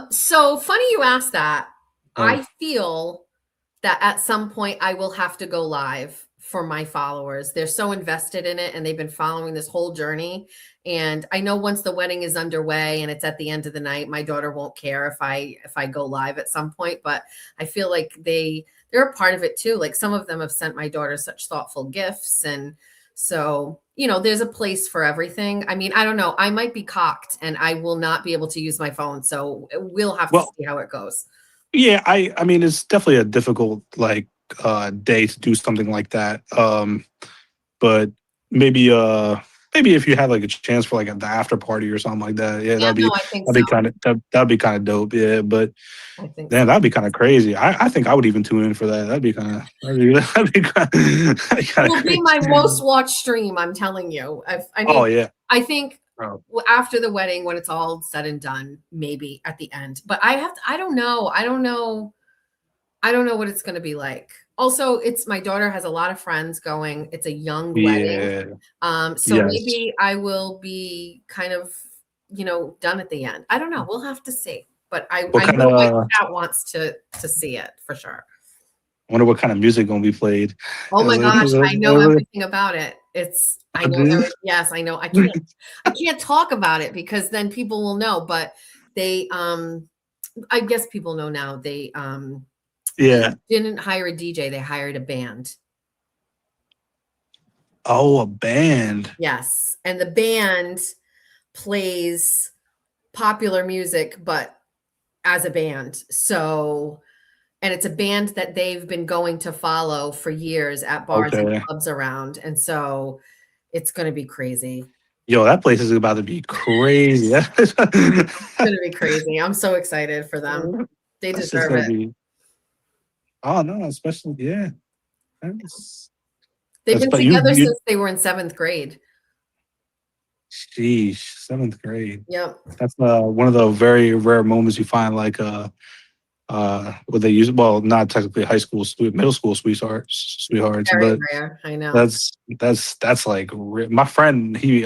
So funny you asked that. Oh. I feel that at some point I will have to go live for my followers. They're so invested in it and they've been following this whole journey. And I know once the wedding is underway and it's at the end of the night, my daughter won't care if I go live at some point, but I feel like they're a part of it too. Like some of them have sent my daughter such thoughtful gifts. And so, there's a place for everything. I mean, I don't know. I might be cocked and I will not be able to use my phone. So we'll have to see how it goes. Yeah, I mean, it's definitely a difficult day to do something like that. But maybe if you had like a chance for like the after party or something like that, that'd be kind of dope. Yeah, but that'd be kind of crazy. I think I would even tune in for that. That'd be kind of It will be my most watched stream. I'm telling you. I think after the wedding, when it's all said and done, maybe at the end. But I don't know what it's going to be like. Also, my daughter has a lot of friends going. It's a young wedding. Maybe I will be kind of, done at the end. I don't know. We'll have to see. But I know my cat wants to see it for sure. I wonder what kind of music gonna be played. Oh my gosh, I know everything about it. I know. Yes, I know. I can't talk about it because then people will know. But they, I guess people know now. They, didn't hire a DJ. They hired a band. Oh, a band. Yes, and the band plays popular music, but as a band. So. And it's a band that they've been going to follow for years at bars and clubs around. And so it's going to be crazy. Yo, that place is about to be crazy. It's going to be crazy. I'm so excited for them. They deserve it. Oh, no, especially, yeah. They've been together since they were in 7th grade. Sheesh, 7th grade. Yep. That's one of the very rare moments you find like what they use, well, not technically high school, middle school sweethearts, very but rare. I know. That's like my friend. He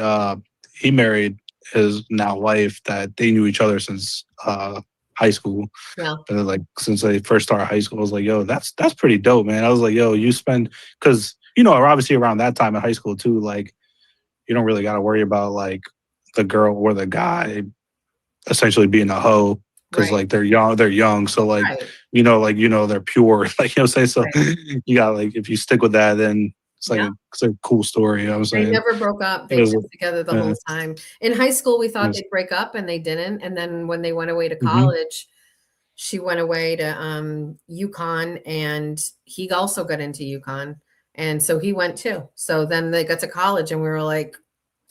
married his now wife that they knew each other since high school. Yeah. Like since they first started high school, I was like, yo, that's pretty dope, man. I was like, yo, you spend because obviously around that time in high school too, like you don't really got to worry about like the girl or the guy essentially being a hoe. Because like they're young, so like they're pure, like what I'm saying. So you got like if you stick with that, then it's like it's a cool story. You know what I'm saying? They never broke up. They were together the whole time. In high school, we thought they'd break up, and they didn't. And then when they went away to college, she went away to UConn, and he also got into UConn, and so he went too. So then they got to college, and we were like,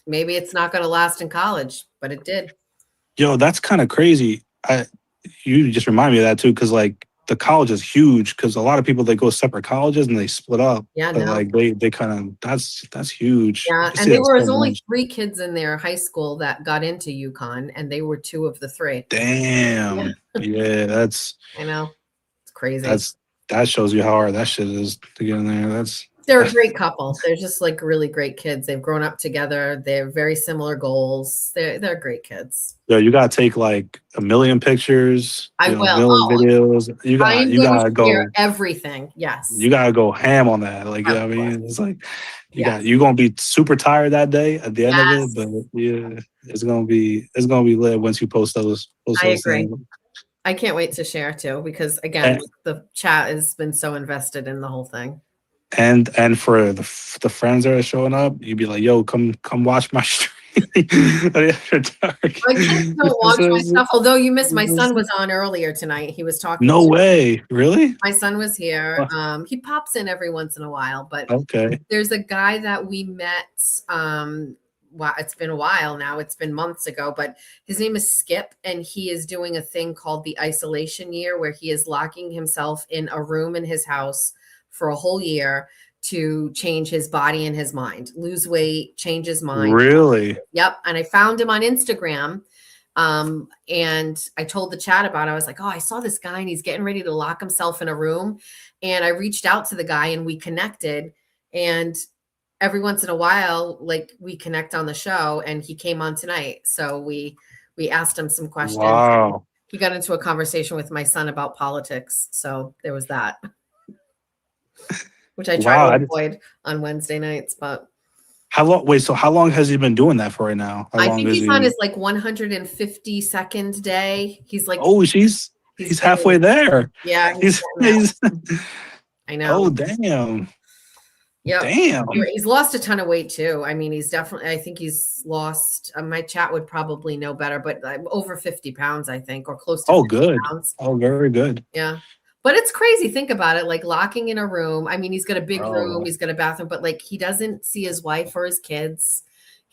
maybe it's not going to last in college, but it did. Yo, that's kind of crazy. You just remind me of that too, because like the college is huge. Because a lot of people they go separate colleges and they split up. Yeah, but like they kind of that's huge. Yeah, and there was only 3 kids in their high school that got into UConn, and they were 2 of the 3. Damn. Yeah, that's. I know. It's crazy. That shows you how hard that shit is to get in there. They're a great couple. They're just like really great kids. They've grown up together. They have very similar goals. They're great kids. Yo, you gotta take like a million pictures, I you know, will. million videos. I am You going gotta to share go. everything. Yes. You gotta go ham on that. Like, you know what I mean? It's like you're gonna be super tired that day at the end of it, but yeah, it's gonna be lit once you post those I agree. things. I can't wait to share too, because again, the chat has been so invested in the whole thing. And for the friends that are showing up, you'd be like, "Yo, come watch my stream." After dark. My kids don't watch my stuff, although you missed. My son was on earlier tonight. He was talking. No way, really? My son was here. He pops in every once in a while, but okay. There's a guy that we met. Well, it's been a while now. It's been months ago, but his name is Skip, and he is doing a thing called the isolation year, where he is locking himself in a room in his house for a whole year to change his body and his mind, lose weight, change his mind. Really? Yep. And I found him on Instagram. And I told the chat about it. I was like, oh, I saw this guy and he's getting ready to lock himself in a room. And I reached out to the guy and we connected. And every once in a while, like, we connect on the show, and he came on tonight. So we asked him some questions. Wow. He got into a conversation with my son about politics. So there was that, which I try to avoid on Wednesday nights, but how long? Wait, so how long has he been doing that for right now? How I long think is he's he? on his like 152nd day. He's like, oh, he's halfway there. Yeah, he's I know. Oh, damn. Yeah. Damn. He's lost a ton of weight too. I mean, he's definitely, I think he's lost, my chat would probably know better, but over 50 pounds, I think, or close to 50 good. pounds. Oh, very good. Yeah. But it's crazy. Think about it. Like, locking in a room. I mean, he's got a big room. He's got a bathroom, but like, he doesn't see his wife or his kids.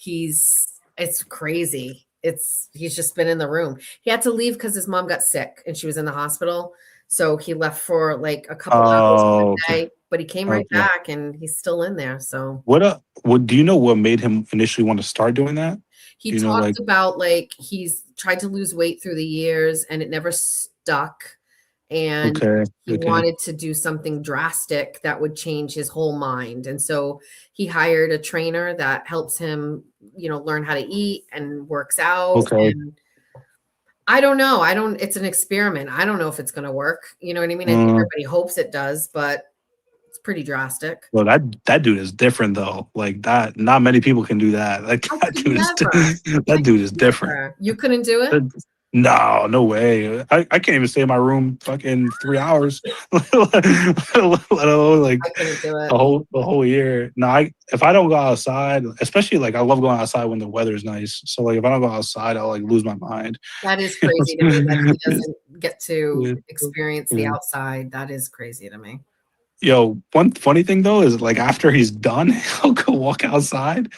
It's crazy. He's just been in the room. He had to leave because his mom got sick and she was in the hospital. So he left for like a couple hours one day, but he came right back and he's still in there. So what do you know what made him initially want to start doing that? he talked about like he's tried to lose weight through the years and it never stuck. And he wanted to do something drastic that would change his whole mind. And so he hired a trainer that helps him, learn how to eat and works out. And I don't know. It's an experiment. I don't know if it's going to work. You know what I mean? I think everybody hopes it does, but it's pretty drastic. Well, that dude is different though. Like that, not many people can do that. Like that dude is different. You couldn't do it? No way. I can't even stay in my room fucking 3 hours, let alone like I couldn't do it. the whole year. No, if I don't go outside, especially like I love going outside when the weather's nice. So like if I don't go outside, I'll like lose my mind. That is crazy to me that he doesn't get to experience the outside. That is crazy to me. Yo, one funny thing though is like after he's done, he'll go walk outside.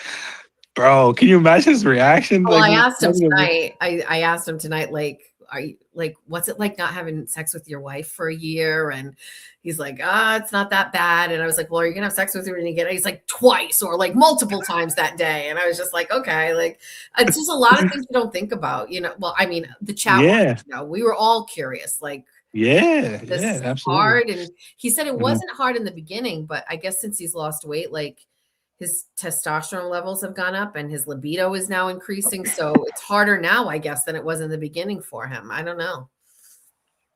Bro, can you imagine his reaction? Well, like, I asked him tonight. I asked him tonight, like, are you like, what's it like not having sex with your wife for a year? And he's like, it's not that bad. And I was like, well, are you gonna have sex with her when you get it? He's like, twice or like multiple times that day. And I was just like, okay, like it's just a lot of things you don't think about, Well, I mean, the chat, we were all curious, like. This is absolutely hard. And he said it wasn't hard in the beginning, but I guess since he's lost weight, like his testosterone levels have gone up and his libido is now increasing. So it's harder now, I guess, than it was in the beginning for him. I don't know.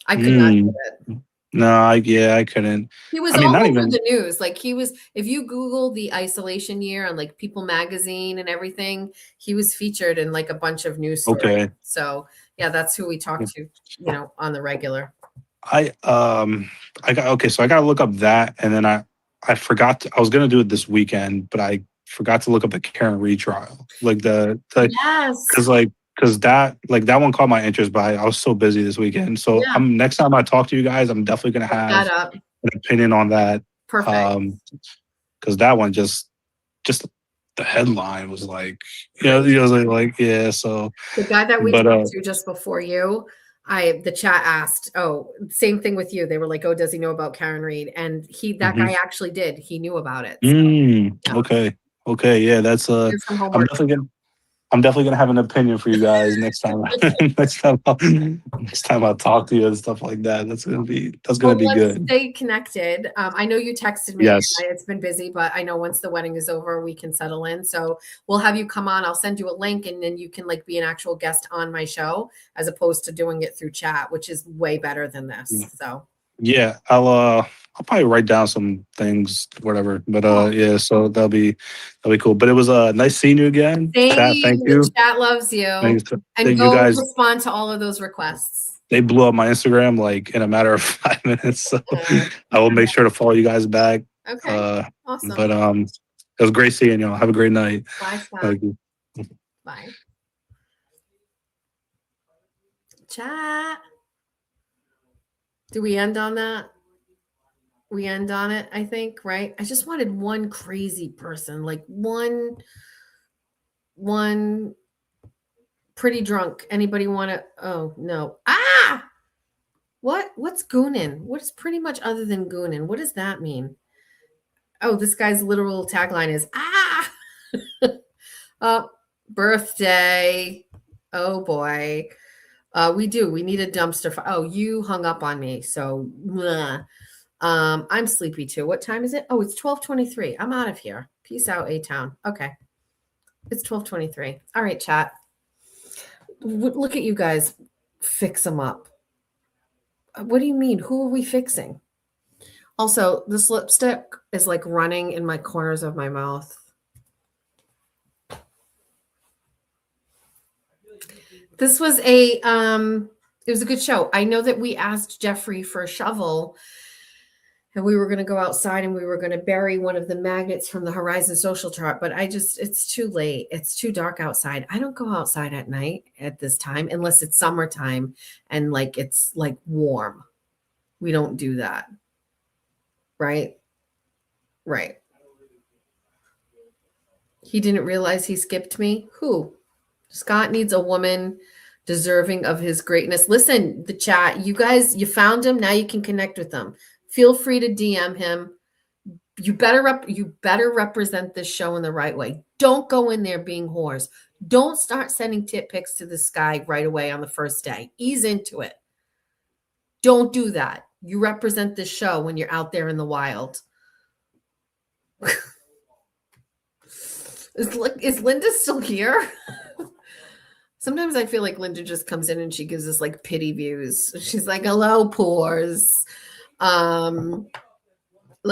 I could not do it. No, I couldn't. He was all over the news. Like if you Google the isolation year on like People magazine and everything, he was featured in like a bunch of news stories. Okay. So yeah, that's who we talk to, on the regular. So I gotta look up that, and then I forgot I was gonna do it this weekend, but I forgot to look up the Karen Reed trial. Like because that one caught my interest, but I was so busy this weekend. So next time I talk to you guys, I'm definitely gonna have an opinion on that. Perfect. Because that one just the headline was like, So the guy that we talked to just before you, the chat asked, same thing with you. They were like, does he know about Karen Reed? And that guy actually did. He knew about it. So, Okay. Yeah, that's here's some homework. I'm definitely gonna have an opinion for you guys next time. next time I talk to you and stuff like that. That's gonna be Well, let's good. stay connected. I know you texted me. Yes. It's been busy, but I know once the wedding is over, we can settle in. So we'll have you come on. I'll send you a link, and then you can like be an actual guest on my show, as opposed to doing it through chat, which is way better than this. So Yeah, I'll probably write down some things, whatever. But yeah, so that'll be cool. But it was nice seeing you again. Chat, thank you. The chat loves you, Thanks. and You guys, respond to all of those requests. they blew up my Instagram like in a matter of 5 minutes. So I will make sure to follow you guys back. Okay, awesome. But it was great seeing y'all. Have a great night. Bye, Scott. Thank you. Bye. Chat. Do we end on that? We end on it, I think, right? I just wanted one crazy person, like one pretty drunk. Anybody want to? Oh no! What's goonin? What is pretty much other than goonin? What does that mean? Oh, this guy's literal tagline is birthday. Oh boy. We need a dumpster fire. Oh, you hung up on me. So I'm sleepy too. What time is it? Oh, it's 12:23. I'm out of here. Peace out, A-Town. Okay. It's 12:23. All right, chat. Look at you guys. Fix them up. What do you mean? Who are we fixing? Also, this lipstick is like running in my corners of my mouth. This was it was a good show. I know that we asked Jeffrey for a shovel, and we were going to go outside and we were going to bury one of the magnets from the Horizon Social Chart, but it's too late. It's too dark outside. I don't go outside at night at this time unless it's summertime and like it's like warm. We don't do that. Right? Right. He didn't realize he skipped me. Who? Scott needs a woman deserving of his greatness. Listen, the chat, you guys, you found him. Now you can connect with him. Feel free to DM him. You better represent this show in the right way. Don't go in there being whores. Don't start sending tit pics to this guy right away on the first day. Ease into it. Don't do that. You represent this show when you're out there in the wild. Is Linda still here? Sometimes I feel like Linda just comes in and she gives us like pity views. She's like, hello, pores. Let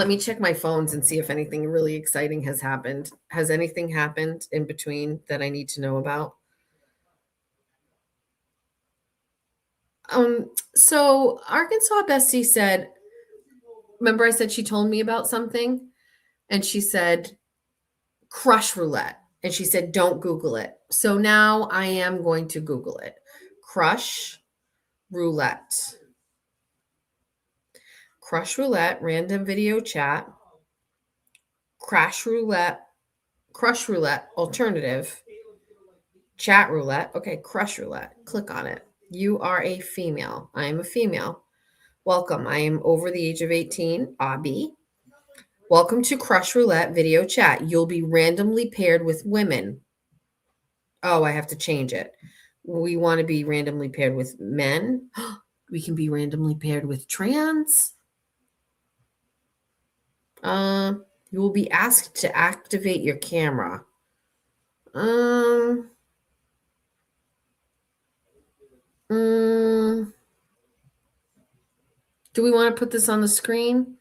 me check my phones and see if anything really exciting has happened. Has anything happened in between that I need to know about? So Arkansas Bestie said, remember I said she told me about something? And she said, crush roulette. And she said, don't Google it. So now I am going to Google it. Crush roulette. Crush roulette, random video chat. Crush roulette, alternative. Chat roulette. Okay, crush roulette. Click on it. You are a female. I am a female. Welcome. I am over the age of 18. Abby. Welcome to Crush Roulette video chat. You'll be randomly paired with women. Oh, I have to change it. We want to be randomly paired with men. We can be randomly paired with trans. You will be asked to activate your camera. Do we want to put this on the screen?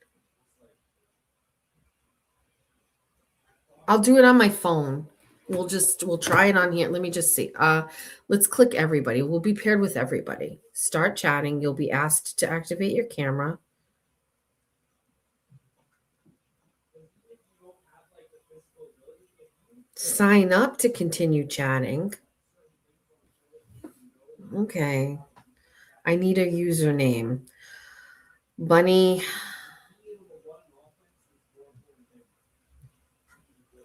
I'll do it on my phone. We'll try it on here. Let me just see. Let's click everybody. We'll be paired with everybody. Start chatting. You'll be asked to activate your camera. Sign up to continue chatting. Okay. I need a username. Bunny.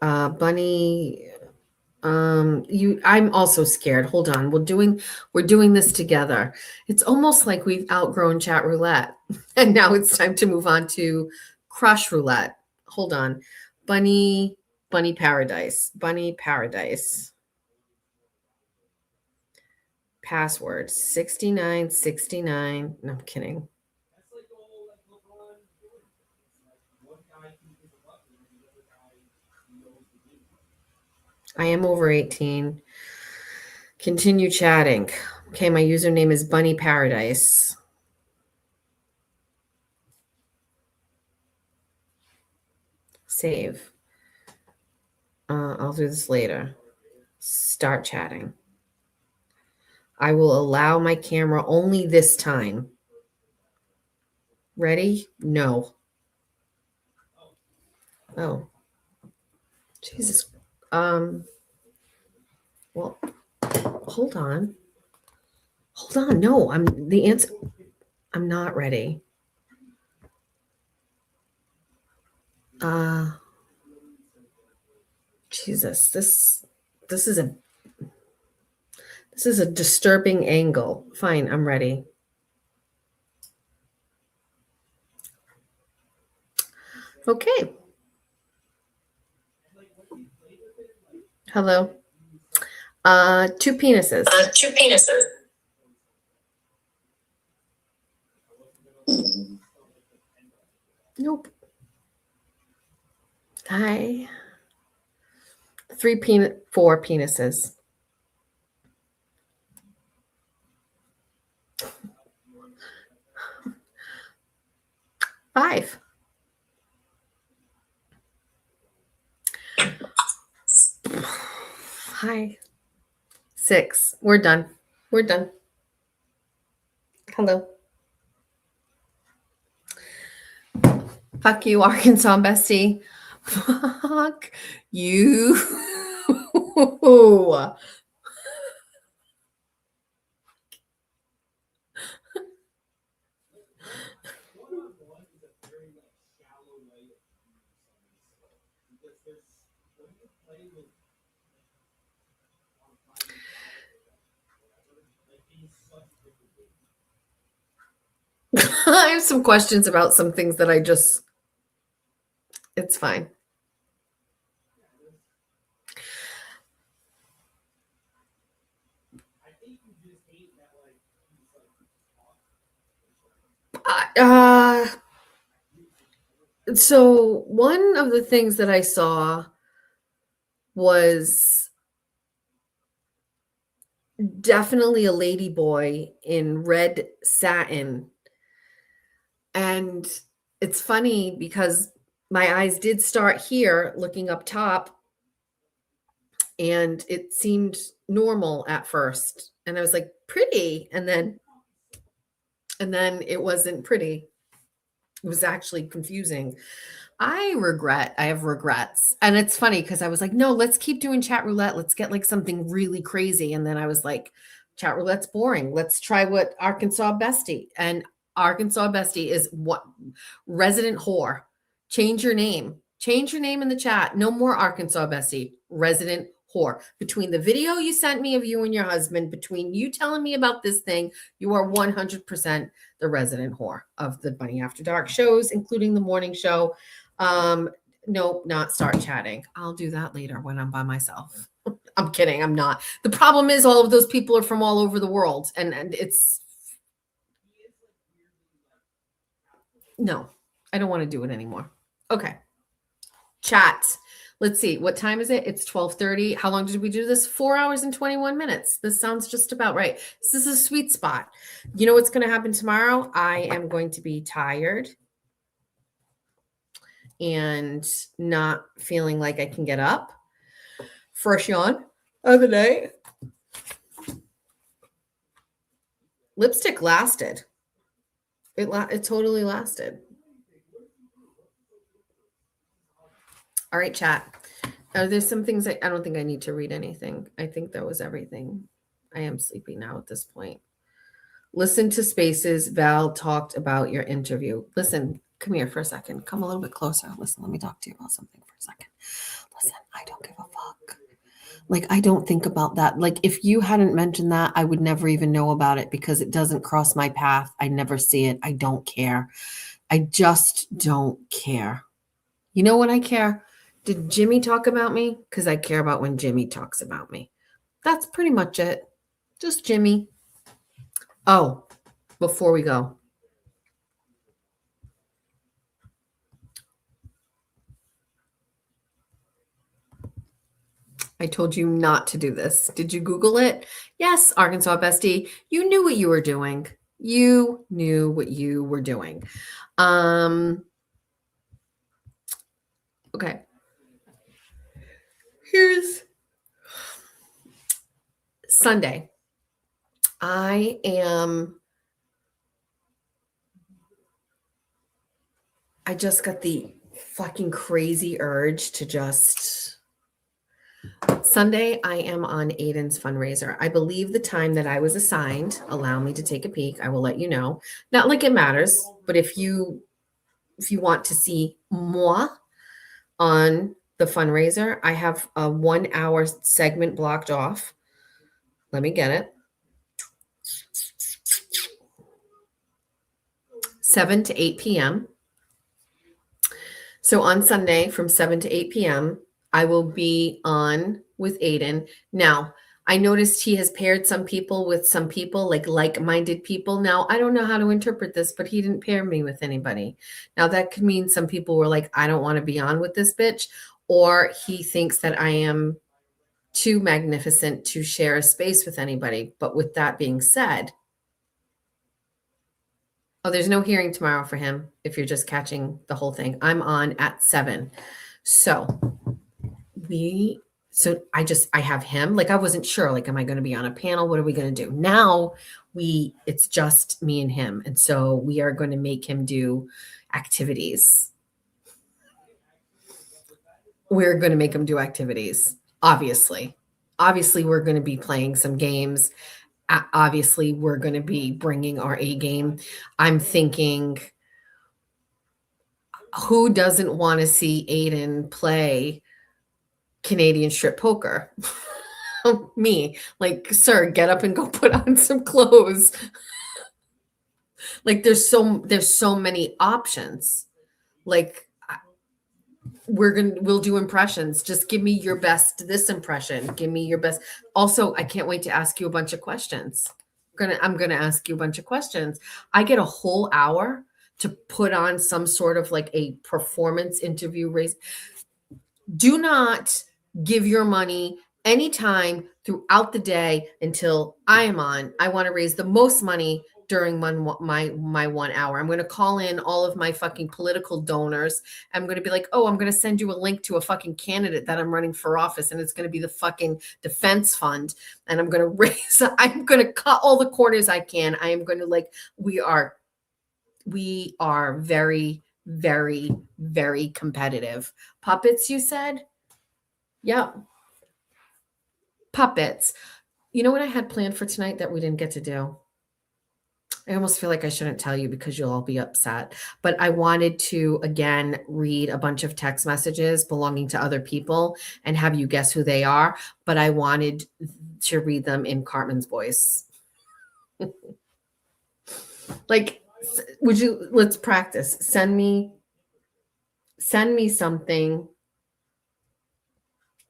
Bunny. I'm also scared. Hold on. We're doing this together. It's almost like we've outgrown chat roulette. And now it's time to move on to crush roulette. Hold on. Bunny paradise. password 6969. No, I'm kidding. I am over 18. Continue chatting. Okay, my username is Bunny Paradise. Save. I'll do this later. Start chatting. I will allow my camera only this time. Ready? No. Oh. Jesus. Well, hold on. Hold on. No, I'm the answer. I'm not ready. Jesus, this is a disturbing angle. Fine, I'm ready. Okay. Hello. Two penises. Two penises. Nope. Hi. 4 penises. Five. Hi. 6. We're done. We're done. Hello. Fuck you, Arkansas bestie. Fuck you. I have some questions about some things that it's fine. So one of the things that I saw was definitely a lady boy in red satin. And it's funny because my eyes did start here looking up top, and it seemed normal at first. And I was like, pretty. And then it wasn't pretty. It was actually confusing. I have regrets. And it's funny because I was like, no, let's keep doing chat roulette. Let's get like something really crazy. And then I was like, chat roulette's boring. Let's try what Arkansas bestie. And Arkansas bestie is what? Resident whore. Change your name. Change your name in the chat. No more Arkansas bestie. Resident whore. Between the video you sent me of you and your husband, between you telling me about this thing, you are 100% the resident whore of the Bunny After Dark shows, including the morning show. Nope, not start chatting. I'll do that later when I'm by myself. I'm kidding. I'm not. The problem is all of those people are from all over the world. And it's, no, I don't want to do it anymore. Okay. Chat. Let's see. What time is it? It's 12:30. How long did we do this? 4 hours and 21 minutes. This sounds just about right. This is a sweet spot. You know what's going to happen tomorrow? I am going to be tired and not feeling like I can get up. First yawn of the day. Lipstick lasted. It totally lasted. All right, chat. There's some things I don't think I need to read anything. I think that was everything. I am sleepy now at this point. Listen to Spaces. Val talked about your interview. Listen, come here for a second. Come a little bit closer. Listen, let me talk to you about something for a second. Listen, I don't give a fuck. Like, I don't think about that. Like, if you hadn't mentioned that, I would never even know about it because it doesn't cross my path. I never see it. I don't care. I just don't care. You know what I care? Did Jimmy talk about me? Because I care about when Jimmy talks about me. That's pretty much it. Just Jimmy. Oh, before we go. I told you not to do this. Did you Google it? Yes, Arkansas bestie. You knew what you were doing. You knew what you were doing. Okay. Here's Sunday. I just got the fucking crazy urge to just Sunday, I am on Aiden's fundraiser. I believe the time that I was assigned. Allow me to take a peek. I will let you know. Not like it matters, but if you want to see moi on the fundraiser, I have a 1 hour segment blocked off. Let me get it. 7 to 8 p.m. So on Sunday from 7 to 8 p.m., I will be on with Aiden. Now, I noticed he has paired some people with some people, like-minded people. Now, I don't know how to interpret this, but he didn't pair me with anybody. Now, that could mean some people were like, I don't want to be on with this bitch, or he thinks that I am too magnificent to share a space with anybody. But with that being said, there's no hearing tomorrow for him if you're just catching the whole thing. I'm on at 7. So I have him. Like, I wasn't sure, like, am I going to be on a panel? What are we going to do? Now it's just me and him. And so we are going to make him do activities. We're going to make him do activities. Obviously, we're going to be playing some games. Obviously, we're going to be bringing our A game. I'm thinking, who doesn't want to see Aiden play Canadian strip poker? Me. Like, sir, get up and go put on some clothes. Like, there's so many options. Like, we'll do impressions. Just give me your best this impression. Give me your best. Also, I can't wait to ask you a bunch of questions. I'm gonna ask you a bunch of questions. I get a whole hour to put on some sort of like a performance interview race. Do not give your money anytime throughout the day until I am on. I want to raise the most money during my 1 hour. I'm going to call in all of my fucking political donors. I'm going to be like, oh, I'm going to send you a link to a fucking candidate that I'm running for office, and it's going to be the fucking defense fund. And I'm going to cut all the corners I can. I am going to we are very, very, very competitive. Puppets, you said? Yep. Puppets. You know what I had planned for tonight that we didn't get to do? I almost feel like I shouldn't tell you because you'll all be upset. But I wanted to, again, read a bunch of text messages belonging to other people and have you guess who they are. But I wanted to read them in Cartman's voice. Let's practice. Send me something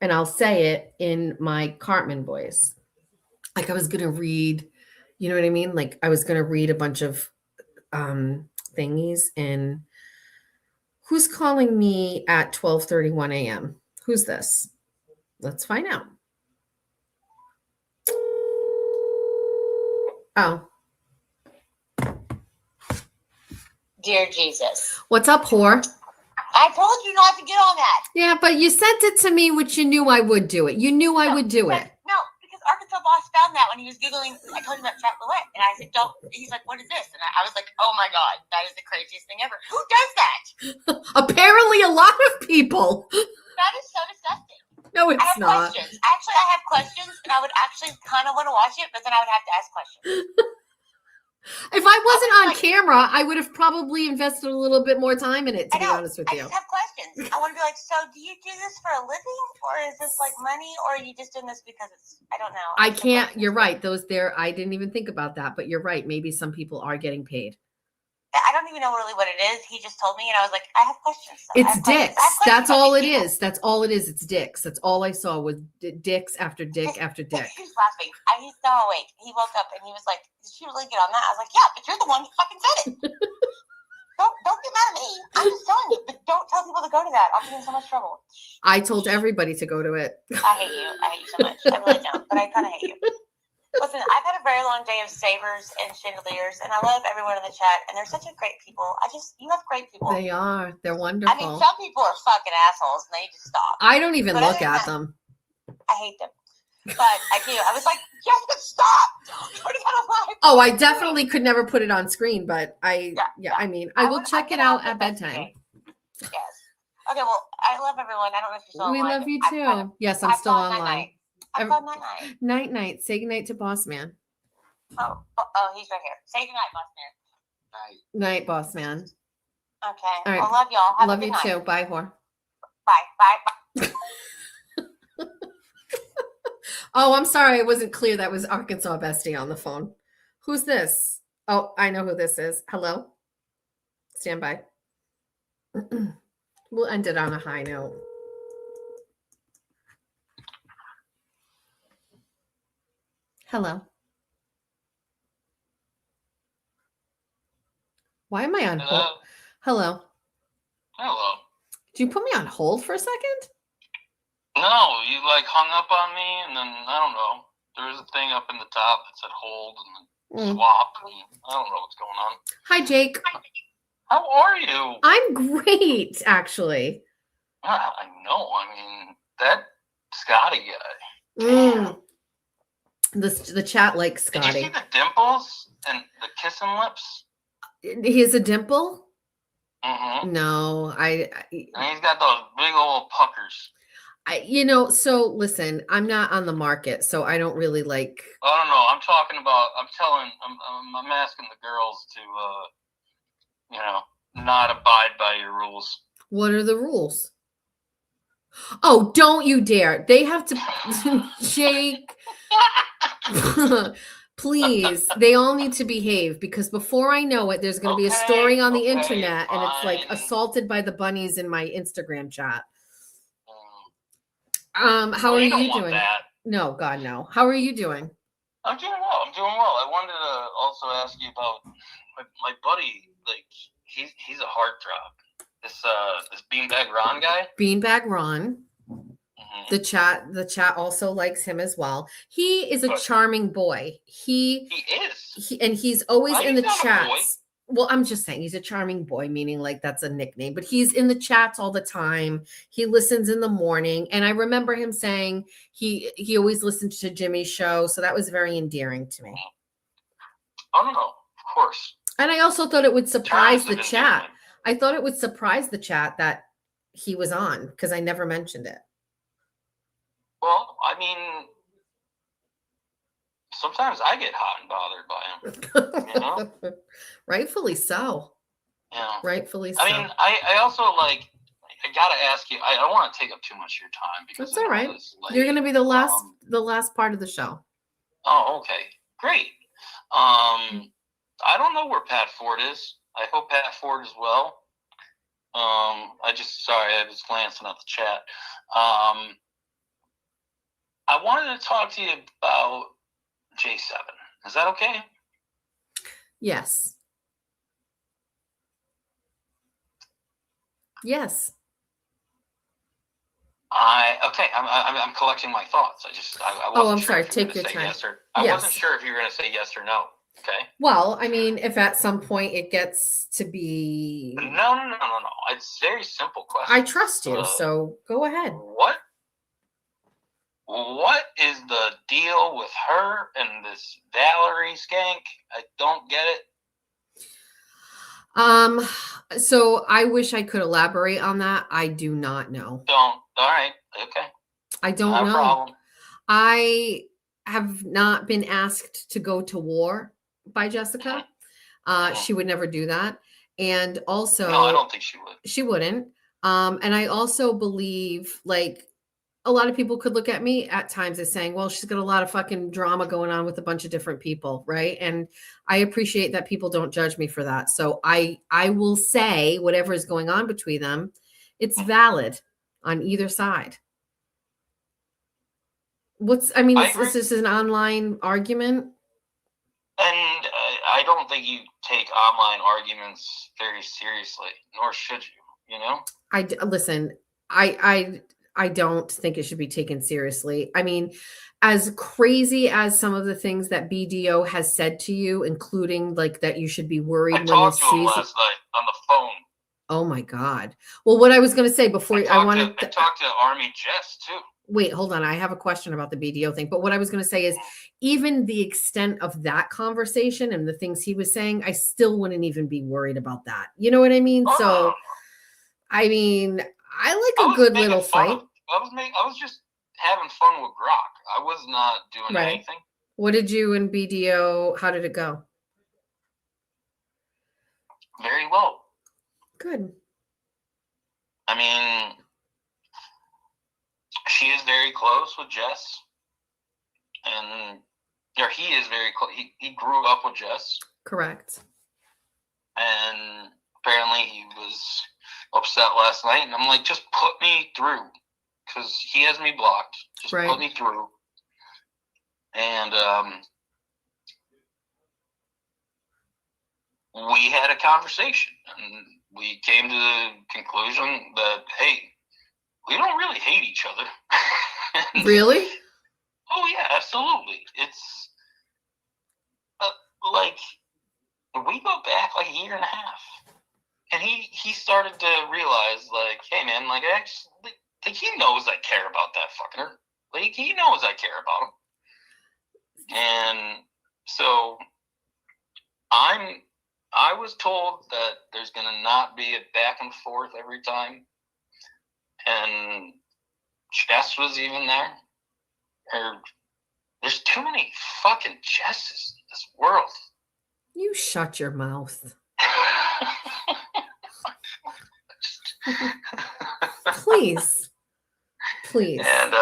and I'll say it in my Cartman voice. Like, I was going to read, you know what I mean? Like, I was going to read a bunch of thingies. And who's calling me at 12:31 a.m.? Who's this? Let's find out. Oh. Dear Jesus. What's up, whore? I told you not to get on that. Yeah, but you sent it to me, which you knew I would do it. You knew I would do it. No, because Arkansas Boss found that when he was Googling. I told him about chat roulette. And I said, don't. He's like, what is this? And I was like, oh my God, that is the craziest thing ever. Who does that? Apparently a lot of people. That is so disgusting. No, it's not. Questions. Actually, I have questions, and I would actually kind of want to watch it, but then I would have to ask questions. If I wasn't on camera, I would have probably invested a little bit more time in it, to be honest with you. I just have questions. I want to be like, so do you do this for a living, or is this like money, or are you just doing this because it's, I don't know. I can't, you're right. I didn't even think about that, but you're right. Maybe some people are getting paid. I don't even know really what it is. He just told me, and I was like, I have questions. It's dicks. That's all it is. That's all it is. It's dicks. That's all I saw was dicks after dick after dick. He was laughing. He's so awake. He woke up and he was like, "Did you really get on that?" I was like, "Yeah, but you're the one who fucking said it." Don't get mad at me. I'm just telling you. But don't tell people to go to that. I'll be in so much trouble. I told everybody to go to it. I hate you. I hate you so much. I really don't, but I kind of hate you. Listen, I've had a very long day of savers and chandeliers, and I love everyone in the chat, and they're such a great people. You have great people. They are. They're wonderful. I mean, some people are fucking assholes, and they need to stop. I don't even But look other than at that, them. I hate them. But I do. I was like, yes, stop. Don't put it on live. Oh, I definitely could never put it on screen, but I mean, I will check it out at bedtime. Yes. Okay, well, I love everyone. I don't know if you're still We online. love you too. Yes, I'm still online. Have fun night. Night. Say goodnight to Boss Man. Oh, he's right here. Say goodnight, boss man. Night, Boss Man. Okay. All right. I love y'all. Have a Love good you night. too. Bye, whore. Bye. Oh, I'm sorry. I wasn't clear. That was Arkansas Bestie on the phone. Who's this? Oh, I know who this is. Hello? Stand by. We'll end it on a high note. Hello. Why am I on hold? Hello. Hello. Did you put me on hold for a second? No, you like hung up on me, and then I don't know. There was a thing up in the top that said hold and then swap. And I don't know what's going on. Hi, Jake. How are you? I'm great, actually. I know. I mean, that Scotty guy. The chat likes Did Scotty. you see the dimples and the kissing lips? He has a dimple? Mm-hmm. No, And he's got those big old puckers. So listen, I'm not on the market, so I don't really like. I don't know. I'm talking about. I'm asking the girls to, not abide by your rules. What are the rules? Oh, don't you dare. They have to, Jake. Please, they all need to behave because before I know it, there's going to be a story on the internet and it's like assaulted by the bunnies in my Instagram chat. How are you doing? No, God, no. How are you doing? I'm doing well. I wanted to also ask you about my buddy. Like, he's a heartthrob. This Beanbag Ron guy. Beanbag Ron. The chat also likes him as well. He is a charming boy. He is. And he's always in the chats. Well, I'm just saying he's a charming boy, meaning like that's a nickname, but he's in the chats all the time. He listens in the morning. And I remember him saying he always listened to Jimmy's show. So that was very endearing to me. I don't know, of course. And I also thought it would surprise the chat. I thought it would surprise the chat that he was on because I never mentioned it. Well, I mean, sometimes I get hot and bothered by him. Rightfully so. Yeah. Rightfully so. I mean, I also I gotta ask you. I don't want to take up too much of your time because that's all right. You're gonna be the last part of the show. Oh, okay, great. I don't know where Pat Ford is. I hope Pat Ford is well. I was glancing at the chat. I wanted to talk to you about J7. Is that okay? Yes. Yes. I'm collecting my thoughts. I wasn't I'm sorry. Take your time. I wasn't sure if you were going to say yes or no. Okay. Well, I mean, if at some point it gets to be. No. It's a very simple question. I trust you, so go ahead. What is the deal with her and this Valerie skank? I don't get it. So I wish I could elaborate on that. I do not know. All right. Okay. I don't know. Problem. I have not been asked to go to war by Jessica. She would never do that. And also, no, I don't think she would. She wouldn't. And I also believe a lot of people could look at me at times as saying, well, she's got a lot of fucking drama going on with a bunch of different people, right? And I appreciate that people don't judge me for that. So I will say whatever is going on between them, it's valid on either side. This is an online argument. And I don't think you take online arguments very seriously, nor should you, you know? Listen, I don't think it should be taken seriously. I mean, as crazy as some of the things that BDO has said to you, including like that you should be worried when he talked to him sees last night on the phone. Oh my God. Well, what I was going to say before I talked to Army Jess too. Wait, hold on. I have a question about the BDO thing. But what I was going to say is even the extent of that conversation and the things he was saying, I still wouldn't even be worried about that. You know what I mean? So, I mean, I like a good little fight. I was just having fun with Grok. I was not doing anything. What did you and BDO, how did it go? Very well. Good. I mean, she is very close with Jess, he is very close. He grew up with Jess. Correct. And apparently he was upset last night, and I'm like, just put me through, because he has me blocked. Just put me through. And we had a conversation, and we came to the conclusion that, hey, we don't really hate each other. Really? Oh, yeah, absolutely. It's like, we go back like a year and a half. And he started to realize, like, hey, man, like, actually, like, he knows I care about that fucker. Like, he knows I care about him. And so I was told that there's going to not be a back and forth every time. And Jess was even there. There's too many fucking Jesses in this world. You shut your mouth. Please. And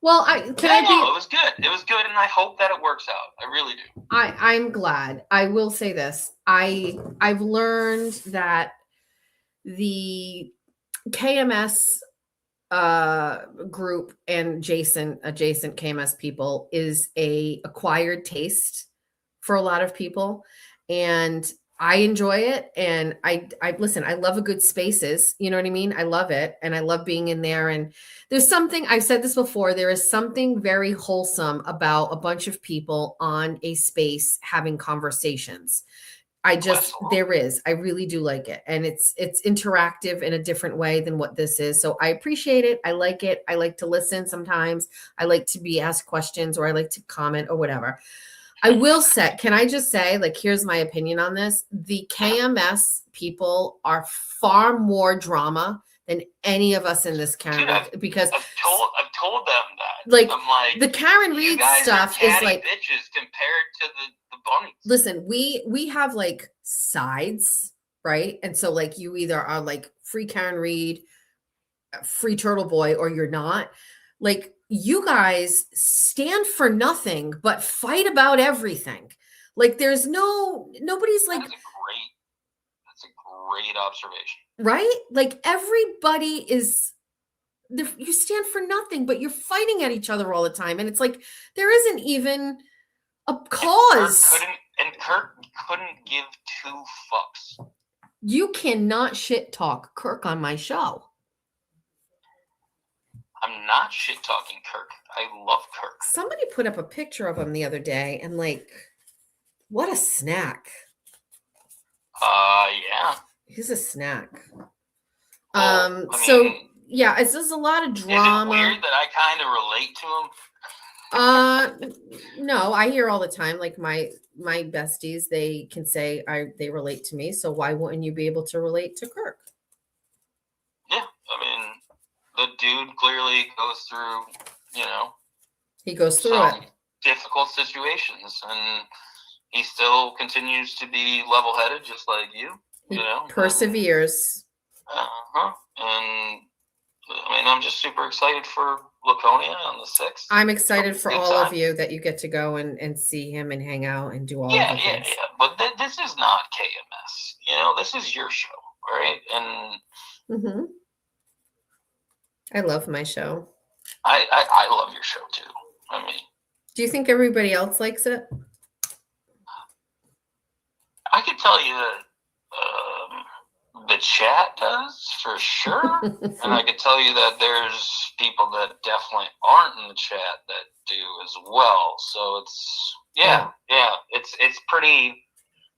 well, it was good. It was good, and I hope that it works out. I really do. I'm glad. I will say this. I've learned that the KMS group and adjacent KMS people is a acquired taste for a lot of people, and I enjoy it. And I listen, I love a good spaces, you know what I mean? I love it. And I love being in there. And there's something, I've said this before, there is something very wholesome about a bunch of people on a space having conversations. There is, I really do like it. And it's interactive in a different way than what this is. So I appreciate it. I like it. I like to listen sometimes. I like to be asked questions, or I like to comment or whatever. I will say, can I just say, like, here's my opinion on this. The KMS people are far more drama than any of us in this Canada, because I've told them that. Like, I'm like, the Karen Reed stuff is like bitches compared to the bunnies. Listen, we have like sides, right? And so like you either are like free Karen Reed, free Turtle Boy, or you're not. Like, you guys stand for nothing but fight about everything. Like, there's nobody's like, That's a great observation. right? Like, everybody is, you stand for nothing, but you're fighting at each other all the time. And it's like, there isn't even a cause. Kirk couldn't give two fucks. You cannot shit talk Kirk on my show. I'm not shit talking Kirk. I love Kirk. Somebody put up a picture of him the other day, and like, what a snack. Yeah. He's a snack. Well, yeah, it's just a lot of drama. Is it weird that I kind of relate to him? No, I hear all the time, like my besties, they can say they relate to me. So why wouldn't you be able to relate to Kirk? Yeah, I mean, the dude clearly goes through, he goes through some it. difficult situations, and he still continues to be level-headed, just like you. He perseveres. And I mean, and I'm just super excited for Laconia on the 6th. I'm excited for Good all of time. you that you get to go and see him and hang out and do all Yeah, of the yeah, things. yeah. But this is not KMS. You know, this is your show, right? And Mm-hmm. I love my show. I love your show too. I mean, do you think everybody else likes it? I could tell you that the chat does for sure, and I could tell you that there's people that definitely aren't in the chat that do as well. So it's it's pretty.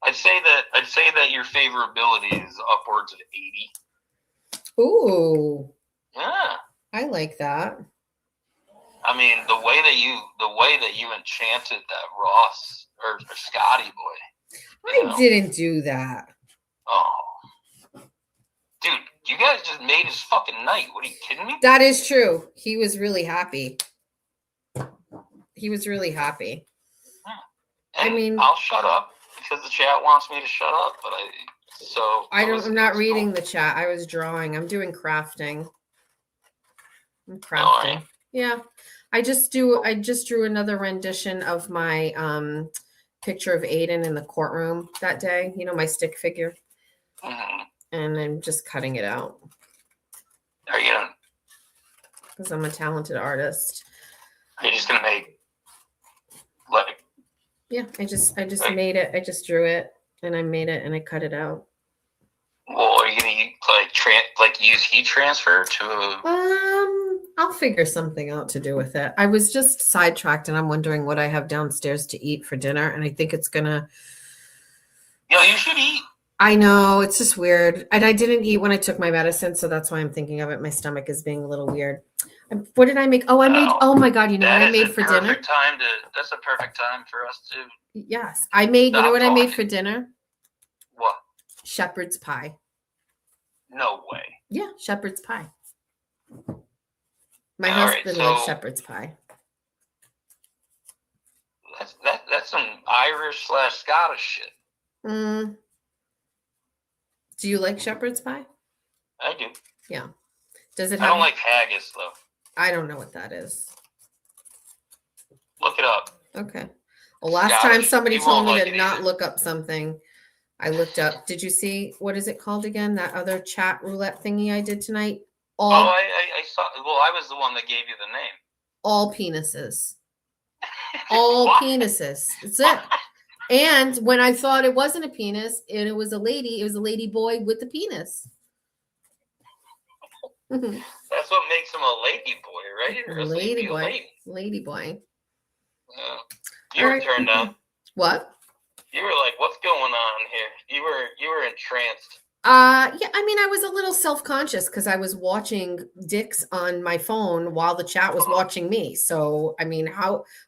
I'd say that your favorability is upwards of 80. Ooh. Yeah. I like that. I mean, the way that you enchanted that Ross or Scotty boy. I didn't do that. Oh. Dude, you guys just made his fucking night. What are you kidding me? That is true. He was really happy. He was really happy. And I mean, I'll shut up because the chat wants me to shut up, but I'm not reading the chat. I was drawing. I'm doing crafting. I'm crafting. Yeah. I just drew another rendition of my picture of Aiden in the courtroom that day. You know, my stick figure. Mm-hmm. And I'm just cutting it out. Are you gonna? Because I'm a talented artist. Are you just gonna make like? Yeah, I just made it. I just drew it and I made it and I cut it out. Well, are you gonna use heat transfer to? I'll figure something out to do with it. I was just sidetracked and I'm wondering what I have downstairs to eat for dinner, and I think it's gonna. Yeah, you should eat. I know, it's just weird. And I didn't eat when I took my medicine, so that's why I'm thinking of it. My stomach is being a little weird. What did I make? Oh, I made, oh my God, you know what I made for dinner? That's a perfect time for us to. Yes. I made, you know what I made for dinner? What? Shepherd's pie. No way. Yeah, shepherd's pie. My husband likes shepherd's pie. That's some Irish/Scottish shit. Do you like shepherd's pie? I do. Yeah. Does it I don't like haggis though. I don't know what that is. Look it up. Okay. Well, last time somebody told me to not look up something, I looked up. Did you see, what is it called again? That other chat roulette thingy I did tonight? I saw. Well, I was the one that gave you the name. All penises. All penises. That's it. And when I thought it wasn't a penis and it was a lady, it was a lady boy with the penis. That's what makes him a lady boy, right? Or Lady boy. lady. Lady boy. Yeah. You were turned on. What? You were like, "What's going on here?" You were entranced. Yeah, I mean, I was a little self-conscious because I was watching dicks on my phone while the chat was watching me. So, I mean,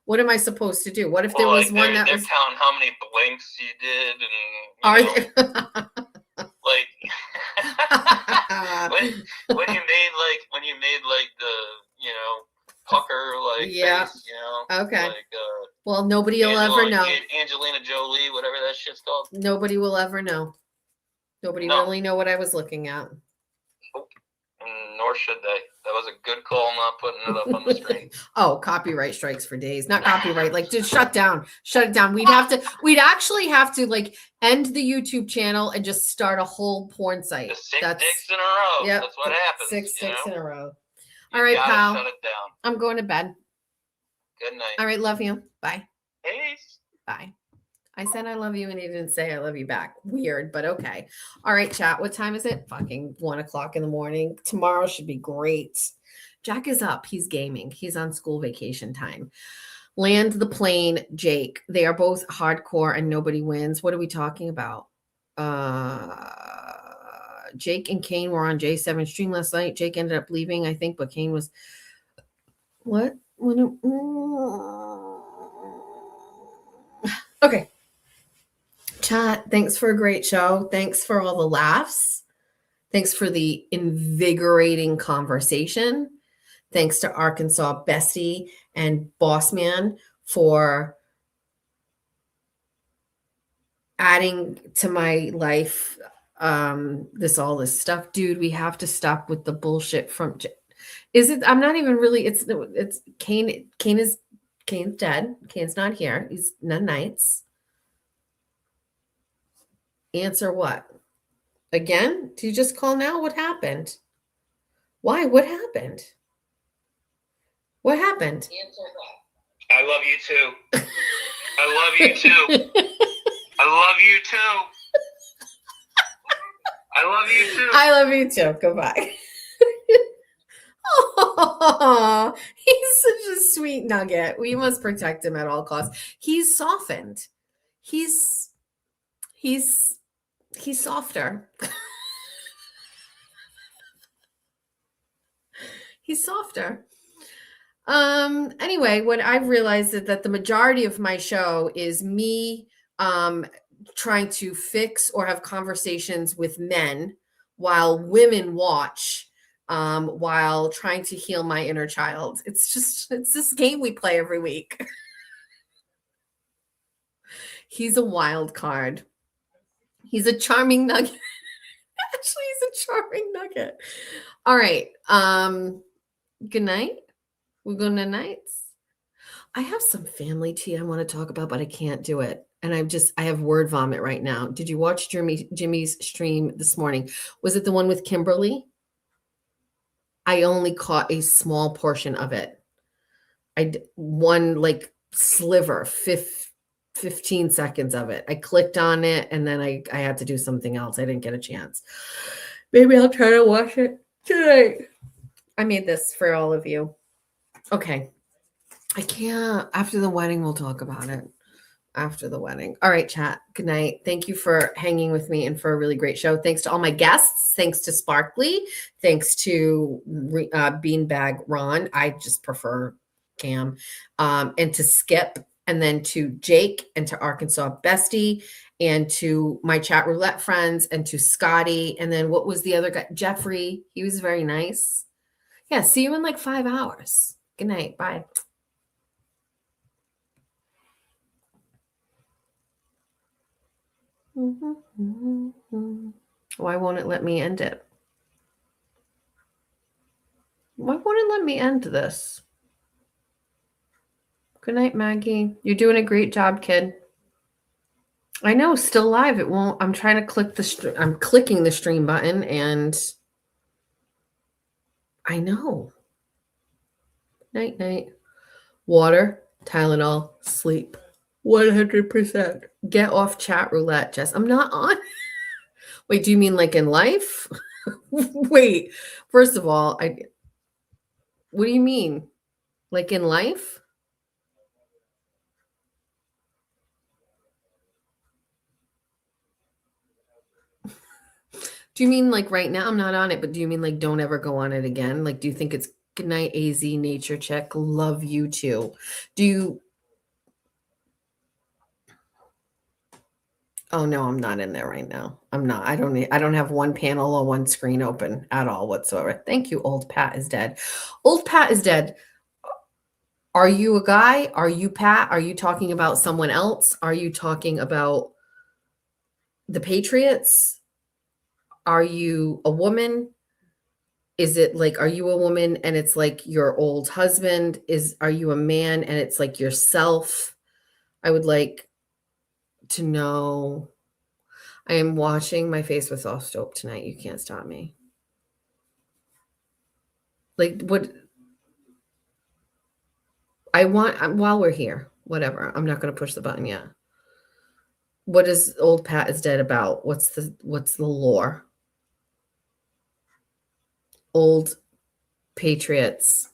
what am I supposed to do? What if there was one that was counting how many blinks you did, and when you made the pucker face, okay. Well, nobody will ever know. Angelina Jolie, whatever that shit's called. Nobody will ever know. Nobody really know what I was looking at. Nor should they. That was a good call not putting it up on the screen. Oh, copyright strikes for days. Not copyright. Like, just shut it down. We'd actually have to end the YouTube channel and just start a whole porn site. Six dicks in a row. Yep, That's what happens. Six dicks in a row. All right, pal. Shut it down. I'm going to bed. Good night. All right, love you. Bye. Peace. Bye. I said I love you and he didn't say I love you back. Weird, but okay. All right, chat. What time is it? Fucking 1:00 in the morning. Tomorrow should be great. Jack is up. He's gaming. He's on school vacation time. Land the plane, Jake. They are both hardcore and nobody wins. What are we talking about? Jake and Kane were on J7 stream last night. Jake ended up leaving, I think, but Kane was what? Okay. Chat, thanks for a great show. Thanks for all the laughs. Thanks for the invigorating conversation. Thanks to Arkansas Bestie and Boss Man for adding to my life all this stuff. Dude, we have to stop with the bullshit from Is it? I'm not even really. It's Kane. Kane's dead. Kane's not here. He's none nights. Answer what? Again? Do you just call now? What happened? Why? What happened? What happened? I love you too. I love you too. I love you too. I love you too. I love you too. Goodbye. Oh, he's such a sweet nugget. We must protect him at all costs. He's softened. He's softer. He's softer. Anyway, what I've realized is that the majority of my show is me trying to fix or have conversations with men while women watch, while trying to heal my inner child. It's this game we play every week. He's a wild card. He's a charming nugget. Actually, he's a charming nugget. All right. Good night. We're going to nights. I have some family tea I want to talk about, but I can't do it. And I have word vomit right now. Did you watch Jimmy's stream this morning? Was it the one with Kimberly? I only caught a small portion of it. One like sliver, 15 seconds of it. I clicked on it and then I had to do something else. I didn't get a chance. Maybe I'll try to watch it tonight. I made this for all of you. Okay. I can't. After the wedding, we'll talk about it. After the wedding. All right, chat. Good night. Thank you for hanging with me and for a really great show. Thanks to all my guests. Thanks to Sparkly. Thanks to Beanbag Ron. I just prefer Cam. And to Skip. And then to Jake and to Arkansas Bestie. And to my chat roulette friends. And to Scotty. And then what was the other guy? Jeffrey. He was very nice. Yeah, see you in like 5 hours. Good night. Bye. Why won't it let me end it? Why won't it let me end this? Good night, Maggie. You're doing a great job, kid. I know, still live. It won't. I'm trying to click I'm clicking the stream button and I know. Night, night. Water, Tylenol, sleep. 100%. Get off chat roulette, Jess. I'm not on. Wait, do you mean like in life? Wait, first of all, what do you mean? Like in life? Do you mean like right now? I'm not on it, but do you mean like don't ever go on it again? Like, do you think it's good night, AZ, nature check? Love you too. Do you? Oh no, I'm not in there right now. I'm not. I don't have one panel or one screen open at all whatsoever. Thank you. Old Pat is dead. Old Pat is dead. Are you a guy? Are you Pat? Are you talking about someone else? Are you talking about the Patriots? Are you a woman? Is it like, are you a woman and it's like your old husband? Are you a man and it's like yourself? I would like to know. I am washing my face with soft soap tonight. You can't stop me. Like what I want while we're here, whatever. I'm not going to push the button yet. What is Old Pat is dead about? What's the lore? Old Patriots.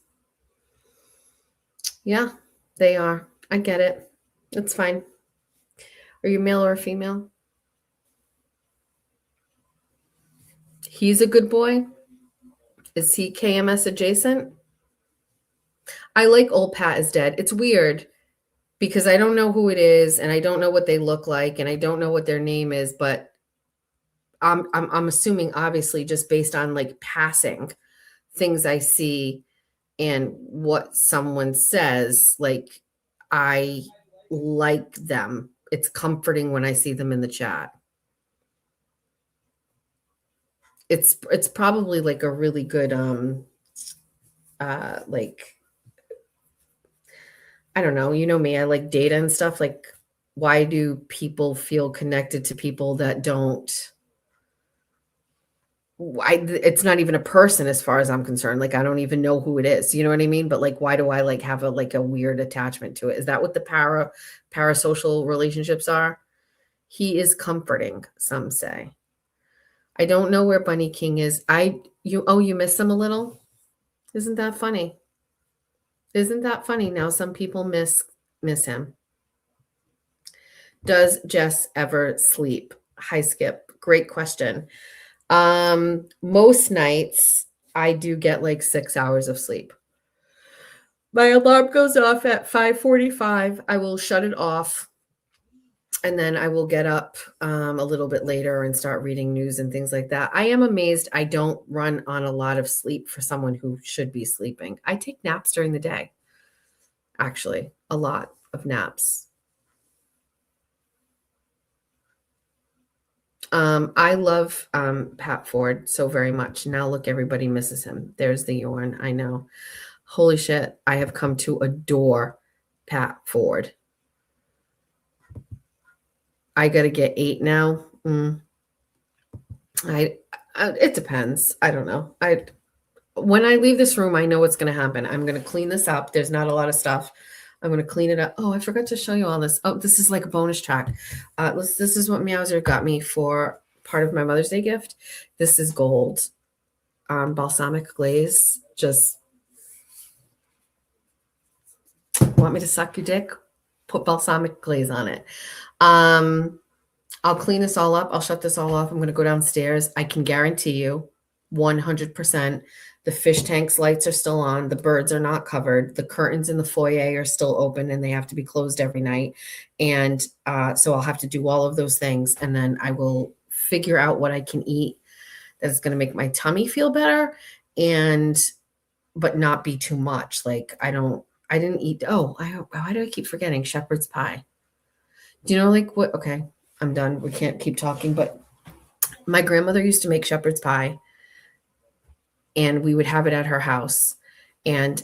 Yeah, they are. I get it. It's fine. Are you male or female? He's a good boy. Is he KMS adjacent? I like Old Pat is dead. It's weird because I don't know who it is and I don't know what they look like and I don't know what their name is, but I'm assuming obviously just based on like passing things I see and what someone says, like I like them. It's comforting when I see them in the chat. It's probably like a really good like, I don't know, you know me, I like data and stuff. Like, why do people feel connected to people that don't? It's not even a person as far as I'm concerned. Like, I don't even know who it is. You know what I mean? But like, why do I like have a weird attachment to it? Is that what the parasocial relationships are? He is comforting, some say. I don't know where Bunny King is. You miss him a little? Isn't that funny? Isn't that funny? Now some people miss him. Does Jess ever sleep? Hi, Skip. Great question. Most nights I do get like 6 hours of sleep. My alarm goes off at 5:45. I will shut it off. And then I will get up a little bit later and start reading news and things like that. I am amazed I don't run on a lot of sleep for someone who should be sleeping. I take naps during the day. Actually, a lot of naps. I love Pat Ford so very much. Now look, everybody misses him. There's the yawn. I know. Holy shit. I have come to adore Pat Ford. I got to get 8 now. It depends. I don't know. When I leave this room, I know what's going to happen. I'm going to clean this up. There's not a lot of stuff. I'm going to clean it up. Oh, I forgot to show you all this. Oh, this is like a bonus track. This is what Meowser got me for part of my Mother's Day gift. This is gold balsamic glaze. Just want me to suck your dick? Put balsamic glaze on it. I'll clean this all up. I'll shut this all off. I'm going to go downstairs. I can guarantee you 100% the fish tank's lights are still on. The birds are not covered. The curtains in the foyer are still open and they have to be closed every night. And so I'll have to do all of those things. And then I will figure out what I can eat that's going to make my tummy feel better but not be too much. Like I didn't eat. Why do I keep forgetting shepherd's pie? Do you know like what? Okay, I'm done. We can't keep talking, but my grandmother used to make shepherd's pie and we would have it at her house. And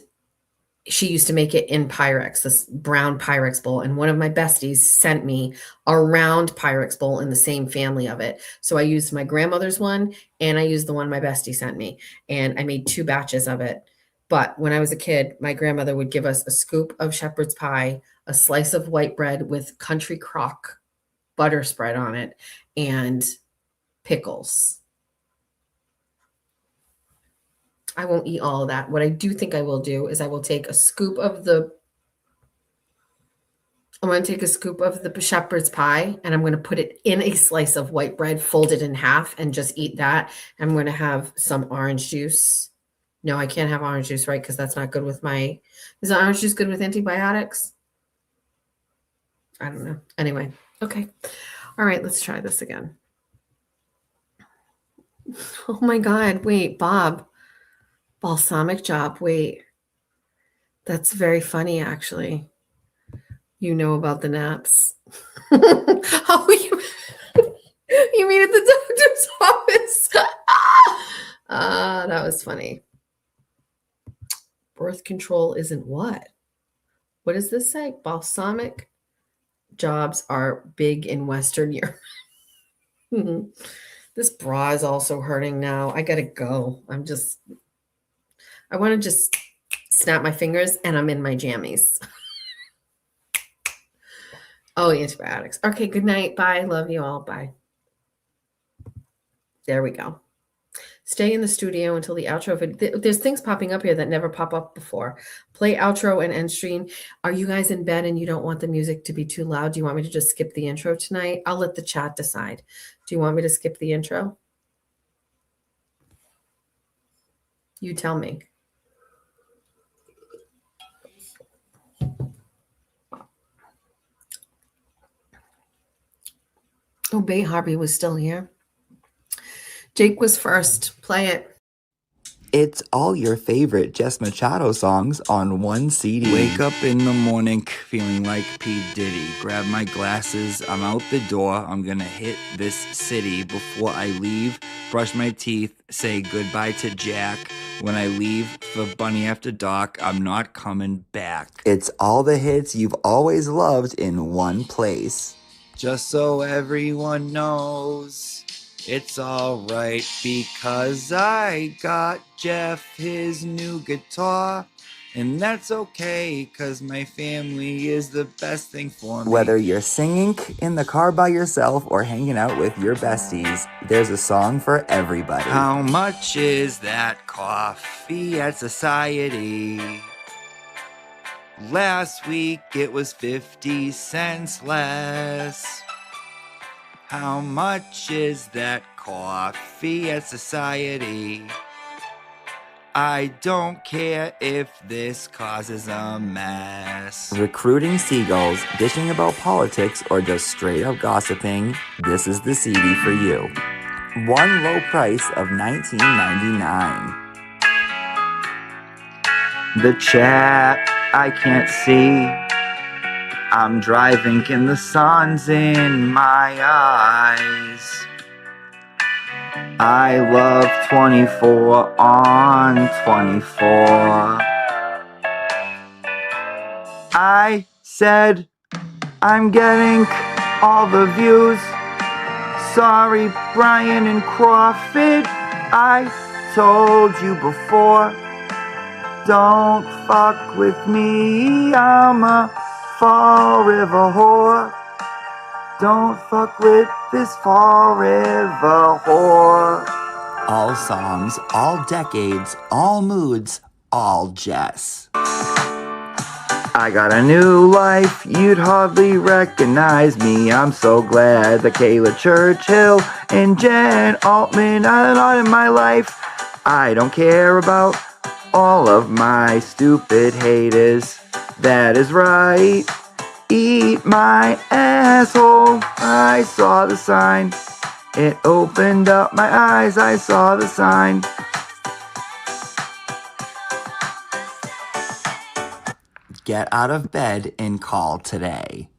she used to make it in Pyrex, this brown Pyrex bowl. And one of my besties sent me a round Pyrex bowl in the same family of it. So I used my grandmother's one and I used the one my bestie sent me. And I made 2 batches of it. But when I was a kid, my grandmother would give us a scoop of shepherd's pie, a slice of white bread with country crock butter spread on it, and pickles. I won't eat all of that. What I do think I will do is I will take a scoop of the shepherd's pie and I'm going to put it in a slice of white bread, fold it in half and just eat that. I'm going to have some orange juice. No, I can't have orange juice, right? Because that's not good with is orange juice good with antibiotics? I don't know. Anyway, okay. All right, let's try this again. Oh my God, wait, Bob. Balsamic job. Wait, that's very funny, actually. You know about the naps. Oh, you mean at the doctor's office? That was funny. Birth control isn't what? What does this say? Balsamic jobs are big in Western Europe. This bra is also hurting now. I gotta go. I want to just snap my fingers and I'm in my jammies. Oh, antibiotics. Okay, good night. Bye. Love you all. Bye. There we go. Stay in the studio until the outro. There's things popping up here that never pop up before. Play outro and end stream. Are you guys in bed and you don't want the music to be too loud? Do you want me to just skip the intro tonight? I'll let the chat decide. Do you want me to skip the intro? You tell me. Oh, Bay Hobby was still here. Jake was first. Play it. It's all your favorite Jess Machado songs on one CD. Wake up in the morning feeling like P. Diddy. Grab my glasses, I'm out the door. I'm gonna hit this city. Before I leave, brush my teeth, say goodbye to Jack. When I leave for Bunny After Dark, I'm not coming back. It's all the hits you've always loved in one place. Just so everyone knows, it's alright because I got Jeff his new guitar. And that's okay, cause my family is the best thing for me. Whether you're singing in the car by yourself or hanging out with your besties, there's a song for everybody. How much is that coffee at Society? Last week it was 50 cents less. How much is that coffee at Society? I don't care if this causes a mess. Recruiting seagulls, dishing about politics, or just straight up gossiping, this is the CD for you. One low price of $19.99. The chat I can't see. I'm driving and the sun's in my eyes. I love 24 on 24. I said I'm getting all the views. Sorry, Brian and Crawford. I told you before. Don't fuck with me. I'm a Fall River whore. Don't fuck with this Fall River whore. All songs, all decades, all moods, all Jess. I got a new life, you'd hardly recognize me. I'm so glad that Kayla Churchill and Jen Altman are not in my life. I don't care about all of my stupid haters. That is right. Eat my asshole. I saw the sign. It opened up my eyes. I saw the sign. Get out of bed and call today.